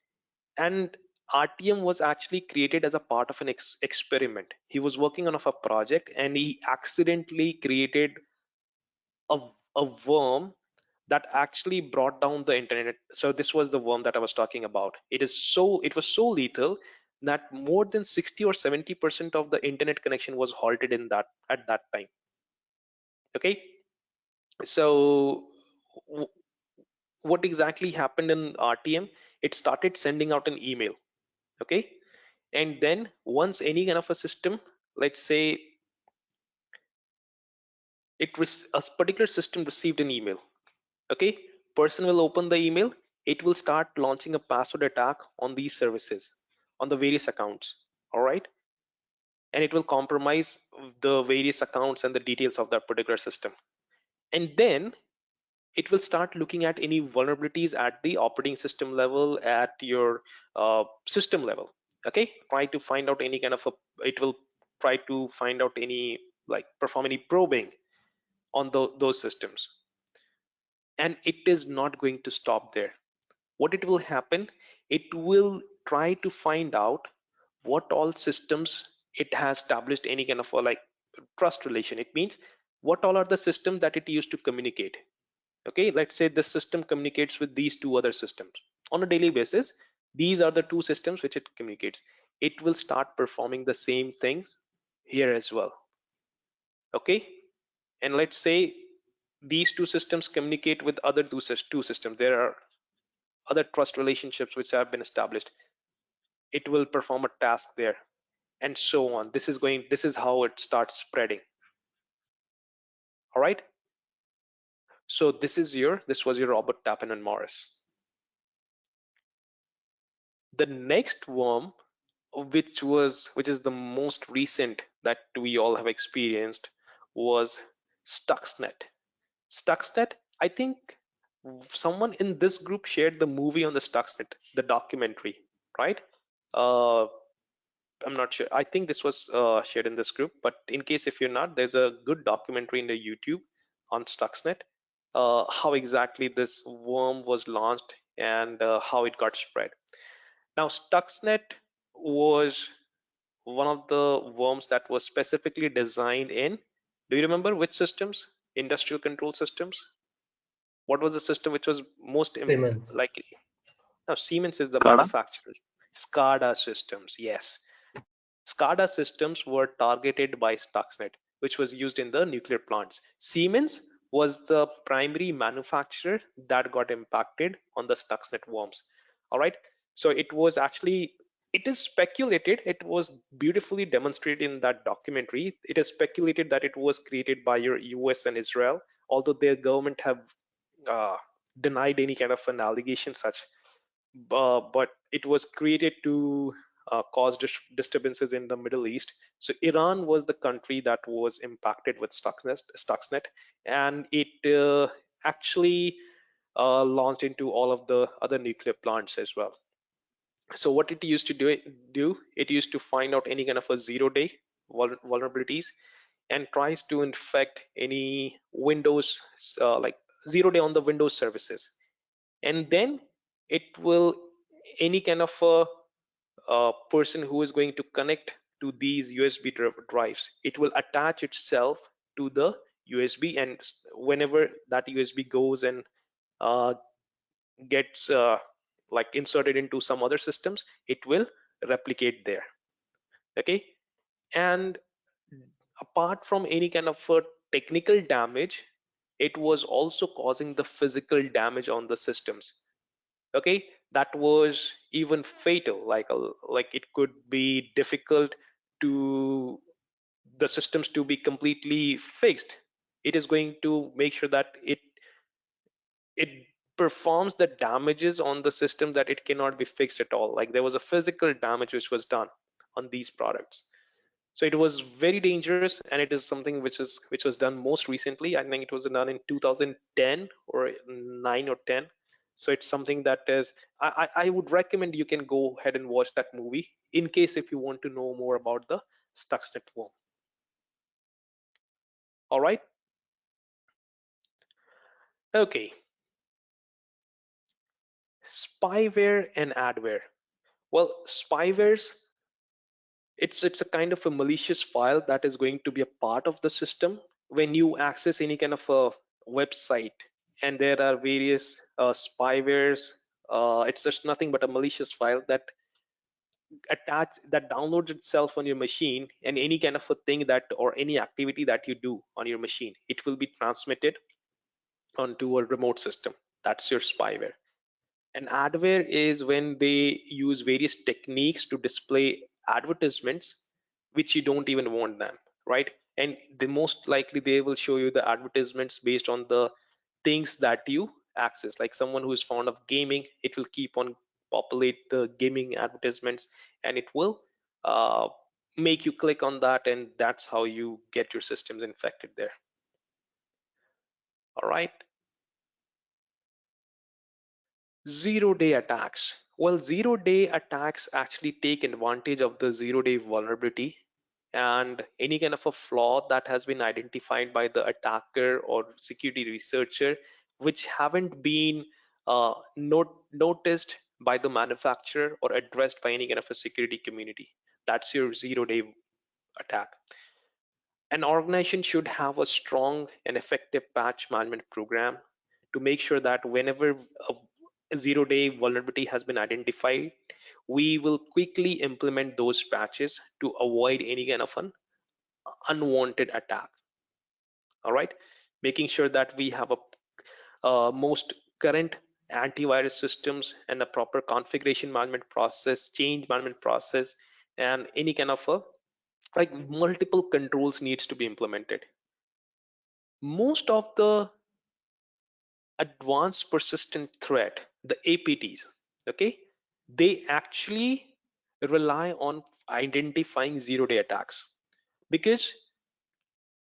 and RTM was actually created as a part of an experiment. He was working on a project and he accidentally created a, a worm that actually brought down the internet. So this was the worm that I was talking about. It was so lethal that more than 60 or 70% of the internet connection was halted in that at that time. Okay, so what exactly happened in RTM? It started sending out an email. Okay, and then once any kind of a system, let's say a particular system received an email, okay, person will open the email, it will start launching a password attack on these services, on the various accounts. All right, and it will compromise the various accounts and the details of that particular system, and then it will start looking at any vulnerabilities at the operating system level, at your system level. Okay, try to find out any kind of it will try to find out any, like perform any probing on those systems. And it is not going to stop there. What it will happen, it will try to find out what all systems it has established any kind of a like trust relation. It means what all are the systems that it used to communicate. Okay, let's say the system communicates with these two other systems on a daily basis. These are the two systems which it communicates. It will start performing the same things here as well. Okay, and let's say these two systems communicate with other two systems. There are other trust relationships which have been established. It will perform a task there, and so on. This is how it starts spreading. All right, so this was your Robert Tappan and Morris. The next worm, which is the most recent that we all have experienced, was Stuxnet. Stuxnet, I think someone in this group shared the movie on the Stuxnet, the documentary, right? I'm not sure. I think this was shared in this group, but in case if you're not, there's a good documentary in the YouTube on Stuxnet, how exactly this worm was launched and how it got spread. Now, Stuxnet was one of the worms that was specifically designed in, do you remember which systems? Industrial control systems? What was the system which was most Siemens. likely? Now, Siemens is the SCADA? manufacturer. SCADA systems, yes. SCADA systems were targeted by Stuxnet, which was used in the nuclear plants. Siemens was the primary manufacturer that got impacted on the Stuxnet worms. All right, so it is speculated, it was beautifully demonstrated in that documentary. It is speculated that it was created by your US and Israel, although their government have denied any kind of an allegation such. But it was created to cause disturbances in the Middle East. So Iran was the country that was impacted with Stuxnet, and it actually launched into all of the other nuclear plants as well. So what it used to do, it used to find out any kind of a zero-day vulnerabilities and tries to infect any Windows, like zero-day on the Windows services. And then it will, any kind of a person who is going to connect to these USB drives, it will attach itself to the USB, and whenever that USB goes and gets like inserted into some other systems, it will replicate there. Okay, and apart from any kind of technical damage, it was also causing the physical damage on the systems. Okay, that was even fatal, like it could be difficult to the systems to be completely fixed. It is going to make sure that it performs the damages on the system that it cannot be fixed at all. Like there was a physical damage which was done on these products. So it was very dangerous, and it is something which was done most recently. I think it was done in 2010 or 9 or 10. So it's something that is, I would recommend you can go ahead and watch that movie in case if you want to know more about the Stuxnet worm. All right. Okay. Spyware and adware. Well, spywares, it's a kind of a malicious file that is going to be a part of the system when you access any kind of a website, and there are various spywares. It's just nothing but a malicious file that downloads itself on your machine, and any kind of a thing that or any activity that you do on your machine, it will be transmitted onto a remote system. That's your spyware. And adware is when they use various techniques to display advertisements which you don't even want them, right? And the most likely they will show you the advertisements based on the things that you access. Like someone who is fond of gaming, it will keep on populate the gaming advertisements, and it will make you click on that, and that's how you get your systems infected there. All right. Zero-day attacks. Well, zero-day attacks actually take advantage of the zero-day vulnerability and any kind of a flaw that has been identified by the attacker or security researcher, which haven't been noticed by the manufacturer or addressed by any kind of a security community. That's your zero-day attack. An organization should have a strong and effective patch management program to make sure that whenever a 0-day vulnerability has been identified, we will quickly implement those patches to avoid any kind of an unwanted attack. All right, making sure that we have a most current antivirus systems and a proper configuration management process, change management process, and any kind of a like multiple controls needs to be implemented. Most of the advanced persistent threat, the APTs, okay, they actually rely on identifying 0-day attacks, because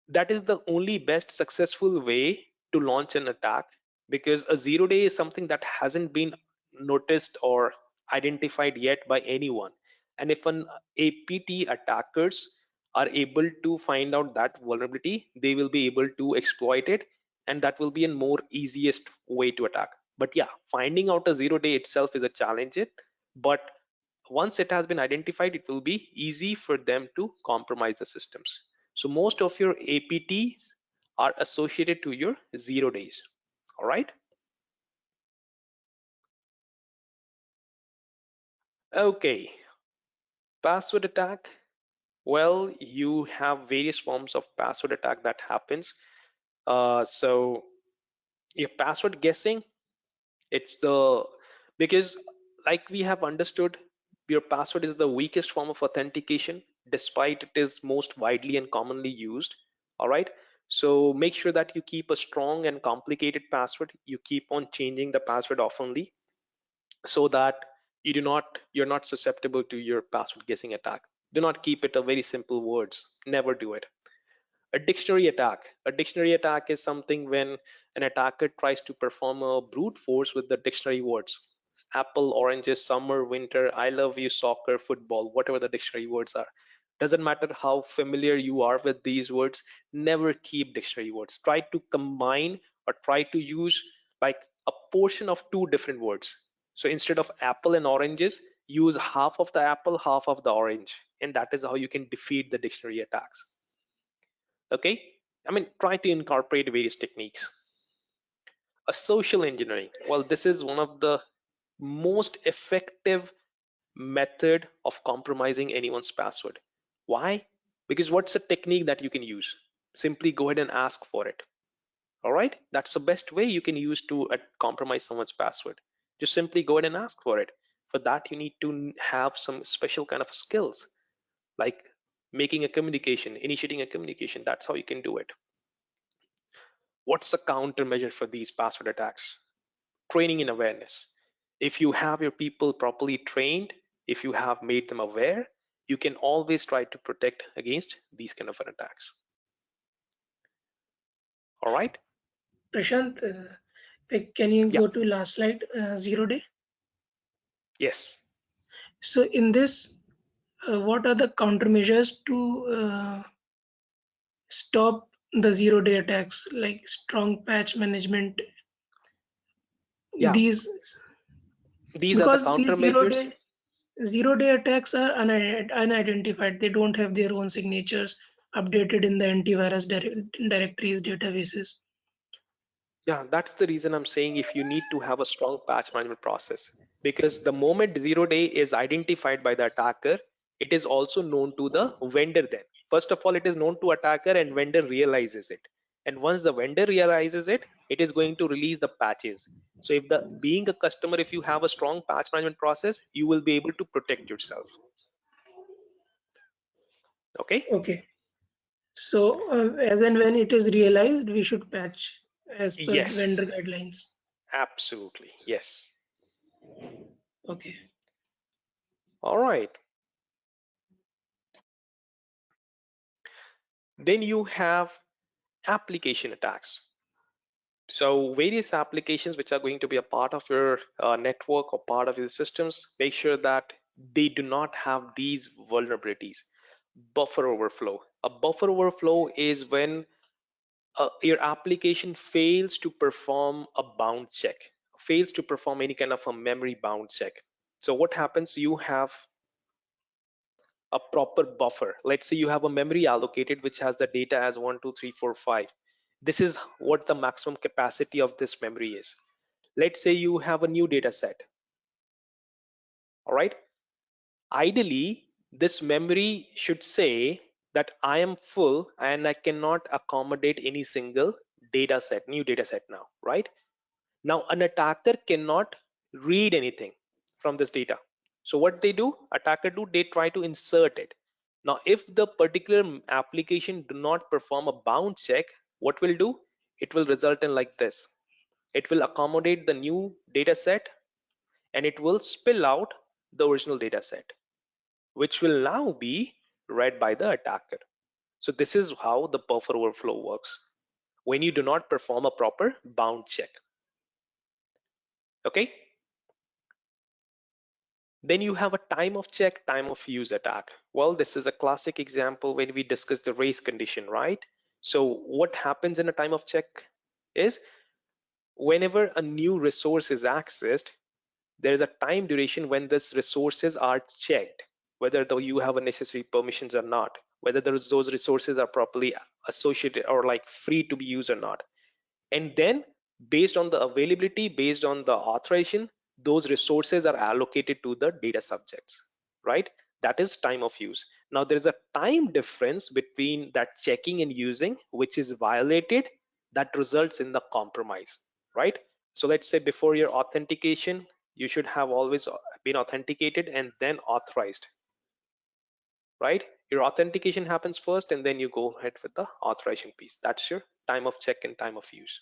that is the only best successful way to launch an attack, because a 0-day is something that hasn't been noticed or identified yet by anyone. And if an APT attackers are able to find out that vulnerability, they will be able to exploit it, and that will be a more easiest way to attack. But yeah, finding out a 0-day itself is a challenge, but once it has been identified, it will be easy for them to compromise the systems. So most of your APTs are associated to your 0 days. All right. Okay. Password attack. Well, you have various forms of password attack that happens. So your password guessing, it's the, because like we have understood, your password is the weakest form of authentication despite it is most widely and commonly used. All right, so make sure that you keep a strong and complicated password. You keep on changing the password oftenly so that you're not susceptible to your password guessing attack. Do not keep it a very simple words. Never do it. A dictionary attack. A dictionary attack is something when an attacker tries to perform a brute force with the dictionary words. Apple, oranges, summer, winter, I love you, soccer, football, whatever the dictionary words are. Doesn't matter how familiar you are with these words, never keep dictionary words. Try to combine or try to use like a portion of two different words. So instead of apple and oranges, use half of the apple, half of the orange. And that is how you can defeat the dictionary attacks. Okay, I mean, try to incorporate various techniques. A social engineering, well, this is one of the most effective method of compromising anyone's password. Why? Because what's a technique that you can use? Simply go ahead and ask for it. All right, that's the best way you can use to compromise someone's password. Just simply go ahead and ask for it. For that, you need to have some special kind of skills, like making a communication, initiating a communication. That's how you can do it. What's the countermeasure for these password attacks? Training and awareness. If you have your people properly trained, if you have made them aware, you can always try to protect against these kind of attacks. All right. Prashant, can you go to last slide, 0-day? Yes. So in this, what are the countermeasures to stop the 0-day attacks, like strong patch management? Yeah. These are the countermeasures. 0-day attacks are unidentified. They don't have their own signatures updated in the antivirus directories databases. Yeah, that's the reason I'm saying if you need to have a strong patch management process, because the moment 0-day is identified by the attacker, it is also known to the vendor. Then first of all, it is known to attacker and vendor realizes it. And once the vendor realizes it, it is going to release the patches. So if being a customer, if you have a strong patch management process, you will be able to protect yourself. Okay. So as and when it is realized, we should patch as per vendor guidelines. Absolutely. Yes. Okay. All right. Then you have application attacks. So various applications which are going to be a part of your network or part of your systems, make sure that they do not have these vulnerabilities. Buffer overflow. A buffer overflow is when your application fails to perform a bound check, fails to perform any kind of a memory bound check. So what happens? You have a proper buffer. Let's say you have a memory allocated which has the data as 1, 2, 3, 4, 5. This is what the maximum capacity of this memory is. let's say you have a new data set. All right, ideally this memory should say that I am full and I cannot accommodate any single data set, new data set now, right? Now an attacker cannot read anything from this data. So what they do, they try to insert it. Now if the particular application do not perform a bound check, what will do? It will result in like this. It will accommodate the new data set and it will spill out the original data set, which will now be read by the attacker. So this is how the buffer overflow works when you do not perform a proper bound check. Okay. Then you have a time of check, time of use attack. Well, this is a classic example when we discuss the race condition, right? So what happens in a time of check is whenever a new resource is accessed, there is a time duration when these resources are checked, whether you have a necessary permissions or not, whether those resources are properly associated or like free to be used or not. And then based on the availability, based on the authorization, those resources are allocated to the data subjects, right? That is time of use. Now there is a time difference between that checking and using, which is violated, that results in the compromise, right? So let's say before your authentication, you should have always been authenticated and then authorized, right? Your authentication happens first and then you go ahead with the authorization piece. That's your time of check and time of use.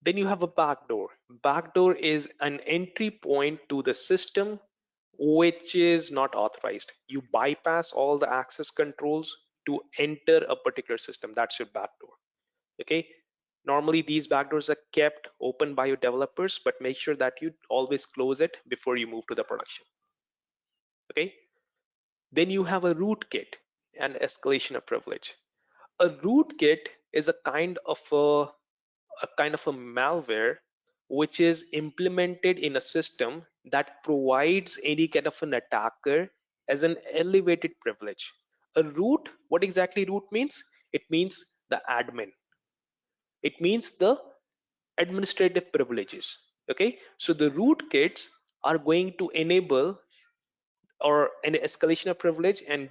Then you have a backdoor. Backdoor is an entry point to the system which is not authorized. You bypass all the access controls to enter a particular system. That's your backdoor. Okay. Normally these backdoors are kept open by your developers, but make sure that you always close it before you move to the production. Okay. Then you have a rootkit and escalation of privilege. A rootkit is a kind of a malware which is implemented in a system that provides any kind of an attacker as an elevated privilege. A root, what exactly root means? It means the admin. It means the administrative privileges. Okay, so the rootkits are going to enable or an escalation of privilege and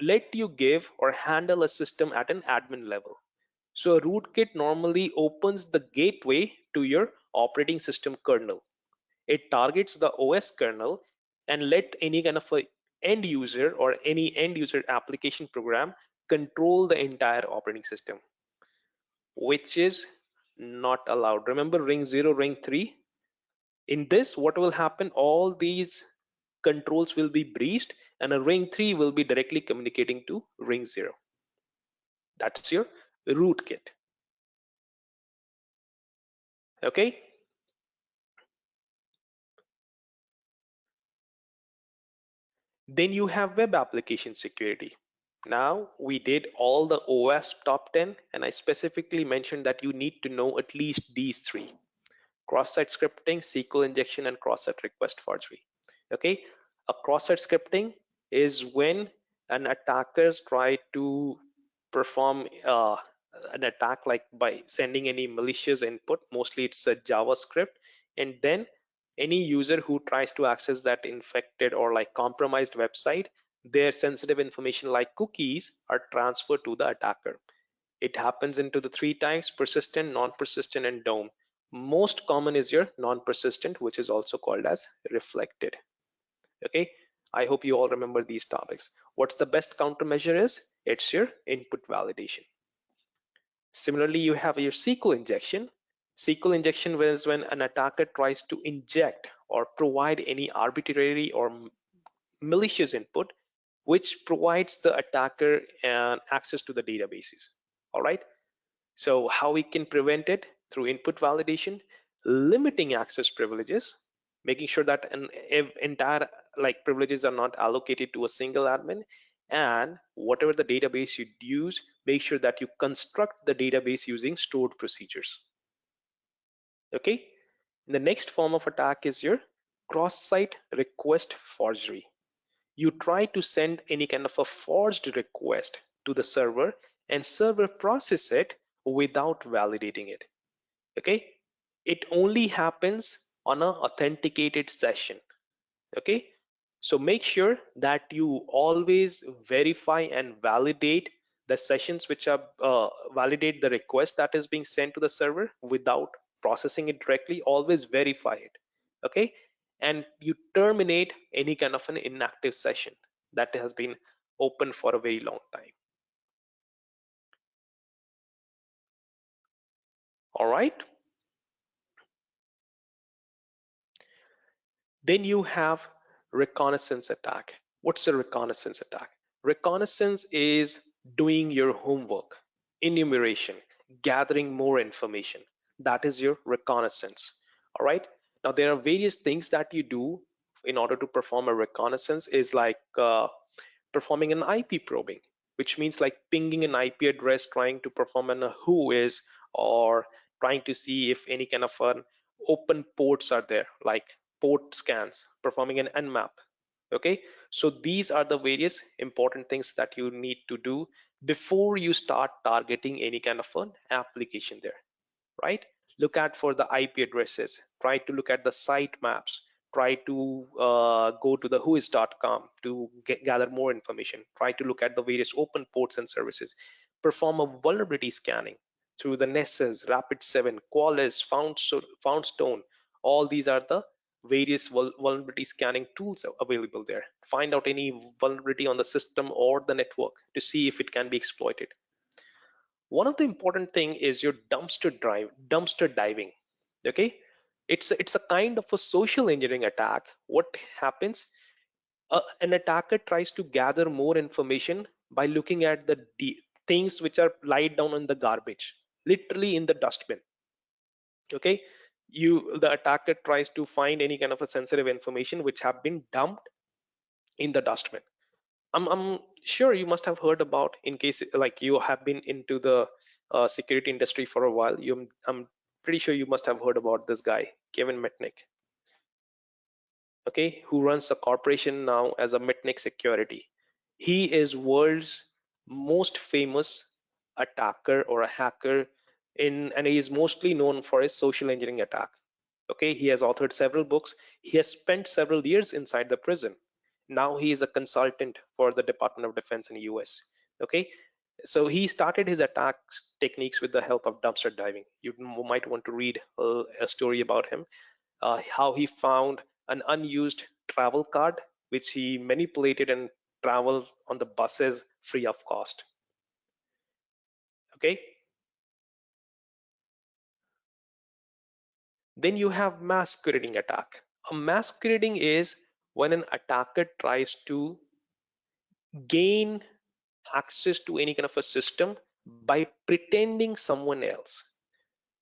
let you give or handle a system at an admin level. So a rootkit normally opens the gateway to your operating system kernel. It targets the OS kernel and let any kind of a end user or any end user application program control the entire operating system, which is not allowed. Remember ring 0, ring 3? In this, what will happen? All these controls will be breached and a ring 3 will be directly communicating to ring 0. That's your rootkit. Okay. Then you have web application security. Now we did all the OWASP top 10 and I specifically mentioned that you need to know at least these three: cross-site scripting, SQL injection, and cross-site request forgery. Okay, a cross-site scripting is when an attacker try to perform an attack like by sending any malicious input. Mostly it's a JavaScript, and then any user who tries to access that infected or like compromised website, their sensitive information like cookies are transferred to the attacker. It happens into the three types: persistent, non-persistent, and DOM. Most common is your non-persistent, which is also called as reflected. Okay, I hope you all remember these topics. What's the best countermeasure is? It's your input validation. Similarly, you have your SQL injection. SQL injection is when an attacker tries to inject or provide any arbitrary or malicious input which provides the attacker an access to the databases. All right, so how we can prevent it? Through input validation, limiting access privileges, making sure that an entire like privileges are not allocated to a single admin, and whatever the database you use, make sure that you construct the database using stored procedures. Okay, the next form of attack is your cross-site request forgery. You try to send any kind of a forged request to the server and server process it without validating it. Okay, it only happens on an authenticated session. Okay, so make sure that you always verify and validate the sessions which are validate the request that is being sent to the server without processing it directly. Always verify it. Okay, and you terminate any kind of an inactive session that has been open for a very long time. All right, then you have reconnaissance attack. What's a reconnaissance attack? Reconnaissance is doing your homework, enumeration, gathering more information. That is your reconnaissance. All right, now there are various things that you do in order to perform a reconnaissance, is like performing an IP probing, which means like pinging an IP address, trying to perform an whois, or trying to see if any kind of an open ports are there, like port scans, performing an nmap. Okay, so these are the various important things that you need to do before you start targeting any kind of an application there, right? Look at for the IP addresses, try to look at the site maps, try to go to the whois.com to gather more information, try to look at the various open ports and services, perform a vulnerability scanning through the Nessus, Rapid7, Qualys, Foundstone. All these are the various vulnerability scanning tools available there. Find out any vulnerability on the system or the network to see if it can be exploited. One of the important thing is your dumpster diving. Okay, it's a kind of a social engineering attack. What happens, an attacker tries to gather more information by looking at the things which are laid down in the garbage, literally in the dustbin. Okay, the attacker tries to find any kind of a sensitive information which have been dumped in the dustbin. I'm sure you must have heard about, in case like you have been into the security industry for a while, I'm pretty sure you must have heard about this guy, Kevin Mitnick. Okay, who runs a corporation now as a Mitnick Security. He is world's most famous attacker or a hacker and he is mostly known for his social engineering attack. Okay, he has authored several books. He has spent several years inside the prison. Now he is a consultant for the Department of Defense in the US. Okay, so he started his attack techniques with the help of dumpster diving. You might want to read a story about him, how he found an unused travel card which he manipulated and traveled on the buses free of cost. Okay, then you have masquerading attack. A masquerading is when an attacker tries to gain access to any kind of a system by pretending someone else.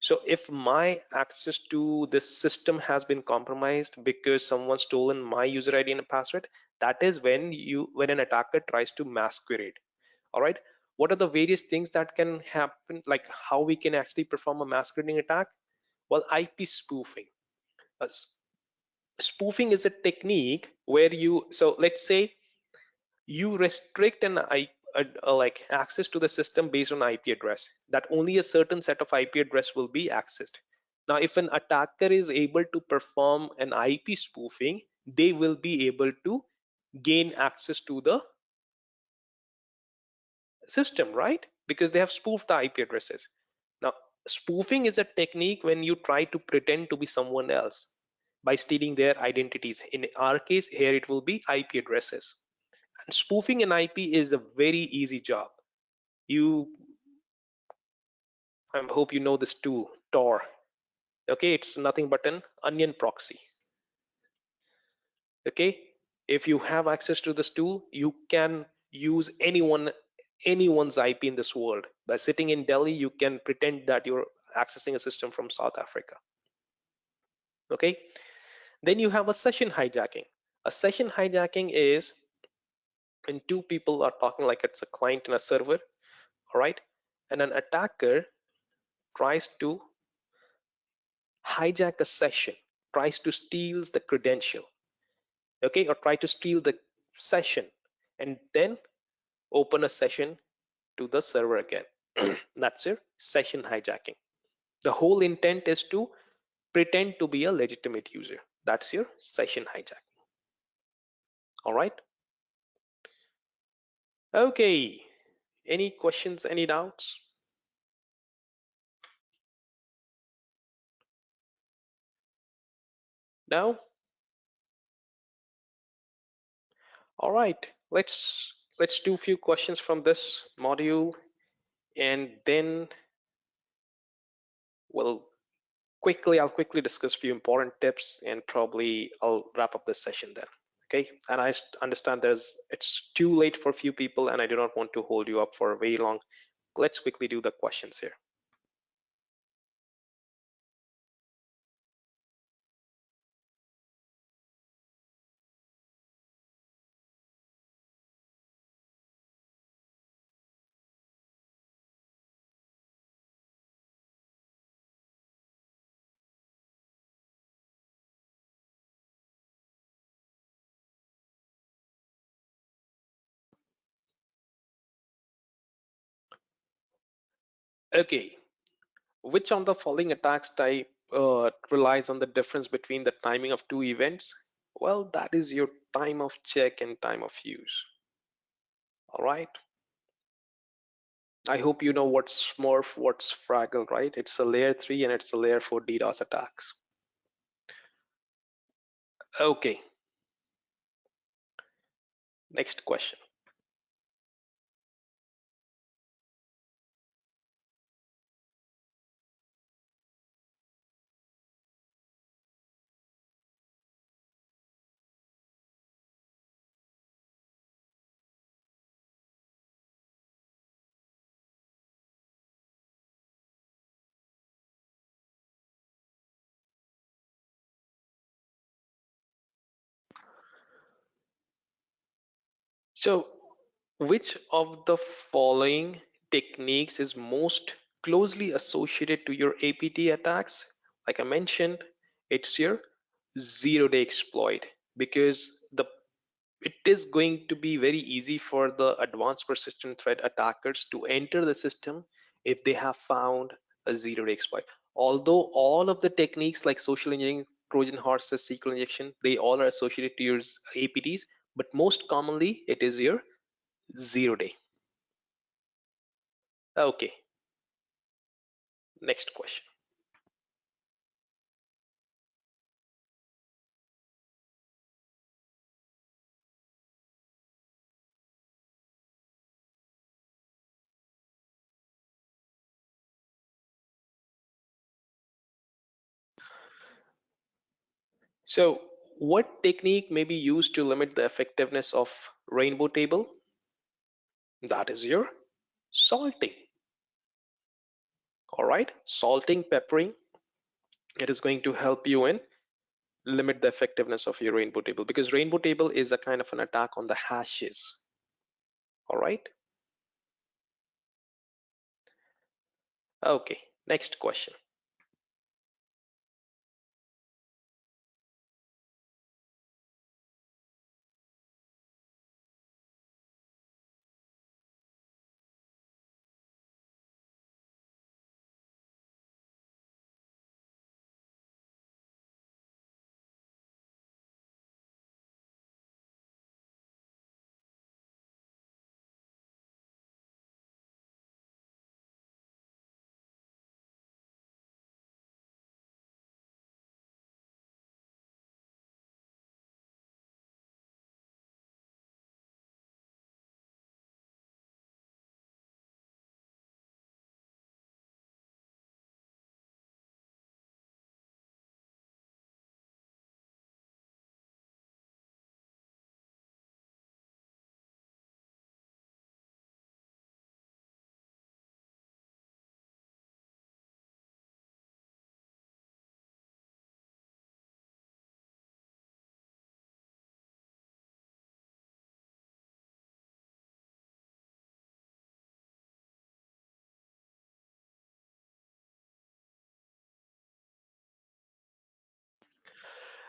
So if my access to this system has been compromised because someone stolen my user ID and password, that is when an attacker tries to masquerade. All right, what are the various things that can happen, like how we can actually perform a masquerading attack? Well, IP spoofing. Spoofing is a technique where so let's say you restrict like access to the system based on IP address, that only a certain set of IP address will be accessed. Now, if an attacker is able to perform an IP spoofing, they will be able to gain access to the system, right? Because they have spoofed the IP addresses. Now, spoofing is a technique when you try to pretend to be someone else by stealing their identities. In our case here, it will be IP addresses. And spoofing an IP is a very easy job. I hope you know this tool, Tor. Okay, it's nothing but an onion proxy. Okay, if you have access to this tool, you can use anyone's IP in this world. By sitting in Delhi, you can pretend that you're accessing a system from South Africa. Okay, then you have a session hijacking. A session hijacking is when two people are talking, like it's a client and a server, all right, and an attacker tries to hijack a session, tries to steal the credential, okay, or try to steal the session and then open a session to the server again. That's your session hijacking. The whole intent is to pretend to be a legitimate user. That's your session hijacking. All right. Okay. Any questions, any doubts? No? All right. Let's do a few questions from this module, and then I'll quickly discuss a few important tips, and probably I'll wrap up this session then. Okay. And I understand it's too late for a few people, and I do not want to hold you up for very long. Let's quickly do the questions here. Okay. Which of the following attacks type relies on the difference between the timing of two events? Well, that is your time of check and time of use. All right. I hope you know what's Smurf, what's Fraggle, right? It's a layer 3 and it's a layer 4 DDoS attacks. Okay. Next question. So, which of the following techniques is most closely associated to your APT attacks? Like I mentioned, it's your zero-day exploit, because it is going to be very easy for the advanced persistent threat attackers to enter the system if they have found a zero-day exploit. Although all of the techniques like social engineering, Trojan horses, SQL injection, they all are associated to your APTs, but most commonly it is your zero-day. Okay, next question. So what technique may be used to limit the effectiveness of rainbow table? That is your salting. All right, salting, peppering, it is going to help you in limit the effectiveness of your rainbow table, because rainbow table is a kind of an attack on the hashes. All right. Okay, next question.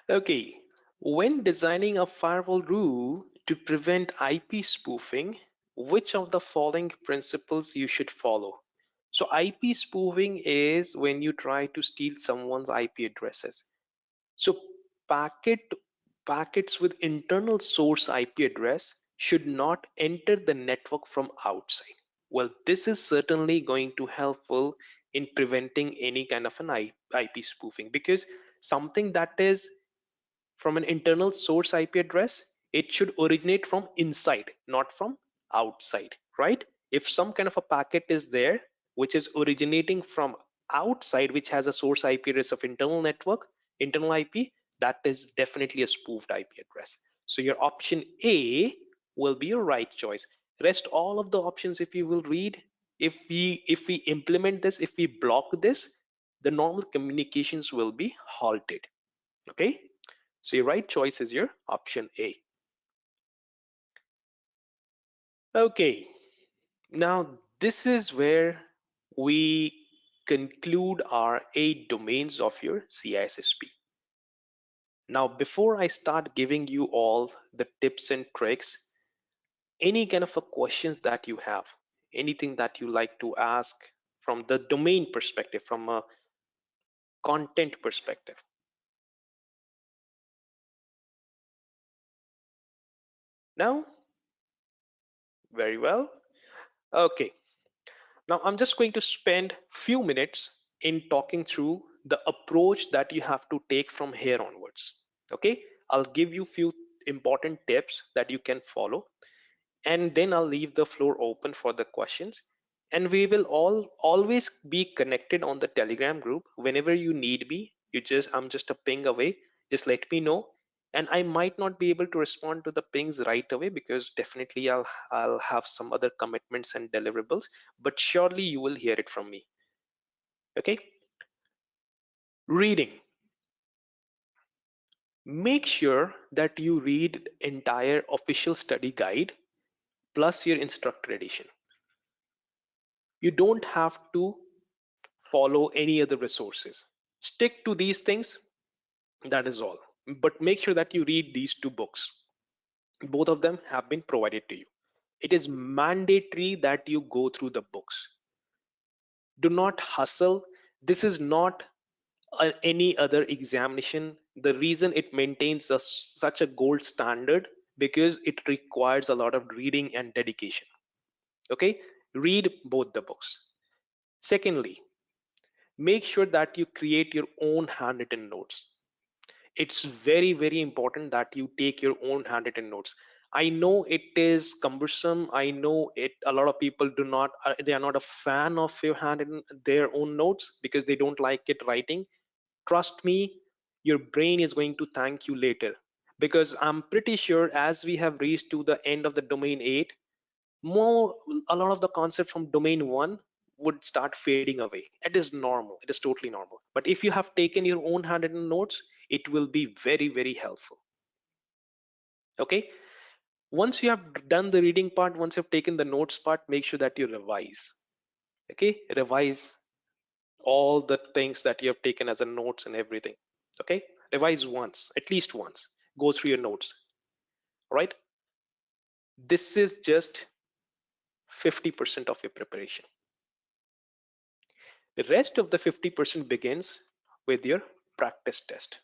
Okay, when designing a firewall rule to prevent IP spoofing, which of the following principles you should follow? So IP spoofing is when you try to steal someone's IP addresses. So packets with internal source IP address should not enter the network from outside. Well, this is certainly going to helpful in preventing any kind of an IP spoofing, because something that is from an internal source IP address, it should originate from inside, not from outside, right? If some kind of a packet is there which is originating from outside, which has a source IP address of internal network, internal IP, that is definitely a spoofed IP address. So your option A will be your right choice. Rest all of the options, if you will read, if we implement this, if we block this, the normal communications will be halted. Okay, so your right choice is your option A. Okay, now this is where we conclude our 8 domains of your CISSP. Now, before I start giving you all the tips and tricks, any kind of a questions that you have, anything that you like to ask from the domain perspective, from a content perspective. Now, very well. Okay, now I'm just going to spend few minutes in talking through the approach that you have to take from here onwards. Okay, I'll give you few important tips that you can follow, and then I'll leave the floor open for the questions. And we will always be connected on the Telegram group. Whenever you need me, I'm just a ping away. Just let me know. And I might not be able to respond to the pings right away, because definitely I'll have some other commitments and deliverables, but surely you will hear it from me. Okay. Reading. Make sure that you read entire official study guide plus your instructor edition. You don't have to follow any other resources. Stick to these things, that is all. But make sure that you read these 2 books. Both of them have been provided to you. It is mandatory that you go through the books. Do not hustle. This is not any other examination. The reason it maintains such a gold standard, because it requires a lot of reading and dedication. Okay, read both the books. Secondly, make sure that you create your own handwritten notes. It's very important that you take your own handwritten notes. I know it is cumbersome. I know a lot of people they are not a fan of your handwritten their own notes, because they don't like it writing. Trust me, your brain is going to thank you later, because I'm pretty sure as we have reached to the end of the domain 8, a lot of the concepts from domain 1 would start fading away. It is normal. It is totally normal. But if you have taken your own handwritten notes, it will be very helpful. Okay. Once you have done the reading part, once you've taken the notes part, make sure that you revise. Okay. Revise all the things that you have taken as a notes and everything. Okay. Revise once, at least once. Go through your notes. All right. This is just 50% of your preparation. The rest of the 50% begins with your practice test.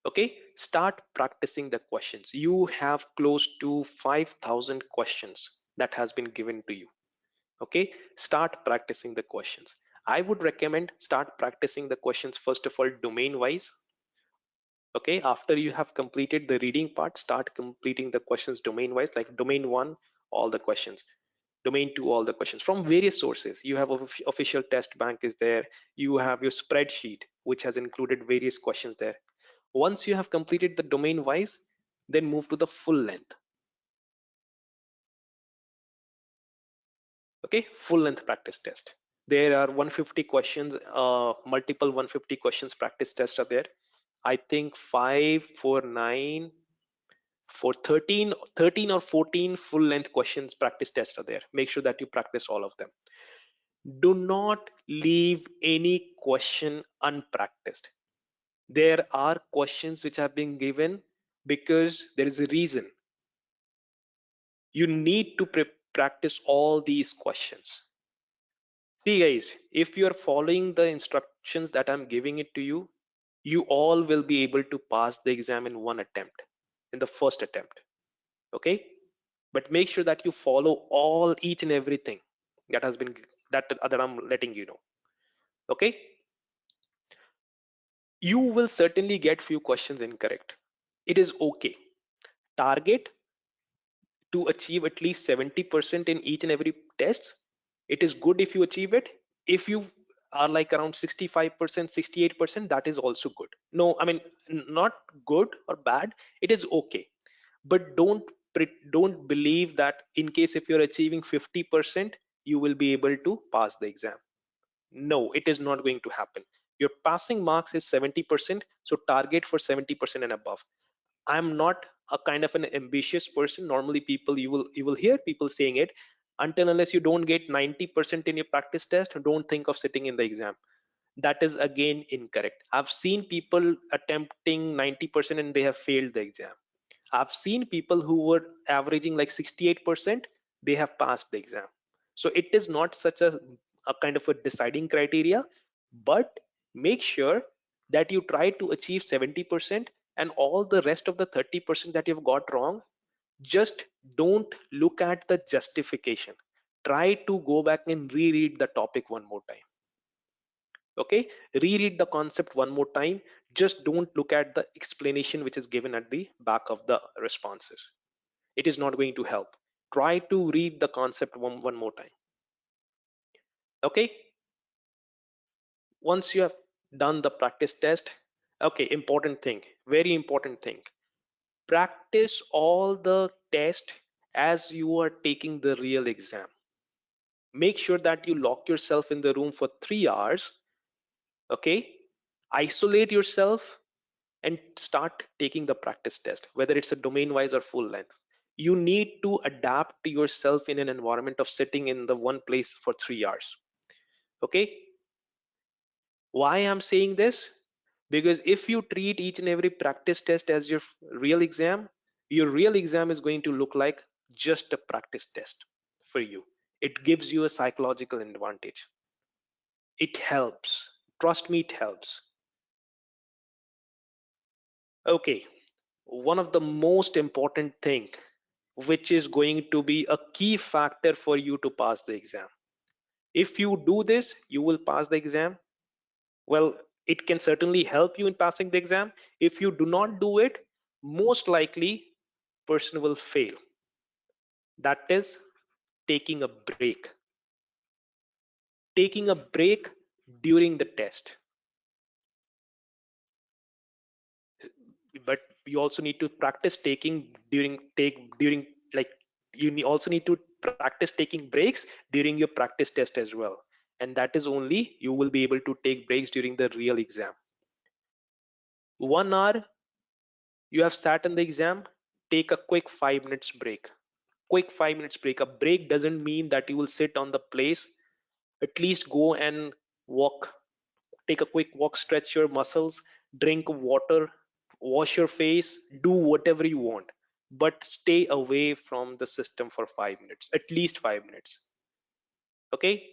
Okay, start practicing the questions. You have close to 5,000 questions that has been given to you. Okay, start practicing the questions. I would recommend start practicing the questions first of all domain wise. Okay, after you have completed the reading part, start completing the questions domain wise, like domain 1, all the questions. Domain 2, all the questions from various sources. You have official test bank is there. You have your spreadsheet, which has included various questions there. Once you have completed the domain wise, then move to the full length. Okay, full length practice test. There are 150 questions, multiple 150 questions practice tests are there. I think 5 for 9 for 13 or 14 full length questions practice tests are there. Make sure that you practice all of them. Do not leave any question unpracticed. There are questions which have been given because there is a reason. You need to practice all these questions. See guys, if you are following the instructions that I'm giving it to you, you all will be able to pass the exam in one attempt, in the first attempt. Okay, but make sure that you follow all each and everything that has been that I'm letting you know. Okay, you will certainly get few questions incorrect. It is okay. Target to achieve at least 70% in each and every test. It is good if you achieve it. If you are like around 65%, 68%, that is also good. No, I mean, not good or bad, it is okay. But don't believe that in case if you're achieving 50%, you will be able to pass the exam. No, it is not going to happen. Your passing marks is 70%, so target for 70% and above. I'm not a kind of an ambitious person. Normally people, you will hear people saying it, until unless you don't get 90% in your practice test, don't think of sitting in the exam. That is again incorrect. I've seen people attempting 90% and they have failed the exam. I've seen people who were averaging like 68%, they have passed the exam. So it is not such a kind of a deciding criteria, but make sure that you try to achieve 70%, and all the rest of the 30% that you've got wrong, just don't look at the justification. Try to go back and reread the topic one more time. Okay, reread the concept one more time. Just don't look at the explanation which is given at the back of the responses. It is not going to help. Try to read the concept one more time. Okay, once you have done the practice test, okay, important thing, very important thing, practice all the test as you are taking the real exam. Make sure that you lock yourself in the room for 3 hours. Okay, isolate yourself and start taking the practice test, whether it's a domain wise or full length. You need to adapt yourself in an environment of sitting in the one place for 3 hours. Okay, why I'm saying this? Because if you treat each and every practice test as your your real exam is going to look like just a practice test for you. It gives you a psychological advantage. It helps. Trust me, it helps. Okay, one of the most important thing, which is going to be a key factor for you to pass the exam. If you do this, you will pass the exam. Well, it can certainly help you in passing the exam. If you do not do it, most likely person will fail. That is taking a break. Taking a break during the test. But you also need to practice taking like also need to practice taking breaks during your practice test as well. And that is only you will be able to take breaks during the real exam. 1 hour you have sat in the exam, take a quick 5 minutes break. Quick 5 minutes break. A break doesn't mean that you will sit on the place. At least go and walk, take a quick walk, stretch your muscles, drink water, wash your face, do whatever you want, but stay away from the system for 5 minutes, at least 5 minutes. Okay,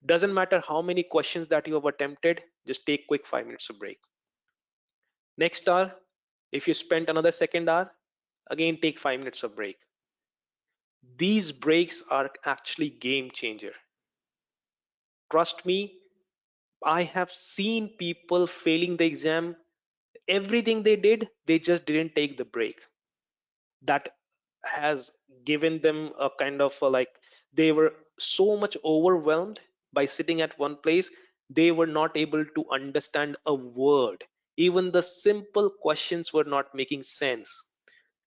doesn't matter how many questions that you have attempted, just take quick 5 minutes of break. Next hour, if you spent another second hour, again take 5 minutes of break. These breaks are actually game changer. Trust me, I have seen people failing the exam. Everything they did, they just didn't take the break. That has given them a kind of like they were so much overwhelmed by sitting at one place, they were not able to understand a word. Even the simple questions were not making sense.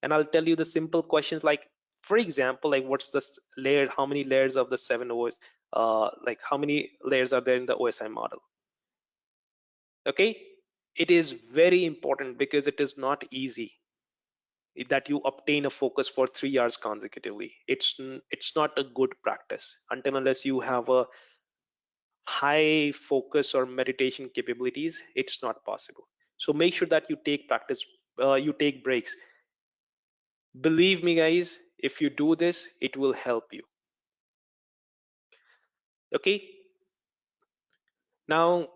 And I'll tell you the simple questions, like for example, like what's the layer, how many layers of the 7 OS, like how many layers are there in the OSI model? Okay, it is very important because it is not easy that you obtain a focus for 3 hours consecutively. It's not a good practice until unless you have a high focus or meditation capabilities. It's not possible. So make sure that you take you take breaks. Believe me guys, if you do this, it will help you. Okay, Now,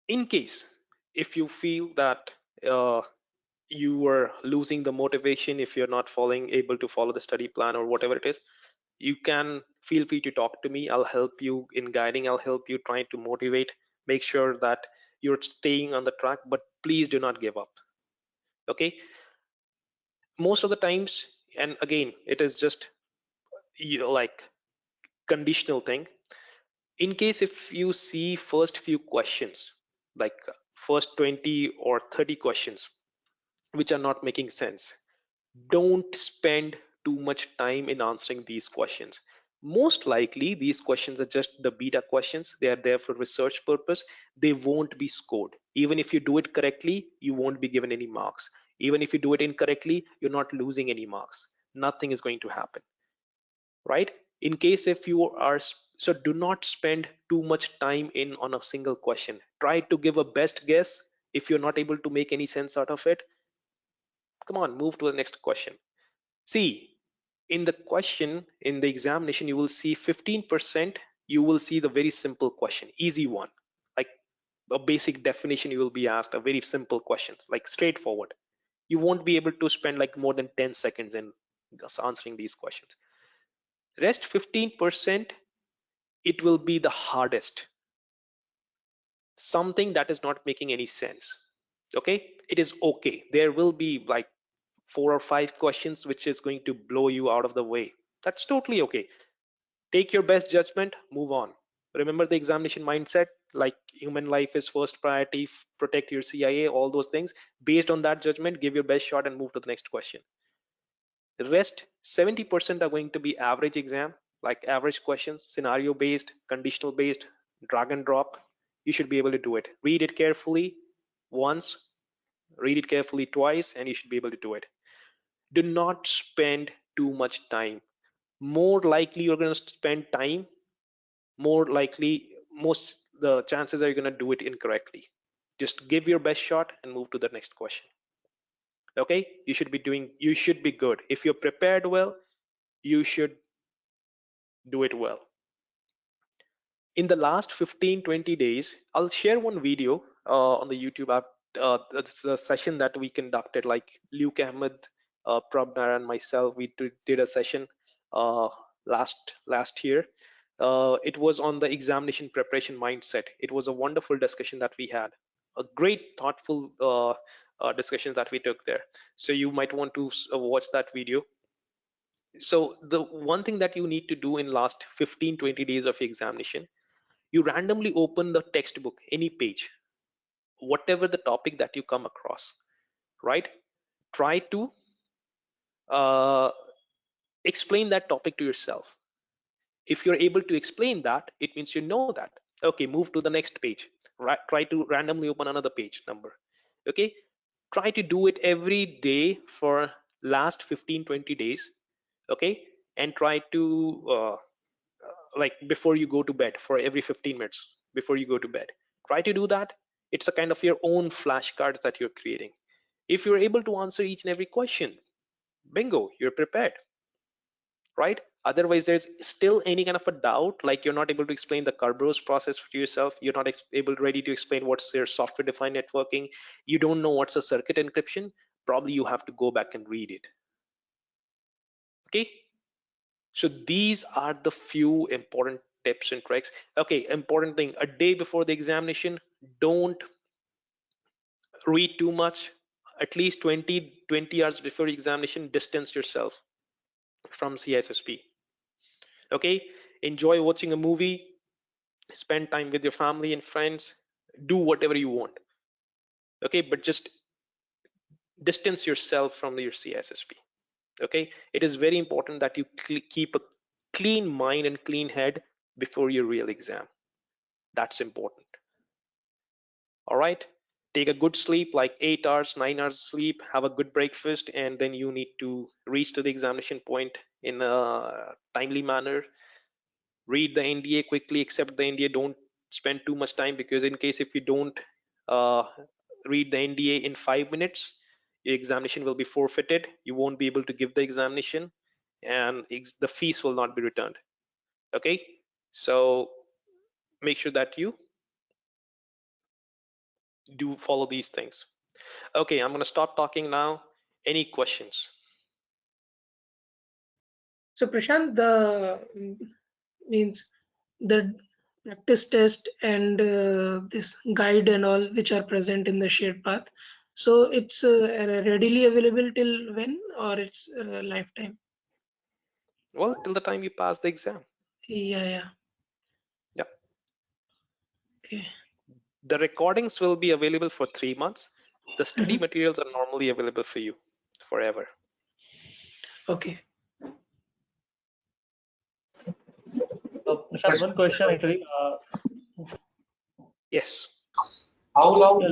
in case if you feel that you are losing the motivation, if you're not able to follow the study plan or whatever it is, you can feel free to talk to me. I'll help you in guiding. I'll help you trying to motivate, make sure that you're staying on the track, but please do not give up. Okay, most of the times, and again, it is just like conditional thing. In case if you see first few questions, like first 20 or 30 questions which are not making sense, don't spend too much time in answering these questions. Most likely these questions are just the beta questions. They are there for research purpose. They won't be scored. Even if you do it correctly, you won't be given any marks. Even if you do it incorrectly, you're not losing any marks. Nothing is going to happen, right? In case if you are, so do not spend too much time in on a single question. Try to give a best guess. If you're not able to make any sense out of it, come on, move to the next question. See, in the question, in the examination, you will see 15%, you will see the very simple question, easy one, like a basic definition you will be asked, a very simple questions, like straightforward. You won't be able to spend like more than 10 seconds in answering these questions. Rest 15%, it will be the hardest. Something that is not making any sense. Okay, it is okay. There will be like 4 or 5 questions which is going to blow you out of the way. That's totally okay. Take your best judgment, move on. Remember the examination mindset, like human life is first priority, protect your CIA, all those things. Based on that judgment, give your best shot and move to the next question. The rest 70% are going to be average exam, like average questions, scenario based, conditional based, drag and drop. You should be able to do it. Read it carefully once, read it carefully twice, and you should be able to do it. Do not spend too much time. More likely you're going to spend time, more likely most the chances are you're going to do it incorrectly. Just give your best shot and move to the next question. Okay, you should be good. If you're prepared well, you should do it well. In the last 15-20 days, I'll share one video on the YouTube app. It's a session that we conducted, like Luke Ahmed, Prabnar, and myself. We did a session last year. It was on the examination preparation mindset. It was a wonderful discussion that we had, a great thoughtful discussion that we took there. So you might want to watch that video. So the one thing that you need to do in last 15-20 days of examination, you randomly open the textbook, any page, whatever the topic that you come across, right? Try to explain that topic to yourself. If you're able to explain that, it means you know that. Okay, move to the next page. Right, try to randomly open another page number. Okay, try to do it every day for last 15-20 days. Okay, and try to like before you go to bed, for every 15 minutes before you go to bed, try to do that. It's a kind of your own flashcards that you're creating. If you're able to answer each and every question, bingo, you're prepared, right? Otherwise, there's still any kind of a doubt, like you're not able to explain the Kerberos process to yourself, you're not ready to explain what's your software defined networking, you don't know what's a circuit encryption, probably you have to go back and read it. Okay, so these are the few important tips and tricks. Okay, important thing, a day before the examination, don't read too much. At least 20 hours before examination, distance yourself from CISSP. Okay, enjoy watching a movie, spend time with your family and friends, do whatever you want. Okay, but just distance yourself from your CISSP. Okay, it is very important that you keep a clean mind and clean head before your real exam. That's important. All right, take a good sleep, like 8 hours, 9 hours sleep, have a good breakfast, and then you need to reach to the examination point in a timely manner. Read the NDA quickly, accept the NDA, don't spend too much time, because in case if you don't read the NDA in 5 minutes, your examination will be forfeited, you won't be able to give the examination, and the fees will not be returned. Okay, so make sure that you do follow these things. Okay, I'm going to stop talking now. Any questions? So Prashant, the means the practice test and this guide and all which are present in the shared path. So it's readily available till when, or it's lifetime? Well, till the time you pass the exam. Yeah. Yep. Okay. The recordings will be available for 3 months. The study Mhm. materials are normally available for you forever. Okay. Prashant, one question actually. Yes. How long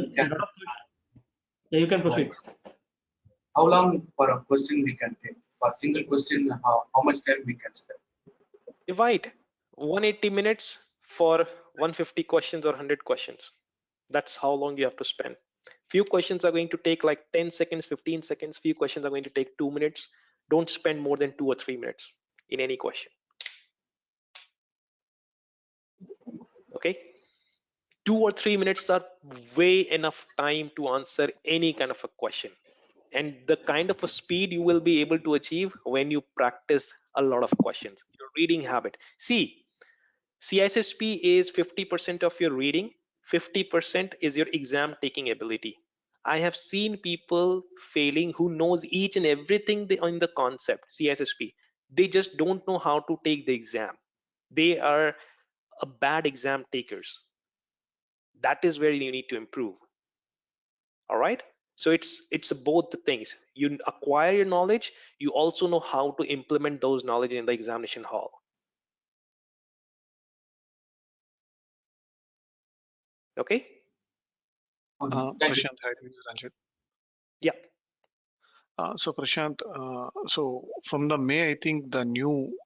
Yeah, you can proceed. how long for a question we can take? For a single question, how much time we can spend? Divide 180 minutes for 150 questions or 100 questions. That's how long you have to spend. Few questions are going to take like 10 seconds, 15 seconds. Few questions are going to take 2 minutes. Don't spend more than 2 or 3 minutes in any question. Okay? 2 or 3 minutes are way enough time to answer any kind of a question. And the kind of a speed you will be able to achieve when you practice a lot of questions. Your reading habit. See, CISSP is 50% of your reading, 50% is your exam taking ability. I have seen people failing who knows each and everything on the concept CISSP. They just don't know how to take the exam. They are a bad exam takers. That is where you need to improve. All right. So it's both the things. You acquire your knowledge. You also know how to implement those knowledge in the examination hall. Okay. Prashant, hi, this is Ranjit. Yeah. So Prashant, so from the May, I think the new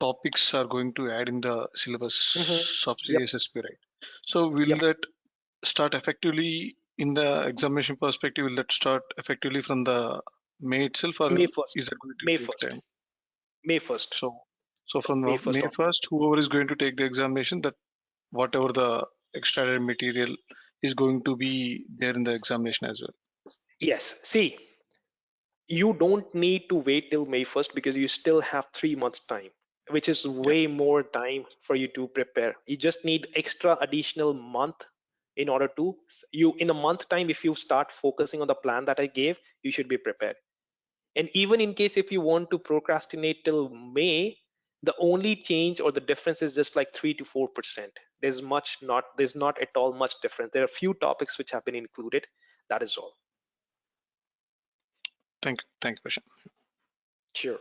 topics are going to add in the syllabus of Yep. CISSP, right? So will that start effectively in the examination perspective? Will that start effectively from the May itself, or May 1st. is that going to May take 1st. time? May 1st. So from May the 1st May on. 1st, whoever is going to take the examination, that whatever the extracted material is going to be there in the examination as well. Yes. See, you don't need to wait till May 1st because you still have 3 months time, which is way more time for you to prepare. You just need extra additional month in order to, you in a month time, if you start focusing on the plan that I gave, you should be prepared. And even in case if you want to procrastinate till May, the only change or the difference is just like 3 to 4%. There's not at all much difference. There are a few topics which have been included. That is all. Thank you, Prashant. Sure.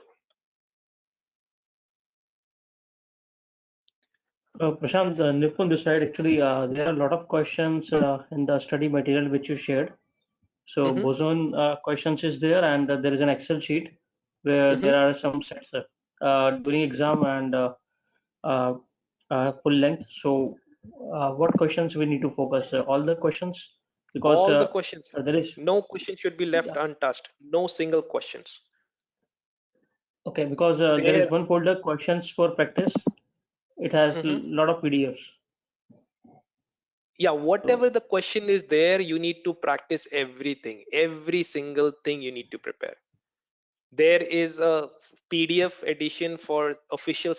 Prashant, Nipun this side, actually, there are a lot of questions in the study material which you shared. So boson questions is there, and there is an Excel sheet where there are some sets during exam and full length. So what questions we need to focus? All the questions, because all the questions. there is no question should be left untouched. No single questions. Okay, because there is one folder questions for practice. It has a lot of PDFs. Yeah, whatever the question is there, you need to practice everything. Every single thing you need to prepare. There is a PDF edition for official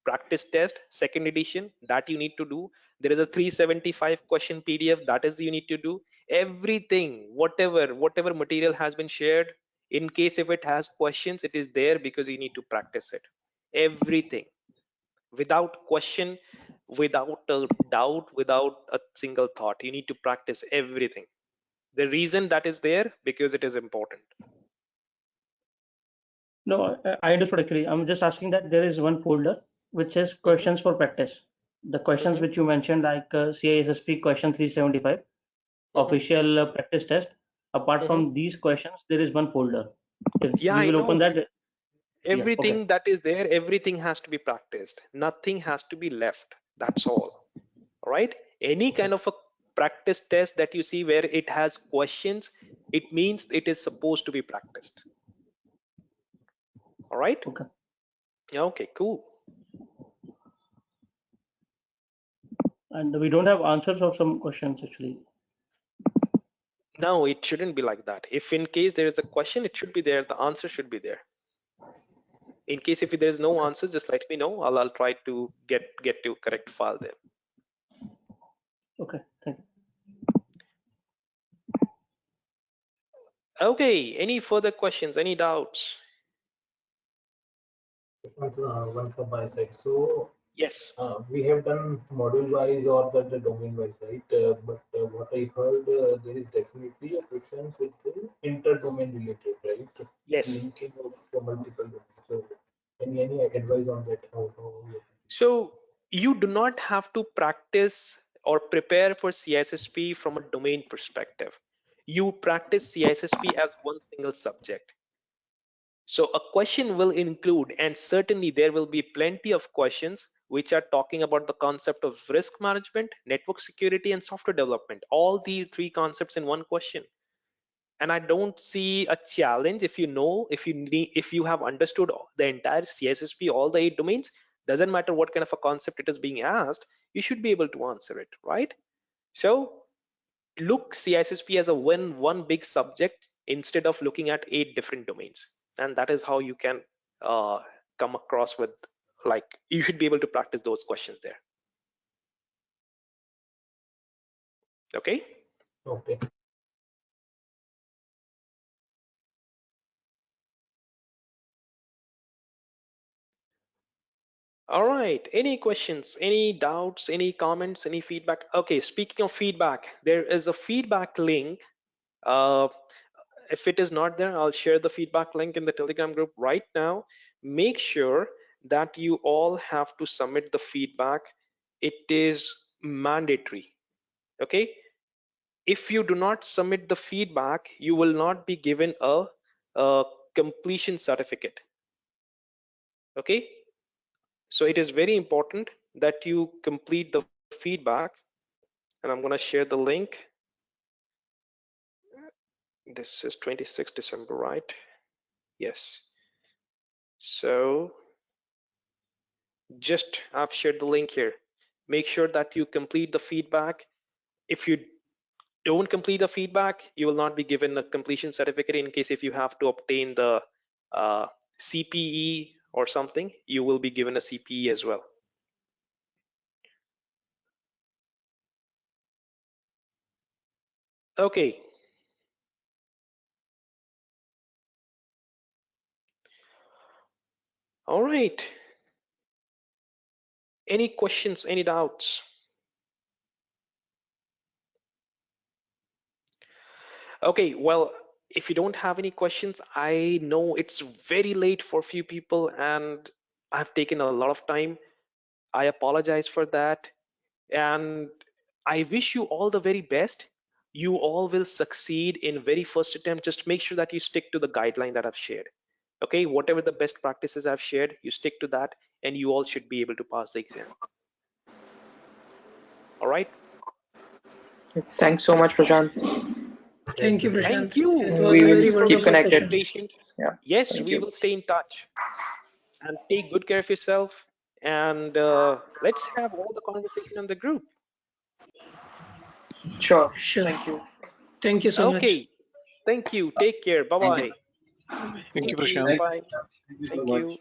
practice test, second edition, that you need to do. There is a 375 question PDF that is you need to do. Everything, whatever material has been shared, in case if it has questions, it is there because you need to practice it. Everything, without question, without a doubt, without a single thought, you need to practice everything. The reason that is there, because it is important. No, I understood actually. I'm just asking that there is one folder which says questions for practice. The questions which you mentioned, like CISSP question 375, official practice test. Apart from these questions, there is one folder. If Yeah, we will open that. Everything Okay. that is there, everything has to be practiced. Nothing has to be left. That's all. All right. Any kind of a practice test that you see where it has questions, it means it is supposed to be practiced. All right. Okay. Okay, cool. and we don't have answers of some questions actually. No, it shouldn't be like that. If in case there is a question, it should be there. The answer should be there. In case if there's no answer, just let me know. I'll try to get to correct file there. Okay, thank you. Okay, any further questions, any doubts? One from my side. So Yes. we have done module wise or the domain wise, right? But what I heard, there is definitely a question with the inter-domain related, right? Yes. Linking of multiple domains. So any advice on that? So you do not have to practice or prepare for CISSP from a domain perspective. You practice CISSP as one single subject. So a question will include, and certainly there will be plenty of questions which are talking about the concept of risk management, network security, and software development. All the three concepts in one question. And I don't see a challenge if you have understood the entire CISSP, all the 8 domains. Doesn't matter what kind of a concept it is being asked, you should be able to answer it, right? So look CISSP as a one big subject instead of looking at 8 different domains, and that is how you can come across with, like, you should be able to practice those questions there. Okay. Okay. All right, any questions, any doubts, any comments, any feedback? Okay, speaking of feedback, there is a feedback link. If it is not there, I'll share the feedback link in the Telegram group right now. Make sure that you all have to submit the feedback. It is mandatory, okay? If you do not submit the feedback, you will not be given a completion certificate, okay? So it is very important that you complete the feedback, and I'm going to share the link. This is 26 December, right? Yes. So just I've shared the link here. Make sure that you complete the feedback. If you don't complete the feedback, you will not be given a completion certificate. In case if you have to obtain the CPE or something, you will be given a CPE as well. Okay. All right. Any questions, any doubts? Okay, well, if you don't have any questions, I know it's very late for a few people and I've taken a lot of time. I apologize for that. And I wish you all the very best. You all will succeed in very first attempt. Just make sure that you stick to the guideline that I've shared. Okay, whatever the best practices I've shared, you stick to that and you all should be able to pass the exam. All right. Thanks so much, Prashant. Thank you, Prashant. Thank you. It was a very We'll keep wonderful connected. session. Patient. Yeah. Yes, Thank we you. will stay in touch. And take good care of yourself. And let's have all the conversation in the group. Sure. Sure. Thank you. Thank you so much. Okay. Thank you. Take care. Bye-bye. Thank you, Thank you. Prashant. Bye. Thank you so Thank much. you.